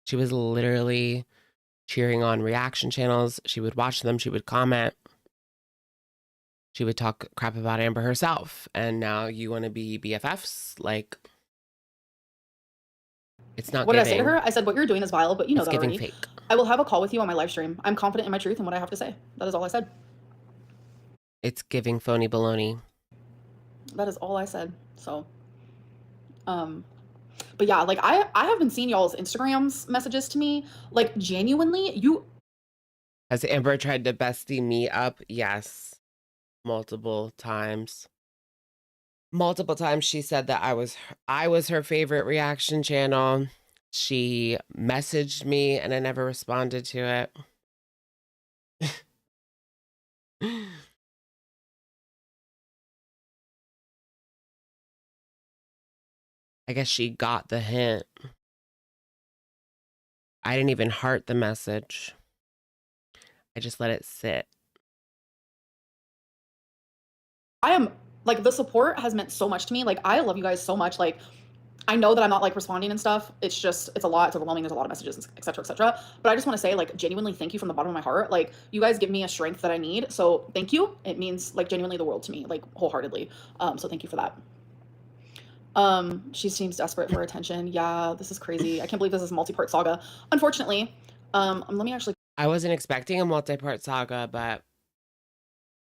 She was literally cheering on reaction channels. She would watch them. She would comment. She would talk crap about Amber herself. And now you want to be BFFs? Like, it's not what giving. did I say to her? I said, what you're doing is vile, but you know It's that giving already. fake. I will have a call with you on my live stream. I'm confident in my truth and what I have to say. That is all I said. It's giving phony baloney. That is all I said. So, but yeah, like I have been seeing y'all's Instagrams messages to me. Like, genuinely, Has Amber tried to bestie me up? Yes. Multiple times. Multiple times she said that I was her favorite reaction channel. She messaged me and I never responded to it. I guess she got the hint. I didn't even heart the message. I just let it sit. I am like, the support has meant so much to me. Like, I love you guys so much. Like, I know that I'm not like responding and stuff. It's just, it's a lot. It's overwhelming. There's a lot of messages, et cetera, et cetera. But I just want to say, like, genuinely thank you from the bottom of my heart. Like, you guys give me a strength that I need. So thank you. It means like genuinely the world to me, like wholeheartedly. So thank you for that. She seems desperate for attention. Yeah, this is crazy. I can't believe this is a multi-part saga. Unfortunately, let me actually. I wasn't expecting a multi-part saga, but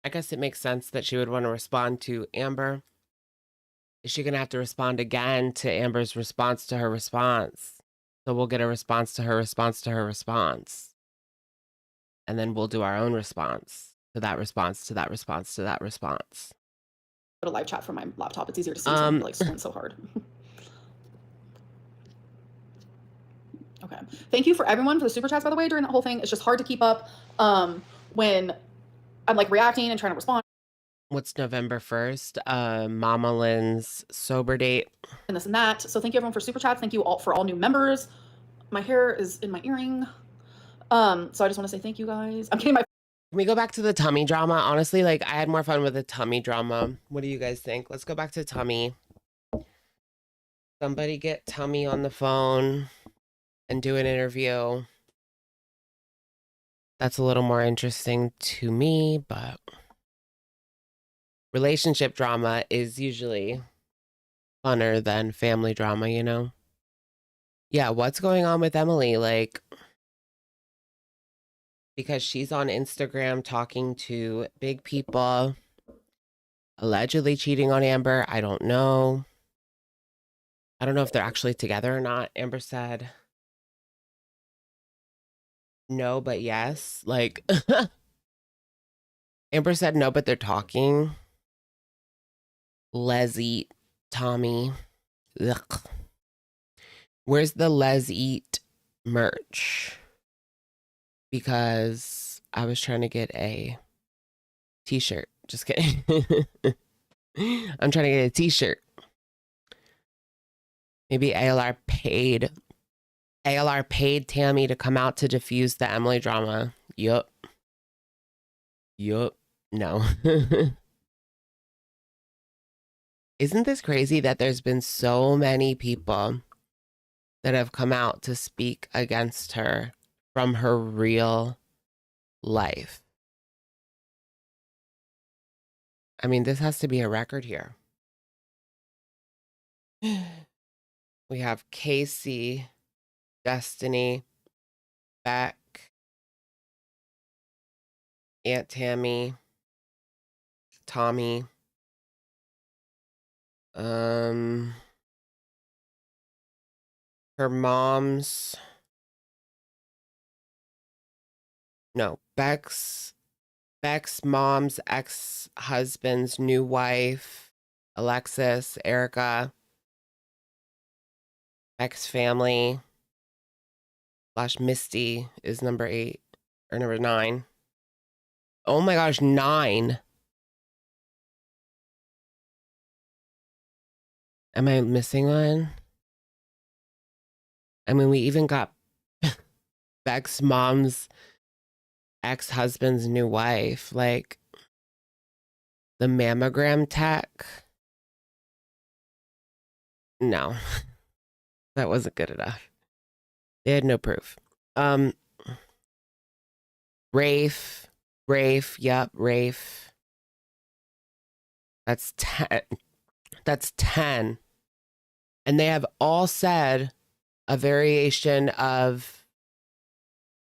I guess it makes sense that she would want to respond to Amber. Is she going to have to respond again to Amber's response to her response? So we'll get a response to her response to her response. And then we'll do our own response to that response to that response to that response. Go to live chat from my laptop. It's easier to see. So I'm like scrolling so hard. Okay. Thank you for everyone for the super chats, by the way, during that whole thing. It's just hard to keep up when I'm like reacting and trying to respond What's November 1st? Mama Lynn's sober date. and this and that. So thank you everyone for super chats. Thank you all for all new members. My hair is in my earring. So I just want to say thank you guys. I'm getting my Can we go back to the tummy drama? Honestly, like I had more fun with the tummy drama. What do you guys think? Let's go back to tummy. Somebody get tummy on the phone and do an interview. That's a little more interesting to me, but relationship drama is usually funner than family drama, you know? Yeah, what's going on with Emily? Like, because she's on Instagram talking to big people, allegedly cheating on Amber. I don't know. I don't know if they're actually together or not. Amber said no, but yes. Like, Amber said no, but they're talking. Les Eat, Tommy. Ugh. Where's the Les Eat merch? Because I was trying to get a t-shirt. Just kidding. I'm trying to get a t-shirt. Maybe ALR paid Tammy to come out to diffuse the Emily drama. Yup. No. Isn't this crazy that there's been so many people that have come out to speak against her from her real life? I mean, this has to be a record here. We have Casey, Destiny, Beck, Aunt Tammy, Tommy, her mom's, no, Beck's mom's ex-husband's new wife, Alexis, Erica, Beck's family / Misty is number 8 or number 9. Oh my gosh, 9. Am I missing one? I mean, we even got Beck's mom's ex-husband's new wife, like the mammogram tech. No, that wasn't good enough. They had no proof. Rafe, yep, Rafe. That's 10. That's 10. And they have all said a variation of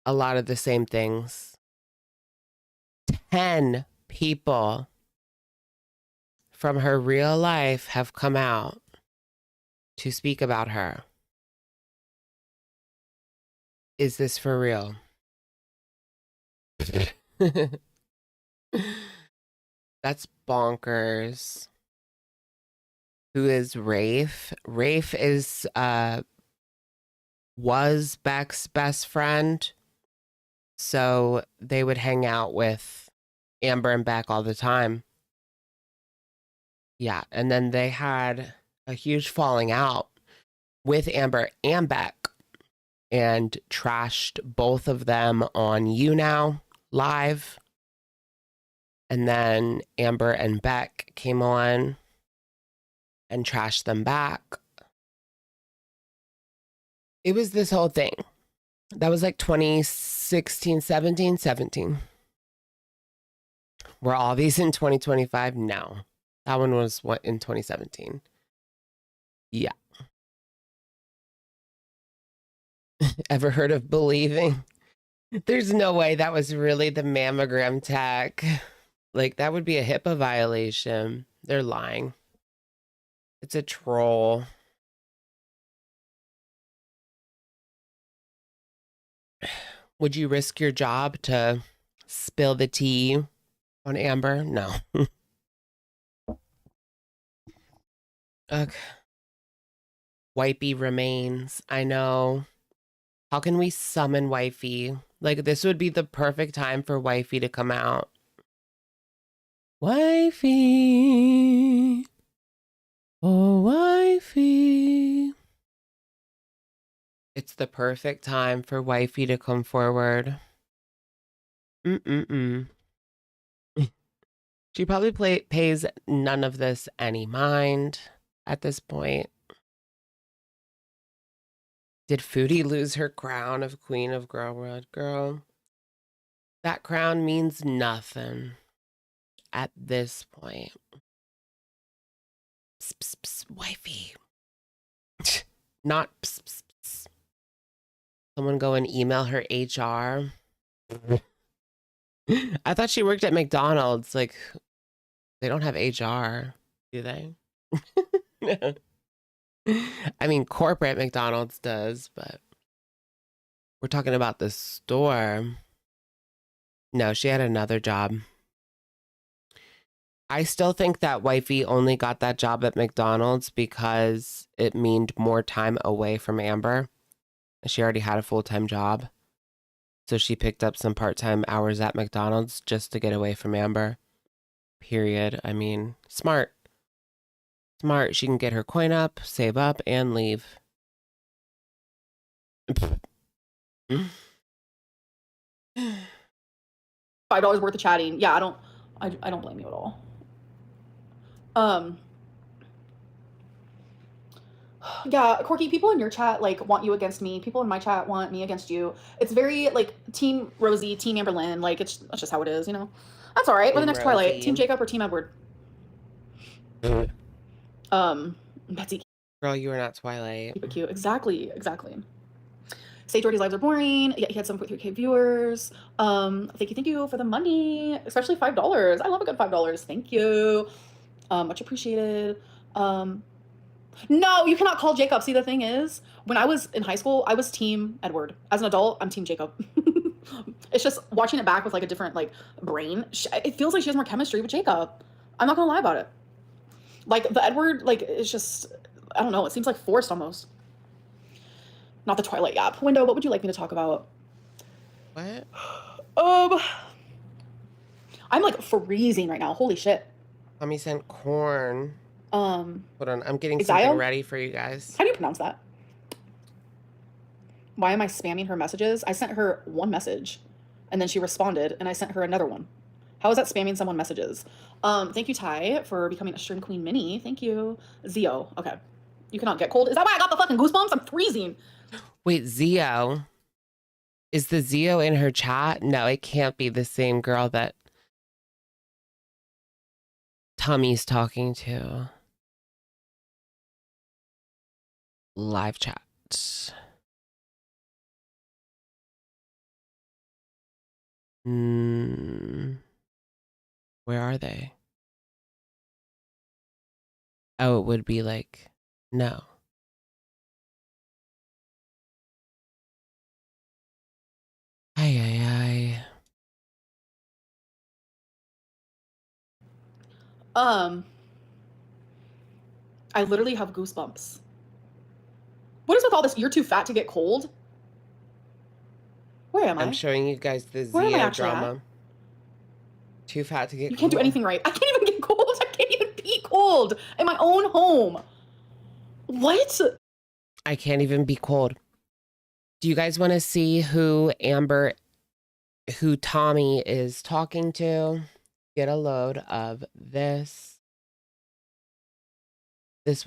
a lot of the same things. 10 people from her real life have come out to speak about her. Is this for real? That's bonkers. Who is Rafe? Rafe is was Beck's best friend. So they would hang out with Amber and Beck all the time. Yeah, and then they had a huge falling out with Amber and Beck and trashed both of them on You Now live. And then Amber and Beck came on and trashed them back. It was this whole thing. That was like 2016, 17. Were all these in 2025? No. That one was what in 2017. Yeah. Ever heard of Believing? There's no way that was really the mammogram tech. Like, that would be a HIPAA violation. They're lying. It's a troll. Would you risk your job to spill the tea on Amber? No. Okay. Wifey remains. I know. How can we summon Wifey? Like, this would be the perfect time for Wifey to come out. Wifey. Oh, wifey. It's the perfect time for wifey to come forward. Mm-mm-mm. She probably pays none of this any mind at this point. Did Foodie lose her crown of Queen of Girl World? Girl, that crown means nothing at this point. Psst, psst, psst, wifey. Not psst, psst, psst. Someone go and email her HR. I thought she worked at McDonald's. Like, they don't have HR, do they? I mean, corporate McDonald's does, but we're talking about the store. No, she had another job. I still think that wifey only got that job at McDonald's because it meant more time away from Amber. She already had a full-time job. So she picked up some part-time hours at McDonald's just to get away from Amber. Period. I mean, smart. Smart. She can get her coin up, save up, and leave. $5 worth of chatting. Yeah, I don't blame you at all. Yeah, Corky, people in your chat like want you against me. People in my chat want me against you. It's very like Team Rosie, Team Amberlynn. Like that's just how it is, you know. That's all right. We're the next Twilight. Team Jacob or Team Edward. Betsy. Girl, you are not Twilight. Keep it cute. Exactly. Say Jordy's lives are boring. Yeah, he had 7.3K viewers. Thank you for the money, especially $5. I love a good $5. Thank you. Much appreciated. No, you cannot call Jacob. See, the thing is, when I was in high school, I was Team Edward. As an adult, I'm Team Jacob. It's just watching it back with like a different like brain. It feels like she has more chemistry with Jacob. I'm not gonna lie about it. Like the Edward, like it's just, I don't know. It seems like forced almost. Not the Twilight Gap. Window, what would you like me to talk about? What? I'm like freezing right now. Holy shit. Mommy sent corn. Hold on, I'm getting Exile? something ready for you guys. How do you pronounce that? Why am I spamming her messages? I sent her one message and then she responded and I sent her another one. How is that spamming someone messages? Thank you, Ty, for becoming a Stream Queen Mini. Thank you. Zio. Okay. You cannot get cold. Is that why I got the fucking goosebumps? I'm freezing. Wait, Zio. Is the Zio in her chat? No, it can't be the same girl that Tammy's talking to. Live chat. Where are they? Oh, it would be like, no. Ay. I literally have goosebumps. What is with all this? You're too fat to get cold? Where am I? I'm showing you guys the Where am I Zio actually drama. at? Too fat to get cold. You can't do anything right. I can't even get cold. I can't even be cold in my own home. What? I can't even be cold. Do you guys want to see who Tommy is talking to? Get a load of this. This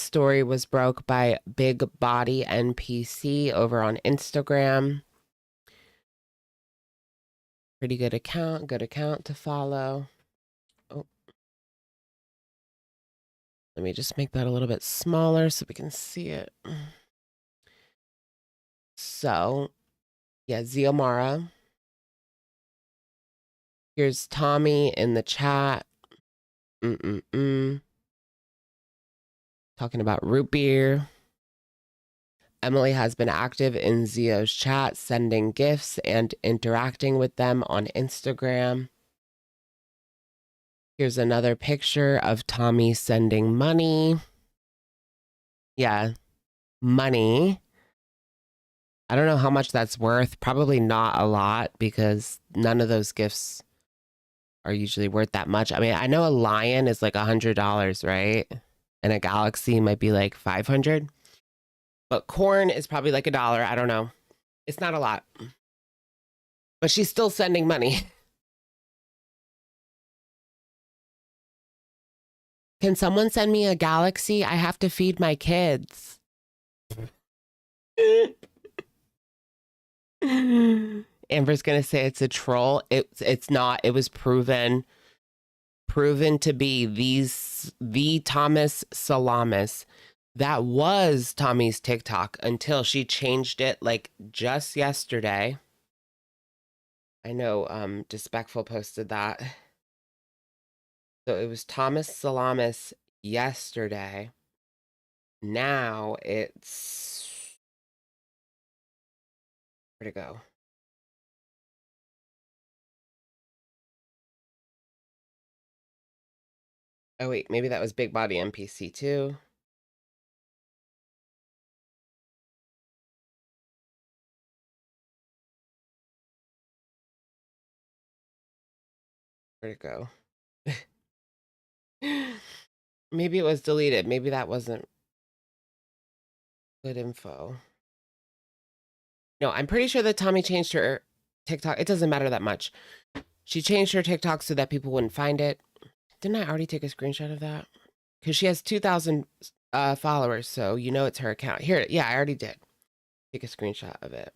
story was broke by Big Body NPC over on Instagram. Pretty good account to follow. Oh. Let me just make that a little bit smaller so we can see it. So, yeah, Ziomara. Here's Tommy in the chat. Talking about root beer. Emily has been active in Zio's chat, sending gifts and interacting with them on Instagram. Here's another picture of Tommy sending money. Yeah, money. I don't know how much that's worth. Probably not a lot because none of those gifts are usually worth that much. I mean, I know a lion is like $100, right? And a galaxy might be like 500. But corn is probably like $1. I don't know. It's not a lot. But she's still sending money. Can someone send me a galaxy? I have to feed my kids. Amber's gonna say it's a troll. It's not. It was proven to be the Thomas Salamis. That was Tommy's TikTok until she changed it like just yesterday. I know Despectful posted that. So it was Thomas Salamis yesterday. Now it's, where'd it go? Oh wait, maybe that was Big Body NPC too. Where'd it go? Maybe it was deleted. Maybe that wasn't good info. No, I'm pretty sure that Tommy changed her TikTok. It doesn't matter that much. She changed her TikTok so that people wouldn't find it. Didn't I already take a screenshot of that? Because she has 2,000 followers, so you know it's her account. Here, yeah, I already did. Take a screenshot of it.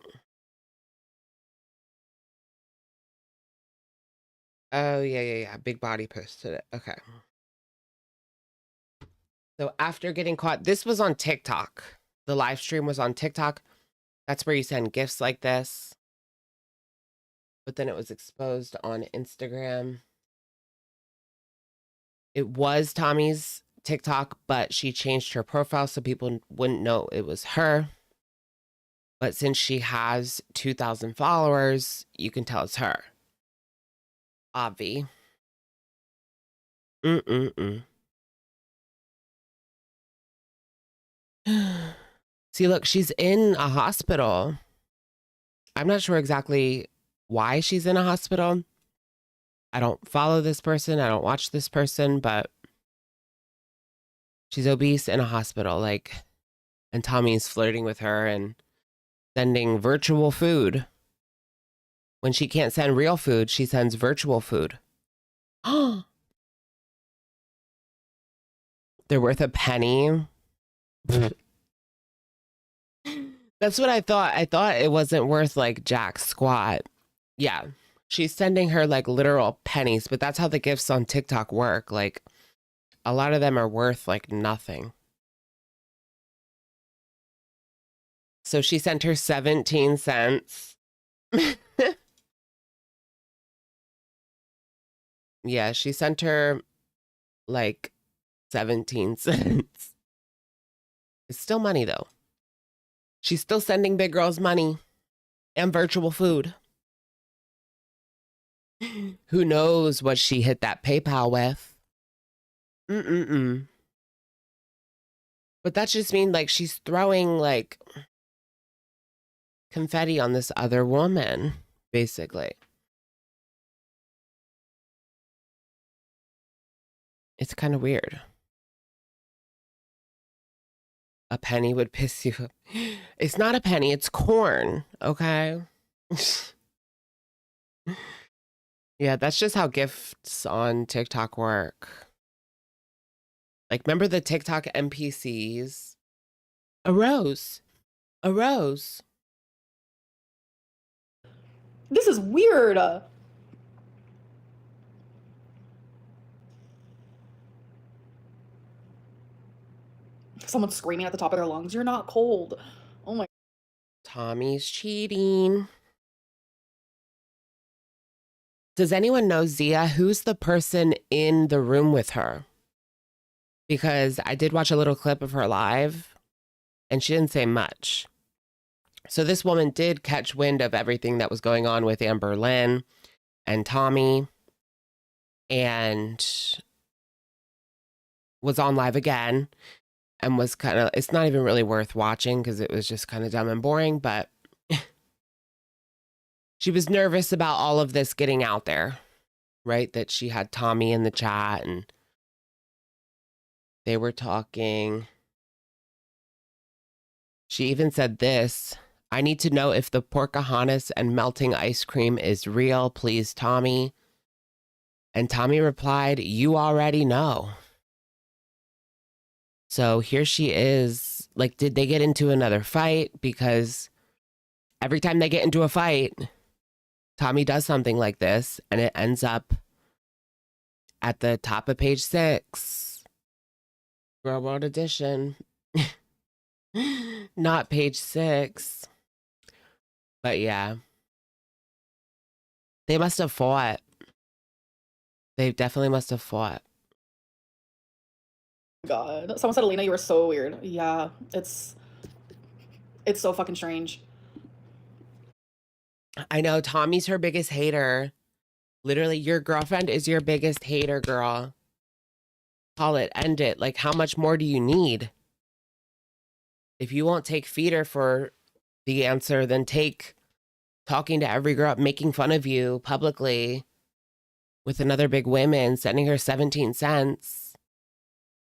Oh, yeah. Big Body posted it. Okay. So after getting caught, this was on TikTok. The live stream was on TikTok. That's where you send gifts like this. But then it was exposed on Instagram. It was Tommy's TikTok, but she changed her profile so people wouldn't know it was her. But since she has 2,000 followers, you can tell it's her. Obvi. See, look, she's in a hospital. I'm not sure exactly why she's in a hospital. I don't follow this person. I don't watch this person, but she's obese in a hospital, like, and Tommy's flirting with her and sending virtual food. When she can't send real food, she sends virtual food. Oh, they're worth a penny. That's what I thought. I thought it wasn't worth like jack squat. Yeah. She's sending her like literal pennies, but that's how the gifts on TikTok work. Like a lot of them are worth like nothing. So she sent her 17 cents. Yeah, she sent her like 17 cents. It's still money though. She's still sending big girls money and virtual food. Who knows what she hit that PayPal with? But that just means like she's throwing like confetti on this other woman, basically. It's kind of weird. A penny would piss you off. It's not a penny, it's corn, okay? Yeah, that's just how gifts on TikTok work. Like, remember the TikTok NPCs? A rose. A rose. This is weird. Someone's screaming at the top of their lungs. You're not cold. Oh my. Tommy's cheating. Does anyone know, Zia, who's the person in the room with her? Because I did watch a little clip of her live and she didn't say much. So this woman did catch wind of everything that was going on with Amberlynn and Tommy and was on live again and was kind of, it's not even really worth watching because it was just kind of dumb and boring, but she was nervous about all of this getting out there. right? That she had Tommy in the chat and they were talking. She even said this: I need to know if the Pocahontas and melting ice cream is real, please, Tommy. And Tommy replied, you already know. So here she is. Like, did they get into another fight? Because every time they get into a fight, Tommy does something like this, and it ends up at the top of page 6. Girl World Edition. Not page 6. But yeah. They must have fought. They definitely must have fought. God. Someone said, Alina, you were so weird. Yeah, it's so fucking strange. I know Tommy's her biggest hater. Literally, your girlfriend is your biggest hater, girl. Call it, end it. Like, how much more do you need? If you won't take feeder for the answer, then take talking to every girl, making fun of you publicly with another big woman, sending her 17 cents.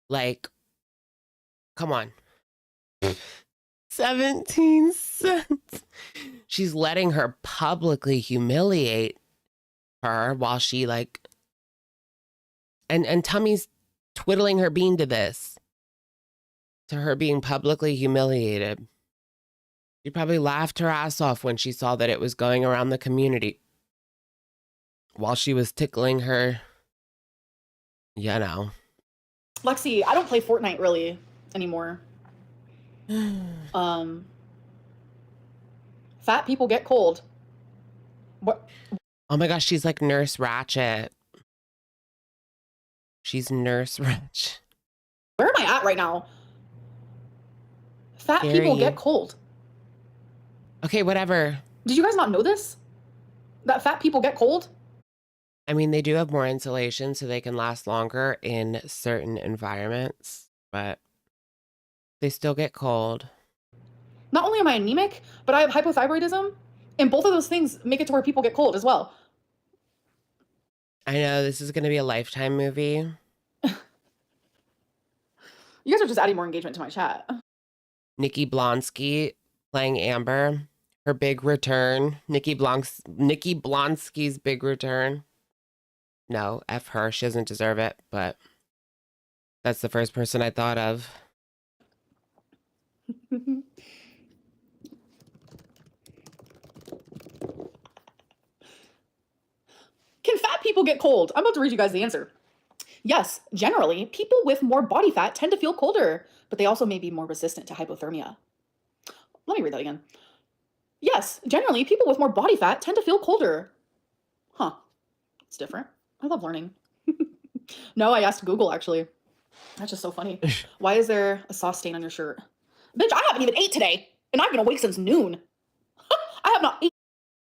Like, come on. 17 cents. She's letting her publicly humiliate her while she like, and Tummy's twiddling her bean to this, to her being publicly humiliated. She probably laughed her ass off when she saw that it was going around the community while she was tickling her, you know. Lexi, I don't play Fortnite really anymore. Fat people get cold. What? Oh my gosh, she's like Nurse Ratchet. She's Nurse Ratchet. Where am I at right now? Fat Gary. people get cold. Okay, whatever. Did you guys not know this? That fat people get cold? I mean, they do have more insulation, so they can last longer in certain environments, but they still get cold. Not only am I anemic, but I have hypothyroidism, and both of those things make it to where people get cold as well. I know, this is going to be a Lifetime movie. You guys are just adding more engagement to my chat. Nikki Blonsky playing Amber. Her big return. Nikki Blonsky's big return. No, F her. She doesn't deserve it, but that's the first person I thought of. Can fat people get cold? I'm about to read you guys the answer. Yes, generally, people with more body fat tend to feel colder, but they also may be more resistant to hypothermia. Let me read that again. Yes, generally, people with more body fat tend to feel colder. Huh. It's different. I love learning. No, I asked Google, actually. That's just so funny. Why is there a sauce stain on your shirt? Bitch, I haven't even ate today, and I've been awake since noon. I have not eaten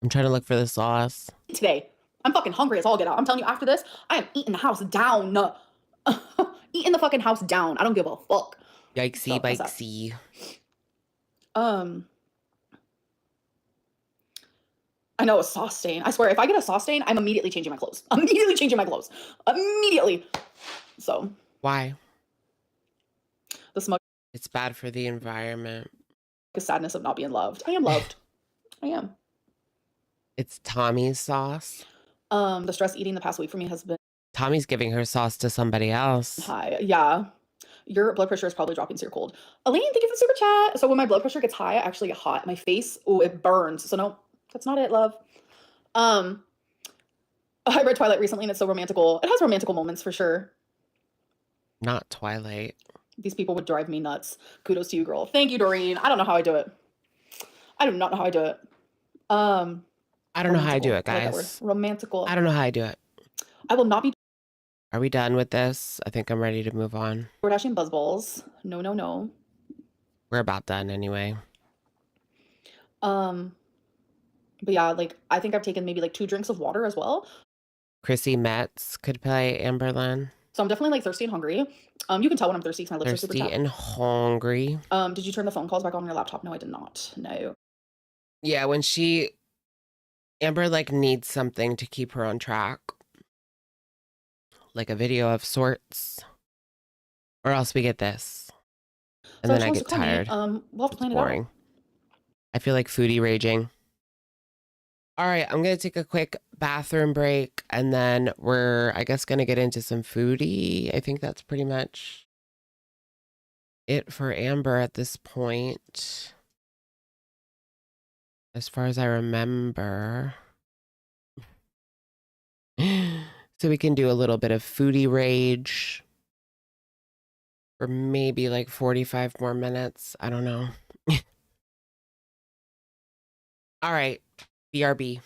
I'm trying to look for the sauce. today. I'm fucking hungry as all get out. I'm telling you, after this, I am eating the house down. Eating the fucking house down. I don't give a fuck. Yikesy, So, what's up? bikesy. I know, a sauce stain. I swear, if I get a sauce stain, I'm immediately changing my clothes. Immediately changing my clothes. Immediately. So, Why? the smug It's bad for the environment. sadness of not being loved. I am loved. I am. It's Tommy's sauce. The stress eating the past week for me has been Tommy's giving her sauce to somebody else. high. Yeah. Your blood pressure is probably dropping so you're cold. Elaine, thank you for the super chat. So when my blood pressure gets high, I actually get hot. My face, oh, it burns. So no, that's not it, love. I read Twilight recently and it's so romantical. It has romantical moments for sure. Not Twilight. These people would drive me nuts. Kudos to you, girl. Thank you, Doreen. I don't know how I do it. I do not know how I do it. I don't know how I do it, I like that guys. word. Romantical. I don't know how I do it. I will not be Are we done with this? I think I'm ready to move on. DoorDashing buzzballs. No, no, no. We're about done anyway. But yeah, like I think I've taken maybe like 2 drinks of water as well. Chrissy Metz could play Amberlynn. So I'm definitely like thirsty and hungry. You can tell when I'm thirsty because my lips are super Thirsty chapped. and hungry. Did you turn the phone calls back on your laptop? No, I did not. No. Yeah, when Amber like needs something to keep her on track. like a video of sorts, or else we get this, and So then she I wants to get call me. tired. We'll have to It's plan it out. boring. I feel like foodie raging. All right, I'm gonna take a quick bathroom break, and then we're, I guess, gonna get into some foodie. I think that's pretty much it for Amber at this point, as far as I remember. So we can do a little bit of foodie rage for maybe like 45 more minutes. I don't know. All right, BRB.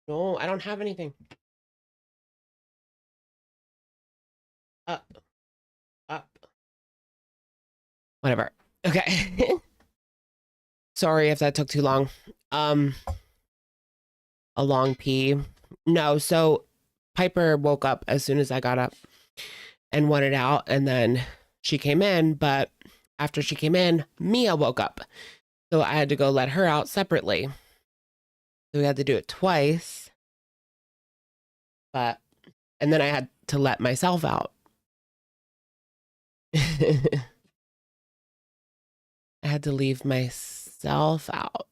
No, I don't have anything. Up, up. Whatever. Okay. Sorry if that took too long. A long pee. No, so Piper woke up as soon as I got up and wanted out, and then she came in, but after she came in, Mia woke up. So I had to go let her out separately. So we had to do it twice. And then I had to let myself out. I had to leave myself out.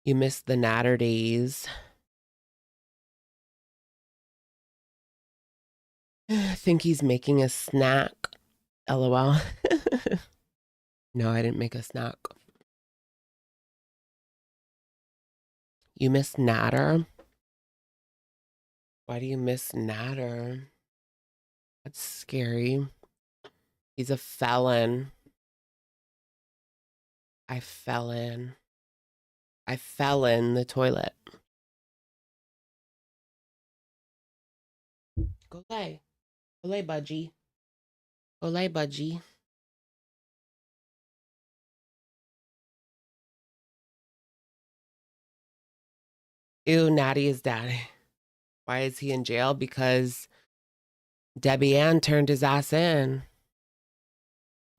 You missed the natter days. I think he's making a snack. LOL. No, I didn't make a snack. You miss Natter? Why do you miss Natter? That's scary. He's a felon. I fell in the toilet. Go lay. Go lay, budgie. Go lay, budgie. Ew, Natty is daddy. Why is he in jail? Because Debbie Ann turned his ass in.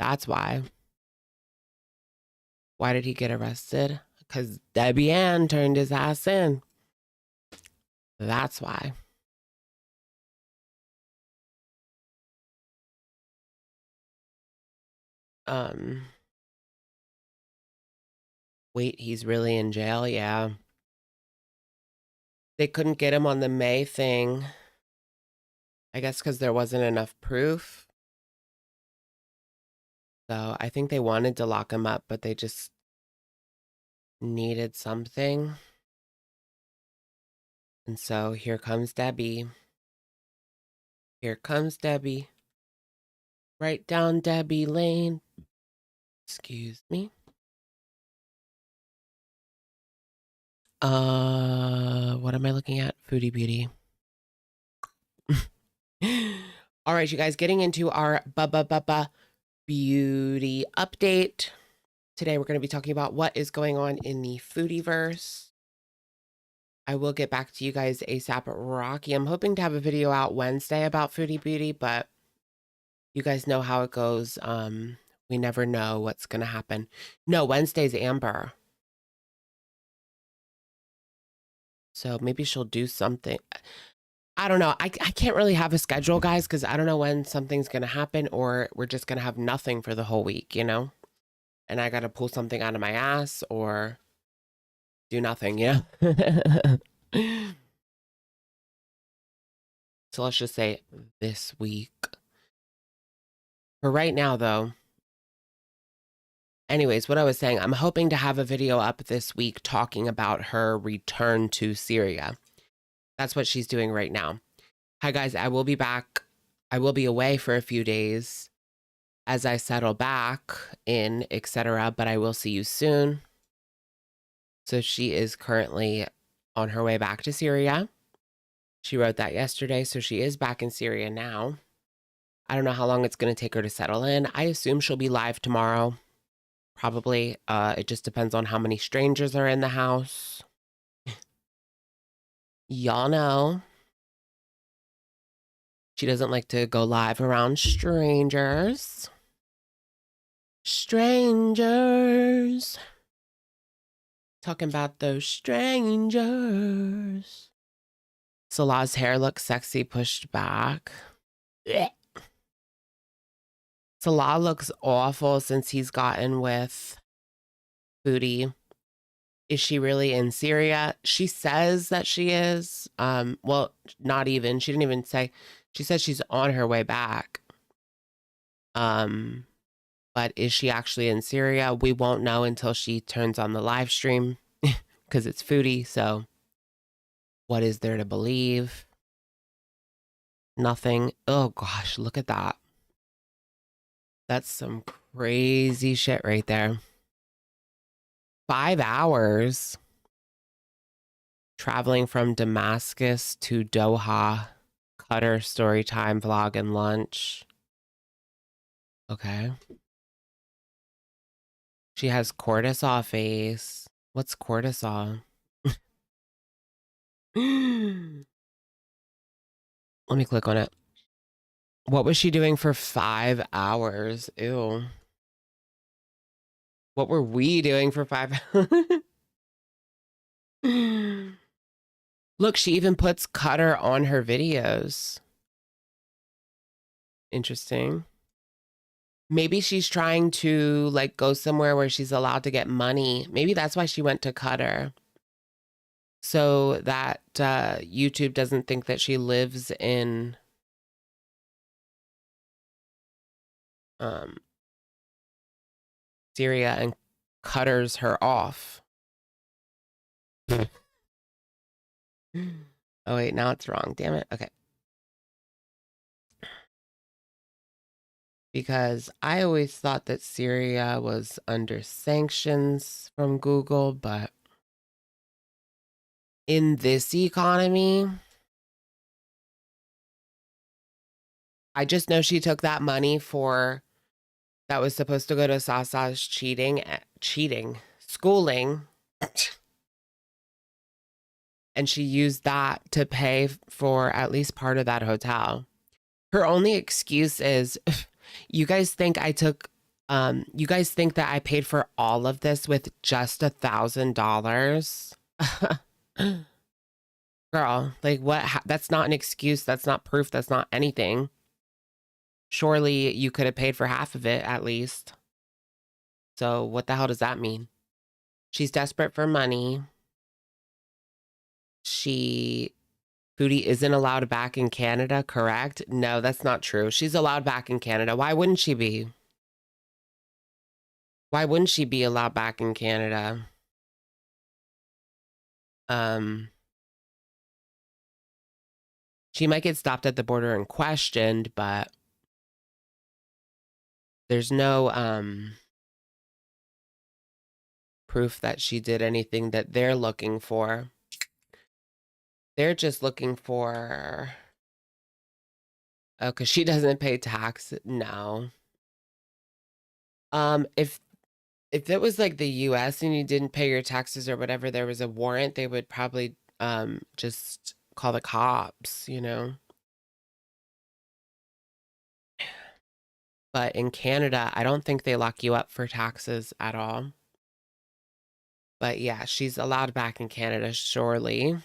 That's why. Why did he get arrested? Because Debbie Ann turned his ass in. That's why. Wait, he's really in jail? Yeah. They couldn't get him on the May thing. I guess because there wasn't enough proof. So I think they wanted to lock him up, but they just needed something. And so here comes Debbie. Here comes Debbie. Right down Debbie Lane. Excuse me. What am I looking at? Foodie Beauty. All right, you guys, getting into our beauty update. Today, we're going to be talking about what is going on in the Foodieverse. I will get back to you guys ASAP Rocky. I'm hoping to have a video out Wednesday about Foodie Beauty, but you guys know how it goes. We never know what's going to happen. No, Wednesday's Amber. So maybe she'll do something. I don't know. I can't really have a schedule, guys, because I don't know when something's going to happen or we're just going to have nothing for the whole week, you know? And I got to pull something out of my ass or do nothing, you know? So let's just say this week. For right now, though. Anyways, what I was saying, I'm hoping to have a video up this week talking about her return to Syria. That's what she's doing right now. Hi, guys. I will be back. I will be away for a few days as I settle back in, etc. But I will see you soon. So she is currently on her way back to Syria. She wrote that yesterday. So she is back in Syria now. I don't know how long it's going to take her to settle in. I assume she'll be live tomorrow. Probably. It just depends on how many strangers are in the house. Y'all know. She doesn't like to go live around strangers. Strangers. Talking about those strangers. Salah's hair looks sexy pushed back. Blech. Salah looks awful since he's gotten with Foodie. Is she really in Syria? She says that she is. Well, not even. She didn't even say. She says she's on her way back. But is she actually in Syria? We won't know until she turns on the live stream because it's Foodie. So what is there to believe? Nothing. Oh gosh, look at that. That's some crazy shit right there. 5 hours traveling from Damascus to Doha. Cutter story time, vlog, and lunch. Okay. She has cortisol face. What's cortisol? Let me click on it. What was she doing for 5 hours? Ew. What were we doing for 5 hours? Look, she even puts Cutter on her videos. Interesting. Maybe she's trying to like go somewhere where she's allowed to get money. Maybe that's why she went to Cutter. So that YouTube doesn't think that she lives in Syria and cutters her off. Oh wait, now it's wrong. Damn it. Okay. Because I always thought that Syria was under sanctions from Google, but in this economy, I just know she took that money for that was supposed to go to Sasa's schooling, and she used that to pay for at least part of that hotel. Her only excuse is, you guys think I took, you guys think that I paid for all of this with just $1,000? Girl, like what? That's not an excuse. That's not proof. That's not anything. Surely you could have paid for half of it at least. So what the hell does that mean? She's desperate for money. Foodie isn't allowed back in Canada, correct? No, that's not true. She's allowed back in Canada. Why wouldn't she be? Why wouldn't she be allowed back in Canada? She might get stopped at the border and questioned, but there's no proof that she did anything that they're looking for. They're just looking for, oh, because she doesn't pay tax. No. If it was like the US and you didn't pay your taxes or whatever, there was a warrant, they would probably just call the cops, you know. But in Canada, I don't think they lock you up for taxes at all. But yeah, she's allowed back in Canada, surely.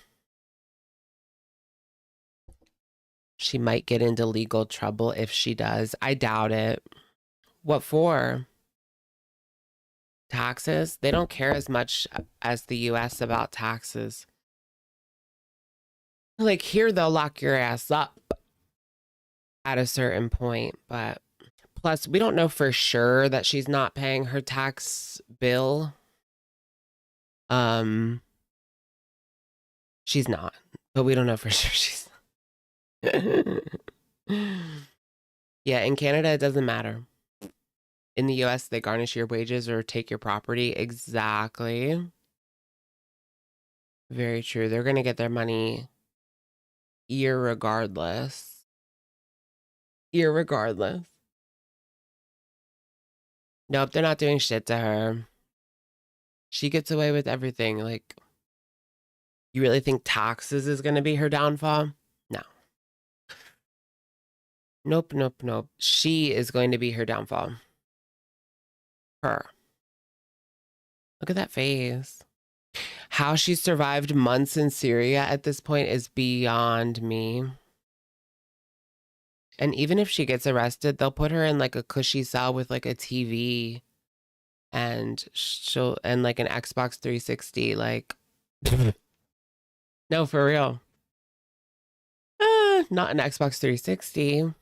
She might get into legal trouble if she does. I doubt it. What for? Taxes? They don't care as much as the US about taxes. Like here, they'll lock your ass up at a certain point, but plus we don't know for sure that she's not paying her tax bill. She's not, but we don't know for sure she's yeah, in Canada it doesn't matter. In the US they garnish your wages or take your property. Exactly. Very true. They're gonna get their money irregardless. Irregardless. Nope, they're not doing shit to her. She gets away with everything. Like, you really think taxes is going to be her downfall? No. Nope, nope, nope. She is going to be her downfall. Her. Look at that face. How she survived months in Syria at this point is beyond me. And even if she gets arrested, they'll put her in like a cushy cell with like a TV and like an Xbox 360. Like, no, for real. Not an Xbox 360.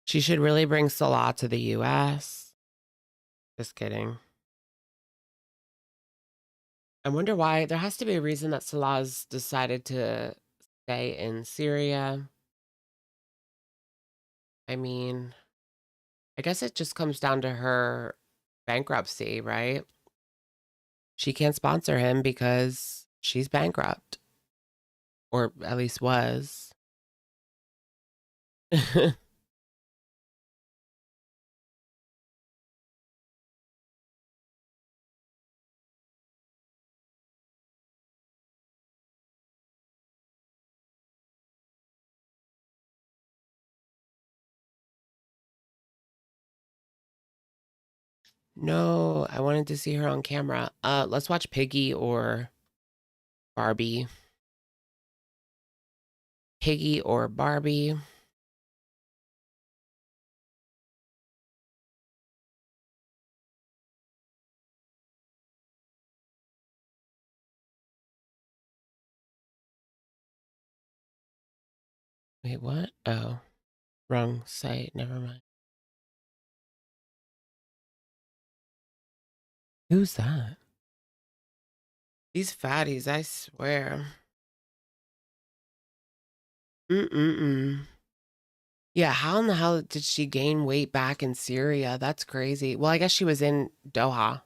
She should really bring Salah to the US. Just kidding. I wonder why. There has to be a reason that Salah's decided to stay in Syria. I mean, I guess it just comes down to her bankruptcy, right? She can't sponsor him because she's bankrupt, or at least was. No, I wanted to see her on camera. Let's watch Piggy or Barbie. Piggy or Barbie. Wait, what? Oh, wrong site. Never mind. Who's that? These fatties, I swear. Mm-mm-mm. Yeah, how in the hell did she gain weight back in Syria? That's crazy. Well, I guess she was in Doha.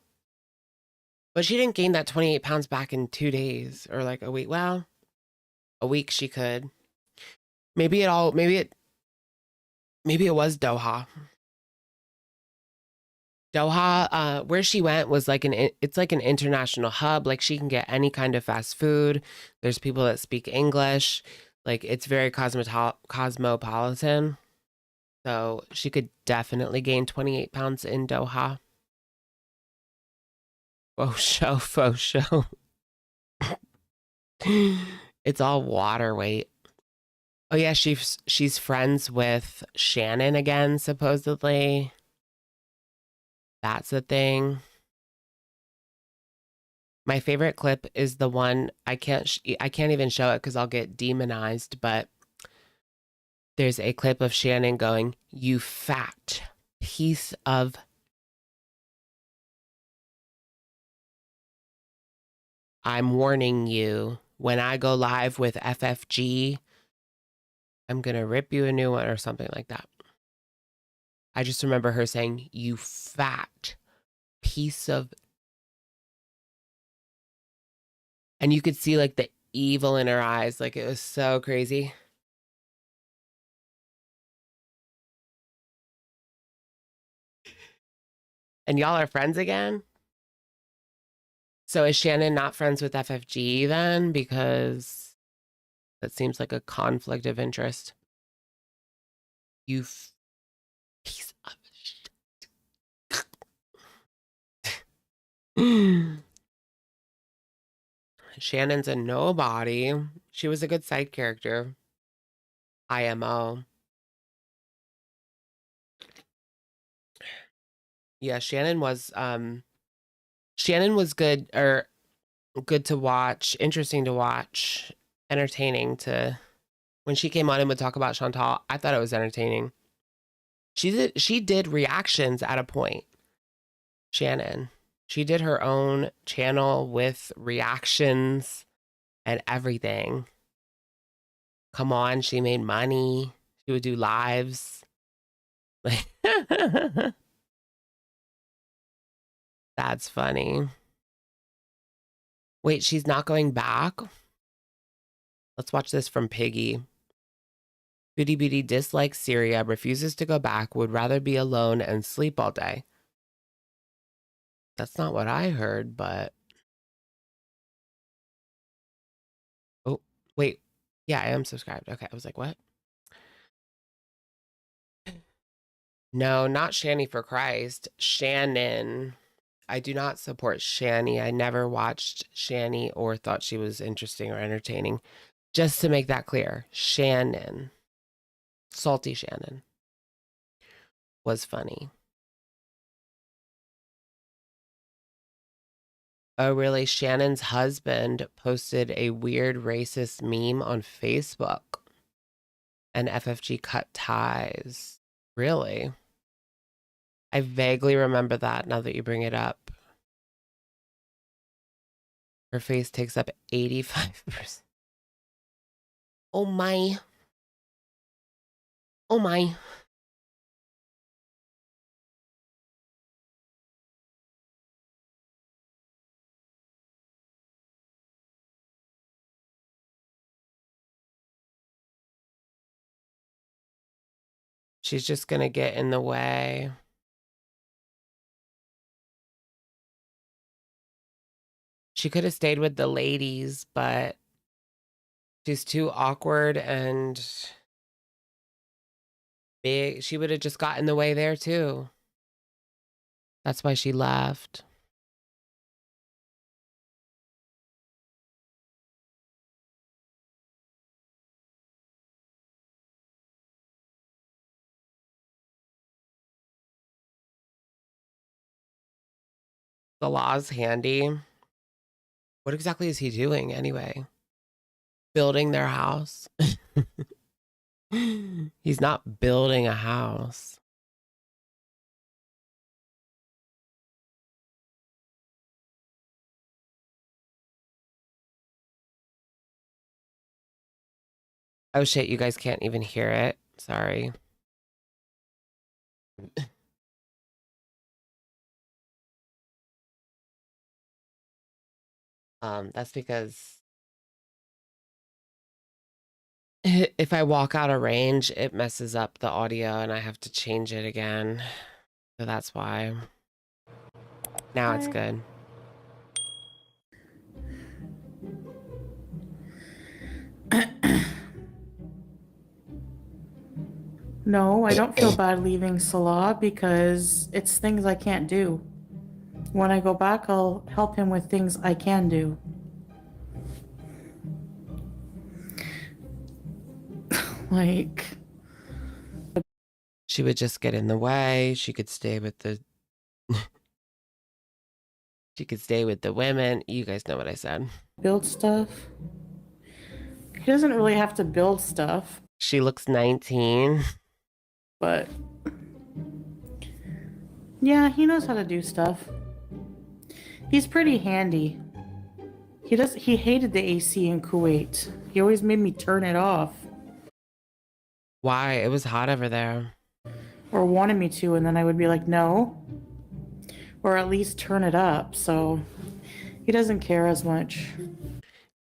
But she didn't gain that 28 pounds back in 2 days or like a week. Well, a week she could. Maybe it was Doha. Doha, where she went was like it's like an international hub. Like she can get any kind of fast food. There's people that speak English. Like it's very cosmopolitan. So she could definitely gain 28 pounds in Doha. Faux show. It's all water weight. Oh yeah, she's friends with Shannon again, supposedly. That's the thing. My favorite clip is the one I can't even show it because I'll get demonized, but there's a clip of Shannon going, "You fat piece of..." I'm warning you, when I go live with FFG, I'm gonna rip you a new one or something like that. I just remember her saying, "You fat piece of..." And you could see like the evil in her eyes. Like it was so crazy. And y'all are friends again? So is Shannon not friends with FFG then? Because that seems like a conflict of interest. You piece of shit. Shannon's a nobody. She was a good side character. IMO. Yeah, Shannon was good, or good to watch, interesting to watch, entertaining to... When she came on and would talk about Chantal, I thought it was entertaining. She did reactions at a point. Shannon. She did her own channel with reactions and everything. Come on, she made money. She would do lives. Like that's funny. Wait, she's not going back? Let's watch this from Piggy. Foodie Beauty dislikes Syria, refuses to go back, would rather be alone and sleep all day. That's not what I heard, but... Oh, wait. Yeah, I am subscribed. Okay, I was like, what? No, not Shanny for Christ. Shannon. I do not support Shanny. I never watched Shanny or thought she was interesting or entertaining. Just to make that clear, Shannon, Salty Shannon, was funny. Oh, really? Shannon's husband posted a weird racist meme on Facebook, and FFG cut ties. Really? I vaguely remember that now that you bring it up. Her face takes up 85%. Oh my. Oh my. She's just gonna get in the way. She could have stayed with the ladies, but she's too awkward and big. She would have just got in the way there too. That's why she left. The law's handy. What exactly is he doing anyway? Building their house? He's not building a house. Oh shit, you guys can't even hear it. Sorry. That's because if I walk out of range, it messes up the audio and I have to change it again. So that's why. Now it's good. No, I don't feel bad leaving Salah because it's things I can't do. When I go back, I'll help him with things I can do. Like, She would just get in the way. She could stay with the she could stay with the women. You guys know what I said. build stuff. He doesn't really have to build stuff, She looks 19. but yeah, he knows how to do stuff. He's pretty handy. He hated the AC in Kuwait. He always made me turn it off. Why? It was hot over there. Or wanted me to, and then I would be like, no. Or at least turn it up, so he doesn't care as much.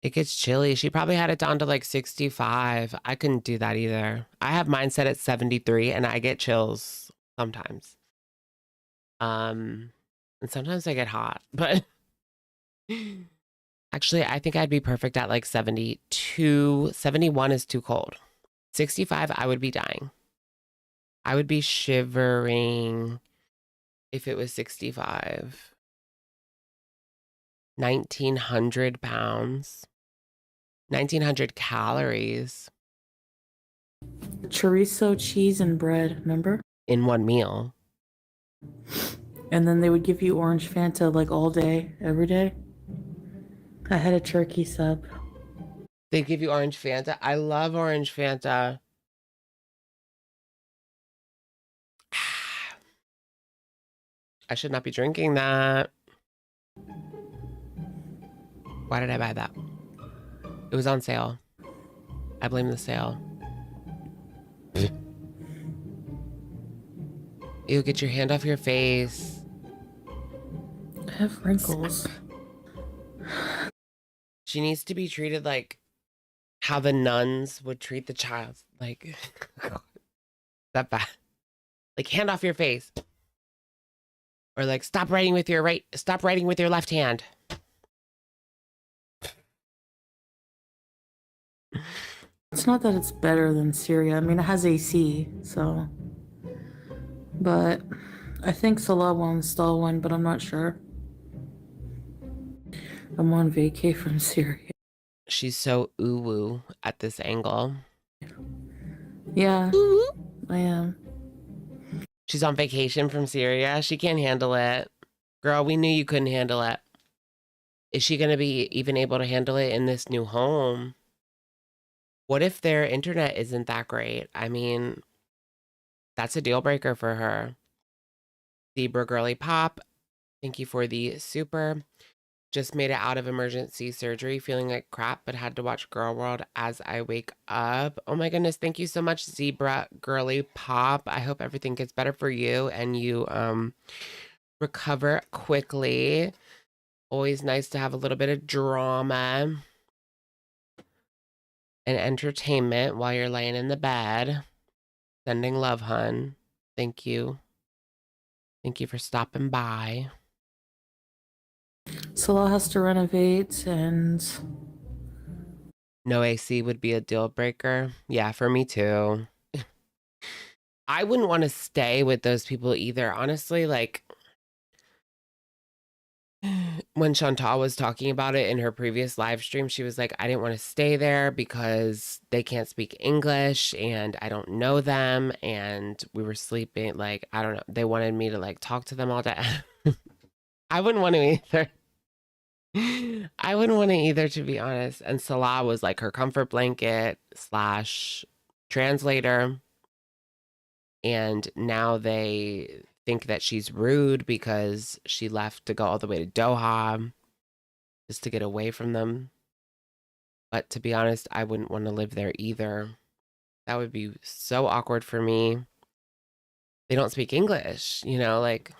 It gets chilly. She probably had it down to like 65. I couldn't do that either. I have mine set at 73 and I get chills sometimes. And sometimes I get hot, but actually I think I'd be perfect at like 72. 71 is too cold. 65, I would be dying. I would be shivering if it was 65. 1,900 pounds. 1,900 calories. Chorizo, cheese, and bread, remember? In one meal. And then they would give you orange Fanta like all day, every day. I had a turkey sub. They give you orange Fanta. I love orange Fanta. I should not be drinking that. Why did I buy that? It was on sale. I blame the sale. Ew, get your hand off your face. I have wrinkles. She needs to be treated like how the nuns would treat the child. Like, that bad. Like, hand off your face. Or like, stop writing with your left hand. It's not that it's better than Syria. I mean, it has AC, so. But I think Salah will install one, but I'm not sure. I'm on vacay from Syria. She's so ooh-woo at this angle. Yeah, I am. She's on vacation from Syria. She can't handle it. Girl, we knew you couldn't handle it. Is she going to be even able to handle it in this new home? What if their internet isn't that great? I mean, that's a deal breaker for her. Zebra Girly Pop, thank you for the super. Just made it out of emergency surgery, feeling like crap, but had to watch Girl World as I wake up. Oh my goodness, thank you so much, Zebra Girly Pop. I hope everything gets better for you and you recover quickly. Always nice to have a little bit of drama and entertainment while you're laying in the bed. Sending love, hun. Thank you. Thank you for stopping by. Salah has to renovate, and No AC would be a deal breaker. Yeah, for me too. I wouldn't want to stay with those people either. Honestly, like when Chantal was talking about it in her previous live stream, she was like, I didn't want to stay there because they can't speak English and I don't know them. And we were sleeping, like, I don't know. They wanted me to like talk to them all day. I wouldn't want to either. I wouldn't want to either, to be honest. And Salah was like her comfort blanket slash translator. And now they think that she's rude because she left to go all the way to Doha just to get away from them. But to be honest, I wouldn't want to live there either. That would be so awkward for me. They don't speak English, you know, like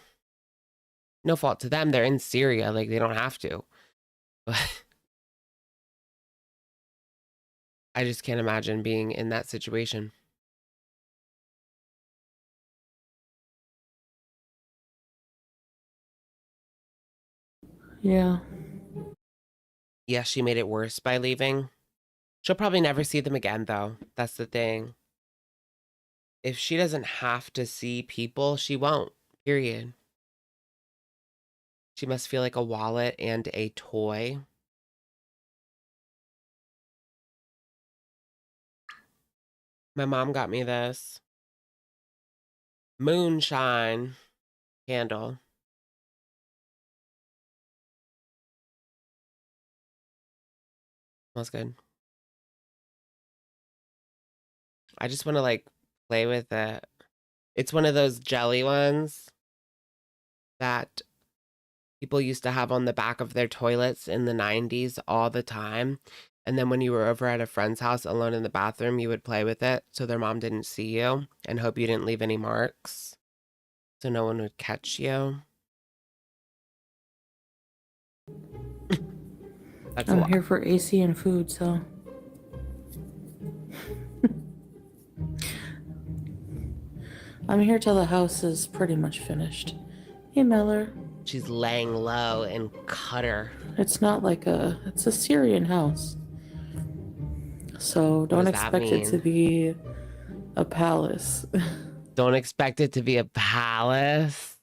no fault to them. They're in Syria, like they don't have to. But I just can't imagine being in that situation. yeah. Yeah, she made it worse by leaving. She'll probably never see them again, though. That's the thing. If she doesn't have to see people, she won't, period. She must feel like a wallet and a toy. My mom got me this moonshine candle. Smells good. I just want to like play with it. It's one of those jelly ones that people used to have on the back of their toilets in the 90s all the time. And then when you were over at a friend's house alone in the bathroom, you would play with it so their mom didn't see you and hope you didn't leave any marks so no one would catch you. That's a I'm lot. here for AC and food, so. I'm here till the house is pretty much finished. Hey, Miller. She's laying low in Qatar. It's not like it's a Syrian house. So don't does that expect it to mean? be a palace. Don't expect it to be a palace.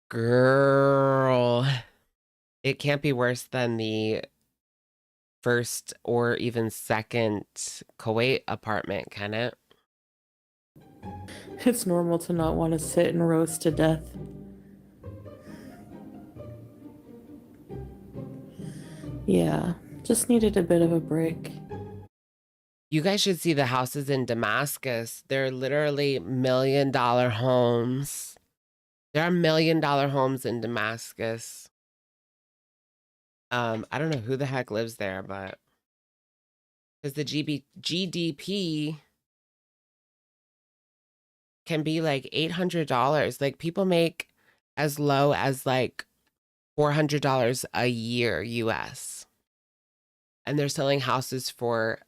Girl. It can't be worse than the first or even second Kuwait apartment, can it? It's normal to not want to sit and roast to death. Yeah, just needed a bit of a break. You guys should see the houses in Damascus. They're literally $1 million homes. There are $1 million homes in Damascus. I don't know who the heck lives there, but because the GDP can be like $800. Like people make as low as like $400 a year US. And they're selling houses for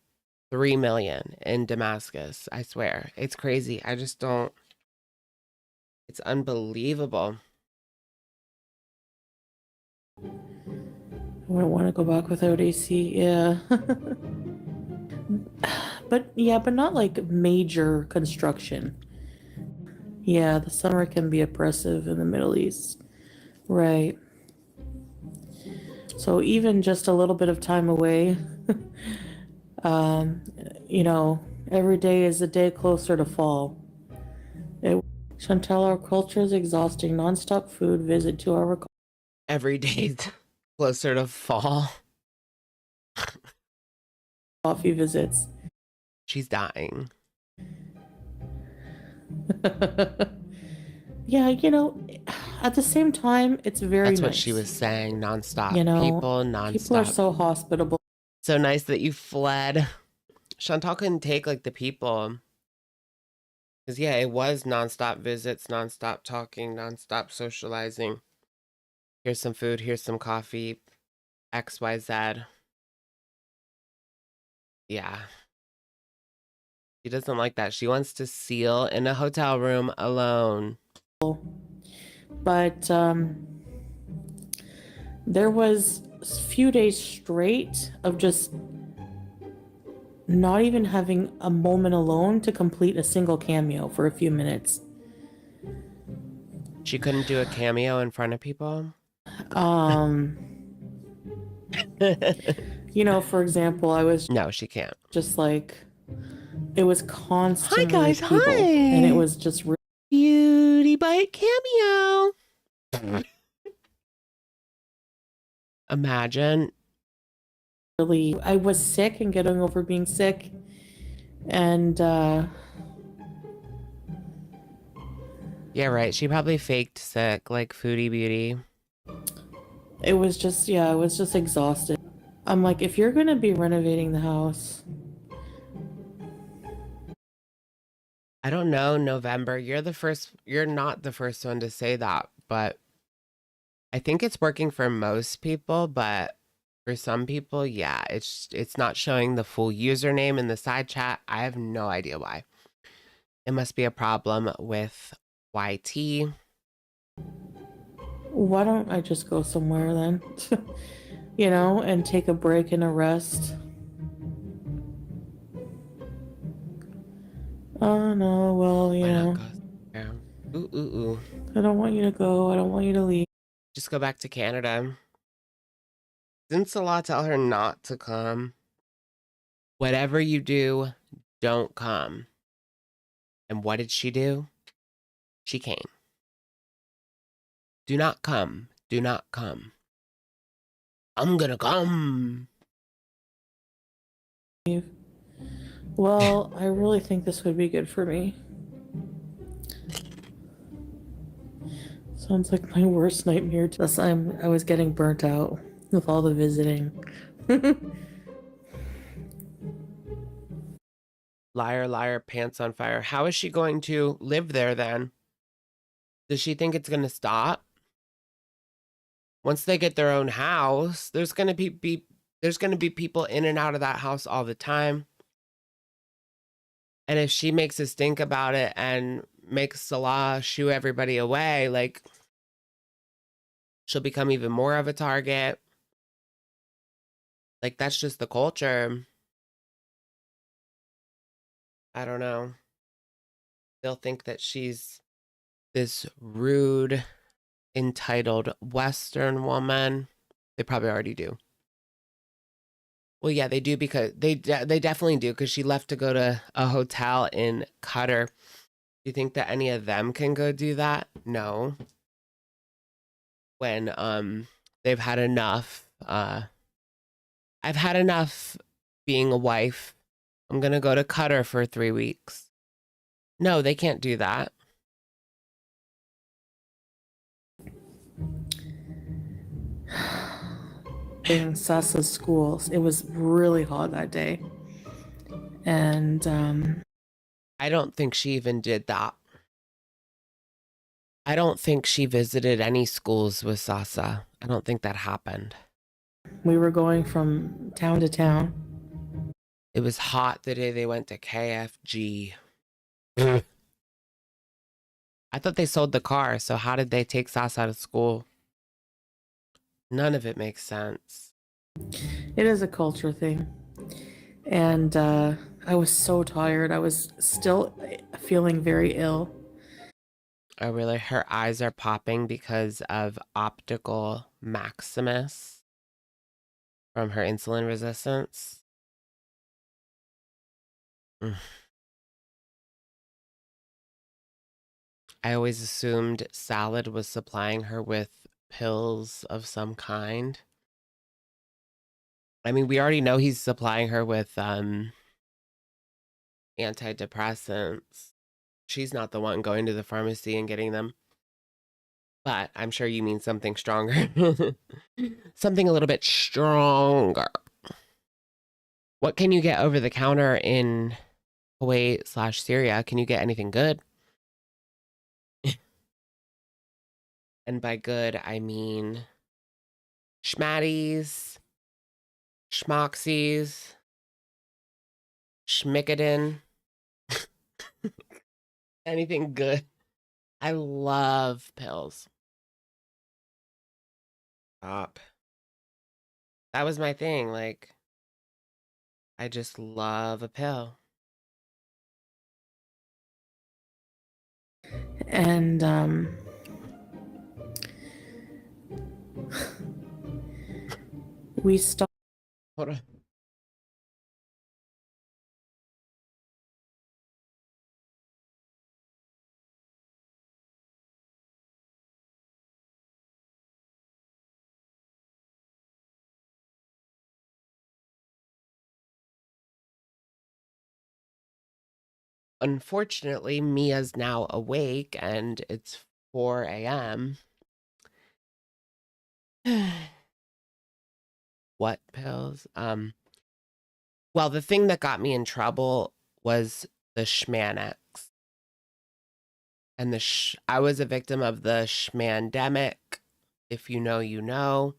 $3 million in Damascus. I swear. It's crazy. I just don't. It's unbelievable. I wouldn't want to go back without AC, yeah. But not like major construction. Yeah, the summer can be oppressive in the Middle East. Right. So even just a little bit of time away, every day is a day closer to fall. Chantal, our culture is exhausting. Non-stop food visit to our Every day's closer to fall. coffee visits. She's dying. Yeah, at the same time, it's very That's nice. what she was saying, nonstop. You know, People nonstop. people are so hospitable. So nice that you fled. Chantal couldn't take like the people. Because yeah, it was nonstop visits, nonstop talking, nonstop socializing. Here's some food, here's some coffee, XYZ. Yeah. She doesn't like that. She wants to seal in a hotel room alone. But there was a few days straight of just not even having a moment alone to complete a single cameo for a few minutes. She couldn't do a cameo in front of people? You know, for example, I was No, she can't. just like, it was constantly guys, people, hi. and it was just Beauty Bite cameo. Imagine. really, I was sick and getting over being sick, and Yeah, right. She probably faked sick like Foodie Beauty. it was just, yeah, I was just exhausted. I'm like, if you're gonna be renovating the house, I don't know, November. You're not the first one to say that, but I think it's working for most people, but for some people, yeah, it's not showing the full username in the side chat. I have no idea why. It must be a problem with YT. why don't I just go somewhere then? You know, and take a break and a rest. Oh no, well, you Why not know, go there? Ooh, ooh, ooh. I don't want you to go. I don't want you to leave. Just go back to Canada. Didn't Salah tell her not to come? Whatever you do, don't come. And what did she do? She came. Do not come. Do not come. I'm gonna come. Well, I really think this would be good for me. Sounds like my worst nightmare. Plus, I was getting burnt out with all the visiting. Liar, liar, pants on fire. How is she going to live there then? Does she think it's gonna stop? Once they get their own house, there's gonna be people in and out of that house all the time. And if she makes a stink about it and makes Salah shoo everybody away, like, she'll become even more of a target. Like, that's just the culture. I don't know. They'll think that she's this rude, entitled Western woman. They probably already do. Well, yeah, they do, because they definitely do, because she left to go to a hotel in Qatar. Do you think that any of them can go do that? No. When they've had enough. I've had enough being a wife. I'm gonna go to Qatar for 3 weeks. No, they can't do that. In Sasa's schools, it was really hot that day, and I don't think she even did that. I don't think she visited any schools with Sasa. I don't think that happened. we were going from town to town. It was hot the day they went to KFG. I thought they sold the car, so how did they take Sasa out of school? None of it makes sense. It is a culture thing. And I was so tired. I was still feeling very ill. Oh, really? Her eyes are popping because of optical maximus from her insulin resistance. I always assumed Salad was supplying her with pills of some kind. I mean, we already know he's supplying her with antidepressants. She's not the one going to the pharmacy and getting them. but I'm sure you mean something stronger. Something a little bit stronger. What can you get over the counter in Kuwait/Syria? Can you get anything good? And by good, I mean schmatties, schmoxies, schmickadin. Anything good. I love pills. Stop. That was my thing. Like, I just love a pill. And we stopped. Hold on. Unfortunately, Mia's now awake and it's 4 a.m. What pills? Well, the thing that got me in trouble was the Schmanax. And I was a victim of the Schmandemic. If you know, you know.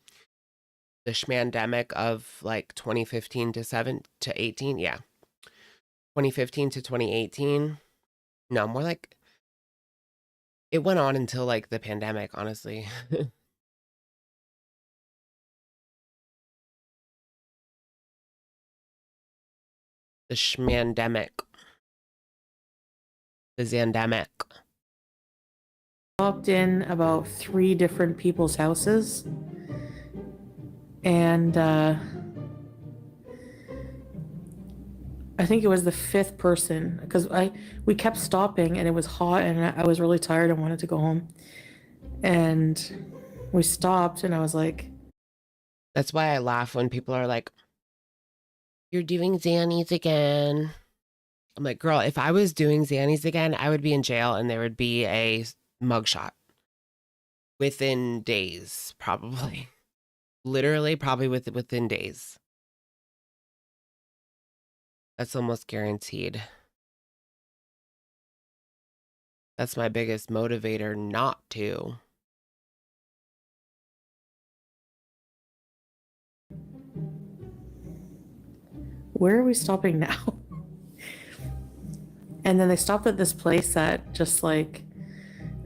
The Schmandemic of like 2015 to 18. Yeah. 2015 to 2018. No, more like it went on until like the pandemic, honestly. The Schmandemic. The Zandemic. Stopped in about 3 different people's houses, and I think it was the 5th person, because we kept stopping and it was hot and I was really tired and wanted to go home, and we stopped and I was like, that's why I laugh when people are like, "You're doing Xannies again." I'm like, girl, if I was doing Xannies again, I would be in jail and there would be a mugshot within days, probably. Literally, probably within days. That's almost guaranteed. That's my biggest motivator not to. where are we stopping now? And then they stopped at this place that just like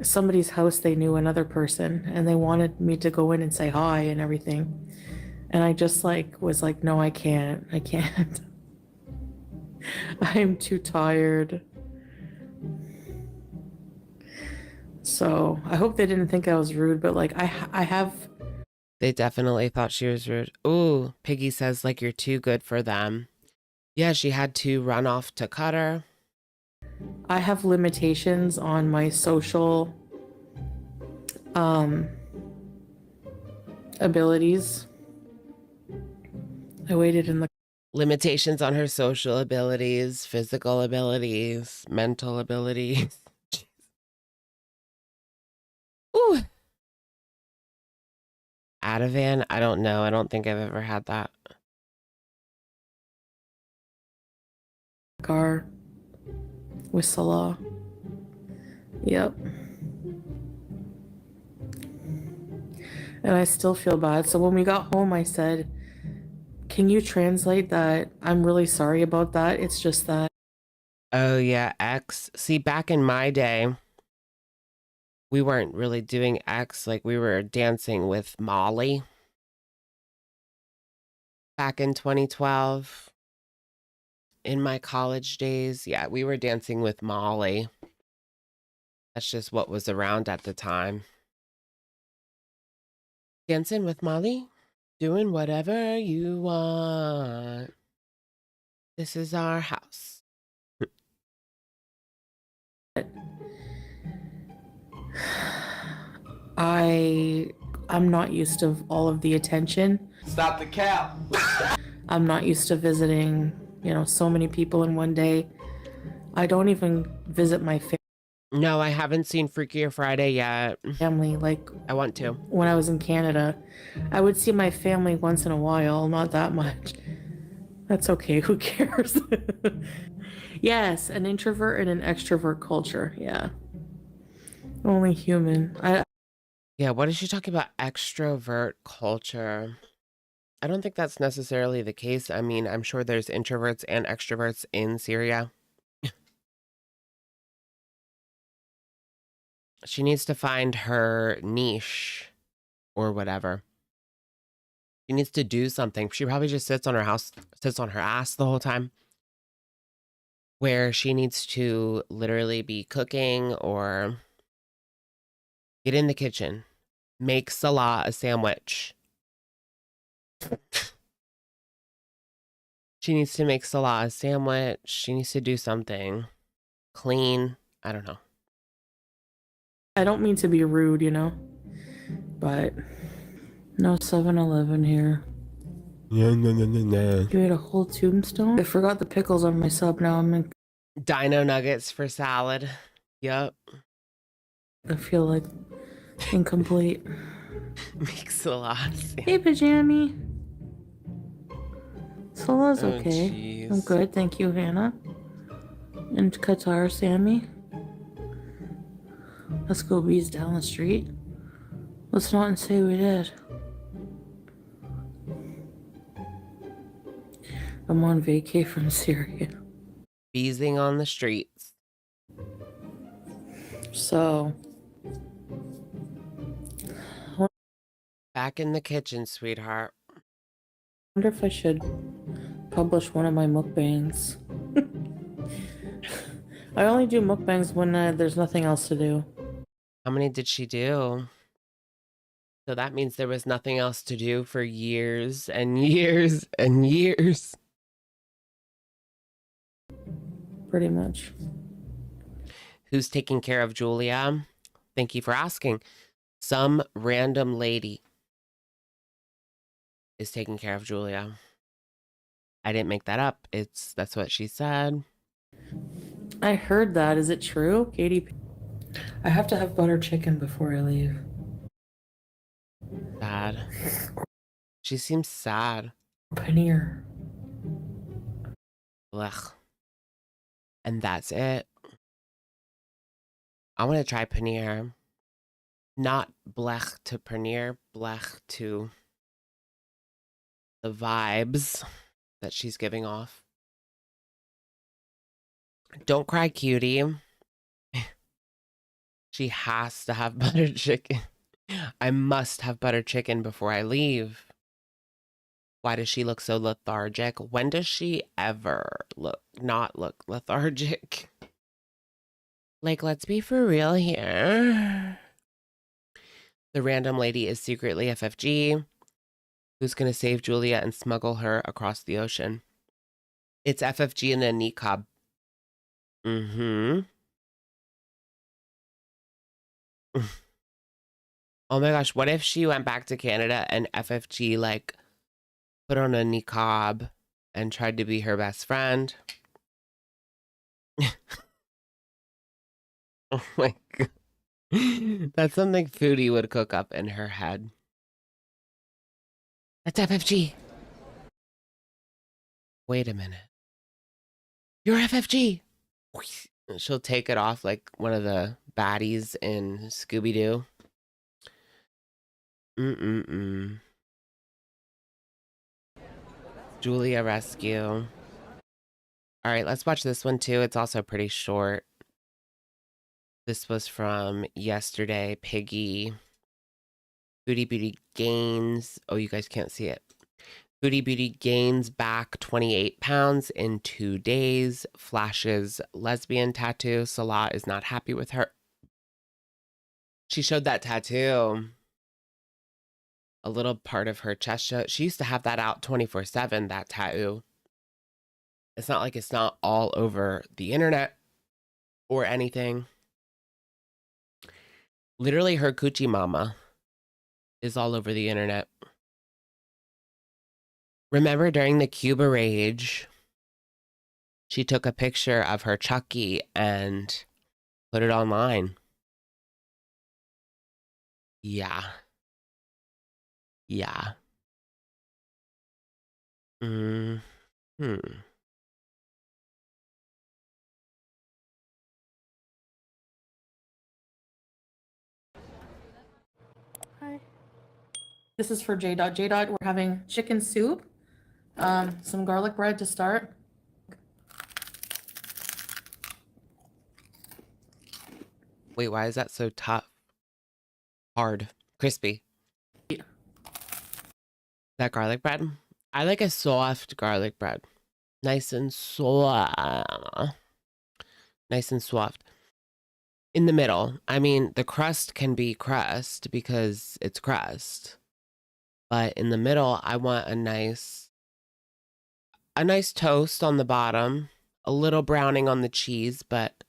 somebody's house. They knew another person and they wanted me to go in and say hi and everything. And I just like was like, no, I can't. I'm too tired. So I hope they didn't think I was rude, but like I have. They definitely thought she was rude. Ooh, Piggy says like you're too good for them. Yeah, she had to run off to Qatar. I have limitations on my social abilities. I waited in the Limitations on her social abilities, physical abilities, mental abilities. Ooh. Ativan? I don't know. I don't think I've ever had that. car with Salah. Yep. And I still feel bad. So when we got home, I said, can you translate that? I'm really sorry about that. It's just that. Oh, yeah. X. See, back in my day, we weren't really doing X. Like, we were dancing with Molly. Back in 2012. In my college days, yeah, we were dancing with Molly. That's just what was around at the time. Dancing with Molly, doing whatever you want. This is our house. I'm not used to all of the attention. Stop the cap. I'm not used to visiting, so many people in one day. I don't even visit my family. No, I haven't seen Freakier Friday yet. family. Like I want to. when I was in Canada, I would see my family once in a while, not that much. That's okay. Who cares? Yes, an introvert and an extrovert culture. Yeah. Only human. Yeah, what is she talking about? Extrovert culture. I don't think that's necessarily the case. I mean, I'm sure there's introverts and extroverts in Syria. She needs to find her niche or whatever. She needs to do something. She probably just sits on her ass the whole time. Where she needs to literally be cooking or get in the kitchen, make Salah a sandwich. She needs to make Salah a sandwich. She needs to do something. Clean. I don't know. I don't mean to be rude, you know, but no 7-Eleven here. Yeah, no. You ate a whole tombstone? I forgot the pickles on my sub. Now Dino nuggets for salad. Yep. I feel like incomplete. Make Salah. Hey, Pajami. Salah's Oh, okay. jeez. I'm good, thank you, Hannah. And Qatar, Sammy. Let's go bees down the street. Let's not say we did. I'm on vacay from Syria. Beezing on the streets. So, Back in the kitchen, sweetheart. I wonder if I should publish one of my mukbangs. I only do mukbangs when there's nothing else to do. How many did she do? So that means there was nothing else to do for years and years and years. Pretty much. Who's taking care of Julia? Thank you for asking. Some random lady is taking care of Julia. I didn't make that up. That's what she said. I heard that. Is it true, Katie? I have to have butter chicken before I leave. Sad. She seems sad. Paneer. Blech. And that's it. I want to try paneer. Not blech to paneer, blech to the vibes that she's giving off. Don't cry, cutie. She has to have buttered chicken. I must have buttered chicken before I leave. Why does she look so lethargic? When does she ever not look lethargic? Like, let's be for real here. The random lady is secretly FFG, who's going to save Julia and smuggle her across the ocean. It's FFG in a niqab. Mm-hmm. Oh my gosh, what if she went back to Canada and FFG, like, put on a niqab and tried to be her best friend? Oh my god. That's something Foodie would cook up in her head. That's FFG. Wait a minute. You're FFG. She'll take it off like one of the baddies in Scooby-Doo. Julia Rescue. All right, let's watch this one too. It's also pretty short. This was from yesterday. Piggy. Foodie Beauty gains. Oh, you guys can't see it. Foodie Beauty gains back 28 pounds in 2 days. Flashes lesbian tattoo. Salah is not happy with her. She showed that tattoo. A little part of her chest show. She used to have that out 24/7, that tattoo. It's not like it's not all over the internet or anything. Literally, her coochie mama is all over the internet. Remember during the Cuba rage, she took a picture of her Chucky and Put it online. Yeah. Yeah. Hmm. Hi. This is for J Dot. J Dot, we're having chicken soup, some garlic bread to start. Wait, why is that so tough? Hard. Crispy. Yeah. That garlic bread? I like a soft garlic bread. Nice and soft. Nice and soft. In the middle. I mean, the crust can be crust because it's crust. But in the middle, I want a nice toast on the bottom, a little browning on the cheese, but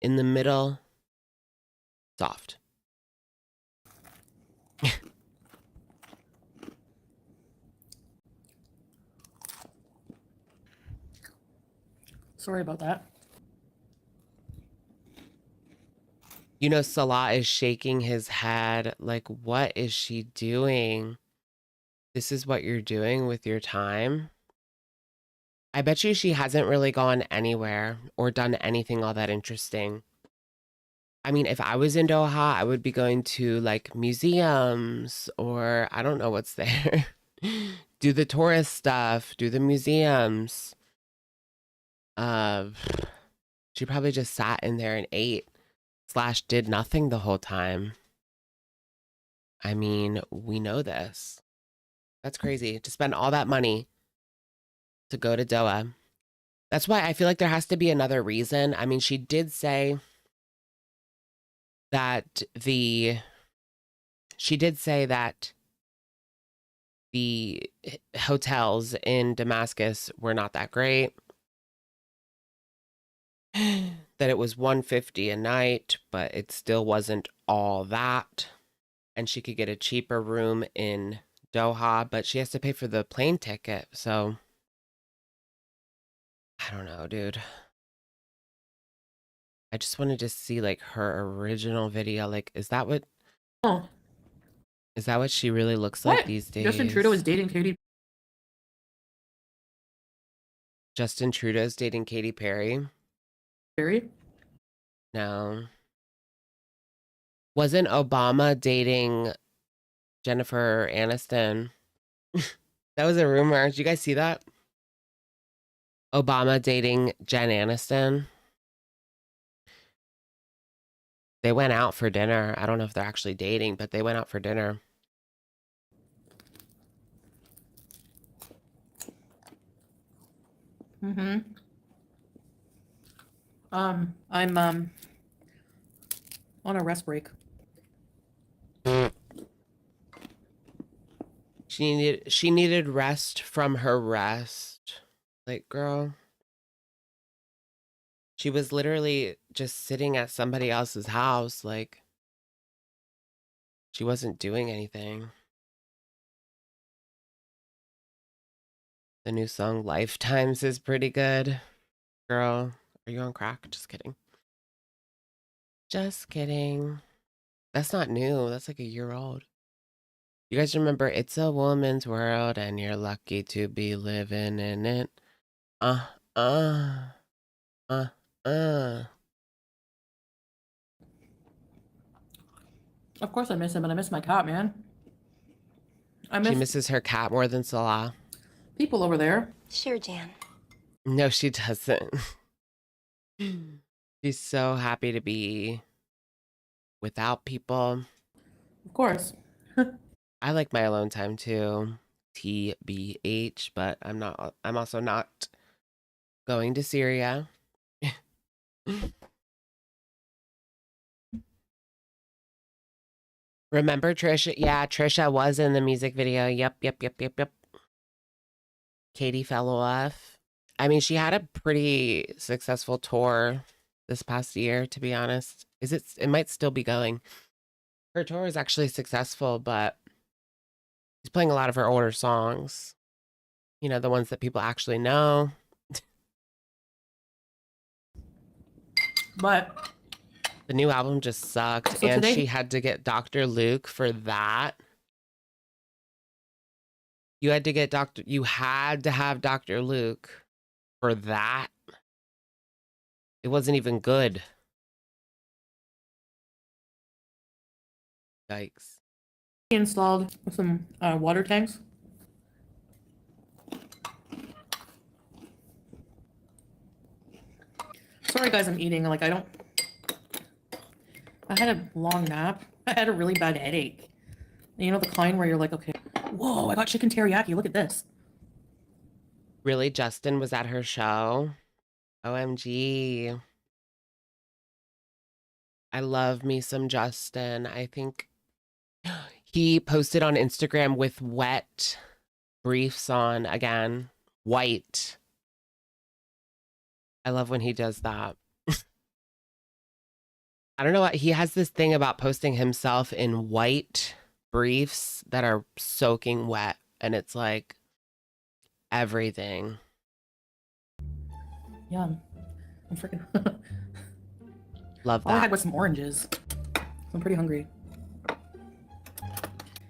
in the middle, soft. Sorry about that. You know, Salah is shaking his head like, what is she doing? This is what you're doing with your time? I bet you she hasn't really gone anywhere or done anything all that interesting. I mean, if I was in Doha, I would be going to like museums or I don't know what's there. Do the tourist stuff, do the museums. Uh, she probably just sat in there and ate / did nothing the whole time. I mean, we know this. That's crazy to spend all that money to go to Doha. That's why I feel like there has to be another reason. I mean, she did say that the hotels in Damascus were not that great. That it was $150 a night, but it still wasn't all that. And she could get a cheaper room in Doha, but she has to pay for the plane ticket. So I don't know, dude. I just wanted to see like her original video. Like, is that what Oh, she really looks like what? these days? Justin Trudeau is dating Katy Justin Trudeau's dating Katy Perry? Perry. No. Wasn't Obama dating Jennifer Aniston? That was a rumor. Did you guys see that? Obama dating Jen Aniston. They went out for dinner. I don't know if they're actually dating, but they went out for dinner. Mm-hmm. I'm on a rest break. She needed rest from her rest. Like, girl. She was literally just sitting at somebody else's house. Like, she wasn't doing anything. The new song Lifetimes is pretty good. Girl, are you on crack? Just kidding. Just kidding. That's not new. That's like a year old. You guys remember It's a Woman's World and you're lucky to be living in it. Uh, uh, uh, uh. Of course I miss him, but I miss my cat, man. I She miss misses her cat more than Salah. people over there. Sure, Jan. No, she doesn't. She's so happy to be without people. Of course. I like my alone time too. TBH, but I'm also not going to Syria. Remember Trisha? Yeah, Trisha was in the music video. Yep. Katie fell off. I mean, she had a pretty successful tour this past year, to be honest. It might still be going. Her tour is actually successful, but she's playing a lot of her older songs. You know, the ones that people actually know. But The new album just sucked, So and today- she had to get Dr. Luke for that. You had to get you had to have Dr. Luke for that. It wasn't even good. Yikes. Installed some water tanks. Sorry guys, I'm eating. Like, I had a long nap. I had a really bad headache. You know the kind where you're like, okay, whoa, I got chicken teriyaki. Look at this. Really, Justin was at her show? OMG. I love me some Justin. I think he posted on Instagram with wet briefs on again. White. I love when he does that. I don't know what he has this thing about posting himself in white briefs that are soaking wet, and it's like everything. Yum. I'm freaking. Love All I had that. was some oranges. I'm pretty hungry.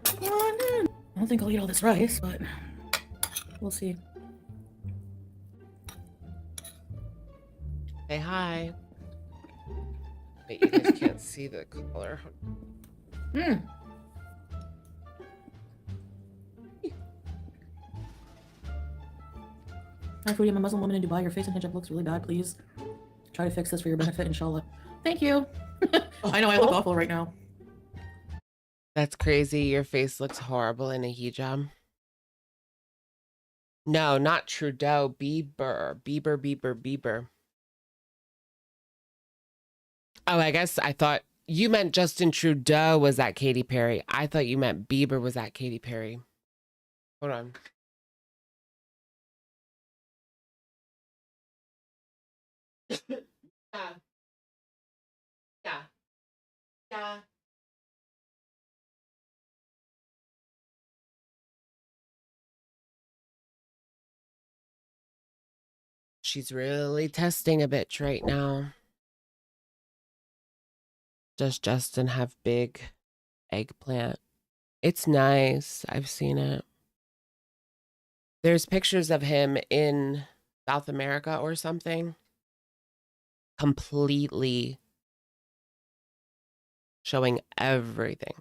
I don't think I'll eat all this rice, but we'll see. Say hi. Wait, you guys can't see the color. Mmm. Hi, Foodie. I'm a Muslim woman in Dubai. Your face and hijab looks really bad. Please try to fix this for your benefit, inshallah. Thank you. I know I look awful right now. That's crazy. Your face looks horrible in a hijab. No, not Trudeau. Bieber. Oh, I guess I thought you meant Justin Trudeau was at Katy Perry. I thought you meant Bieber was at Katy Perry. Hold on. Yeah. She's really testing a bitch right now. Does Justin have big eggplant? It's nice. I've seen it. There's pictures of him in South America or something. Completely showing everything.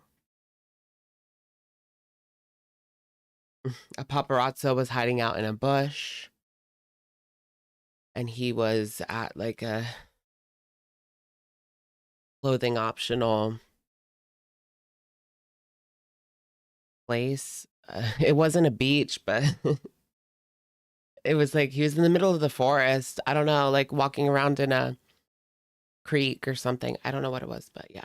A paparazzo was hiding out in a bush. And he was at like a clothing optional place. It wasn't a beach, but it was like he was in the middle of the forest. I don't know, like walking around in a creek or something. I don't know what it was, but yeah.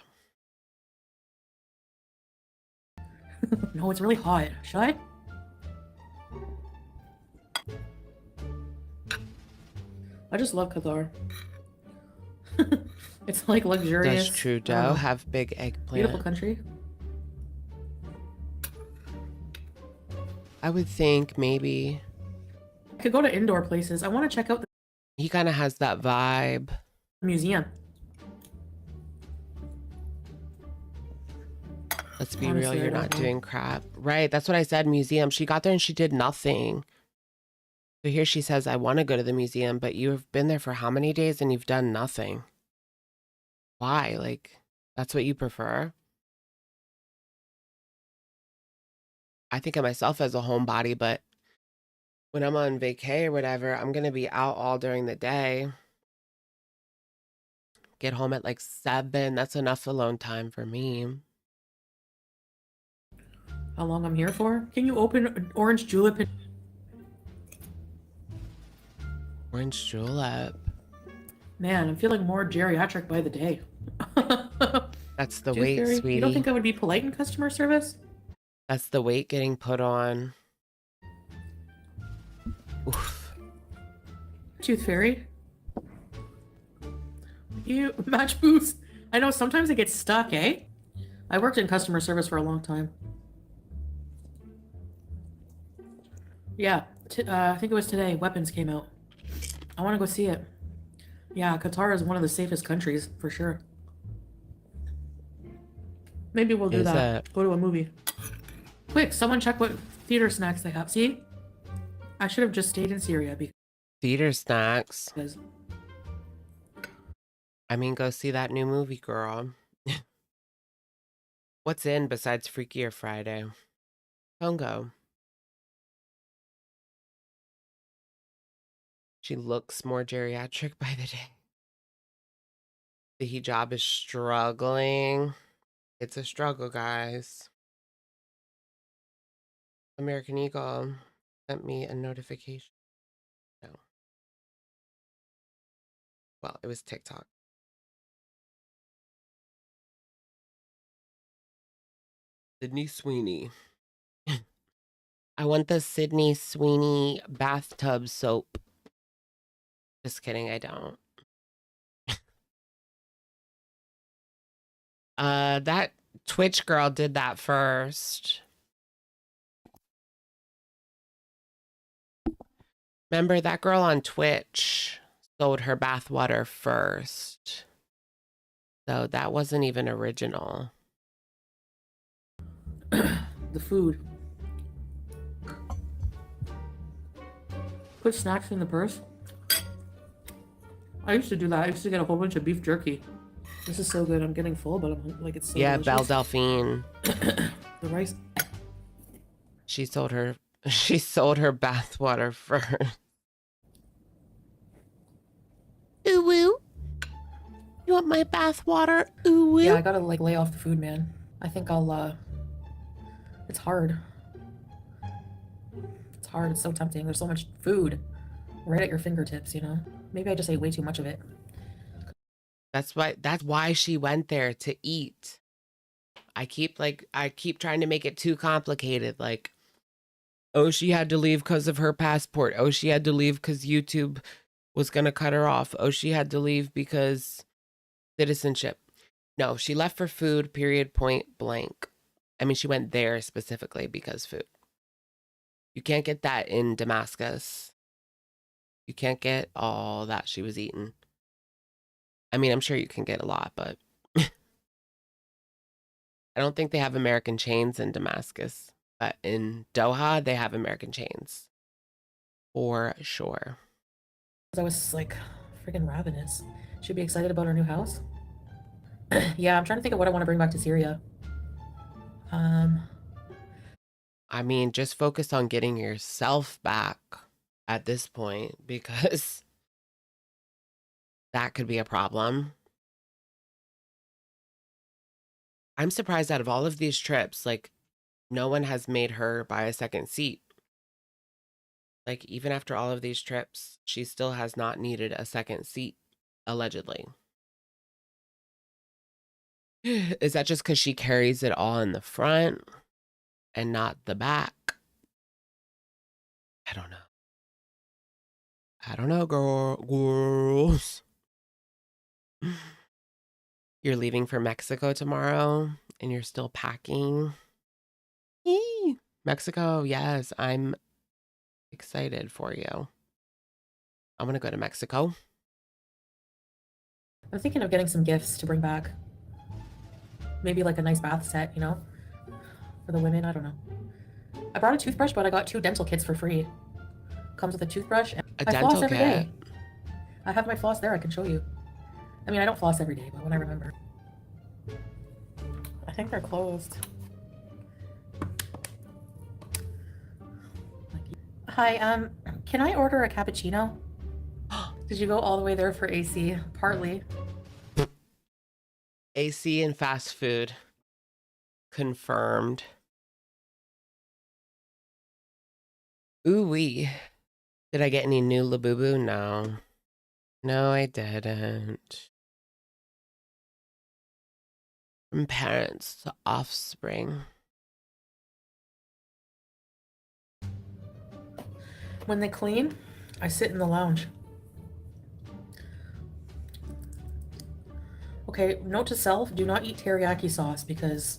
No, it's really hot. Should I? I just love Qatar. It's like luxurious. Does Trudeau have big eggplant? Beautiful country. I would think maybe. I could go to indoor places. I want to check out the He kind of has that vibe. museum. Let's be Honestly, real, I you're don't not know. doing crap. Right, that's what I said, museum. She got there and she did nothing. So here she says, I want to go to the museum, but you've been there for how many days and you've done nothing? Why? Like, that's what you prefer? I think of myself as a homebody, but when I'm on vacay or whatever, I'm going to be out all during the day. Get home at like 7. That's enough alone time for me. How long I'm here for? Can you open an orange julep? And Orange julep. man, I'm feeling more geriatric by the day. That's the Tooth weight, fairy, sweetie. you don't think I would be polite in customer service? That's the weight getting put on. Oof. Tooth fairy. You match boots. I know sometimes it gets stuck, eh? I worked in customer service for a long time. Yeah, I think it was today. Weapons came out. I want to go see it. Yeah, Qatar is one of the safest countries for sure. Maybe we'll do Is that. it? Go to a movie. Quick, someone check what theater snacks they have. See? I should have just stayed in Syria Theater snacks. because I mean, go see that new movie, girl. What's in besides Freakier Friday? Don't go. She looks more geriatric by the day. The hijab is struggling. It's a struggle, guys. American Eagle sent me a notification. No. Well, it was TikTok. Sydney Sweeney. I want the Sydney Sweeney bathtub soap. Just kidding, I don't. That Twitch girl did that first. Remember that girl on Twitch sold her bathwater first. So that wasn't even original. the food. Put snacks in the purse. I used to do that. I used to get a whole bunch of beef jerky. This is so good. I'm getting full, but I'm like, it's so Yeah, delicious. Belle Delphine. The rice. She sold her bathwater first. Ooh woo. You want my bathwater? Ooh woo. Yeah, I gotta like lay off the food, man. I think I'll it's hard. It's hard, it's so tempting. There's so much food right at your fingertips, you know? Maybe I just ate way too much of it. That's why she went there, to eat. I keep trying to make it too complicated. Like, oh, she had to leave because of her passport. Oh, she had to leave because YouTube was gonna cut her off. Oh, she had to leave because citizenship. No, she left for food, period, point blank. I mean, she went there specifically because food. You can't get that in Damascus. You can't get all that she was eating. I mean, I'm sure you can get a lot, but I don't think they have American chains in Damascus. But in Doha, they have American chains. For sure. I was like freaking ravenous. Should be excited about our new house. Yeah, I'm trying to think of what I want to bring back to Syria. I mean, just focus on getting yourself back at this point, because that could be a problem. I'm surprised out of all of these trips, like, no one has made her buy a second seat. Like, even after all of these trips, she still has not needed a second seat, allegedly. Is that just because she carries it all in the front and not the back? I don't know. I don't know, girls. You're leaving for Mexico tomorrow and you're still packing. Yee. Mexico, yes, I'm excited for you. I'm gonna go to Mexico. I'm thinking of getting some gifts to bring back. Maybe like a nice bath set, you know? For the women, I don't know. I brought a toothbrush, but I got 2 dental kits for free. Comes with a toothbrush and A I dental floss every day. kit. I have my floss there, I can show you. I mean, I don't floss every day, but when I remember. I think they're closed. Hi, can I order a cappuccino? Did you go all the way there for AC? Partly. AC and fast food. Confirmed. Ooh-wee. Did I get any new Labubu? No. No, I didn't. From parents to offspring. When they clean, I sit in the lounge. Okay, note to self, do not eat teriyaki sauce because...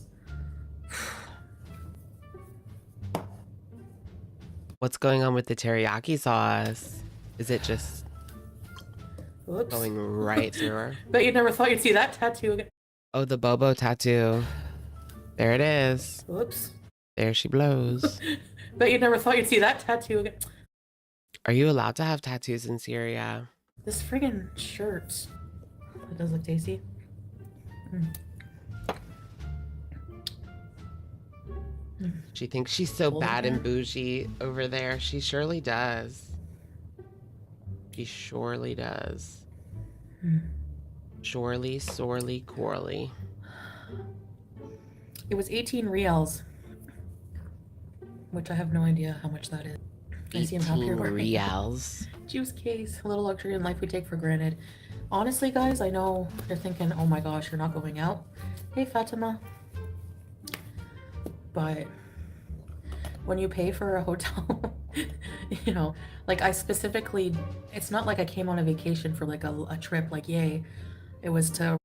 What's going on with the teriyaki sauce? Is it just Oops. going right through her? Bet you never thought you'd see that tattoo again. Oh, the Bobo tattoo. There it is. Whoops. There she blows. Bet you never thought you'd see that tattoo again. Are you allowed to have tattoos in Syria? This friggin' shirt. It does look tasty. She thinks she's so Hold bad it and there. bougie over there. She surely does. She surely does. Surely, sorely, corely. It was 18 reals, which I have no idea how much that is. I see him 18 happier wearing it. reals. Juice case, a little luxury in life we take for granted. Honestly, guys, I know you're thinking, oh my gosh, you're not going out. Hey, Fatima. But when you pay for a hotel, you know, like I specifically, it's not like I came on a vacation for like a trip, like yay. It was to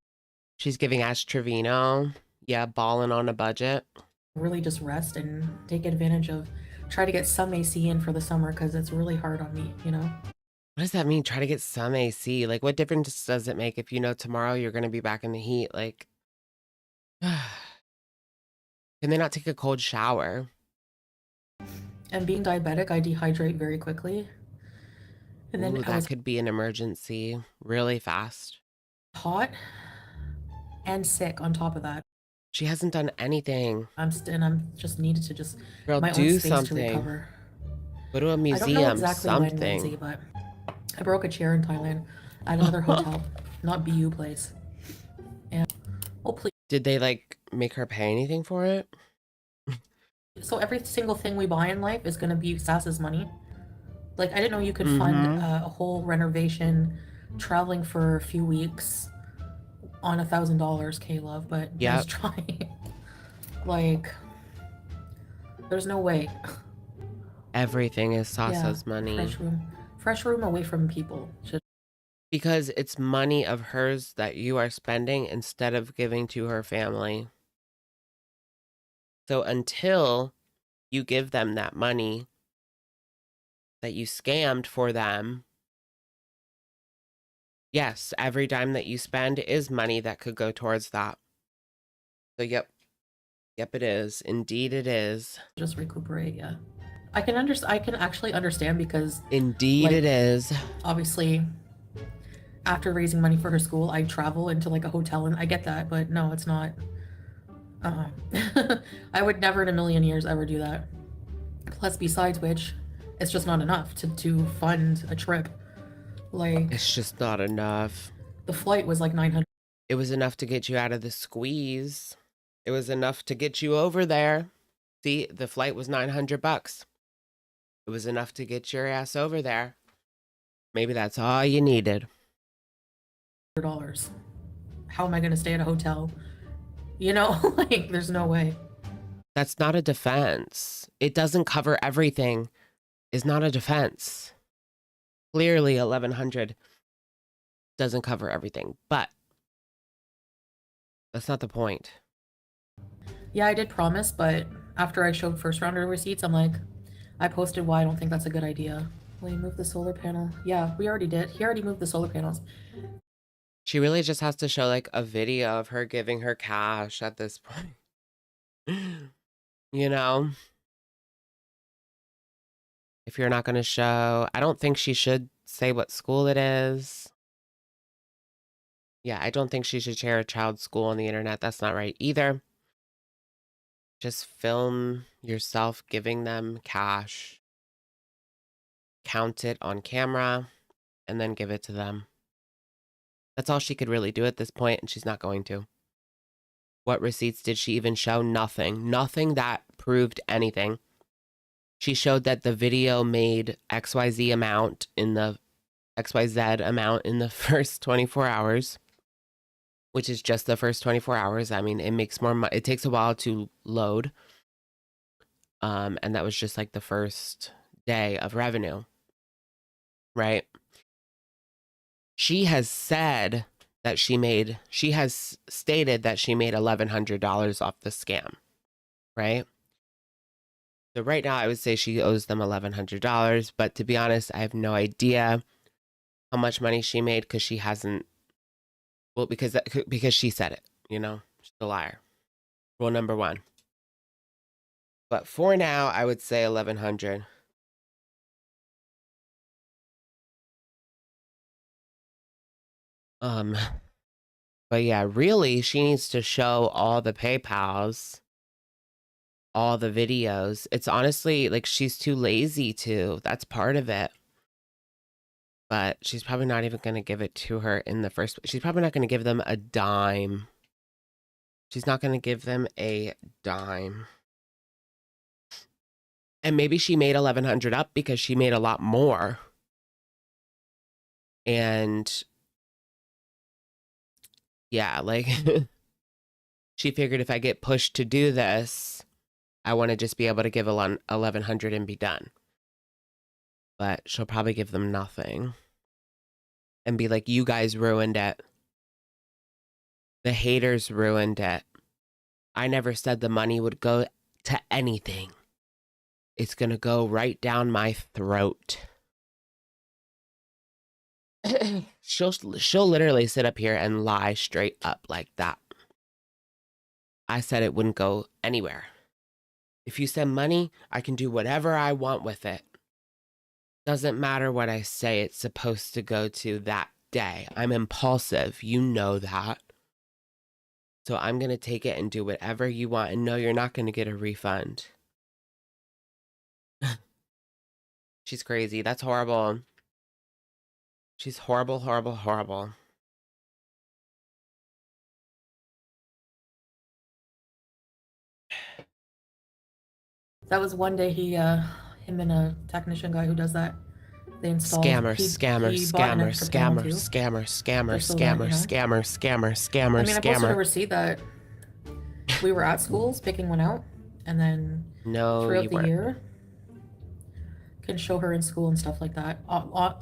She's giving Ash Trevino. Yeah, balling on a budget. really just rest and take advantage of, try to get some AC in for the summer because it's really hard on me, you know? What does that mean? Try to get some AC. Like, what difference does it make if you know tomorrow you're going to be back in the heat? Like, can they not take a cold shower? And being diabetic, I dehydrate very quickly. And then Ooh, I that was could be an emergency really fast. hot and sick on top of that. She hasn't done anything. I'm just needed to just Girl, my own do space to something. recover. Go to a I don't know museum, exactly when, Lindsay, something. but I broke a chair in Thailand at another hotel, not BU place. And oh please. Did they like make her pay anything for it? So every single thing we buy in life is gonna be Sass's money. Like I didn't know you could fund a whole renovation, traveling for a few weeks on $1,000, K-Love, but Yep. just trying. Like, there's no way. Everything is Sasa's money. Fresh room away from people. Because it's money of hers that you are spending instead of giving to her family. So until you give them that money that you scammed for them, yes, every dime that you spend is money that could go towards that. So yep, it is. Indeed it is. Just recuperate, yeah. I can actually understand because Indeed like, it is. obviously after raising money for her school, I travel into like a hotel and I get that, but no, it's not. I would never in a million years ever do that. Plus, besides which, it's just not enough to fund a trip. Like, It's just not enough. the flight was like 900. It was enough to get you out of the squeeze. It was enough to get you over there. See, the flight was $900. It was enough to get your ass over there. Maybe that's all you needed. How am I going to stay at a hotel? You know, like, there's no way. That's not a defense. It doesn't cover everything. Is not a defense. Clearly, 1100 doesn't cover everything, but that's not the point. Yeah, I did promise, but after I showed first rounder receipts, I'm like, I posted why I don't think that's a good idea. Will you move the solar panel? Yeah, we already did. He already moved the solar panels. She really just has to show like a video of her giving her cash at this point. You know? If you're not going to show, I don't think she should say what school it is. Yeah, I don't think she should share a child's school on the internet. That's not right either. Just film yourself giving them cash. Count it on camera and then give it to them. That's all she could really do at this point, and she's not going to. What receipts did she even show? Nothing. Nothing that proved anything. She showed that the video made XYZ amount in the first 24 hours, which is just the first 24 hours. I mean, it makes more money. It takes a while to load. And that was just like the first day of revenue, right? She has stated that she made $1,100 off the scam, right? So right now I would say she owes them $1,100, but to be honest, I have no idea how much money she made because she hasn't, well, because she said it, you know, she's a liar. Rule number 1. But for now, I would say 1,100. But yeah, really, she needs to show all the PayPals, all the videos. It's honestly like she's too lazy to. That's part of it. But she's probably not even going to give it to her in the first. She's probably not going to give them a dime. She's not going to give them a dime. And maybe she made 1,100 up because she made a lot more. And yeah, like she figured if I get pushed to do this, I want to just be able to give 1,100 and be done. But she'll probably give them nothing. And be like, you guys ruined it. The haters ruined it. I never said the money would go to anything. It's going to go right down my throat. She'll literally sit up here and lie straight up like that. I said it wouldn't go anywhere. If you send money, I can do whatever I want with it. Doesn't matter what I say, it's supposed to go to that day. I'm impulsive. You know that. So I'm going to take it and do whatever you want. And no, you're not going to get a refund. She's crazy. That's horrible. She's horrible, horrible, horrible. That was one day him and a technician guy who does that. They installed. Scammer, he scammer, bought an scammer, extra panel scammer, too, scammer, scammer, just so that, scammer, you know. scammer, scammer, scammer, I mean, I posted a scammer. receipt that we were at schools picking one out, and then No, throughout you the weren't. year, can show her in school and stuff like that,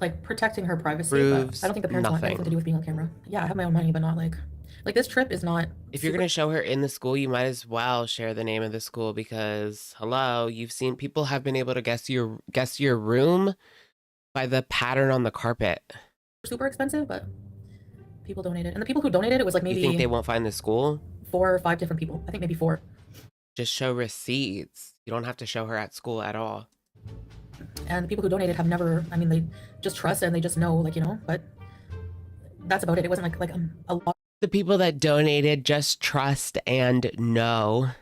like protecting her privacy. Proves but I don't think the parents want nothing. anything to do with being on camera. Yeah, I have my own money, but not like this trip is not. If you're going to show her in the school, you might as well share the name of the school because, hello, you've seen people have been able to guess your room by the pattern on the carpet. Super expensive, but people donated. And the people who donated, it was like maybe You think they won't find the school? 4 or 5 different people. I think maybe 4. Just show receipts. You don't have to show her at school at all. And the people who donated have never, I mean, they just trust and they just know, like, you know, but that's about it. It wasn't like a lot. The people that donated just trust and know.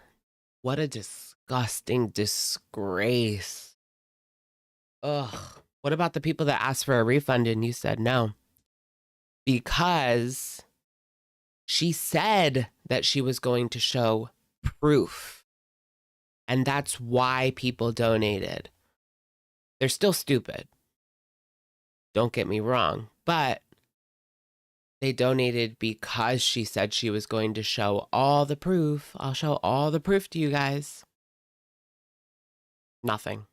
What a disgusting disgrace. Ugh. What about the people that asked for a refund and you said no? Because she said that she was going to show proof. And that's why people donated. They're still stupid. Don't get me wrong. But they donated because she said she was going to show all the proof. I'll show all the proof to you guys. Nothing.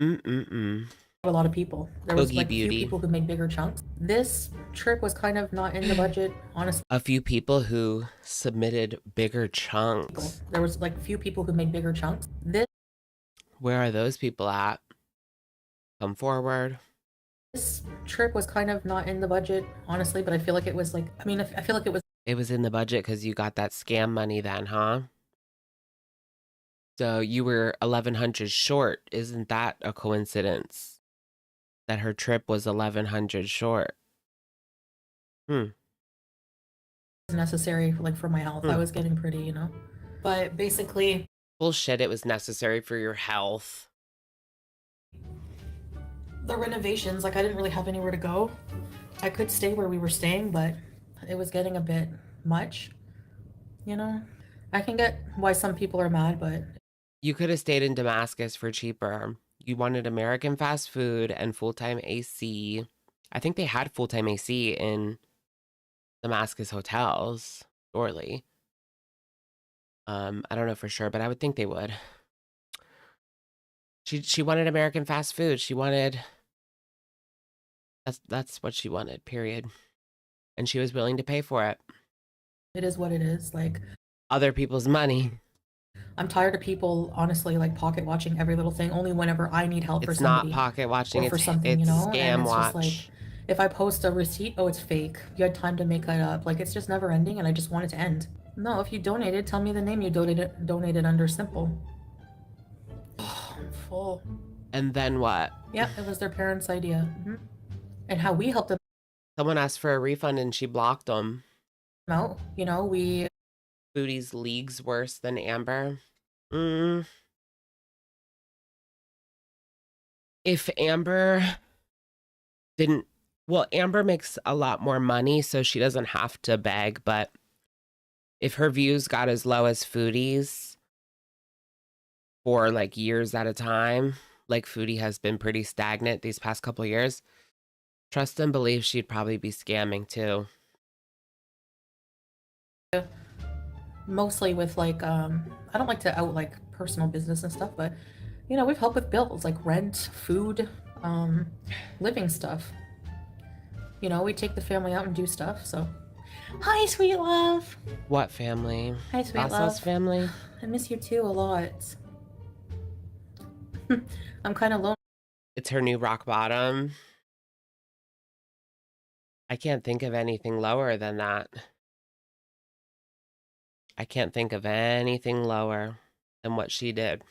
A A lot of people. There was Boogie like Beauty. a few people who made bigger chunks. This trip was kind of not in the budget, honestly. A few people who submitted bigger chunks. There was like a few people who made bigger chunks. Where are those people at? Come forward. This trip was kind of not in the budget, honestly, but I feel like it was like, I mean, I feel like it was. It was in the budget because you got that scam money then, huh? So you were 1,100 short. Isn't that a coincidence? That her trip was 1,100 short. Necessary, like, for my health. I was getting pretty, you know. But basically, Bullshit, it was necessary for your health. the renovations, like, I didn't really have anywhere to go. I could stay where we were staying, but it was getting a bit much, you know. I can get why some people are mad, but You could have stayed in Damascus for cheaper. You wanted American fast food and full-time AC. I think they had full-time AC in Damascus hotels, surely. I don't know for sure, but I would think they would. She wanted American fast food. She wanted that's what she wanted, period. And she was willing to pay for it. it is what it is. Like, Other people's money. I'm tired of people, honestly, like, pocket watching every little thing, only whenever I need help for It's not somebody. pocket watching, Or for it's something, you know? scam And it's watch. just like, if I post a receipt, oh, it's fake. You had time to make that up. Like, it's just never ending, and I just want it to end. No, if you donated, tell me the name you donated under. Simple. Oh, I'm full. And then what? Yeah, it was their parents' idea. And how we helped them Someone asked for a refund and she blocked them. out. You know, we Foodie's leagues worse than Amber. Mm. If Amber didn't, well, Amber makes a lot more money, so she doesn't have to beg, but if her views got as low as Foodie's for like years at a time, like Foodie has been pretty stagnant these past couple years, trust and believe she'd probably be scamming too. mostly with like I don't like to out like personal business and stuff, but you know, we've helped with bills like rent, food, living stuff. You know, we take the family out and do stuff. So, hi, sweet love. What family? Hi, sweet Lasso's love. family? I miss you too a lot. I'm kind of lonely. It's her new rock bottom. I can't think of anything lower than that. I can't think of anything lower than what she did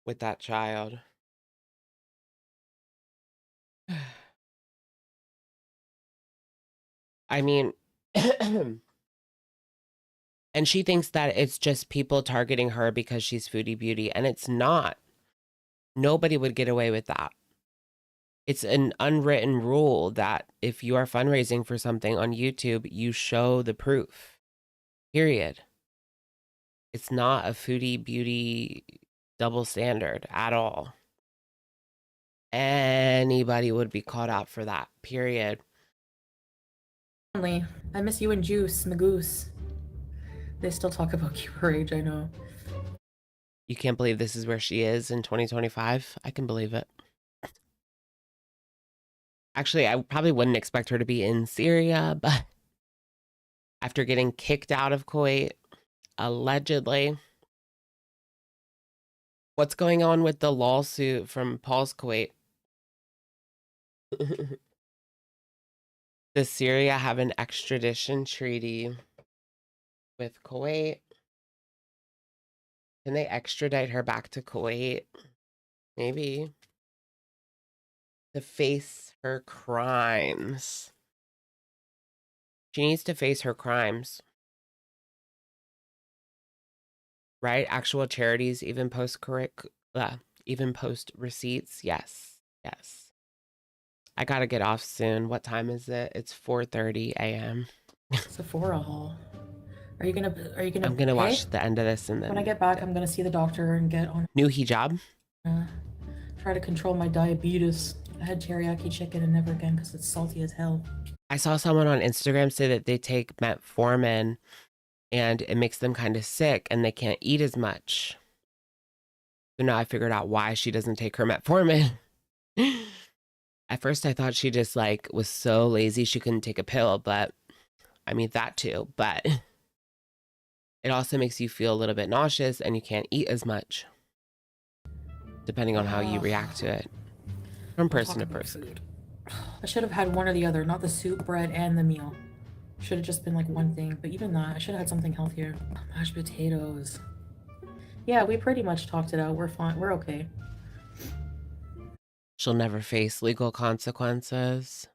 with that child. I mean, and she thinks that it's just people targeting her because she's Foodie Beauty, and it's not. Nobody would get away with that. It's an unwritten rule that if you are fundraising for something on YouTube, you show the proof. Period. It's not a Foodie Beauty double standard at all. Anybody would be caught out for that. Period. I miss you and Juice, Magoose. They still talk about keep her age, I know. You can't believe this is where she is in 2025? I can believe it. Actually, I probably wouldn't expect her to be in Syria, but after getting kicked out of Kuwait, allegedly. What's going on with the lawsuit from Paul's Kuwait? Does Syria have an extradition treaty with Kuwait? Can they extradite her back to Kuwait? Maybe. To face her crimes. She needs to face her crimes. Right? Actual charities even post receipts. Yes. Yes. I gotta get off soon. What time is it? It's 4:30 a.m. Sephora haul. Are you gonna I'm gonna watch the end of this and then when I get back I'm gonna see the doctor and get on new hijab. Try to control my diabetes. I had teriyaki chicken and never again because it's salty as hell. I saw someone on Instagram say that they take metformin and it makes them kind of sick and they can't eat as much. So now I figured out why she doesn't take her metformin. At first I thought she just like was so lazy she couldn't take a pill, but I mean that too, but it also makes you feel a little bit nauseous and you can't eat as much depending on how you react to it from person to person. I should have had one or the other, not the soup, bread, and the meal. Should have just been like one thing, but even that, I should have had something healthier. Mashed potatoes. Yeah, we pretty much talked it out. We're fine. We're okay. She'll never face legal consequences.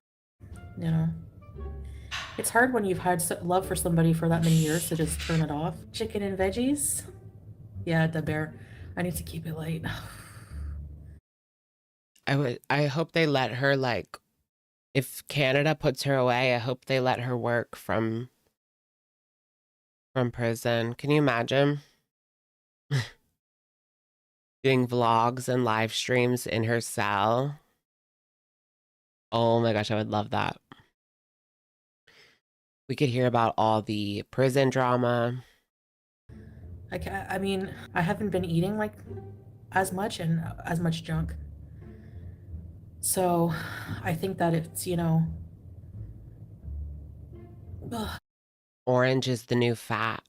You know, it's hard when you've had love for somebody for that many years to just turn it off. Chicken and veggies. Yeah, the bear. I need to keep it light. I hope they let her, like, if Canada puts her away, I hope they let her work from prison. Can you imagine? Doing vlogs and live streams in her cell. Oh my gosh, I would love that. We could hear about all the prison drama. I mean, I haven't been eating like as much and as much junk. So I think that it's, you know, Orange is the new fat.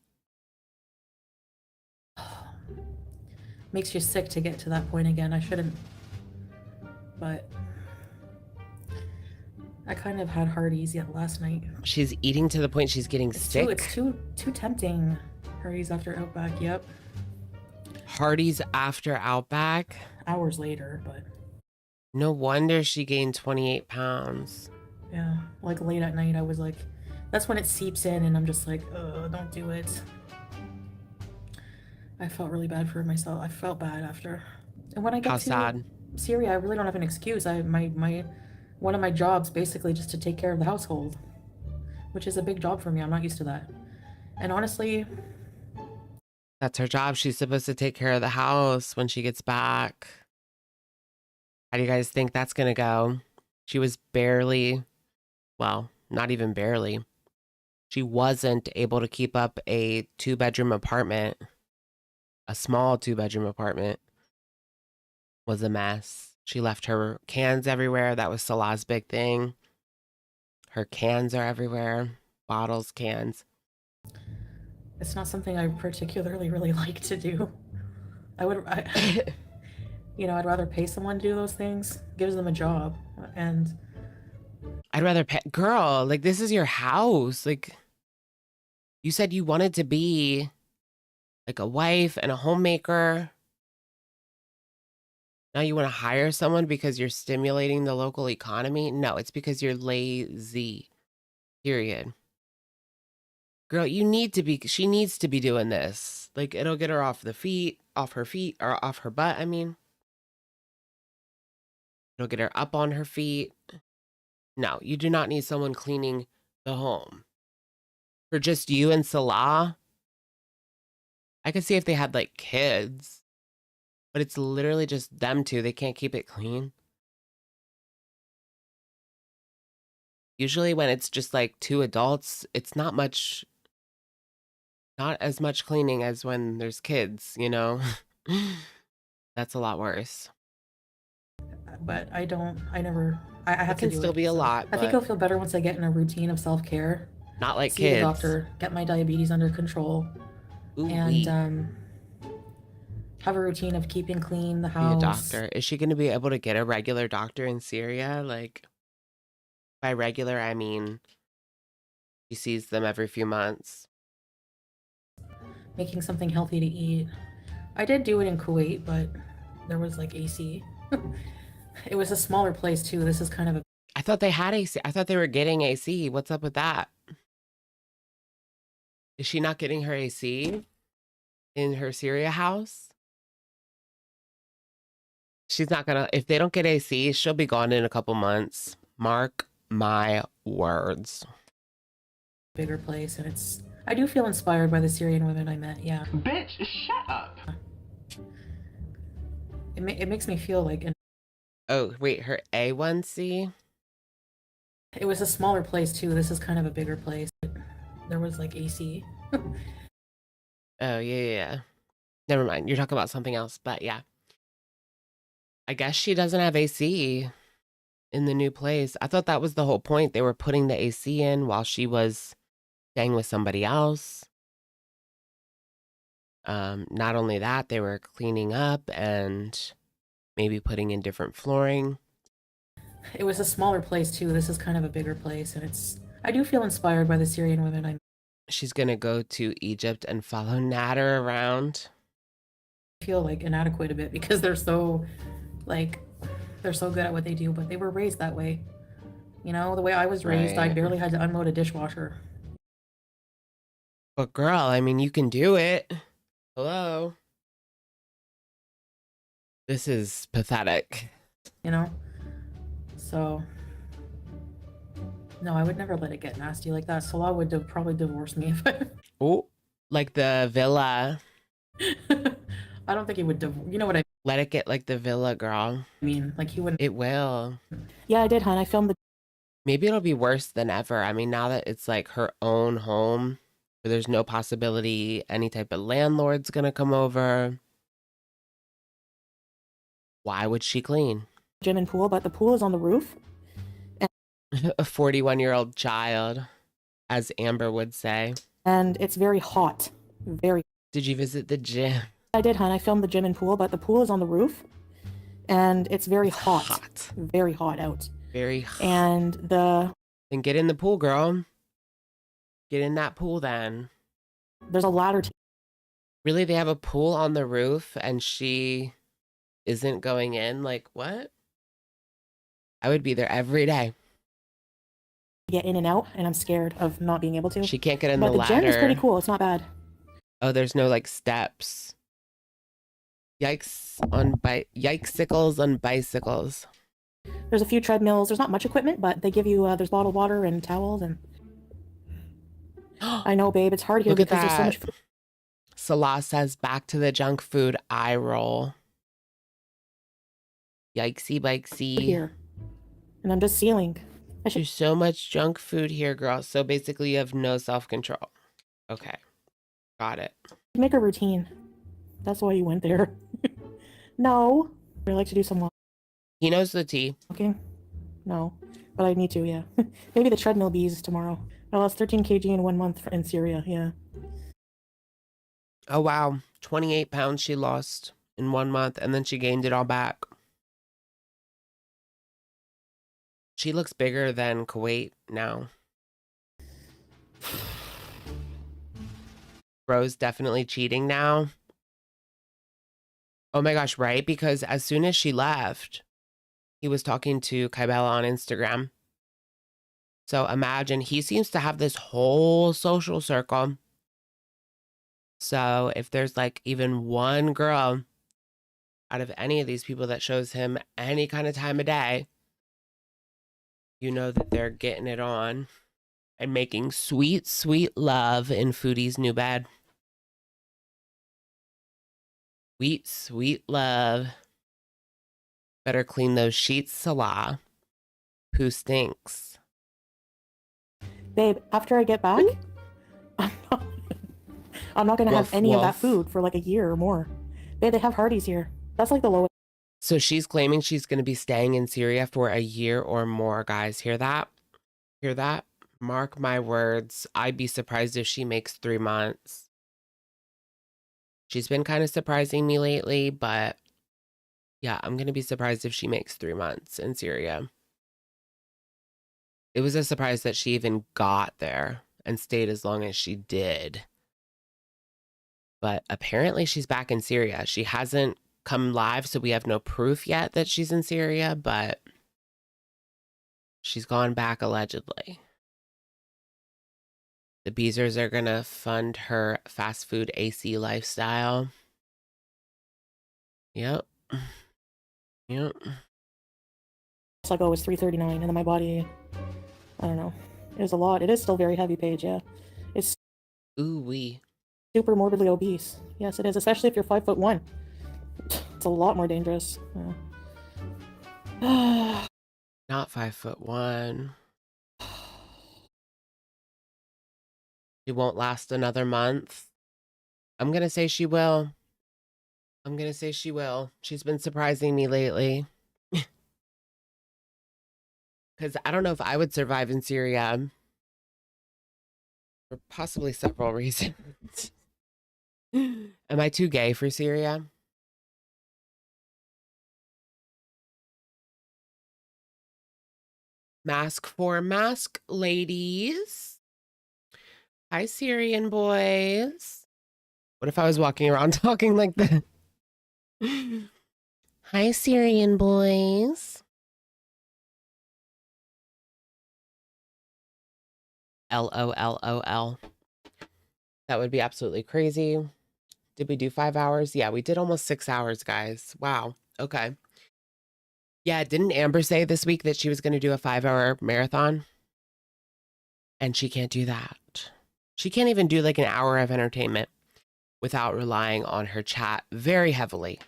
makes you sick to get to that point again. I shouldn't, but I kind of had Hardee's yet last night. She's eating to the point she's getting sick. It's too tempting. Hardee's after Outback, yep. Hardee's after Outback. Hours later, but No wonder she gained 28 pounds. yeah, like late at night, I was like, that's when it seeps in, and I'm just like, don't do it. I felt really bad for myself. I felt bad after. And when I get How to sad. Syria, I really don't have an excuse. One of my jobs basically just to take care of the household, which is a big job for me. I'm not used to that. And honestly, That's her job. She's supposed to take care of the house when she gets back. How do you guys think that's going to go? She was barely, well, not even barely. She wasn't able to keep up a 2-bedroom apartment. A small 2-bedroom apartment was a mess. She left her cans everywhere. That was Salah's big thing. Her cans are everywhere. Bottles, cans. it's not something I particularly really like to do. I'd rather pay someone to do those things. Gives them a job. And I'd rather pay. Girl, like, this is your house. Like, you said you wanted to be like a wife and a homemaker. Now you want to hire someone because you're stimulating the local economy? No, it's because you're lazy. Period. Girl, she needs to be doing this. Like, it'll get her off her feet, or off her butt, I mean. It'll get her up on her feet. No, you do not need someone cleaning the home. For just you and Salah, I could see if they had like kids, but it's literally just them two. They can't keep it clean. Usually when it's just like 2 adults, it's not as much cleaning as when there's kids, you know? That's a lot worse. but I have It can to do still it, be a so. lot, I think but I'll feel better once I get in a routine of self-care. not like See kids. the doctor, get my diabetes under control, Ooh-wee. and have a routine of keeping clean the Be house. a doctor. Is she going to be able to get a regular doctor in Syria? Like, by regular, I mean she sees them every few months. Making something healthy to eat. I did do it in Kuwait, but there was like AC. It was a smaller place too. This is kind of a I thought they had AC. I thought they were getting AC. What's up with that? Is she not getting her AC in her Syria house? She's not gonna, if they don't get AC, she'll be gone in a couple months. Mark my words. bigger place, and I do feel inspired by the Syrian women I met. Yeah, Bitch, shut up. it makes me feel like Oh, wait, her A1C? it was a smaller place too. This is kind of a bigger place. There was like AC. Oh, yeah. Never mind. You're talking about something else, but yeah. I guess she doesn't have AC in the new place. I thought that was the whole point. They were putting the AC in while she was staying with somebody else. Not only that, they were cleaning up and maybe putting in different flooring. It was a smaller place too. This is kind of a bigger place, and I do feel inspired by the Syrian women I She's gonna go to Egypt and follow Nader around. feel like inadequate a bit because they're so good at what they do, but they were raised that way. You know, the way I was raised, I Right. barely had to unload a dishwasher. But girl, I mean, you can do it. Hello. This is pathetic. You know, so no, I would never let it get nasty like that. Salah would probably divorce me if Oh, like the villa. I don't think he would. You know what I Let it get like the villa, girl. mean? Like he wouldn't. It will. Yeah, I did, hon. I filmed the. Maybe it'll be worse than ever. I mean, now that it's like her own home, where there's no possibility any type of landlord's gonna come over. Why would she clean? Gym and pool, but the pool is on the roof. A 41-year-old child, as Amber would say. And it's very hot. Very. Did you visit the gym? I did, hon. I filmed the gym and pool, but the pool is on the roof. And it's very It's hot. hot. Very hot out. Very. And Then get in the pool, girl. Get in that pool then. there's a ladder. Really, they have a pool on the roof and she isn't going in? Like, what? I would be there every day. Get in and out, and I'm scared of not being able to. She can't get in But the the gym is ladder. pretty cool. It's not bad. Oh, there's no like steps. Yikes yikesicles on bicycles. There's a few treadmills. There's not much equipment, but they give you there's bottled water and towels and. I know, babe. It's hard here Look at because there's so much that. food. Salah says back to the junk food. Eye roll. Yikesy bikesy. Here, and I'm just sealing. There's so much junk food here, girl. So basically, you have no self-control. Okay, got it. Make a routine. That's why you went there. No, I like to do some He knows the tea. walking. No, but I need to. Yeah, maybe the treadmill bees tomorrow. I lost 13 kg in 1 month in Syria. Yeah. Oh wow, 28 pounds she lost in 1 month, and then she gained it all back. She looks bigger than Kuwait now. Bro's definitely cheating now. Oh my gosh, right? Because as soon as she left, he was talking to Kybella on Instagram. So imagine, he seems to have this whole social circle. So if there's like even one girl out of any of these people that shows him any kind of time of day, you know that they're getting it on and making sweet, sweet love in Foodie's new bed. Sweet, sweet love. Better clean those sheets, Salah. Who stinks? Babe, after I get back, I'm not gonna have any of that food for like a year or more. Babe, they have Hardee's here. That's like the lowest. So she's claiming she's going to be staying in Syria for a year or more, guys. Hear that? Hear that? Mark my words. I'd be surprised if she makes 3 months. She's been kind of surprising me lately, but yeah, I'm going to be surprised if she makes 3 months in Syria. It was a surprise that she even got there and stayed as long as she did. But apparently she's back in Syria. She hasn't come live, so we have no proof yet that she's in Syria, but she's gone back allegedly. The Beezers are gonna fund her fast food AC lifestyle. Yep. Yep. It's like, oh, it's 339, and then my body, I don't know. It was a lot. It is still very heavy, Paige, yeah. It's Ooh wee. super morbidly obese. Yes, it is, especially if you're 5'1". It's a lot more dangerous. Yeah. Not 5'1". She won't last another month. I'm gonna say she will. I'm gonna say she will. She's been surprising me lately. Because I don't know if I would survive in Syria. For possibly several reasons. Am I too gay for Syria? Mask for mask, ladies. Hi, Syrian boys. What if I was walking around talking like that? Hi, Syrian boys. LOLOL. That would be absolutely crazy. Did we do 5 hours? Yeah, we did almost 6 hours, guys. Wow. Okay. Yeah, didn't Amber say this week that she was going to do a 5-hour marathon? And she can't do that. She can't even do like an hour of entertainment without relying on her chat very heavily.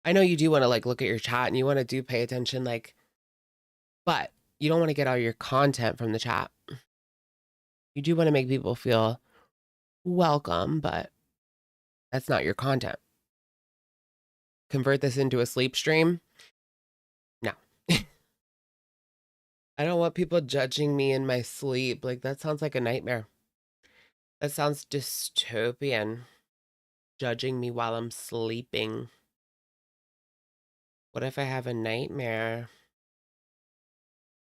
I know you do want to like look at your chat and you want to do pay attention, like, but you don't want to get all your content from the chat. You do want to make people feel welcome, but that's not your content. Convert this into a sleep stream? No. I don't want people judging me in my sleep. Like, that sounds like a nightmare. That sounds dystopian. Judging me while I'm sleeping. What if I have a nightmare?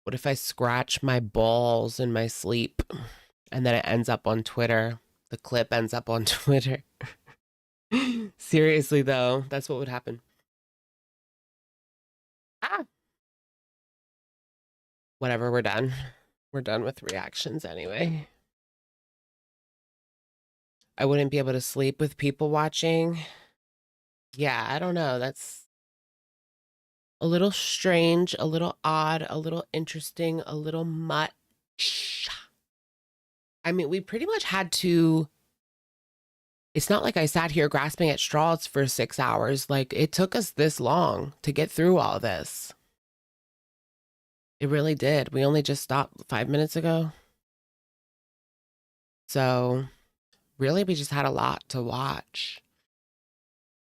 What if I scratch my balls in my sleep and then it ends up on Twitter? The clip ends up on Twitter. Seriously, though, that's what would happen. Ah. Whatever, we're done. We're done with reactions anyway. I wouldn't be able to sleep with people watching. Yeah, I don't know. That's a little strange, a little odd, a little interesting, a little much. I mean, we pretty much had to. It's not like I sat here grasping at straws for 6 hours. Like, it took us this long to get through all this. It really did. We only just stopped 5 minutes ago. So, really, we just had a lot to watch.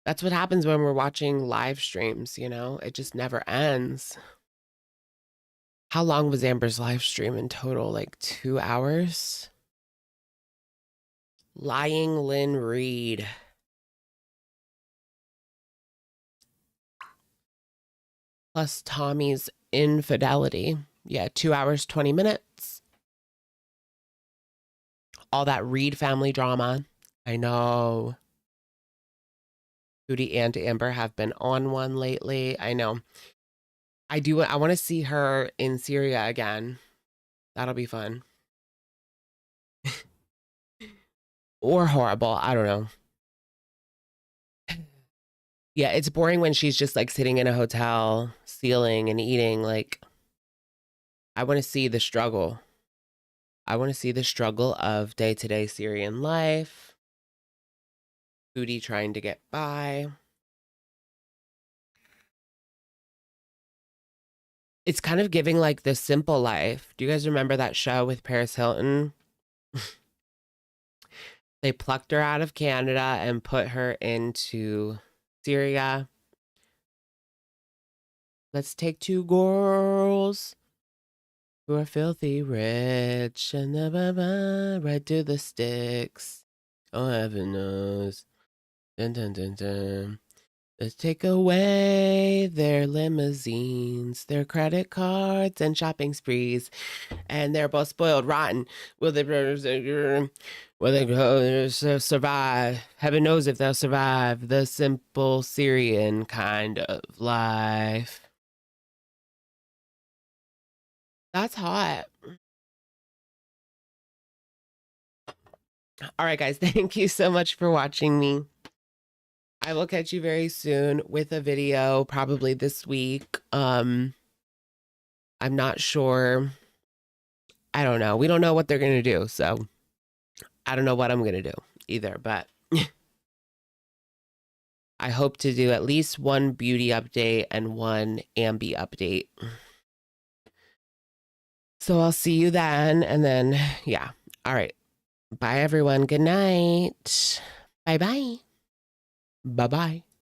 That's what happens when we're watching live streams, you know? It just never ends. How long was Amber's live stream in total? Like 2 hours? Lying Lynn Reed. Plus Tommy's infidelity. Yeah, 2 hours, 20 minutes. All that Reed family drama. I know. Foodie and Amber have been on one lately. I know. I want to see her in Syria again. That'll be fun. Or horrible. I don't know. Yeah, it's boring when she's just like sitting in a hotel, stealing and eating. Like, I want to see the struggle. I want to see the struggle of day-to-day Syrian life. Foodie trying to get by. It's kind of giving like The Simple Life. Do you guys remember that show with Paris Hilton? They plucked her out of Canada and put her into Syria. Let's take 2 girls who are filthy rich and right to the sticks. Oh, heaven knows. Dun, dun, dun, dun. Let's take away their limousines, their credit cards, and shopping sprees. And they're both spoiled rotten. Will they survive? Heaven knows if they'll survive the simple Syrian kind of life. That's hot. All right, guys. Thank you so much for watching me. I will catch you very soon with a video, probably this week. I'm not sure. I don't know. We don't know what they're going to do. So I don't know what I'm going to do either, but I hope to do at least one beauty update and one Ambi update. So I'll see you then. And then, yeah. All right. Bye, everyone. Good night. Bye-bye. Bye-bye.